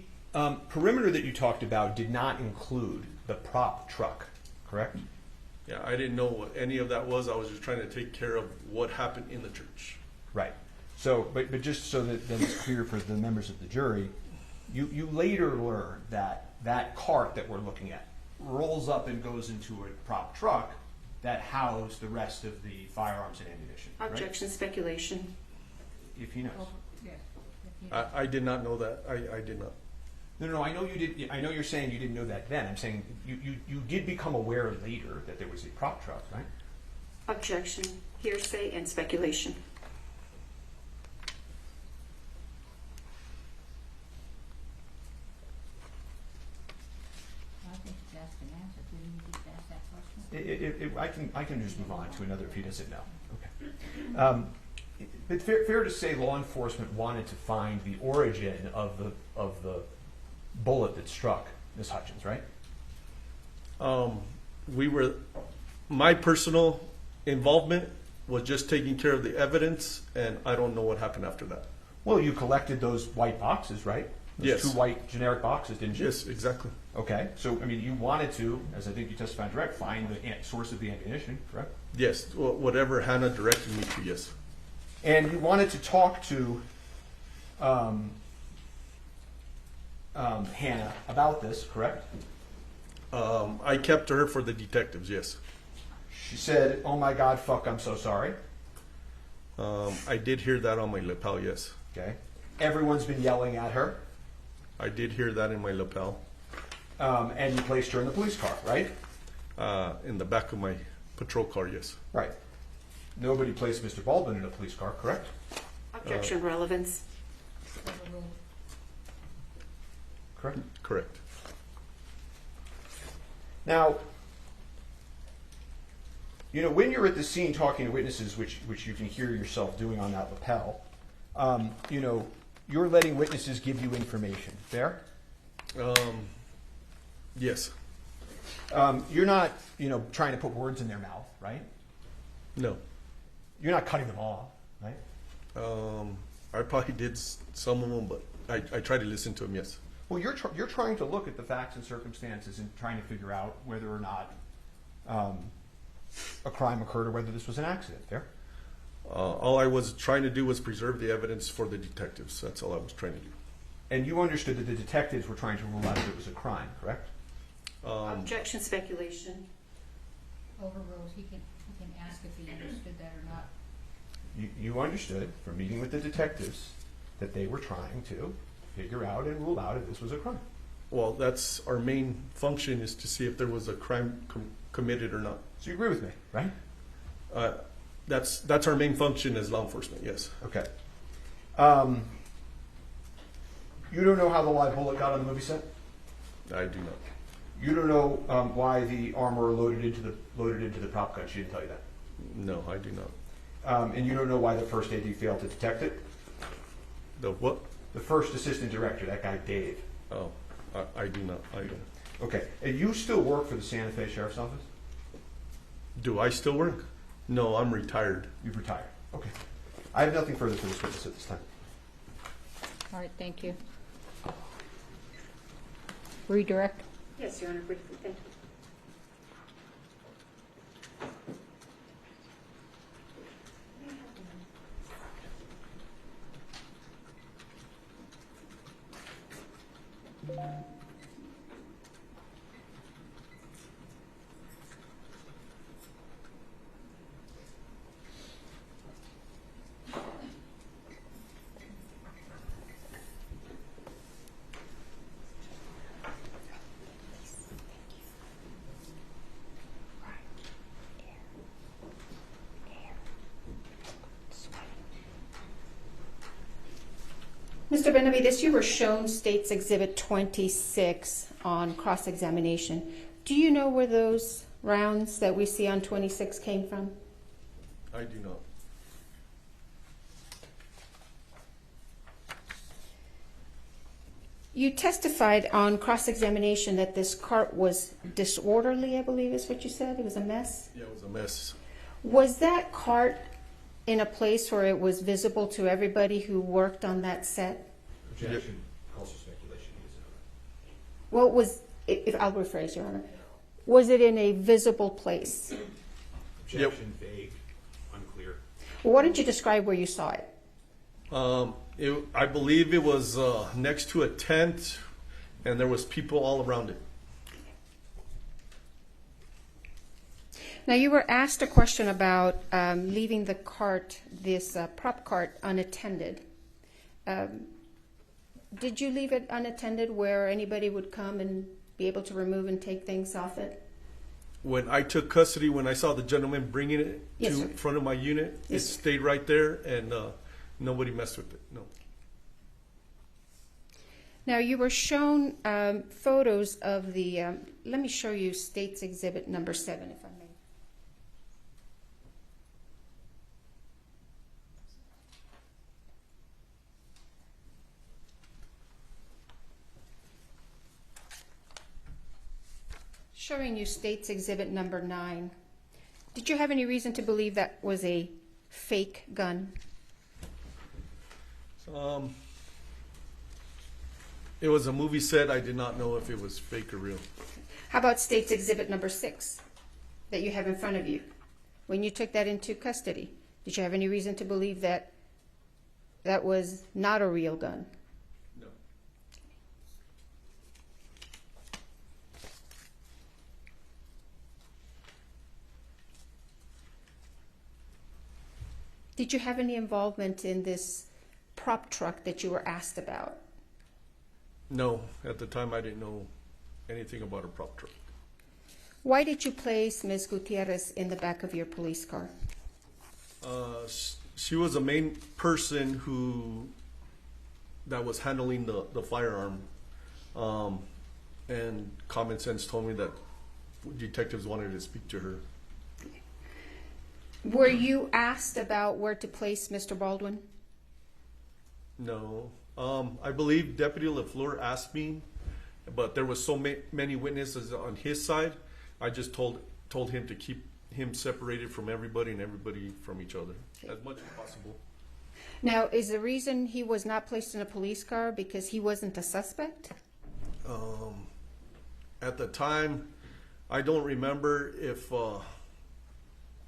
perimeter that you talked about did not include the prop truck, correct? Yeah, I didn't know what any of that was. I was just trying to take care of what happened in the church. Right. So, but just so that then it's clear for the members of the jury, you later learned that cart that we're looking at rolls up and goes into a prop truck that housed the rest of the firearms and ammunition. Objection, right? Speculation. If he knows. I did not know that. I did not. No, I know you did. I know you're saying you didn't know that then. I'm saying you did become aware later that there was a prop truck, right? Objection, hearsay, and speculation. I think he's asked an answer. Didn't you just ask that question? I can just move on to another if he doesn't know. Okay. But fair to say, law enforcement wanted to find the origin of the bullet that struck Ms. Hutchins, right? My personal involvement was just taking care of the evidence, and I don't know what happened after that. Well, you collected those white boxes, right? Those Yes. 2 white generic boxes, didn't you? Yes, exactly. Okay, so, I mean, you wanted to, as I think you testified direct, find the source of the ammunition, correct? Yes, whatever Hannah directed me to, yes. And you wanted to talk to Hannah about this, correct? I kept her for the detectives, yes. She said, "Oh my God, fuck, I'm so sorry." I did hear that on my lapel, yes. Okay. Everyone's been yelling at her. I did hear that in my lapel. And you placed her in the police car, right? In the back of my patrol car, yes. Right. Nobody placed Mr. Baldwin in a police car, correct? Objection, relevance. Correct? Correct. Now, you know, when you're at the scene talking to witnesses, which you can hear yourself doing on that lapel, you know, you're letting witnesses give you information. Fair? Yes. You're not, you know, trying to put words in their mouth, right? No. You're not cutting them off, right? I probably did some of them, but I try to listen to them, yes. Well, you're trying to look at the facts and circumstances and trying to figure out whether or not a crime occurred or whether this was an accident. Fair? All I was trying to do was preserve the evidence for the detectives. That's all I was trying to do. And you understood that the detectives were trying to rule out if it was a crime, correct? Objection, speculation. Overruled. He can ask if he understood that or not. You understood from meeting with the detectives that they were trying to figure out and rule out if this was a crime. Well, that's our main function, is to see if there was a crime committed or not. So you agree with me, right? That's our main function as law enforcement, yes. Okay. You don't know how the live bullet got on the movie set? I do not. You don't know why the armor loaded into the prop gun. She didn't tell you that. No, I do not. And you don't know why the first AD failed to detect it? The what? The first assistant director, that guy Dave. Oh, I do not. I don't. Okay. And you still work for the Santa Fe Sheriff's Office? Do I still work? No, I'm retired. You've retired. Okay. I have nothing further for this witness at this time. All right, thank you. Redirect. Yes, Your Honor, briefly, thank you. Mr. Benavides, you were shown State's Exhibit 26 on cross-examination. Do you know where those rounds that we see on 26 came from? I do not. You testified on cross-examination that this cart was disorderly, I believe is what you said. It was a mess? Yeah, it was a mess. Was that cart in a place where it was visible to everybody who worked on that set? Objection. Calls for speculation. Well, if I'll rephrase, Your Honor, was it in a visible place? Objection. Vague. Unclear. Well, why don't you describe where you saw it? I believe it was next to a tent, and there was people all around it. Now, you were asked a question about leaving the cart, this prop cart, unattended. Did you leave it unattended where anybody would come and be able to remove and take things off it? When I took custody, when I saw the gentleman bringing it Yes, to sir. front of my unit, Yes, it sir. stayed right there, and nobody messed with it. No. Now, you were shown photos of the, let me show you State's Exhibit number 7, if I may. Showing you State's Exhibit number 9. Did you have any reason to believe that was a fake gun? It was a movie set. I did not know if it was fake or real. How about State's Exhibit number 6 that you have in front of you? When you took that into custody, did you have any reason to believe that that was not a real gun? No. Did you have any involvement in this prop truck that you were asked about? No. At the time, I didn't know anything about a prop truck. Why did you place Ms. Gutierrez in the back of your police car? She was the main person that was handling the firearm. And common sense told me that detectives wanted to speak to her. Were you asked about where to place Mr. Baldwin? No. I believe Deputy LaFleur asked me, but there was so many witnesses on his side. I just told him to keep him separated from everybody and everybody from each other as much as possible. Now, is the reason he was not placed in a police car because he wasn't a suspect? At the time, I don't remember if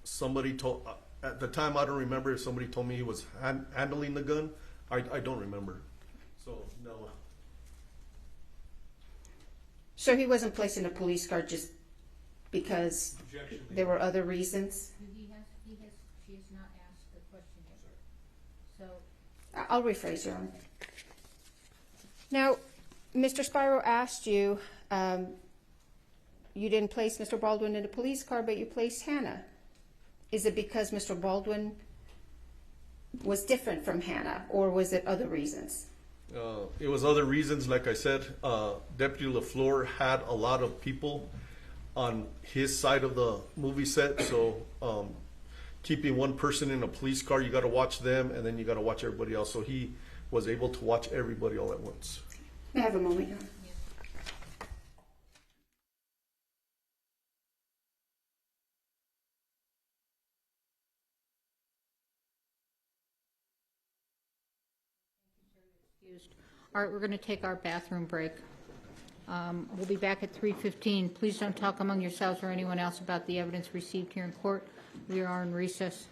somebody told. At the time, I don't remember if somebody told me he was handling the gun. I don't remember. So no. So he wasn't placed in a police car just because there were other reasons? She has not asked the question yet. So I'll rephrase your own. Now, Mr. Spiro asked you, you didn't place Mr. Baldwin in a police car, but you placed Hannah. Is it because Mr. Baldwin was different from Hannah, or was it other reasons? It was other reasons. Like I said, Deputy LaFleur had a lot of people on his side of the movie set, so keeping one person in a police car, you got to watch them, and then you got to watch everybody else. So he was able to watch everybody all at once. May I have a moment, Your Honor? All right, we're going to take our bathroom break. We'll be back at 3:15. Please don't talk among yourselves or anyone else about the evidence received here in court. We are in recess.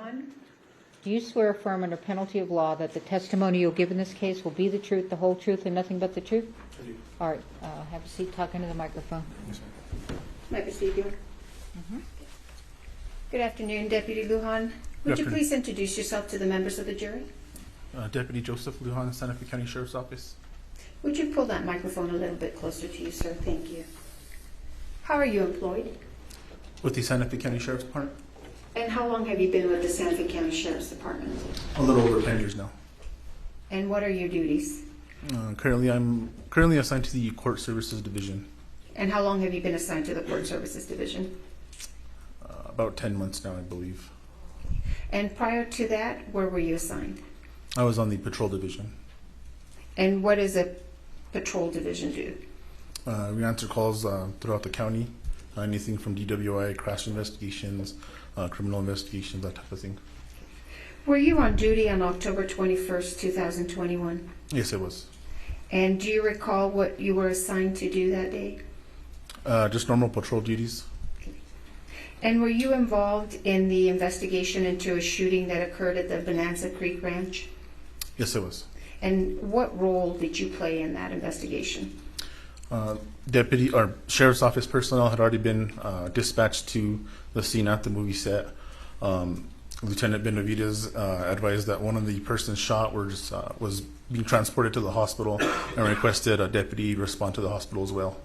Lujan? Do you swear affirm under penalty of law that the testimony you'll give in this case will be the truth, the whole truth, and nothing but the truth? I do. All right, have a seat, talk into the microphone. Yes, ma'am. Might proceed, Your Honor. Good afternoon, Deputy Lujan. Would you afternoon. please introduce yourself to the members of the jury? Deputy Joseph Lujan, Santa Fe County Sheriff's Office. Would you pull that microphone a little bit closer to you, sir? Thank you. How are you employed? With the Santa Fe County Sheriff's Department. And how long have you been with the Santa Fe County Sheriff's Department? A little over 10 years now. And what are your duties? I'm currently assigned to the Court Services Division. And how long have you been assigned to the Court Services Division? About 10 months now, I believe. And prior to that, where were you assigned? I was on the Patrol Division. And what does a patrol division do? We answer calls throughout the county, anything from DWI, crash investigations, criminal investigations, that type of thing. Were you on duty on October 21st, 2021? Yes, it was. And do you recall what you were assigned to do that day? Just normal patrol duties. And were you involved in the investigation into a shooting that occurred at the Bonanza Creek Ranch? Yes, it was. And what role did you play in that investigation? Deputy or Sheriff's Office personnel had already been dispatched to the scene at the movie set. Lieutenant Benavides advised that one of the persons shot was being transported to the hospital and requested a deputy respond to the hospital as well.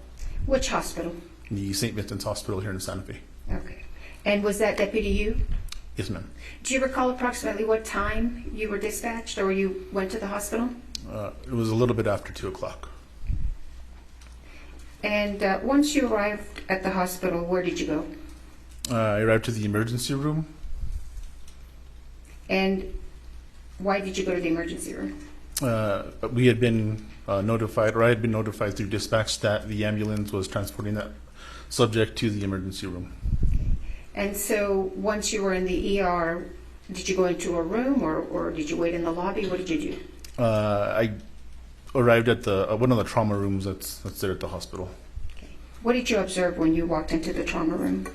Which hospital? The St. Vincent's Hospital here in Santa Fe. Okay. And was that deputy you? Yes, ma'am. Do you recall approximately what time you were dispatched or you went to the hospital? It was a little bit after 2 o'clock. And once you arrived at the hospital, where did you go? I arrived to the emergency room. And why did you go to the emergency room? We had been notified, or I had been notified through dispatch that the ambulance was transporting that subject to the emergency room. And so once you were in the ER, did you go into a room or did you wait in the lobby? What did you do? I arrived at the one of the trauma rooms that's there at the hospital. What did you observe when you walked into the trauma room?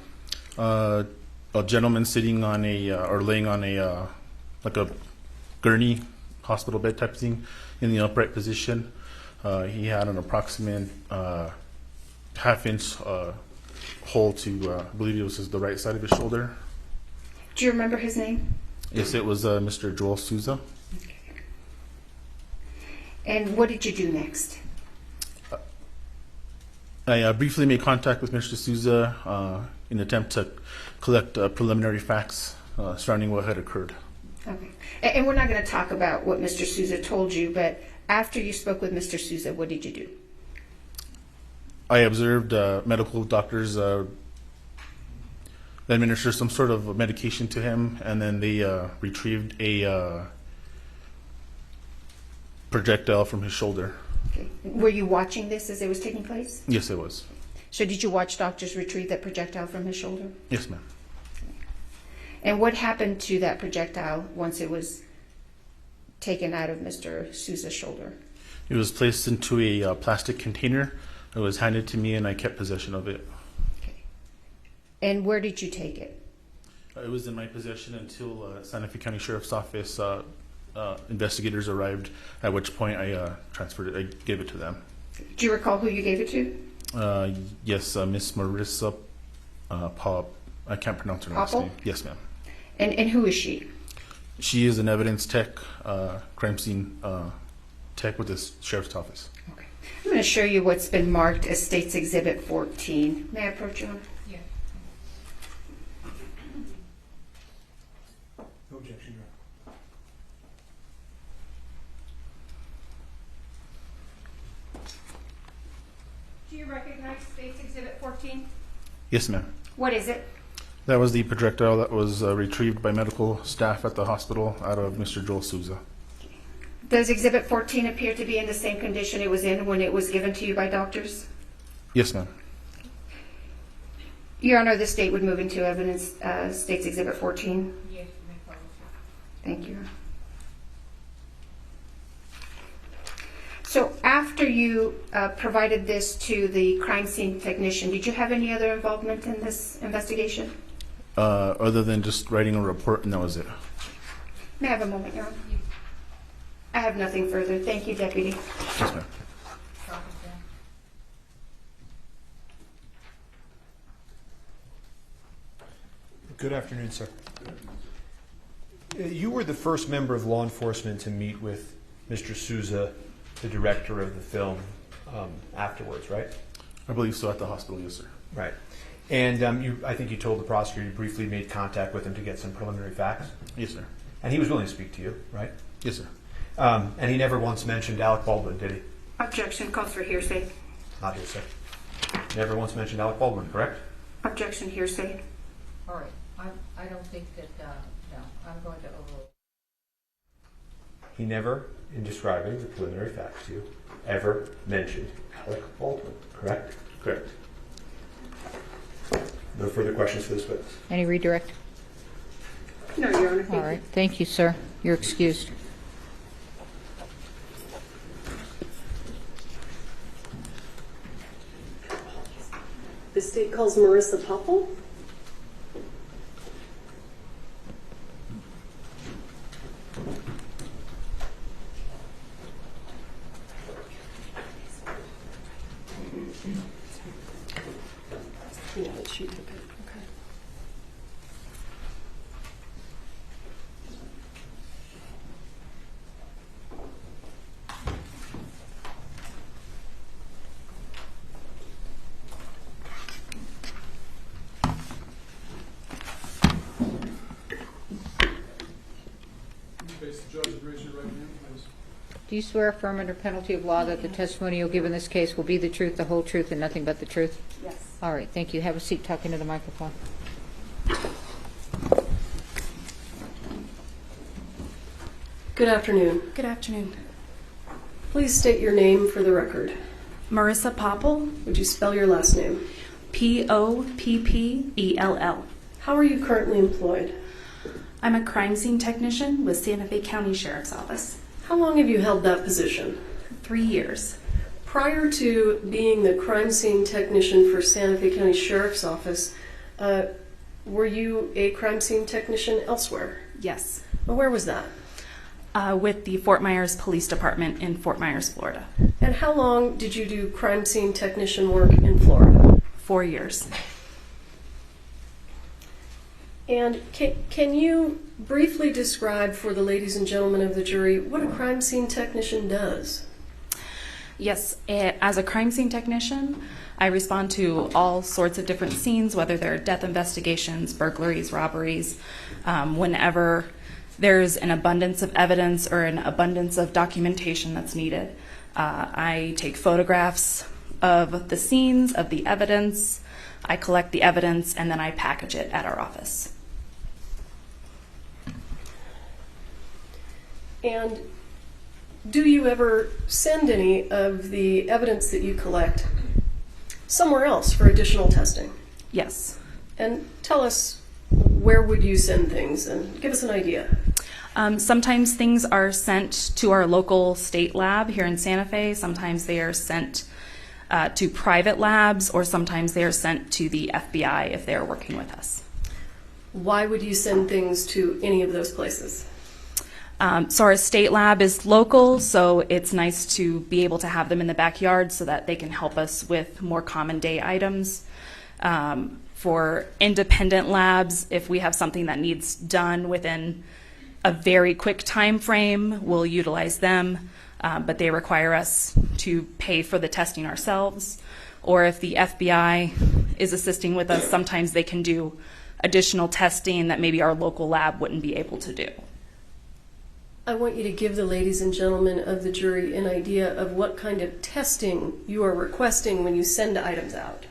A gentleman sitting on or laying on like a gurney hospital bed type thing in the upright position. He had an approximate half-inch hole to, I believe it was the right side of his shoulder. Do you remember his name? Yes, it was Mr. Joel Souza. Okay. And what did you do next? I briefly made contact with Mr. Souza in an attempt to collect preliminary facts surrounding what had occurred. Okay. And we're not going to talk about what Mr. Souza told you, but after you spoke with Mr. Souza, what did you do? I observed medical doctors administer some sort of medication to him, and then they retrieved a projectile from his shoulder. Okay. Were you watching this as it was taking place? Yes, it was. So did you watch doctors retrieve that projectile from his shoulder? Yes, ma'am. And what happened to that projectile once it was taken out of Mr. Souza's shoulder? It was placed into a plastic container. It was handed to me, and I kept possession of it. Okay. And where did you take it? It was in my possession until Santa Fe County Sheriff's Office investigators arrived, at which point I transferred it. I gave it to them. Do you recall who you gave it to? Yes, Miss Marissa Pop. I can't pronounce her last Popple? name. Yes, ma'am. And who is she? She is an evidence tech, crime scene tech with the Sheriff's Office. Okay. I'm going to show you what's been marked as State's Exhibit 14. May I approach you, Honor? Yeah. No objection, Your Honor. Do you recognize State's Exhibit 14? Yes, ma'am. What is it? That was the projectile that was retrieved by medical staff at the hospital out of Mr. Joel Souza. Does Exhibit 14 appear to be in the same condition it was in when it was given to you by doctors? Yes, ma'am. Your Honor, the state would move into evidence State's Exhibit 14. Yes, Thank you. So after you provided this to the crime scene technician, did you have any other involvement in this investigation? other than just writing a report, and that was it. May I have a moment, Your Honor? I have nothing further. Thank you, Deputy. Yes, ma'am. Good afternoon, sir. You were the first member of law enforcement to meet with Mr. Souza, the director of the film, afterwards, right? I believe so, at the hospital, yes, sir. Right. And I think you told the prosecutor you briefly made contact with him to get some preliminary facts? Yes, sir. And he was willing to speak to you, right? Yes, sir. And he never once mentioned Alec Baldwin, did he? Objection. Calls for hearsay. Not hearsay. Never once mentioned Alec Baldwin, correct? Objection. Hearsay. All right. I don't think that, no, I'm going to overrule. He never, in describing the preliminary facts to you, ever mentioned Alec Baldwin, correct? Correct. No further questions for this witness? Any redirect? No, Your Honor. All right. Thank you, sir. You're excused. The state calls Marissa Popple. Yeah, let's shoot the bit. Okay. Face the judge, raise your right hand, please. Do you swear affirm under penalty of law that the testimony you'll give in this case will be the truth, the whole truth, and nothing but the truth? Yes. All right. Thank you. Have a seat talking to the microphone. Good afternoon. Good afternoon. Please state your name for the record. Marissa Popple. Would you spell your last name? Poppell. How are you currently employed? I'm a crime scene technician with Santa Fe County Sheriff's Office. How long have you held that position? 3 years. Prior to being the crime scene technician for Santa Fe County Sheriff's Office, were you a crime scene technician elsewhere? Yes. Well, where was that? With the Fort Myers Police Department in Fort Myers, Florida. And how long did you do crime scene technician work in Florida? 4 years. And can you briefly describe for the ladies and gentlemen of the jury what a crime scene technician does? Yes, as a crime scene technician, I respond to all sorts of different scenes, whether they're death investigations, burglaries, robberies, whenever there's an abundance of evidence or an abundance of documentation that's needed. I take photographs of the scenes, of the evidence, I collect the evidence, and then I package it at our office. And do you ever send any of the evidence that you collect somewhere else for additional testing? Yes. And tell us, where would you send things, and give us an idea. Sometimes things are sent to our local state lab here in Santa Fe. Sometimes they are sent to private labs, or sometimes they are sent to the FBI if they're working with us. Why would you send things to any of those places? So our state lab is local, so it's nice to be able to have them in the backyard so that they can help us with more common day items. For independent labs, if we have something that needs done within a very quick time frame, we'll utilize them, but they require us to pay for the testing ourselves. Or if the FBI is assisting with us, sometimes they can do additional testing that maybe our local lab wouldn't be able to do. I want you to give the ladies and gentlemen of the jury an idea of what kind of testing you are requesting when you send items out.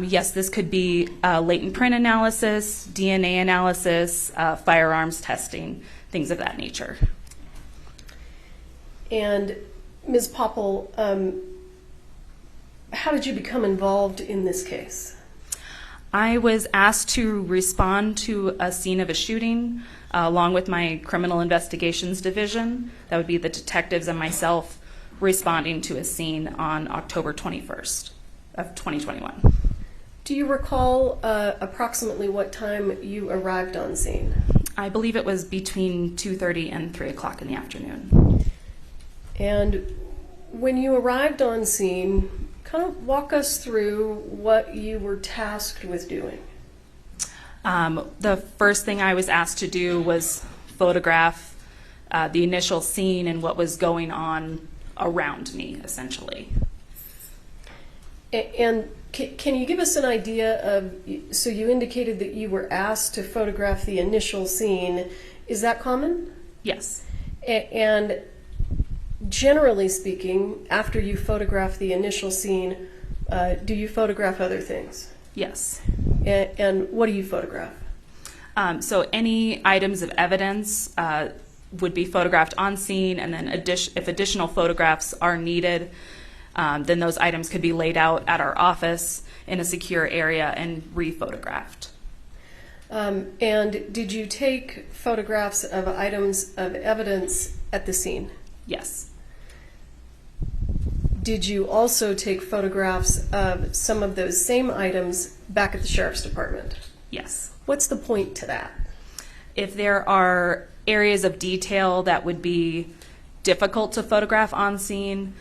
Yes, this could be latent print analysis, DNA analysis, firearms testing, things of that nature. And Ms. Popple, how did you become involved in this case? I was asked to respond to a scene of a shooting along with my criminal investigations division. That would be the detectives and myself responding to a scene on October 21st of 2021. Do you recall approximately what time you arrived on scene? I believe it was between 2:30 and 3 o'clock in the afternoon. And when you arrived on scene, kind of walk us through what you were tasked with doing. The first thing I was asked to do was photograph the initial scene and what was going on around me, essentially. And can you give us an idea of, so you indicated that you were asked to photograph the initial scene. Is that common? Yes. And generally speaking, after you photograph the initial scene, do you photograph other things? Yes. And what do you photograph? So any items of evidence would be photographed on scene, and then if additional photographs are needed, then those items could be laid out at our office in a secure area and re-photographed. And did you take photographs of items of evidence at the scene? Yes. Did you also take photographs of some of those same items back at the Sheriff's Department? Yes. What's the point to that? If there are areas of detail that would be difficult to photograph on scene,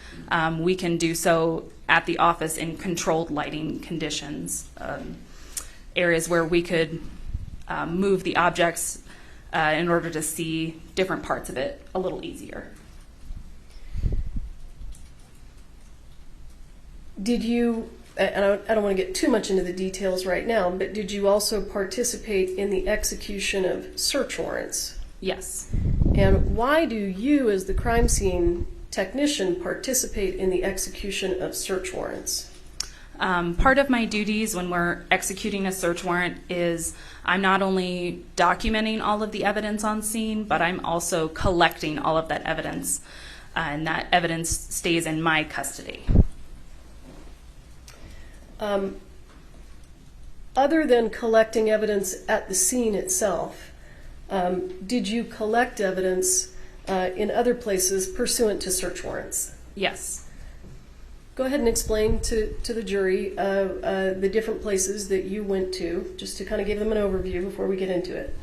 we can do so at the office in controlled lighting conditions. Areas where we could move the objects in order to see different parts of it a little easier. Did you, and I don't want to get too much into the details right now, but did you also participate in the execution of search warrants? Yes. And why do you, as the crime scene technician, participate in the execution of search warrants? Part of my duties when we're executing a search warrant is I'm not only documenting all of the evidence on scene, but I'm also collecting all of that evidence, and that evidence stays in my custody. Other than collecting evidence at the scene itself, did you collect evidence in other places pursuant to search warrants? Yes. Go ahead and explain to the jury the different places that you went to, just to kind of give them an overview before we get into it.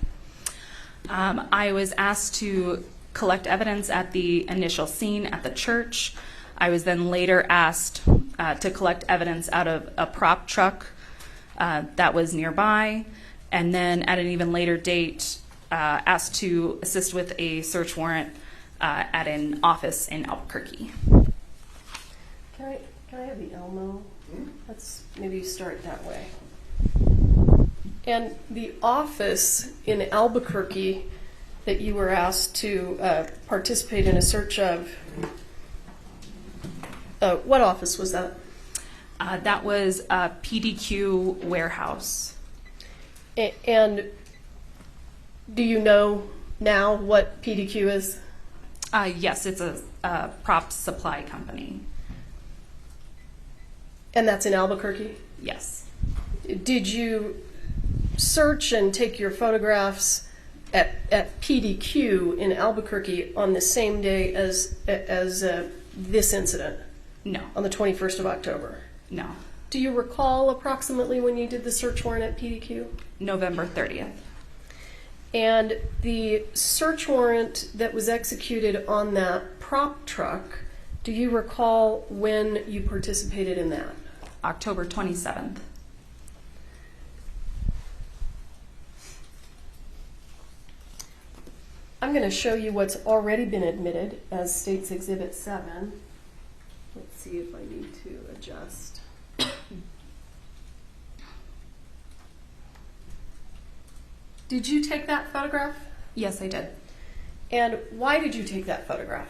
I was asked to collect evidence at the initial scene at the church. I was then later asked to collect evidence out of a prop truck that was nearby, and then at an even later date asked to assist with a search warrant at an office in Albuquerque. Can I have the Elmo? Let's maybe start that way. And the office in Albuquerque that you were asked to participate in a search of, what office was that? That was a PDQ warehouse. And do you know now what PDQ is? Yes, it's a prop supply company. And that's in Albuquerque? Yes. Did you search and take your photographs at PDQ in Albuquerque on the same day as this incident? No. On the 21st of October? No. Do you recall approximately when you did the search warrant at PDQ? November 30th. And the search warrant that was executed on that prop truck, do you recall when you participated in that? October 27th. I'm going to show you what's already been admitted as State's Exhibit 7. Let's see if I need to adjust. Did you take that photograph? Yes, I did. And why did you take that photograph?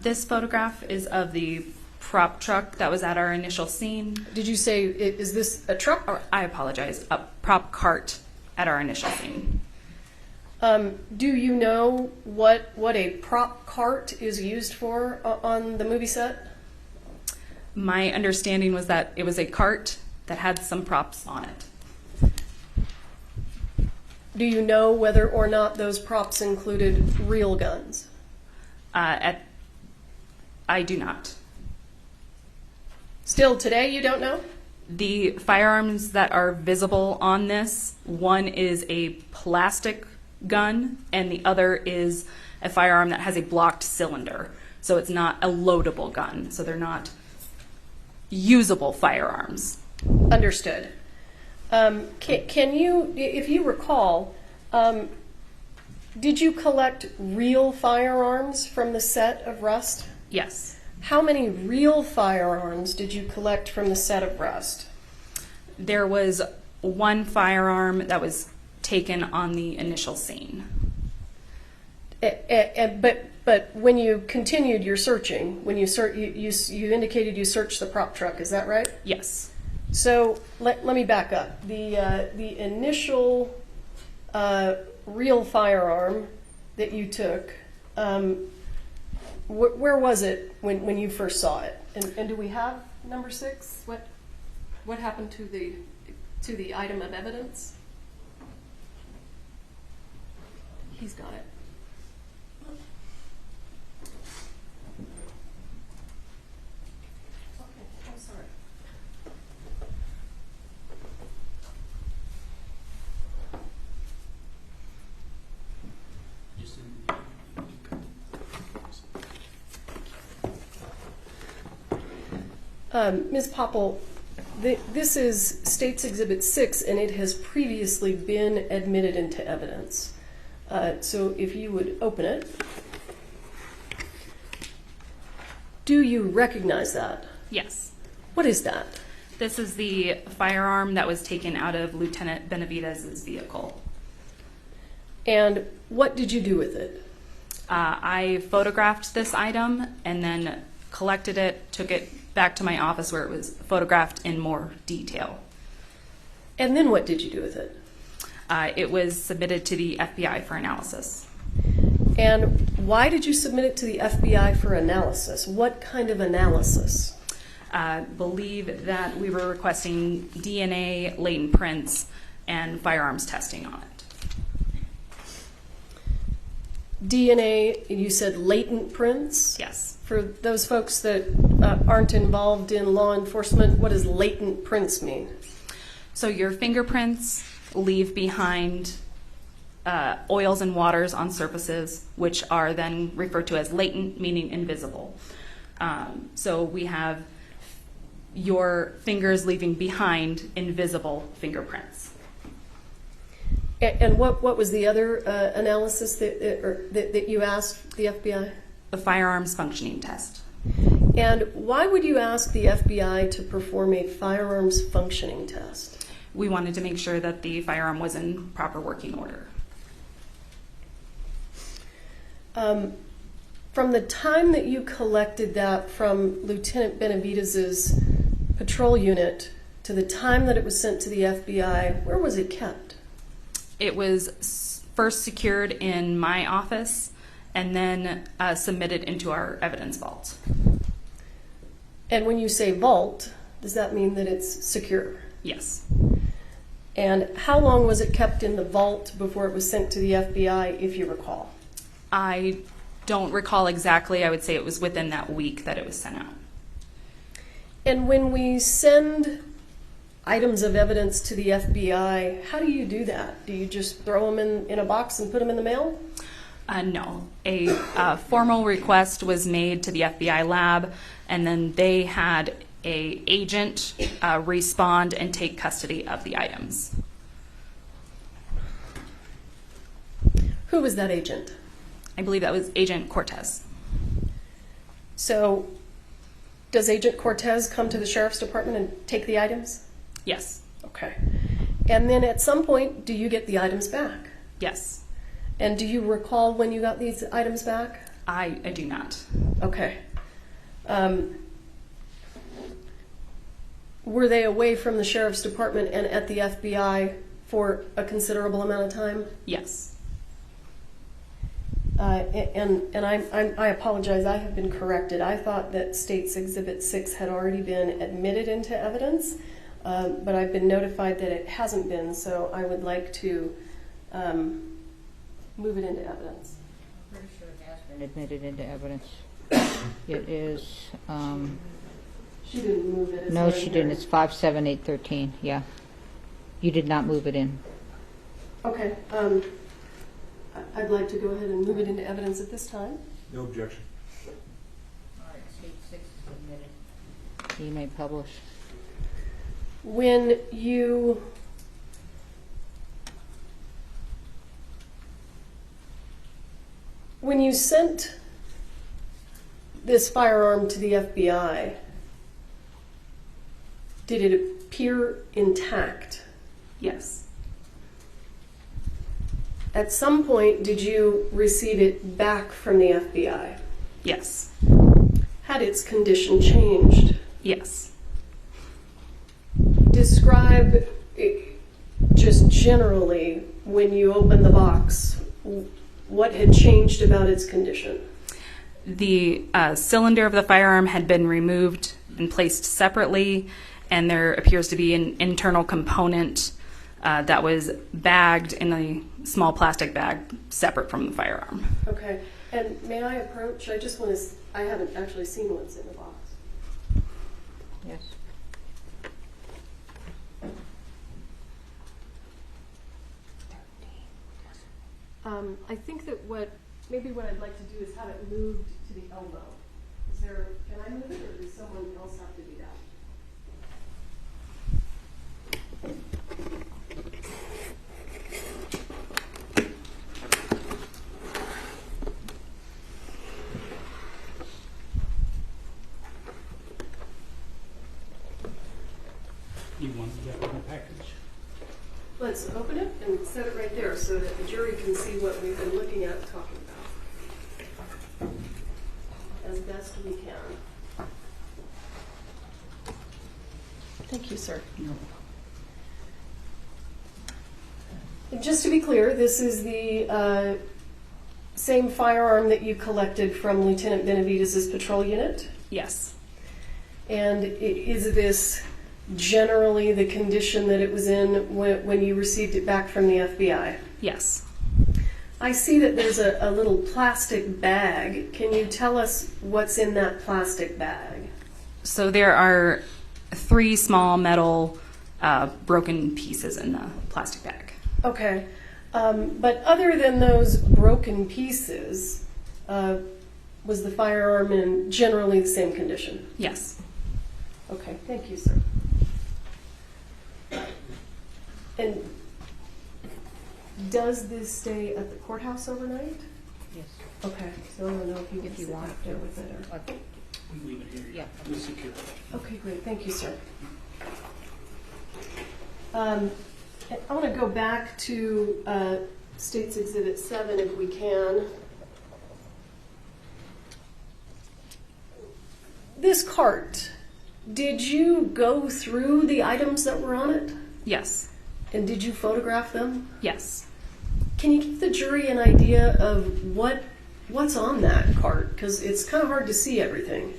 This photograph is of the prop truck that was at our initial scene. Did you say, is this a truck? Or, I apologize, a prop cart at our initial scene. Do you know what a prop cart is used for on the movie set? My understanding was that it was a cart that had some props on it. Do you know whether or not those props included real guns? I do not. Still today, you don't know? The firearms that are visible on this, one is a plastic gun and the other is a firearm that has a blocked cylinder. So it's not a loadable gun. So they're not usable firearms. Understood. Can you, if you recall, did you collect real firearms from the set of Rust? Yes. How many real firearms did you collect from the set of Rust? There was one firearm that was taken on the initial scene. But when you continued your searching, when you indicated you searched the prop truck, is that right? Yes. So let me back up. The initial real firearm that you took, where was it when you first saw it? And do we have number 6? What happened to the item of evidence? He's got it. Okay, I'm sorry. Ms. Popple, this is State's Exhibit 6, and it has previously been admitted into evidence. So if you would open it. Do you recognize that? Yes. What is that? This is the firearm that was taken out of Lieutenant Benavides' vehicle. And what did you do with it? I photographed this item and then collected it, took it back to my office where it was photographed in more detail. And then what did you do with it? It was submitted to the FBI for analysis. And why did you submit it to the FBI for analysis? What kind of analysis? I believe that we were requesting DNA, latent prints, and firearms testing on it. DNA, you said latent prints? Yes. For those folks that aren't involved in law enforcement, what does latent prints mean? So your fingerprints leave behind oils and waters on surfaces, which are then referred to as latent, meaning invisible. So we have your fingers leaving behind invisible fingerprints. And what was the other analysis that you asked the FBI? The firearms functioning test. And why would you ask the FBI to perform a firearms functioning test? We wanted to make sure that the firearm was in proper working order. From the time that you collected that from Lieutenant Benavides' patrol unit to the time that it was sent to the FBI, where was it kept? It was first secured in my office and then submitted into our evidence vault. And when you say vault, does that mean that it's secure? Yes. And how long was it kept in the vault before it was sent to the FBI, if you recall? I don't recall exactly. I would say it was within that week that it was sent out. And when we send items of evidence to the FBI, how do you do that? Do you just throw them in a box and put them in the mail? No. A formal request was made to the FBI lab, and then they had an agent respond and take custody of the items. Who was that agent? I believe that was Agent Cortez. So does Agent Cortez come to the Sheriff's Department and take the items? Yes. Okay. And then at some point, do you get the items back? Yes. And do you recall when you got these items back? I do not. Okay. Were they away from the Sheriff's Department and at the FBI for a considerable amount of time? Yes. And I apologize, I have been corrected. I thought that State's Exhibit 6 had already been admitted into evidence, but I've been notified that it hasn't been, so I would like to move it into evidence. I'm pretty sure it has been admitted into evidence. It is She didn't move it. No, she didn't. It's 57813. Yeah. You did not move it in. Okay. I'd like to go ahead and move it into evidence at this time. No objection. All right, state 6 is admitted. You may publish. When you sent this firearm to the FBI, did it appear intact? Yes. At some point, did you receive it back from the FBI? Yes. Had its condition changed? Yes. Describe just generally, when you opened the box, what had changed about its condition? The cylinder of the firearm had been removed and placed separately, and there appears to be an internal component that was bagged in a small plastic bag separate from the firearm. Okay. And may I approach? I just want to, I haven't actually seen what's in the box. Yes. I think that maybe what I'd like to do is have it moved to the elbow. Can I move it, or does someone else have to do that? You want that in the package? Let's open it and set it right there so that the jury can see what we've been looking at and talking about as best we can. Thank you, sir. And just to be clear, this is the same firearm that you collected from Lieutenant Benavides' patrol unit? Yes. And is this generally the condition that it was in when you received it back from the FBI? Yes. I see that there's a little plastic bag. Can you tell us what's in that plastic bag? So there are 3 small metal broken pieces in the plastic bag. Okay. But other than those broken pieces, was the firearm in generally the same condition? Yes. Okay, thank you, sir. And does this stay at the courthouse overnight? Yes. Okay, so I don't know if you want to with it or. We leave it here. Yeah. We'll secure it. Okay, great. Thank you, sir. I want to go back to State's Exhibit 7 if we can. This cart, did you go through the items that were on it? Yes. And did you photograph them? Yes. Can you give the jury an idea of what's on that cart? Because it's kind of hard to see everything.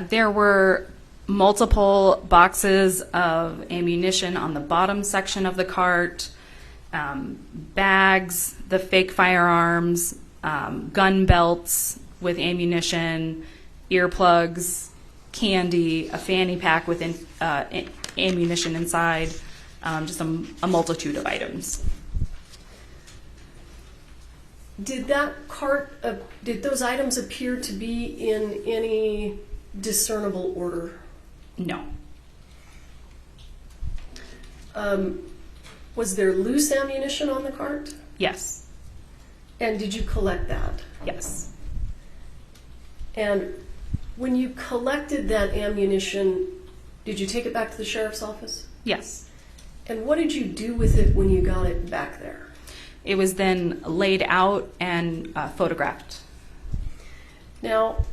There were multiple boxes of ammunition on the bottom section of the cart, bags, the fake firearms, gun belts with ammunition, earplugs, candy, a fanny pack with ammunition inside, just a multitude of items. Did that cart, did those items appear to be in any discernible order? No. Was there loose ammunition on the cart? Yes. And did you collect that? Yes. And when you collected that ammunition, did you take it back to the sheriff's office? Yes. And what did you do with it when you got it back there? It was then laid out and photographed. Now,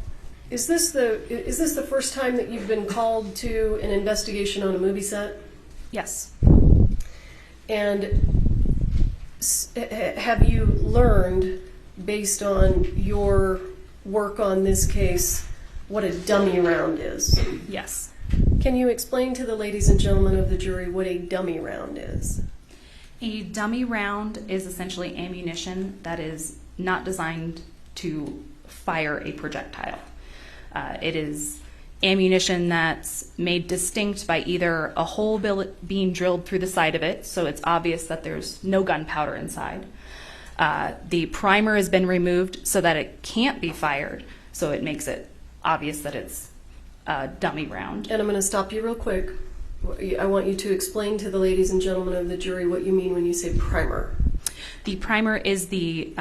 is this the first time that you've been called to an investigation on a movie set? Yes. And have you learned, based on your work on this case, what a dummy round is? Yes. Can you explain to the ladies and gentlemen of the jury what a dummy round is? A dummy round is essentially ammunition that is not designed to fire a projectile. It is ammunition that's made distinct by either a hole being drilled through the side of it, so it's obvious that there's no gunpowder inside. The primer has been removed so that it can't be fired, so it makes it obvious that it's a dummy round. And I'm going to stop you real quick. I want you to explain to the ladies and gentlemen of the jury what you mean when you say primer. The primer is the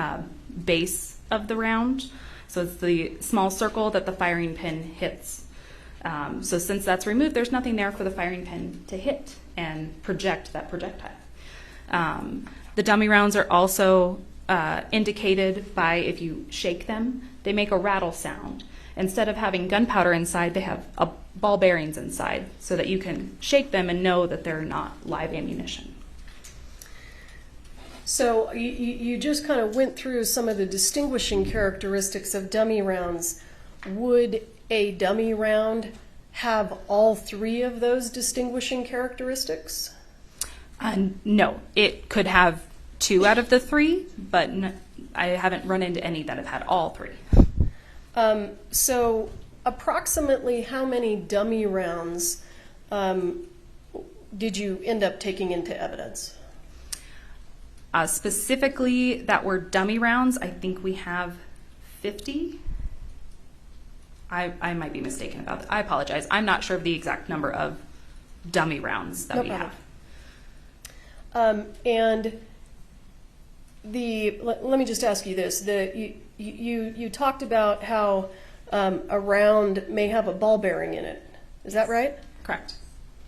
base of the round, so it's the small circle that the firing pin hits. So since that's removed, there's nothing there for the firing pin to hit and project that projectile. The dummy rounds are also indicated by, if you shake them, they make a rattle sound. Instead of having gunpowder inside, they have ball bearings inside so that you can shake them and know that they're not live ammunition. So you just kind of went through some of the distinguishing characteristics of dummy rounds. Would a dummy round have all three of those distinguishing characteristics? No, it could have 2 out of the 3, but I haven't run into any that have had all 3. So approximately how many dummy rounds did you end up taking into evidence? Specifically that were dummy rounds, I think we have 50. I might be mistaken about that. I apologize. I'm not sure of the exact number of dummy rounds that we have. And let me just ask you this. You talked about how a round may have a ball bearing in it. Is that right? Correct.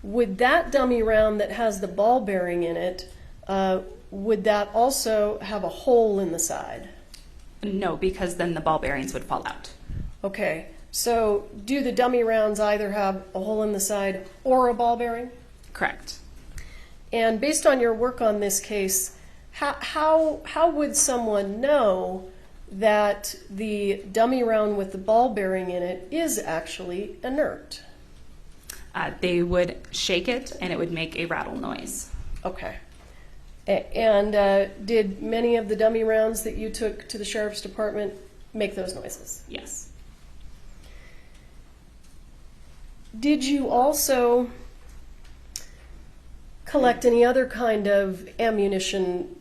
Would that dummy round that has the ball bearing in it, would that also have a hole in the side? No, because then the ball bearings would fall out. Okay. So do the dummy rounds either have a hole in the side or a ball bearing? Correct. And based on your work on this case, how would someone know that the dummy round with the ball bearing in it is actually inert? They would shake it and it would make a rattle noise. Okay. And did many of the dummy rounds that you took to the sheriff's department make those noises? Yes. Did you also collect any other kind of ammunition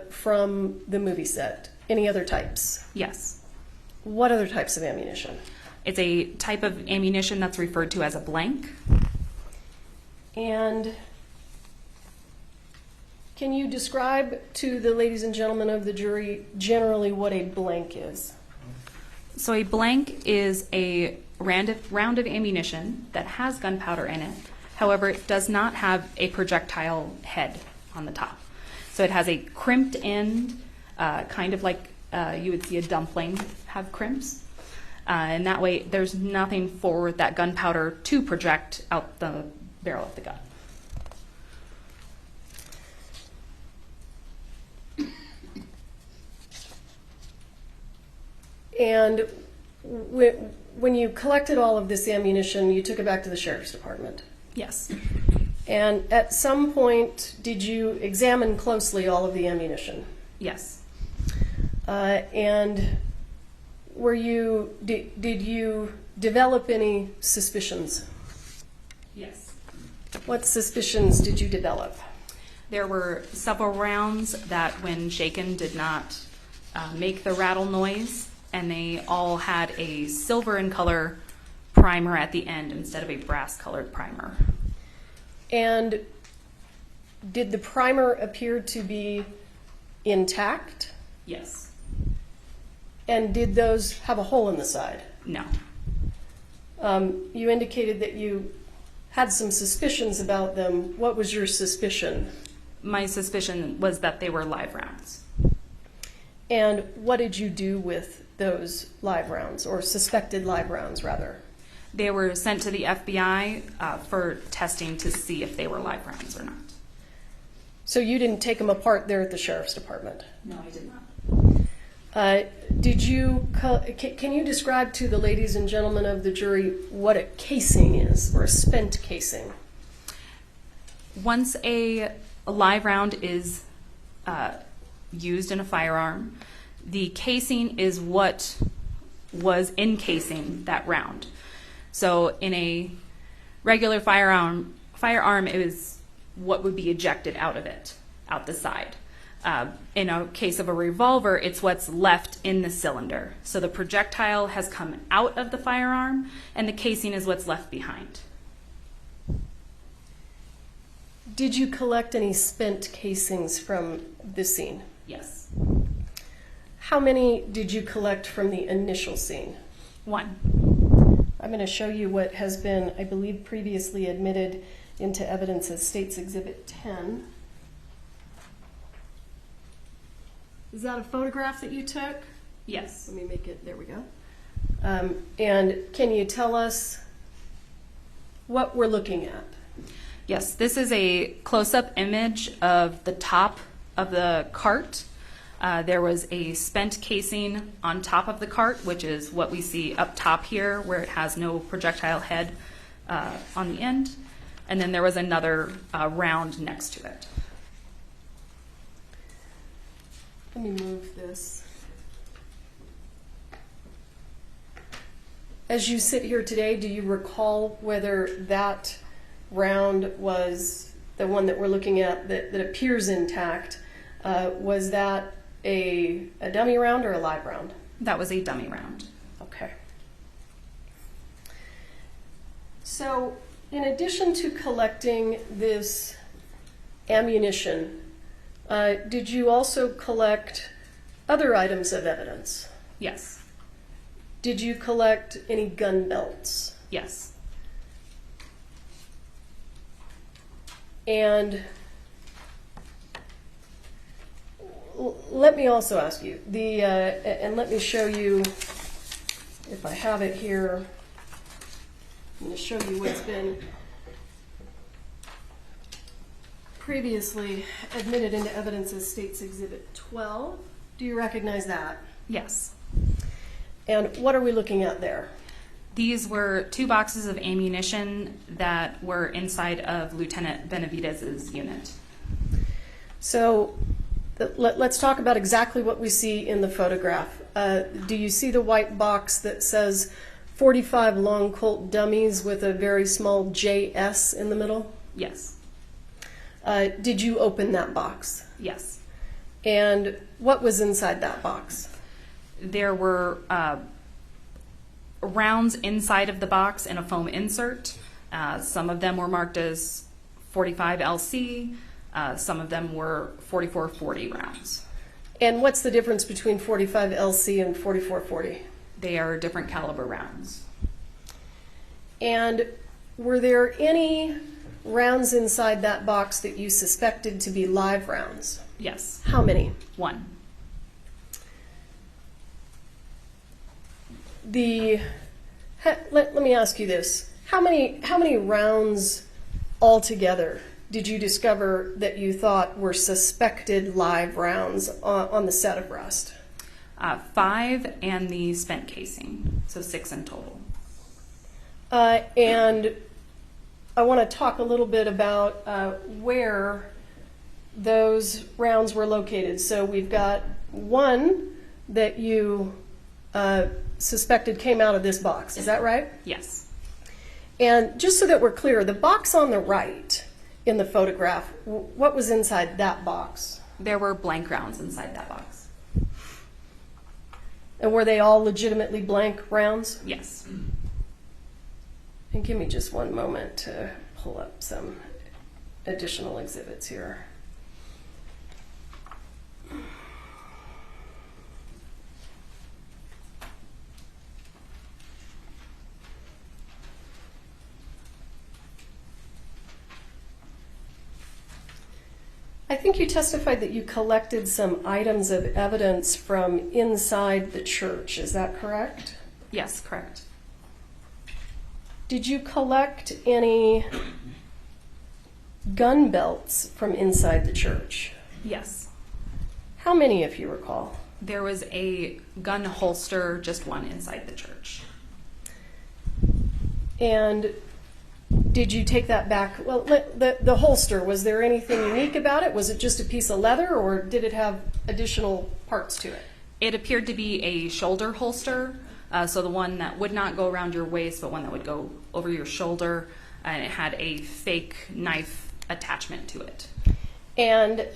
from the movie set? Any other types? Yes. What other types of ammunition? It's a type of ammunition that's referred to as a blank. And can you describe to the ladies and gentlemen of the jury generally what a blank is? So a blank is a round of ammunition that has gunpowder in it. However, it does not have a projectile head on the top. So it has a crimped end, kind of like you would see a dumpling have crimps. And that way there's nothing for that gunpowder to project out the barrel of the gun. And when you collected all of this ammunition, you took it back to the sheriff's department? Yes. And at some point, did you examine closely all of the ammunition? Yes. And did you develop any suspicions? Yes. What suspicions did you develop? There were several rounds that, when shaken, did not make the rattle noise, and they all had a silver in color primer at the end instead of a brass colored primer. And did the primer appear to be intact? Yes. And did those have a hole in the side? No. You indicated that you had some suspicions about them. What was your suspicion? My suspicion was that they were live rounds. And what did you do with those live rounds, or suspected live rounds, rather? They were sent to the FBI for testing to see if they were live rounds or not. So you didn't take them apart there at the sheriff's department? No, I did not. Can you describe to the ladies and gentlemen of the jury what a casing is, or a spent casing? Once a live round is used in a firearm, the casing is what was encasing that round. So in a regular firearm, it was what would be ejected out of it, out the side. In a case of a revolver, it's what's left in the cylinder. So the projectile has come out of the firearm, and the casing is what's left behind. Did you collect any spent casings from the scene? Yes. How many did you collect from the initial scene? 1. I'm going to show you what has been, I believe, previously admitted into evidence as State's Exhibit 10. Is that a photograph that you took? Yes. Let me make it, there we go. And can you tell us what we're looking at? Yes, this is a close-up image of the top of the cart. There was a spent casing on top of the cart, which is what we see up top here, where it has no projectile head on the end. And then there was another round next to it. Let me move this. As you sit here today, do you recall whether that round was the one that we're looking at that appears intact? Was that a dummy round or a live round? That was a dummy round. Okay. So in addition to collecting this ammunition, did you also collect other items of evidence? Yes. Did you collect any gun belts? Yes. And let me also ask you, and let me show you, if I have it here, I'm going to show you what's been previously admitted into evidence as State's Exhibit 12. Do you recognize that? Yes. And what are we looking at there? These were 2 boxes of ammunition that were inside of Lieutenant Benavides' unit. So let's talk about exactly what we see in the photograph. Do you see the white box that says 45 long Colt dummies with a very small JS in the middle? Yes. Did you open that box? Yes. And what was inside that box? There were rounds inside of the box and a foam insert. Some of them were marked as 45 LC. Some of them were 4440 rounds. And what's the difference between 45 LC and 4440? They are different caliber rounds. And were there any rounds inside that box that you suspected to be live rounds? Yes. How many? 1. Let me ask you this. How many rounds altogether did you discover that you thought were suspected live rounds on the set of Rust? 5 and the spent casing, so 6 in total. And I want to talk a little bit about where those rounds were located. So we've got 1 that you suspected came out of this box. Is that right? Yes. And just so that we're clear, the box on the right in the photograph, what was inside that box? There were blank rounds inside that box. And were they all legitimately blank rounds? Yes. And give me just one moment to pull up some additional exhibits here. I think you testified that you collected some items of evidence from inside the church. Is that correct? Yes, correct. Did you collect any gun belts from inside the church? Yes. How many, if you recall? There was a gun holster, just 1 inside the church. And did you take that back? Well, the holster, was there anything unique about it? Was it just a piece of leather, or did it have additional parts to it? It appeared to be a shoulder holster. So the one that would not go around your waist, but one that would go over your shoulder, and it had a fake knife attachment to it. And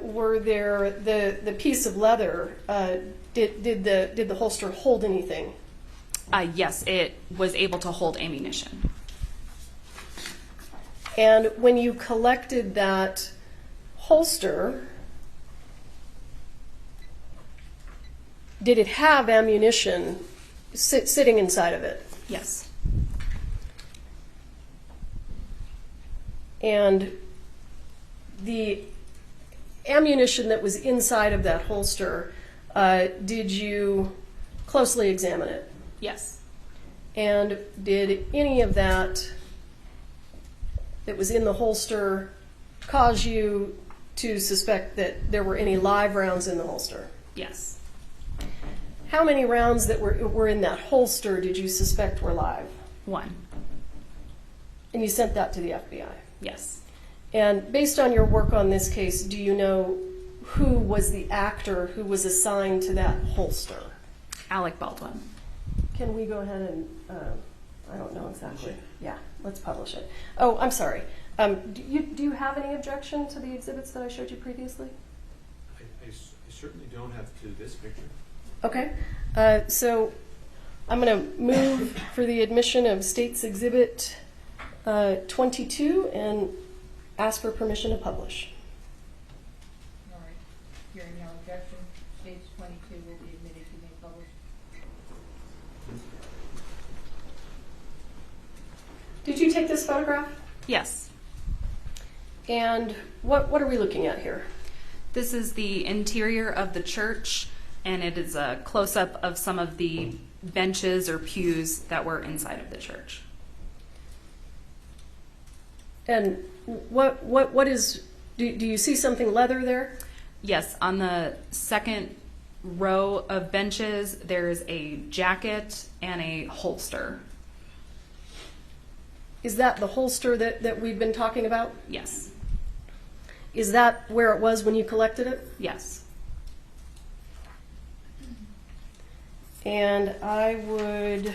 were there the piece of leather? Did the holster hold anything? Yes, it was able to hold ammunition. And when you collected that holster, did it have ammunition sitting inside of it? Yes. And the ammunition that was inside of that holster, did you closely examine it? Yes. And did any of that was in the holster cause you to suspect that there were any live rounds in the holster? Yes. How many rounds that were in that holster did you suspect were live? 1. And you sent that to the FBI? Yes. And based on your work on this case, do you know who was the actor who was assigned to that holster? Alec Baldwin. Can we go ahead and, I don't know exactly. Yeah, let's publish it. Oh, I'm sorry. Do you have any objection to the exhibits that I showed you previously? I certainly don't have to this picture. Okay. So I'm going to move for the admission of State's Exhibit 22 and ask for permission to publish. All right. Hearing no objection, State's 22 will be admitted to be published. Did you take this photograph? Yes. And what are we looking at here? This is the interior of the church, and it is a close-up of some of the benches or pews that were inside of the church. And what is, do you see something leather there? Yes, on the second row of benches, there's a jacket and a holster. Is that the holster that we've been talking about? Yes. Is that where it was when you collected it? Yes. And I would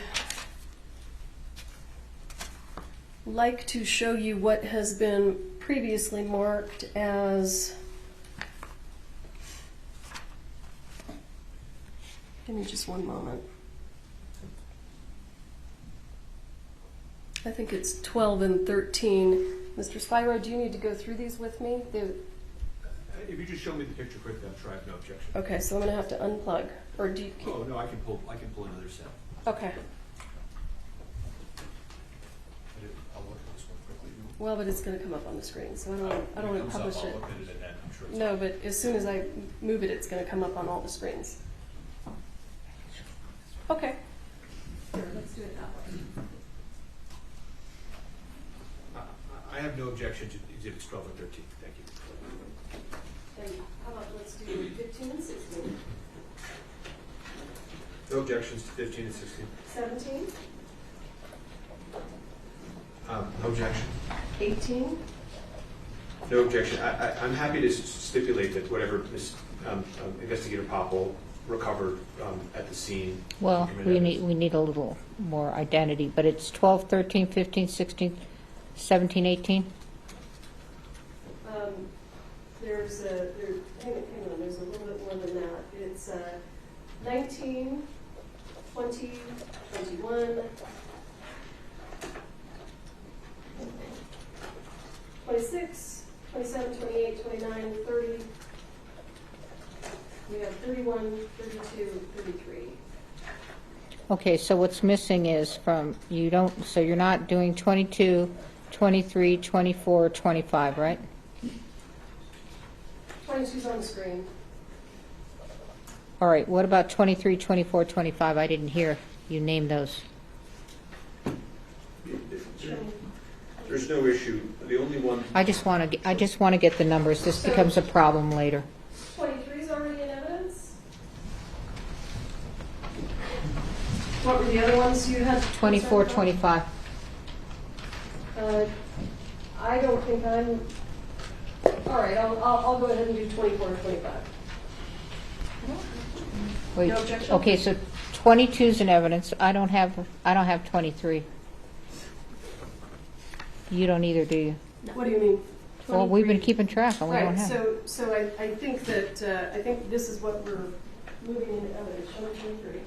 like to show you what has been previously marked as, give me just one moment. I think it's 12 and 13. Mr. Spiro, do you need to go through these with me? If you just show me the picture quickly, I'm sure I have no objection. Okay, so I'm going to have to unplug. Or do you? Oh no, I can pull another set. Okay. I'll look at this one quickly. Well, but it's going to come up on the screen, so I don't want to publish it. I'll look at it and then I'm sure it's No, but as soon as I move it, it's going to come up on all the screens. Okay. Here, let's do it that way. I have no objection to exhibits 12 and 13. Thank you. And how about let's do 15 and 16? No objections to 15 and 16. 17? No objection. 18? No objection. I'm happy to stipulate that whatever Ms. Investigator Popple recovered at the scene. Well, we need a little more identity, but it's 12, 13, 15, 16, 17, 18? Hang on, there's a little bit more than that. It's 19, 20, 21, 26, 27, 28, 29, 30. We have 31, 32, 33. Okay, so what's missing is so you're not doing 22, 23, 24, 25, right? 22's on the screen. All right, what about 23, 24, 25? I didn't hear you name those. There's no issue. The only one. I just want to get the numbers. This becomes a problem later. 23's already in evidence. What were the other ones you had? 24, 25. I don't think I'm. All right, I'll go ahead and do 24 and 25. Wait, No objection? okay, so 22 is in evidence. I don't have 23. You don't either, do you? What do you mean? Well, we've been keeping track, and we don't Right, have. so I think that, I think this is what we're moving into evidence, show me 23.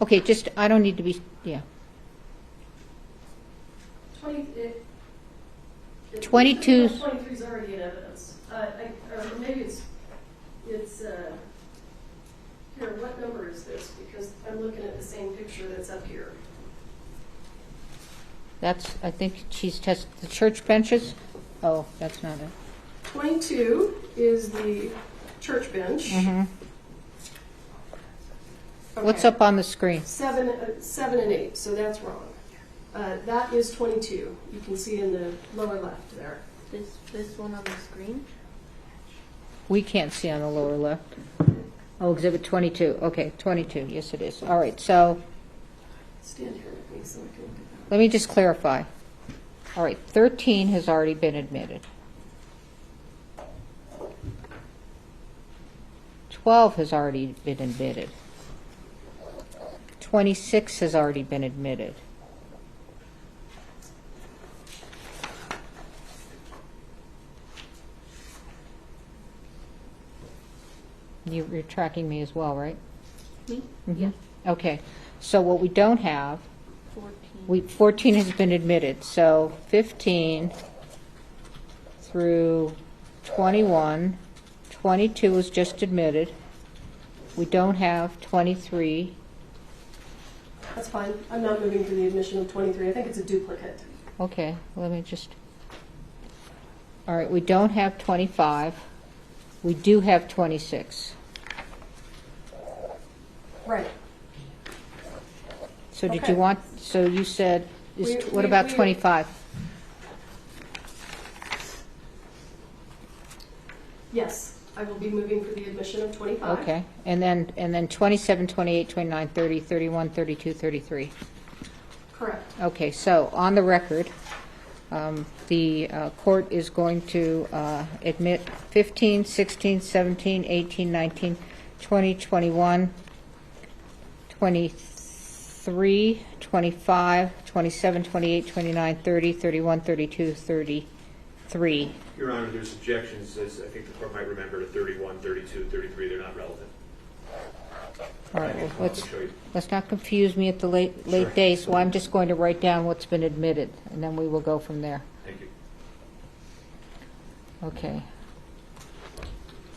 Okay, just, I don't need to be, yeah. 22 is already in evidence. Or maybe it's, here, what number is this? Because I'm looking at the same picture that's up here. That's, I think she's tested the church benches. Oh, that's not it. 22 is the church bench. Mm-hmm. Okay. What's up on the screen? 7 and 8, so that's wrong. That is 22. You can see in the lower left there. This one on the screen? We can't see on the lower left. Oh, exhibit 22. Okay, 22. Yes, it is. All right, so Stand here with me so I can look at let me just clarify. All right, 13 has already been admitted. 12 has already been admitted. 26 has already been admitted. You're tracking me as well, right? Me? Mhm. Yes. Okay, so what we don't have, 14. 14 has been admitted, so 15 through 21, 22 was just admitted. We don't have 23. That's fine. I'm not moving for the admission of 23. I think it's a duplicate. Okay, let me just, all right, we don't have 25. We do have 26. Right. So did Okay. you want, so you said, what We- about we- 25? Yes, I will be moving for the admission of 25. Okay, and then 27, 28, 29, 30, 31, 32, 33. Correct. Okay, so on the record, the court is going to admit 15, 16, 17, 18, 19, 20, 21, 23, 25, 27, 28, 29, 30, 31, 32, 33. Your Honor, there's objections, as I think the court might remember, to 31, 32, 33. They're not relevant. All right, well, Show you. let's not confuse me at the late Sure. days, so I'm just going to write down what's been admitted, and then we will go from there. Thank you. Okay.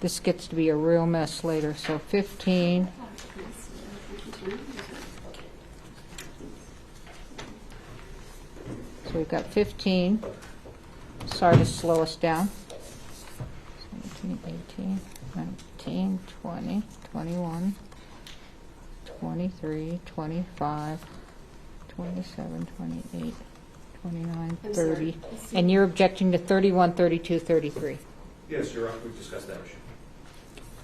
This gets to be a real mess later, so 15. So we've got 15. Sorry to slow us down. 17, 18, 19, 20, 21, 23, 25, 27, 28, 29, I'm 30. sorry. And you're objecting to 31, 32, 33. Yes, Your Honor, we've discussed that issue.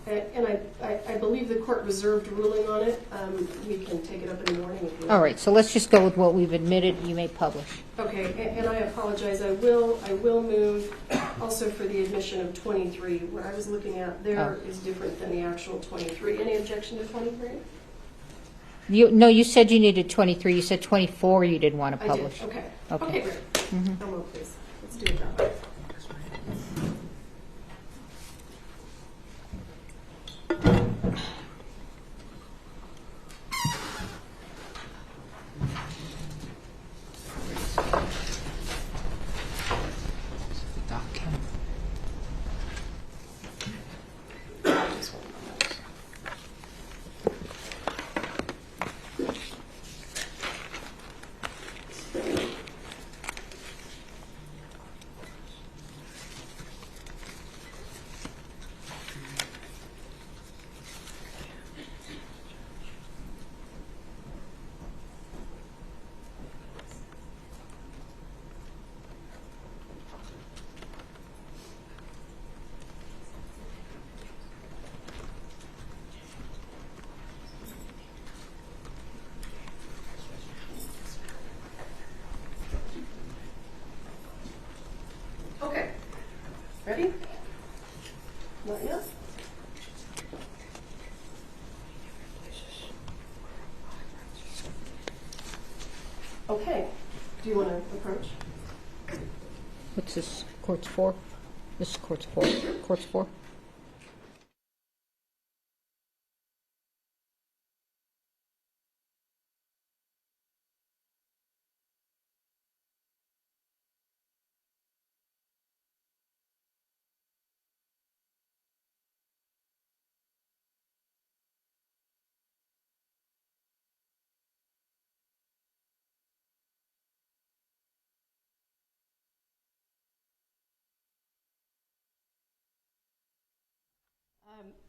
And I believe the court reserved ruling on it. We can take it up in the morning if you want. All right, so let's just go with what we've admitted. You may publish. Okay, and I apologize. I will move also for the admission of 23. What I was looking at there is different than the actual 23. Any objection to 23? No, you said you needed 23. You said 24 you didn't want to I did. publish. Okay. Okay. Okay, great. Mhm. Come on, please. Let's do it that way. Okay. Do you want to approach? What's this, court's 4? This is court's 4. Court's 4?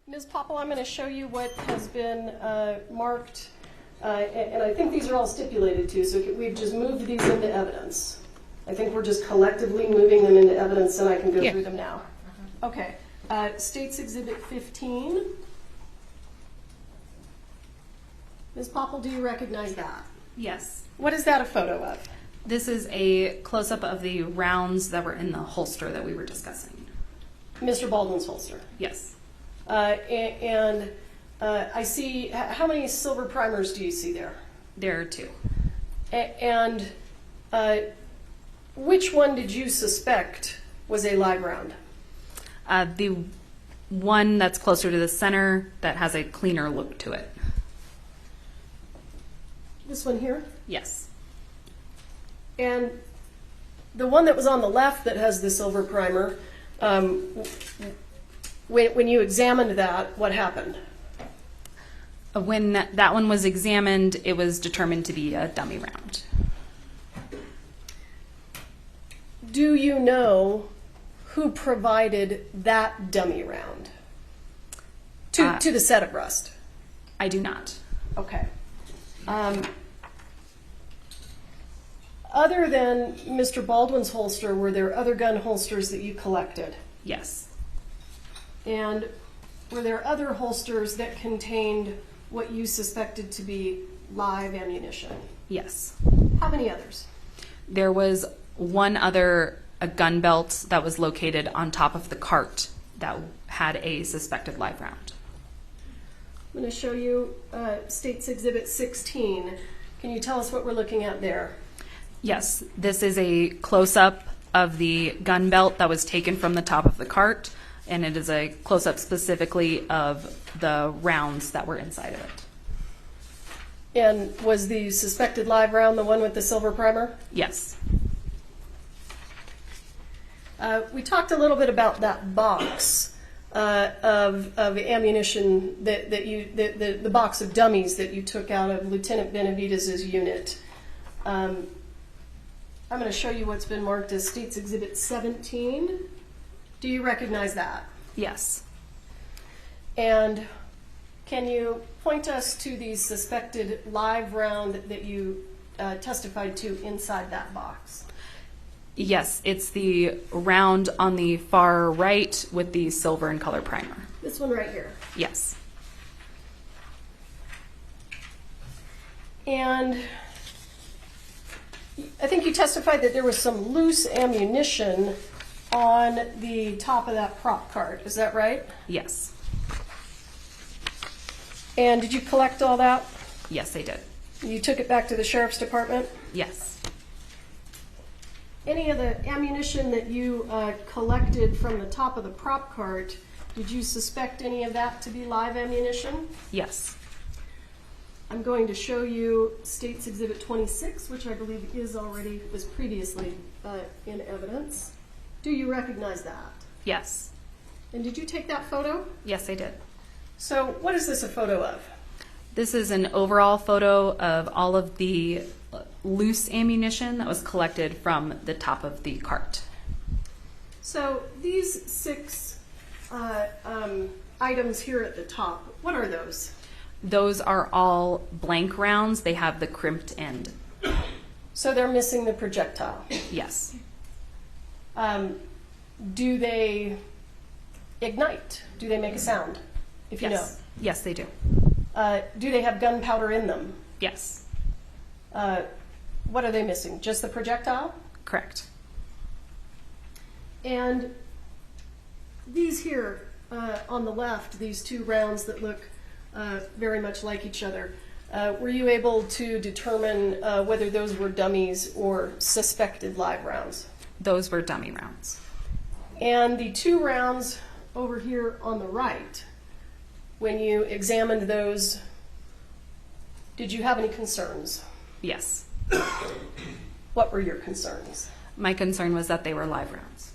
Ms. Popple, I'm going to show you what has been marked, and I think these are all stipulated too, so we've just moved these into evidence. I think we're just collectively moving them into evidence, and I can go through them now. Okay. State's Exhibit 15. Ms. Popple, do you recognize that? Yes. What is that a photo of? This is a close-up of the rounds that were in the holster that we were discussing. Mr. Baldwin's holster? Yes. I see, how many silver primers do you see there? There are 2. And which one did you suspect was a live round? The one that's closer to the center that has a cleaner look to it. This one here? Yes. And the one that was on the left that has the silver primer, when you examined that, what happened? When that one was examined, it was determined to be a dummy round. Do you know who provided that dummy round to the set of Rust? I do not. Okay. Other than Mr. Baldwin's holster, were there other gun holsters that you collected? Yes. And were there other holsters that contained what you suspected to be live ammunition? Yes. How many others? There was one other gun belt that was located on top of the cart that had a suspected live round. I'm going to show you State's Exhibit 16. Can you tell us what we're looking at there? Yes, this is a close-up of the gun belt that was taken from the top of the cart, and it is a close-up specifically of the rounds that were inside of it. And was the suspected live round the one with the silver primer? Yes. We talked a little bit about that box of ammunition the box of dummies that you took out of Lieutenant Benavides' unit. I'm going to show you what's been marked as State's Exhibit 17. Do you recognize that? Yes. And can you point us to the suspected live round that you testified to inside that box? Yes, it's the round on the far right with the silver and color primer. This one right here? Yes. And I think you testified that there was some loose ammunition on the top of that prop cart. Is that right? Yes. And did you collect all that? Yes, I did. You took it back to the sheriff's department? Yes. Any of the ammunition that you collected from the top of the prop cart, did you suspect any of that to be live ammunition? Yes. I'm going to show you State's Exhibit 26, which I believe was previously in evidence. Do you recognize that? Yes. And did you take that photo? Yes, I did. So what is this a photo of? This is an overall photo of all of the loose ammunition that was collected from the top of the cart. So these 6 items here at the top, what are those? Those are all blank rounds. They have the crimped end. So they're missing the projectile? Yes. Do they ignite? Do they make a sound? If you know. Yes, they do. Do they have gunpowder in them? Yes. What are they missing? Just the projectile? Correct. And these here on the left, these 2 rounds that look very much like each other, were you able to determine whether those were dummies or suspected live rounds? Those were dummy rounds. And the 2 rounds over here on the right, when you examined those, did you have any concerns? Yes. What were your concerns? My concern was that they were live rounds.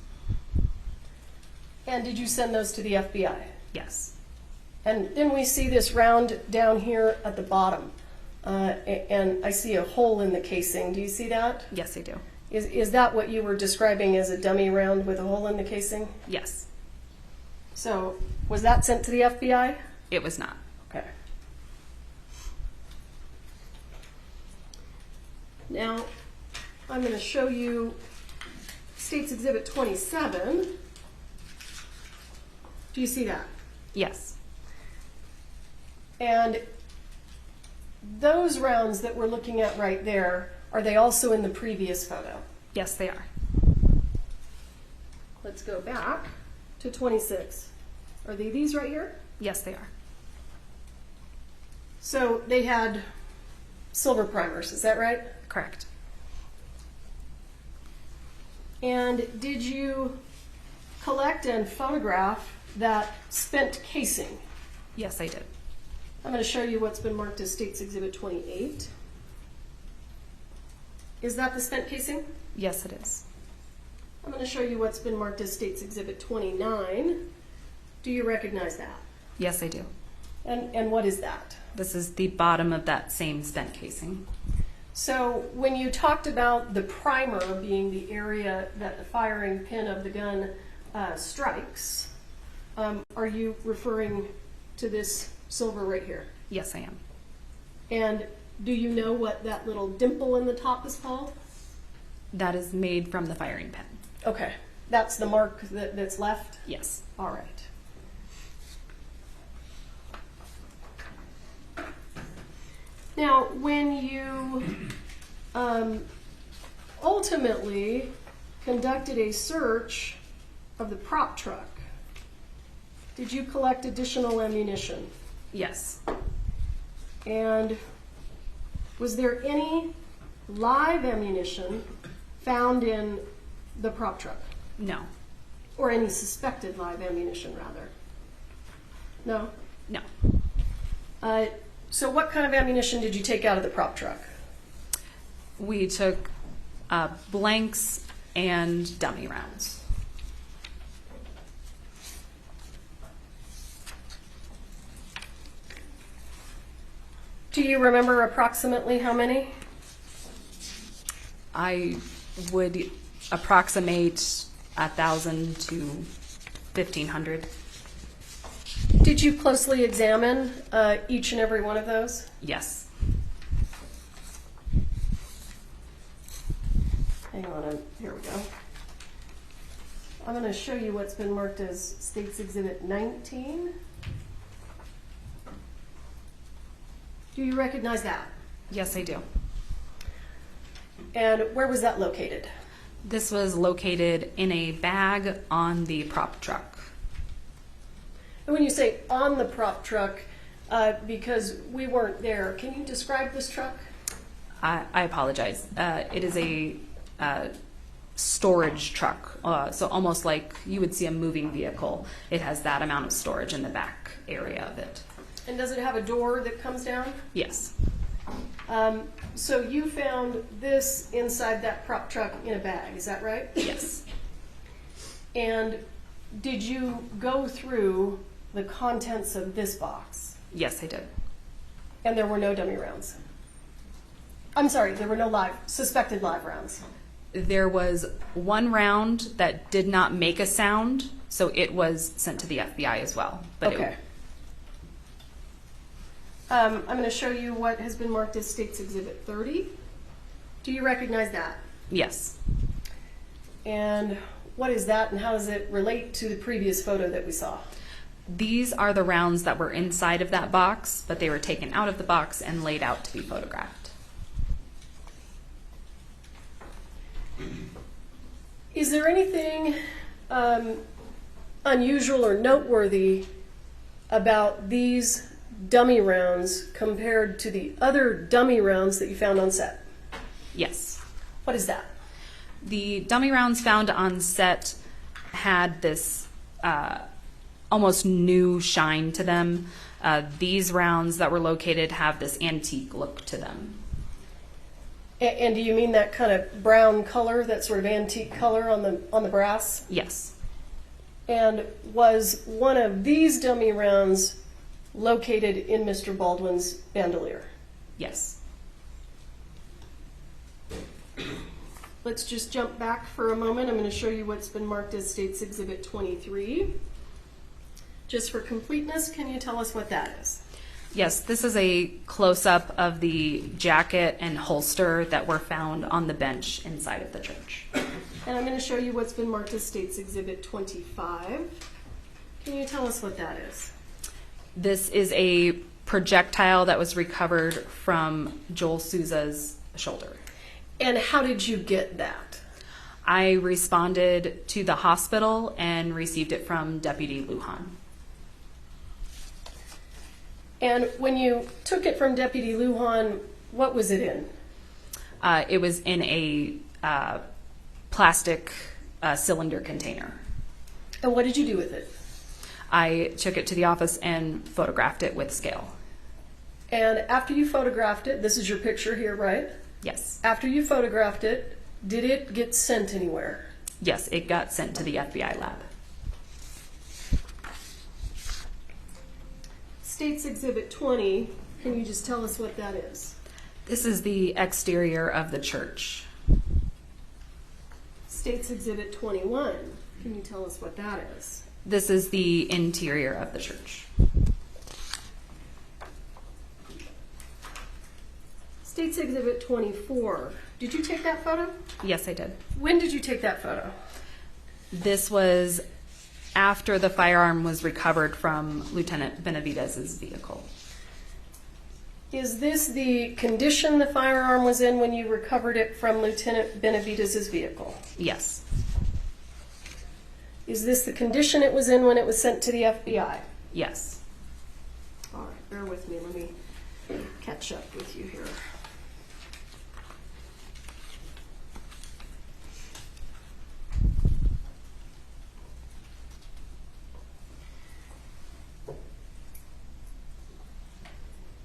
And did you send those to the FBI? Yes. And then we see this round down here at the bottom, and I see a hole in the casing. Do you see that? Yes, I do. Is that what you were describing as a dummy round with a hole in the casing? Yes. So was that sent to the FBI? It was not. Okay. Now, I'm going to show you State's Exhibit 27. Do you see that? Yes. And those rounds that we're looking at right there, are they also in the previous photo? Yes, they are. Let's go back to 26. Are they these right here? Yes, they are. So they had silver primers, is that right? Correct. And did you collect and photograph that spent casing? Yes, I did. I'm going to show you what's been marked as State's Exhibit 28. Is that the spent casing? Yes, it is. I'm going to show you what's been marked as State's Exhibit 29. Do you recognize that? Yes, I do. And what is that? This is the bottom of that same spent casing. So when you talked about the primer being the area that the firing pin of the gun strikes, are you referring to this silver right here? Yes, I am. And do you know what that little dimple in the top is called? That is made from the firing pin. Okay, that's the mark that's left? Yes. All right. Now, when you ultimately conducted a search of the prop truck, did you collect additional ammunition? Yes. And was there any live ammunition found in the prop truck? No. Or any suspected live ammunition, rather? No? No. So what kind of ammunition did you take out of the prop truck? We took blanks and dummy rounds. Do you remember approximately how many? I would approximate 1,000 to 1,500. Did you closely examine each and every one of those? Yes. Hang on, here we go. I'm going to show you what's been marked as State's Exhibit 19. Do you recognize that? Yes, I do. And where was that located? This was located in a bag on the prop truck. And when you say on the prop truck, because we weren't there, can you describe this truck? I apologize. It is a storage truck, so almost like you would see a moving vehicle. It has that amount of storage in the back area of it. And does it have a door that comes down? Yes. So you found this inside that prop truck in a bag, is that right? Yes. And did you go through the contents of this box? Yes, I did. And there were no dummy rounds? I'm sorry, there were no suspected live rounds? There was one round that did not make a sound, so it was sent to the FBI as well. But okay. I'm going to show you what has been marked as State's Exhibit 30. Do you recognize that? Yes. And what is that, and how does it relate to the previous photo that we saw? These are the rounds that were inside of that box, but they were taken out of the box and laid out to be photographed. Is there anything unusual or noteworthy about these dummy rounds compared to the other dummy rounds that you found on set? Yes. What is that? The dummy rounds found on set had this almost new shine to them. These rounds that were located have this antique look to them. And do you mean that kind of brown color, that sort of antique color on the brass? Yes. And was one of these dummy rounds located in Mr. Baldwin's bandolier? Yes. Let's just jump back for a moment. I'm going to show you what's been marked as State's Exhibit 23. Just for completeness, can you tell us what that is? Yes, this is a close-up of the jacket and holster that were found on the bench inside of the church. And I'm going to show you what's been marked as State's Exhibit 25. Can you tell us what that is? This is a projectile that was recovered from Joel Souza's shoulder. And how did you get that? I responded to the hospital and received it from Deputy Lujan. And when you took it from Deputy Lujan, what was it in? It was in a plastic cylinder container. And what did you do with it? I took it to the office and photographed it with scale. And after you photographed it, this is your picture here, right? Yes. After you photographed it, did it get sent anywhere? Yes, it got sent to the FBI lab. State's Exhibit 20, can you just tell us what that is? This is the exterior of the church. State's Exhibit 21, can you tell us what that is? This is the interior of the church. State's Exhibit 24, did you take that photo? Yes, I did. When did you take that photo? This was after the firearm was recovered from Lieutenant Benavides' vehicle. Is this the condition the firearm was in when you recovered it from Lieutenant Benavides' vehicle? Yes. Is this the condition it was in when it was sent to the FBI? Yes. All right, bear with me. Let me catch up with you here.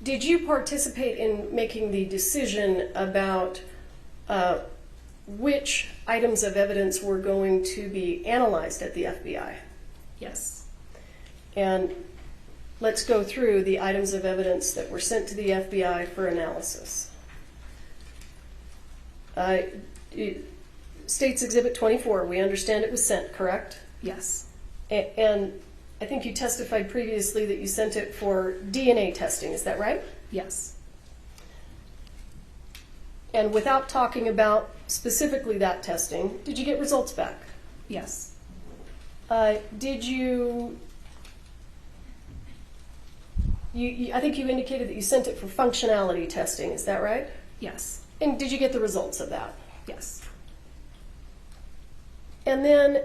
Did you participate in making the decision about which items of evidence were going to be analyzed at the FBI? Yes. And let's go through the items of evidence that were sent to the FBI for analysis. State's Exhibit 24, we understand it was sent, correct? Yes. And I think you testified previously that you sent it for DNA testing, is that right? Yes. And without talking about specifically that testing, did you get results back? Yes. Did you I think you indicated that you sent it for functionality testing, is that right? Yes. And did you get the results of that? Yes. And then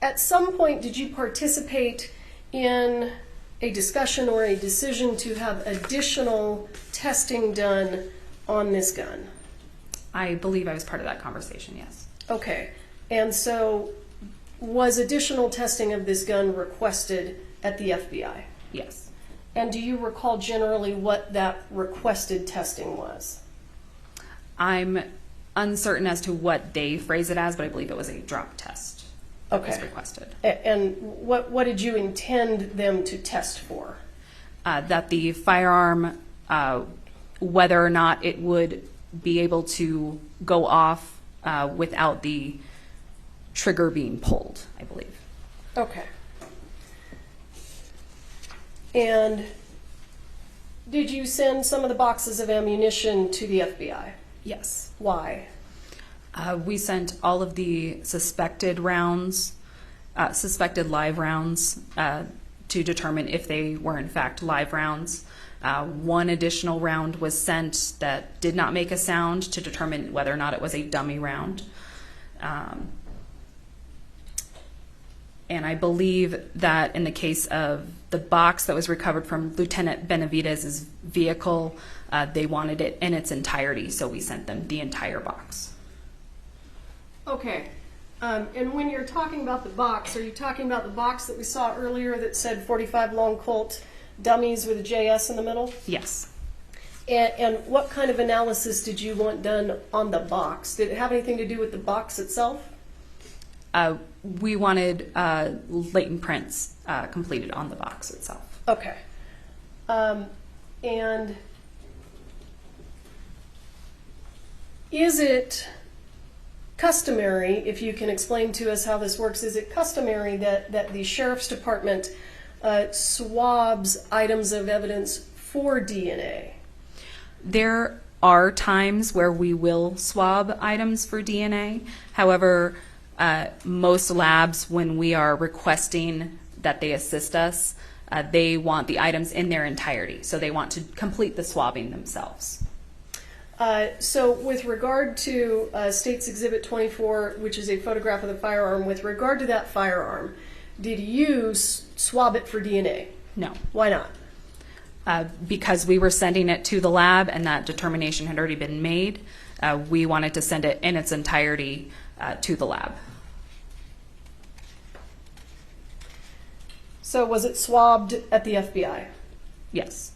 at some point, did you participate in a discussion or a decision to have additional testing done on this gun? I believe I was part of that conversation, yes. Okay. And so was additional testing of this gun requested at the FBI? Yes. And do you recall generally what that requested testing was? I'm uncertain as to what they phrase it as, but I believe it was a drop test that was requested. And what did you intend them to test for? That the firearm, whether or not it would be able to go off without the trigger being pulled, I believe. Okay. And did you send some of the boxes of ammunition to the FBI? Yes. Why? We sent all of the suspected rounds, suspected live rounds, to determine if they were in fact live rounds. One additional round was sent that did not make a sound to determine whether or not it was a dummy round. And I believe that in the case of the box that was recovered from Lieutenant Benavides' vehicle, they wanted it in its entirety, so we sent them the entire box. Okay. And when you're talking about the box, are you talking about the box that we saw earlier that said 45 long Colt dummies with a JS in the middle? Yes. And what kind of analysis did you want done on the box? Did it have anything to do with the box itself? We wanted latent prints completed on the box itself. Okay. And is it customary, if you can explain to us how this works, is it customary that the Sheriff's Department swabs items of evidence for DNA? There are times where we will swab items for DNA. However, most labs, when we are requesting that they assist us, they want the items in their entirety. So they want to complete the swabbing themselves. So with regard to State's Exhibit 24, which is a photograph of the firearm, with regard to that firearm, did you swab it for DNA? No. Why not? Because we were sending it to the lab and that determination had already been made. We wanted to send it in its entirety to the lab. So was it swabbed at the FBI? Yes.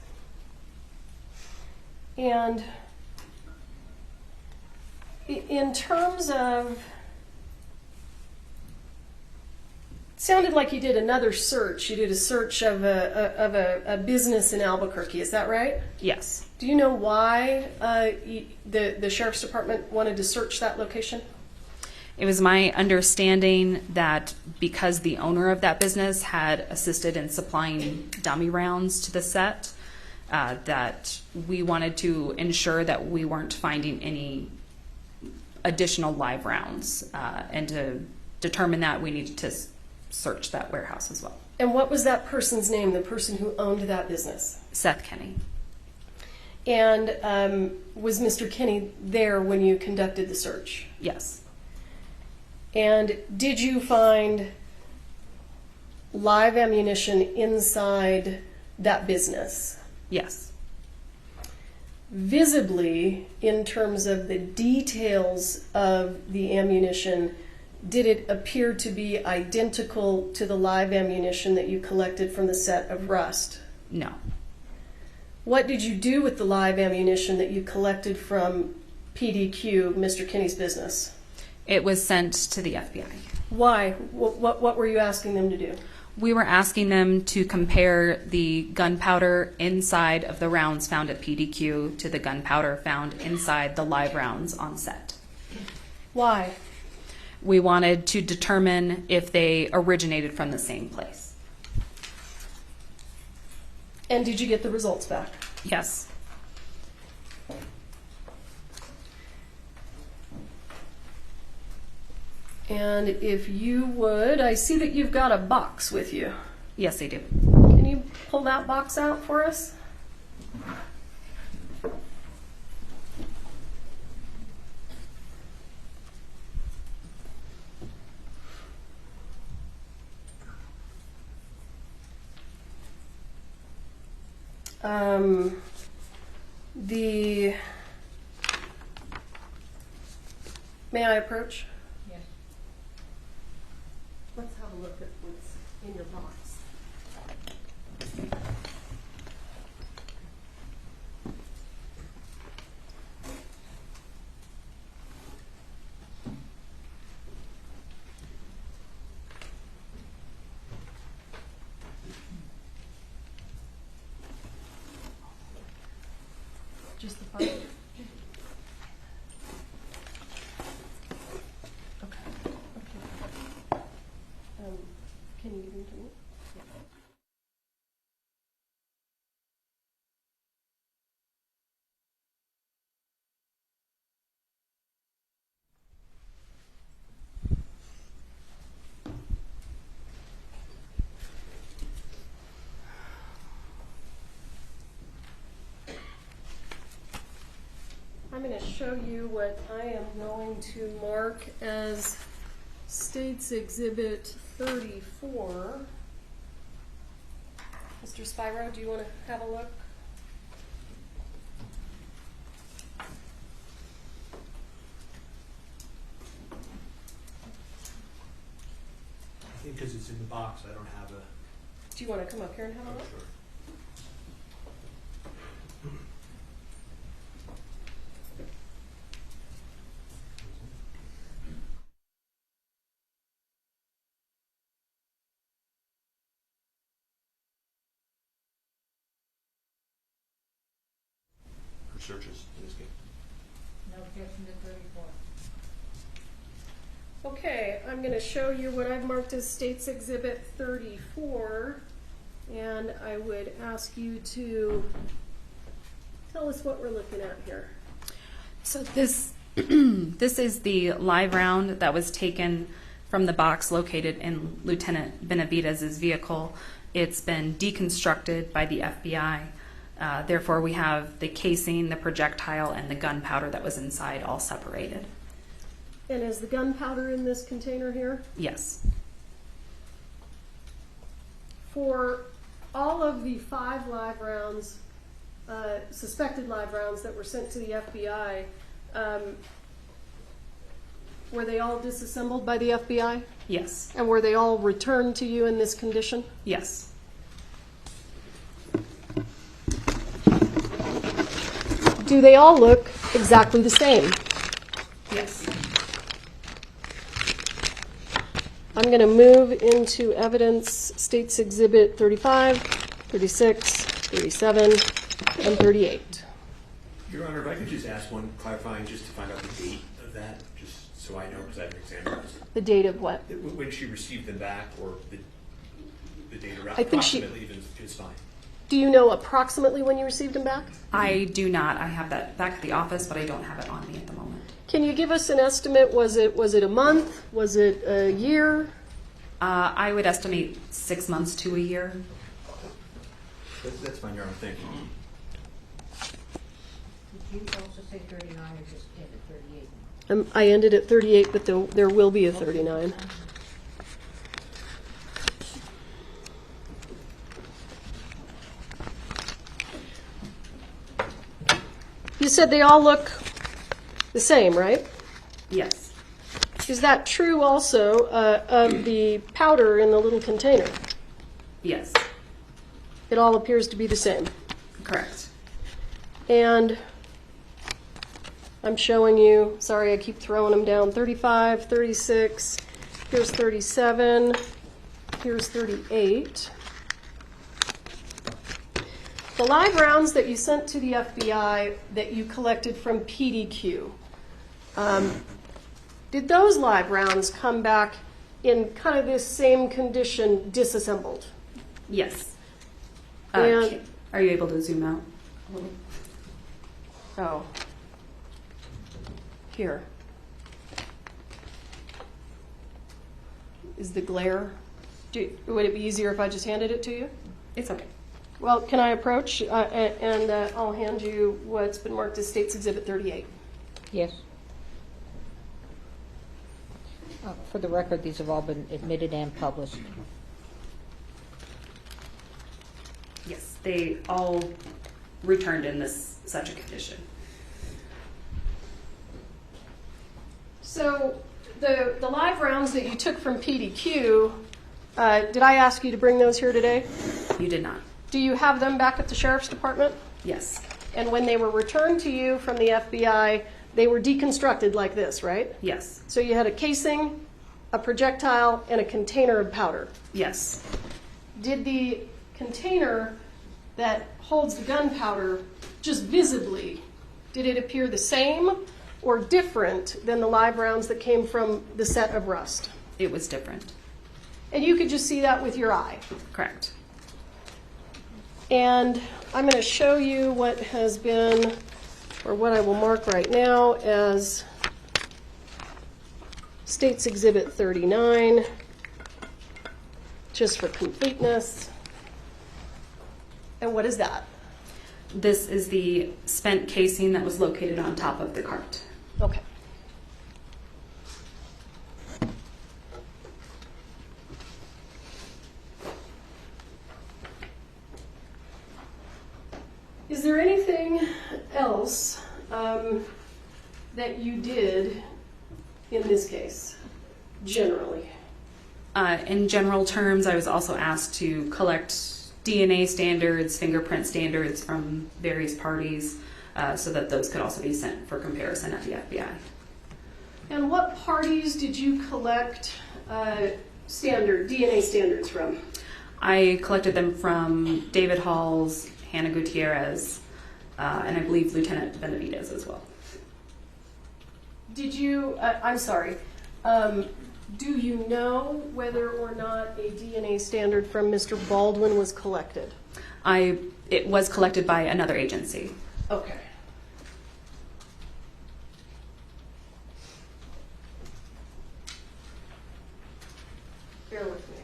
And in terms of, it sounded like you did another search. You did a search of a business in Albuquerque. Is that right? Yes. Do you know why the Sheriff's Department wanted to search that location? It was my understanding that because the owner of that business had assisted in supplying dummy rounds to the set, that we wanted to ensure that we weren't finding any additional live rounds. And to determine that, we needed to search that warehouse as well. And what was that person's name, the person who owned that business? Seth Kenny. And was Mr. Kenny there when you conducted the search? Yes. And did you find live ammunition inside that business? Yes. Visibly, in terms of the details of the ammunition, did it appear to be identical to the live ammunition that you collected from the set of Rust? No. What did you do with the live ammunition that you collected from PDQ, Mr. Kinney's business? It was sent to the FBI. Why? What were you asking them to do? We were asking them to compare the gunpowder inside of the rounds found at PDQ to the gunpowder found inside the live rounds on set. Why? We wanted to determine if they originated from the same place. And did you get the results back? Yes. And if you would, I see that you've got a box with you. Yes, I do. Can you pull that box out for us? May I approach? Yes. Let's have a look at what's in your box. Just the file? Can you give them to me? Yeah. I'm going to show you what I am going to mark as State's Exhibit 34. Mr. Spyro, do you want to have a look? I think because it's in the box, I don't have a... Do you want to come up here and have a look? Sure. For searches in this case. No objection to 34. Okay, I'm going to show you what I've marked as State's Exhibit 34, and I would ask you to tell us what we're looking at here. So this this is the live round that was taken from the box located in Lieutenant Benavides' vehicle. It's been deconstructed by the FBI. Therefore, we have the casing, the projectile, and the gunpowder that was inside all separated. And is the gunpowder in this container here? Yes. For all of the 5 live rounds, suspected live rounds that were sent to the FBI, were they all disassembled by the FBI? Yes. And were they all returned to you in this condition? Yes. Do they all look exactly the same? Yes. I'm going to move into evidence States Exhibit 35, 36, 37, and 38. Your Honor, if I could just ask one clarifying, just to find out the date of that, just so I know, because I haven't examined this. The date of what? When she received them back, or the date around, I think approximately even is fine. Do you know approximately when you received them back? I do not. I have that back at the office, but I don't have it on me at the moment. Can you give us an estimate? Was it a month? Was it a year? I would estimate 6 months to a year. That's fine, Your Honor. Thank you. Did you also say 39 or just end at 38? I ended at 38, but there will be a 39. You said they all look the same, right? Yes. Is that true also of the powder in the little container? Yes. It all appears to be the same. Correct. And I'm showing you, sorry, I keep throwing them down, 35, 36, here's 37, here's 38. The live rounds that you sent to the FBI that you collected from PDQ, did those live rounds come back in kind of this same condition, disassembled? Yes. And Are you able to zoom out a little? oh, here. Is the glare, would it be easier if I just handed it to you? It's okay. Well, can I approach and I'll hand you what's been marked as State's Exhibit 38. Yes. For the record, these have all been admitted and published. Yes, they all returned in such a condition. So the live rounds that you took from PDQ, did I ask you to bring those here today? You did not. Do you have them back at the Sheriff's Department? Yes. And when they were returned to you from the FBI, they were deconstructed like this, right? Yes. So you had a casing, a projectile, and a container of powder. Yes. Did the container that holds the gunpowder just visibly, did it appear the same or different than the live rounds that came from the set of Rust? It was different. And you could just see that with your eye? Correct. And I'm going to show you what has been, or what I will mark right now as State's Exhibit 39, just for completeness. And what is that? This is the spent casing that was located on top of the cart. Okay. Is there anything else that you did in this case, generally? In general terms, I was also asked to collect DNA standards, fingerprint standards from various parties so that those could also be sent for comparison at the FBI. And what parties did you collect DNA standards from? I collected them from David Halls, Hannah Gutierrez, and I believe Lieutenant Benavides as well. Did you, I'm sorry, do you know whether or not a DNA standard from Mr. Baldwin was collected? It was collected by another agency. Okay. Bear with me.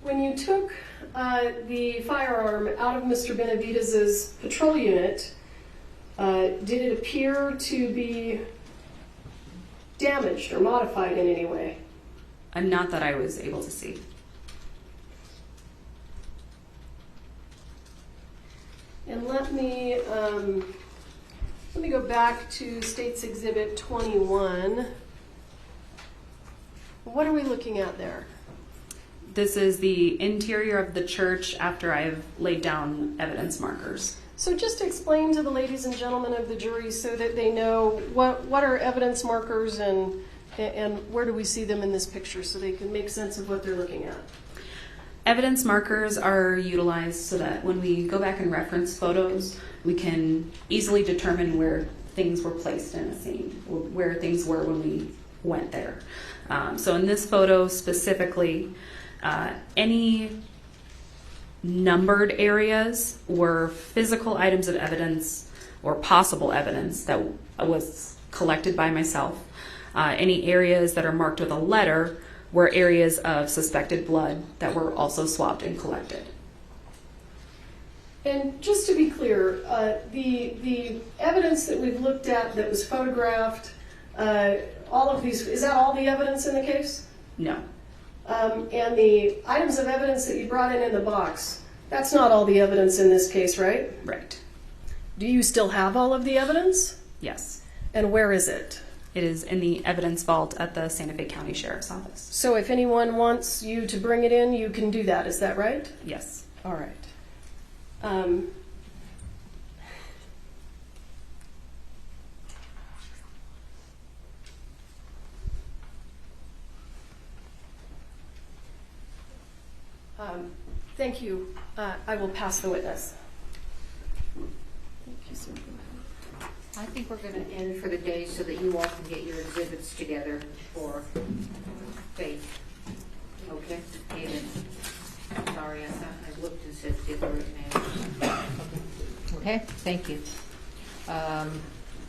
When you took the firearm out of Mr. Benavides' patrol unit, did it appear to be damaged or modified in any way? Not that I was able to see. And let me go back to State's Exhibit 21. What are we looking at there? This is the interior of the church after I've laid down evidence markers. So just explain to the ladies and gentlemen of the jury so that they know what are evidence markers and where do we see them in this picture so they can make sense of what they're looking at. Evidence markers are utilized so that when we go back and reference photos, we can easily determine where things were placed in a scene, where things were when we went there. So in this photo specifically, any numbered areas were physical items of evidence or possible evidence that was collected by myself. Any areas that are marked with a letter were areas of suspected blood that were also swabbed and collected. And just to be clear, the evidence that we've looked at that was photographed, all of these, is that all the evidence in the case? No. And the items of evidence that you brought in the box, that's not all the evidence in this case, right? Right. Do you still have all of the evidence? Yes. And where is it? It is in the evidence vault at the Santa Fe County Sheriff's Office. So if anyone wants you to bring it in, you can do that. Is that right? Yes. All right. Thank you. I will pass the witness. Thank you, sir. I think we're going to end for the day so that you all can get your exhibits together for Faith. Okay? David. Sorry, I thought I looked and said give her a name. Okay, thank you.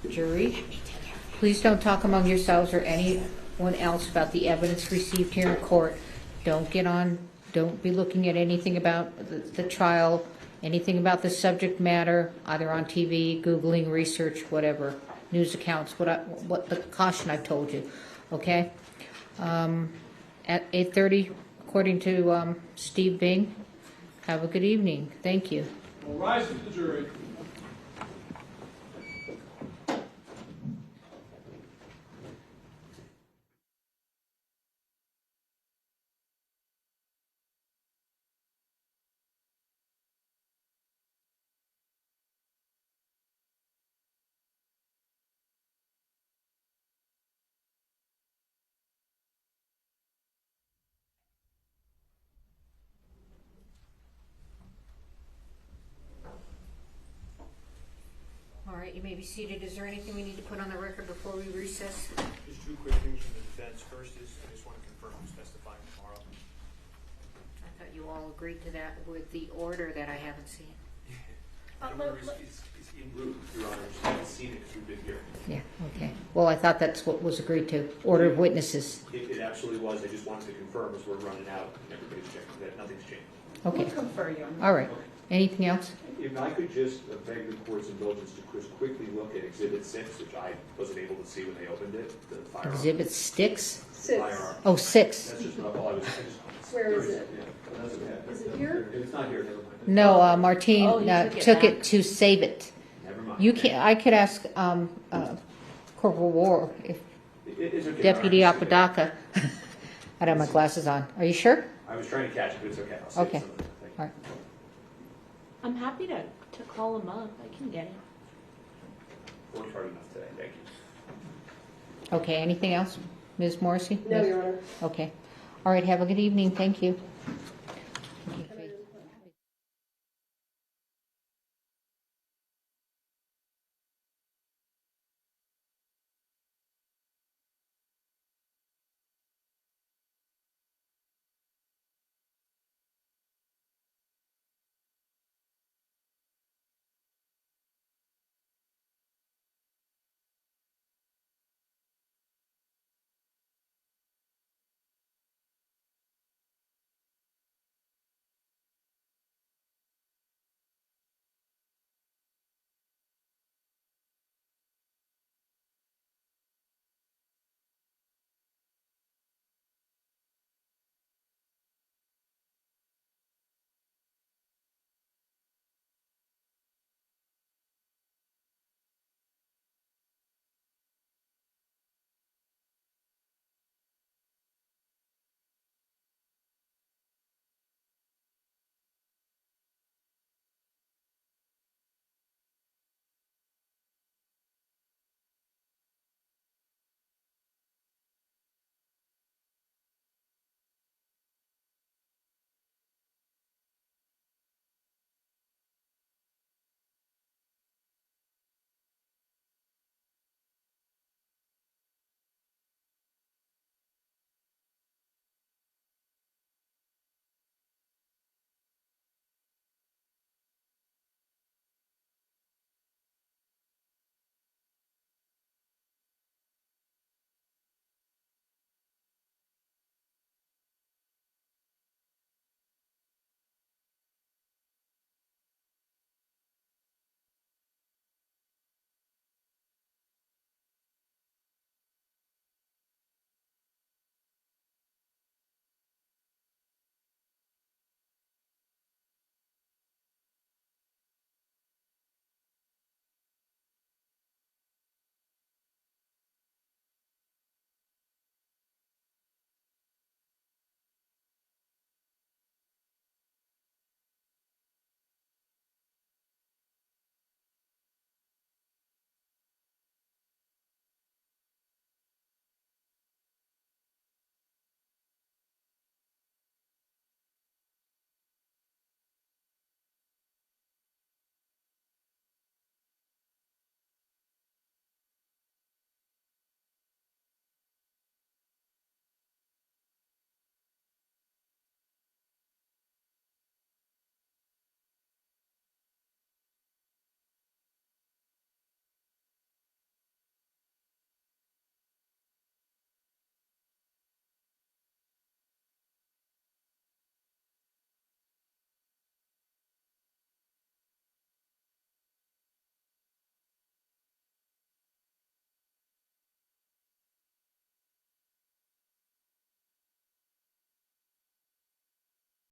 Jury, please don't talk among yourselves or anyone else about the evidence received here in court. Don't be looking at anything about the trial, anything about the subject matter, either on TV, Googling, research, whatever, news accounts, what the caution I've told you, okay? At 8:30, according to Steve Bing, have a good evening. Thank you. All rise to the jury. All right, you may be seated. Is there anything we need to put on the record before we recess? Just two quick things from the defense. First is, I just want to confirm who's testifying tomorrow. I thought you all agreed to that with the order that I haven't seen. It's in route, Your Honor. I haven't seen it because we've been here. Yeah, okay. Well, I thought that's what was agreed to. Order of witnesses. It actually was. I just wanted to confirm as we're running out and everybody's checking that nothing's changed. Okay. We'll confer you. All right. Anything else? If I could just beg the court's indulgence to just quickly look at Exhibit 6, which I wasn't able to see when they opened it, the firearm. Exhibit 6? Firearm. Oh, 6. That's just all I was. I just wanted to Where is it? Is it here? If it's not here, never mind. No, Martine Oh, he took it took back. it to save it. Never mind. You can. I could ask Corporal War if It's okay. Deputy All right, it's okay. Apodaca. I don't have my glasses on. Are you sure? I was trying to catch it, but it's okay. I'll save Okay. some of it. Thank you. All right. I'm happy to call him up. I can get it. Worked hard enough today. Thank you. Okay. Anything else, Ms. Morrissey? No, Your Honor. Okay. All right. Have a good evening. Thank you.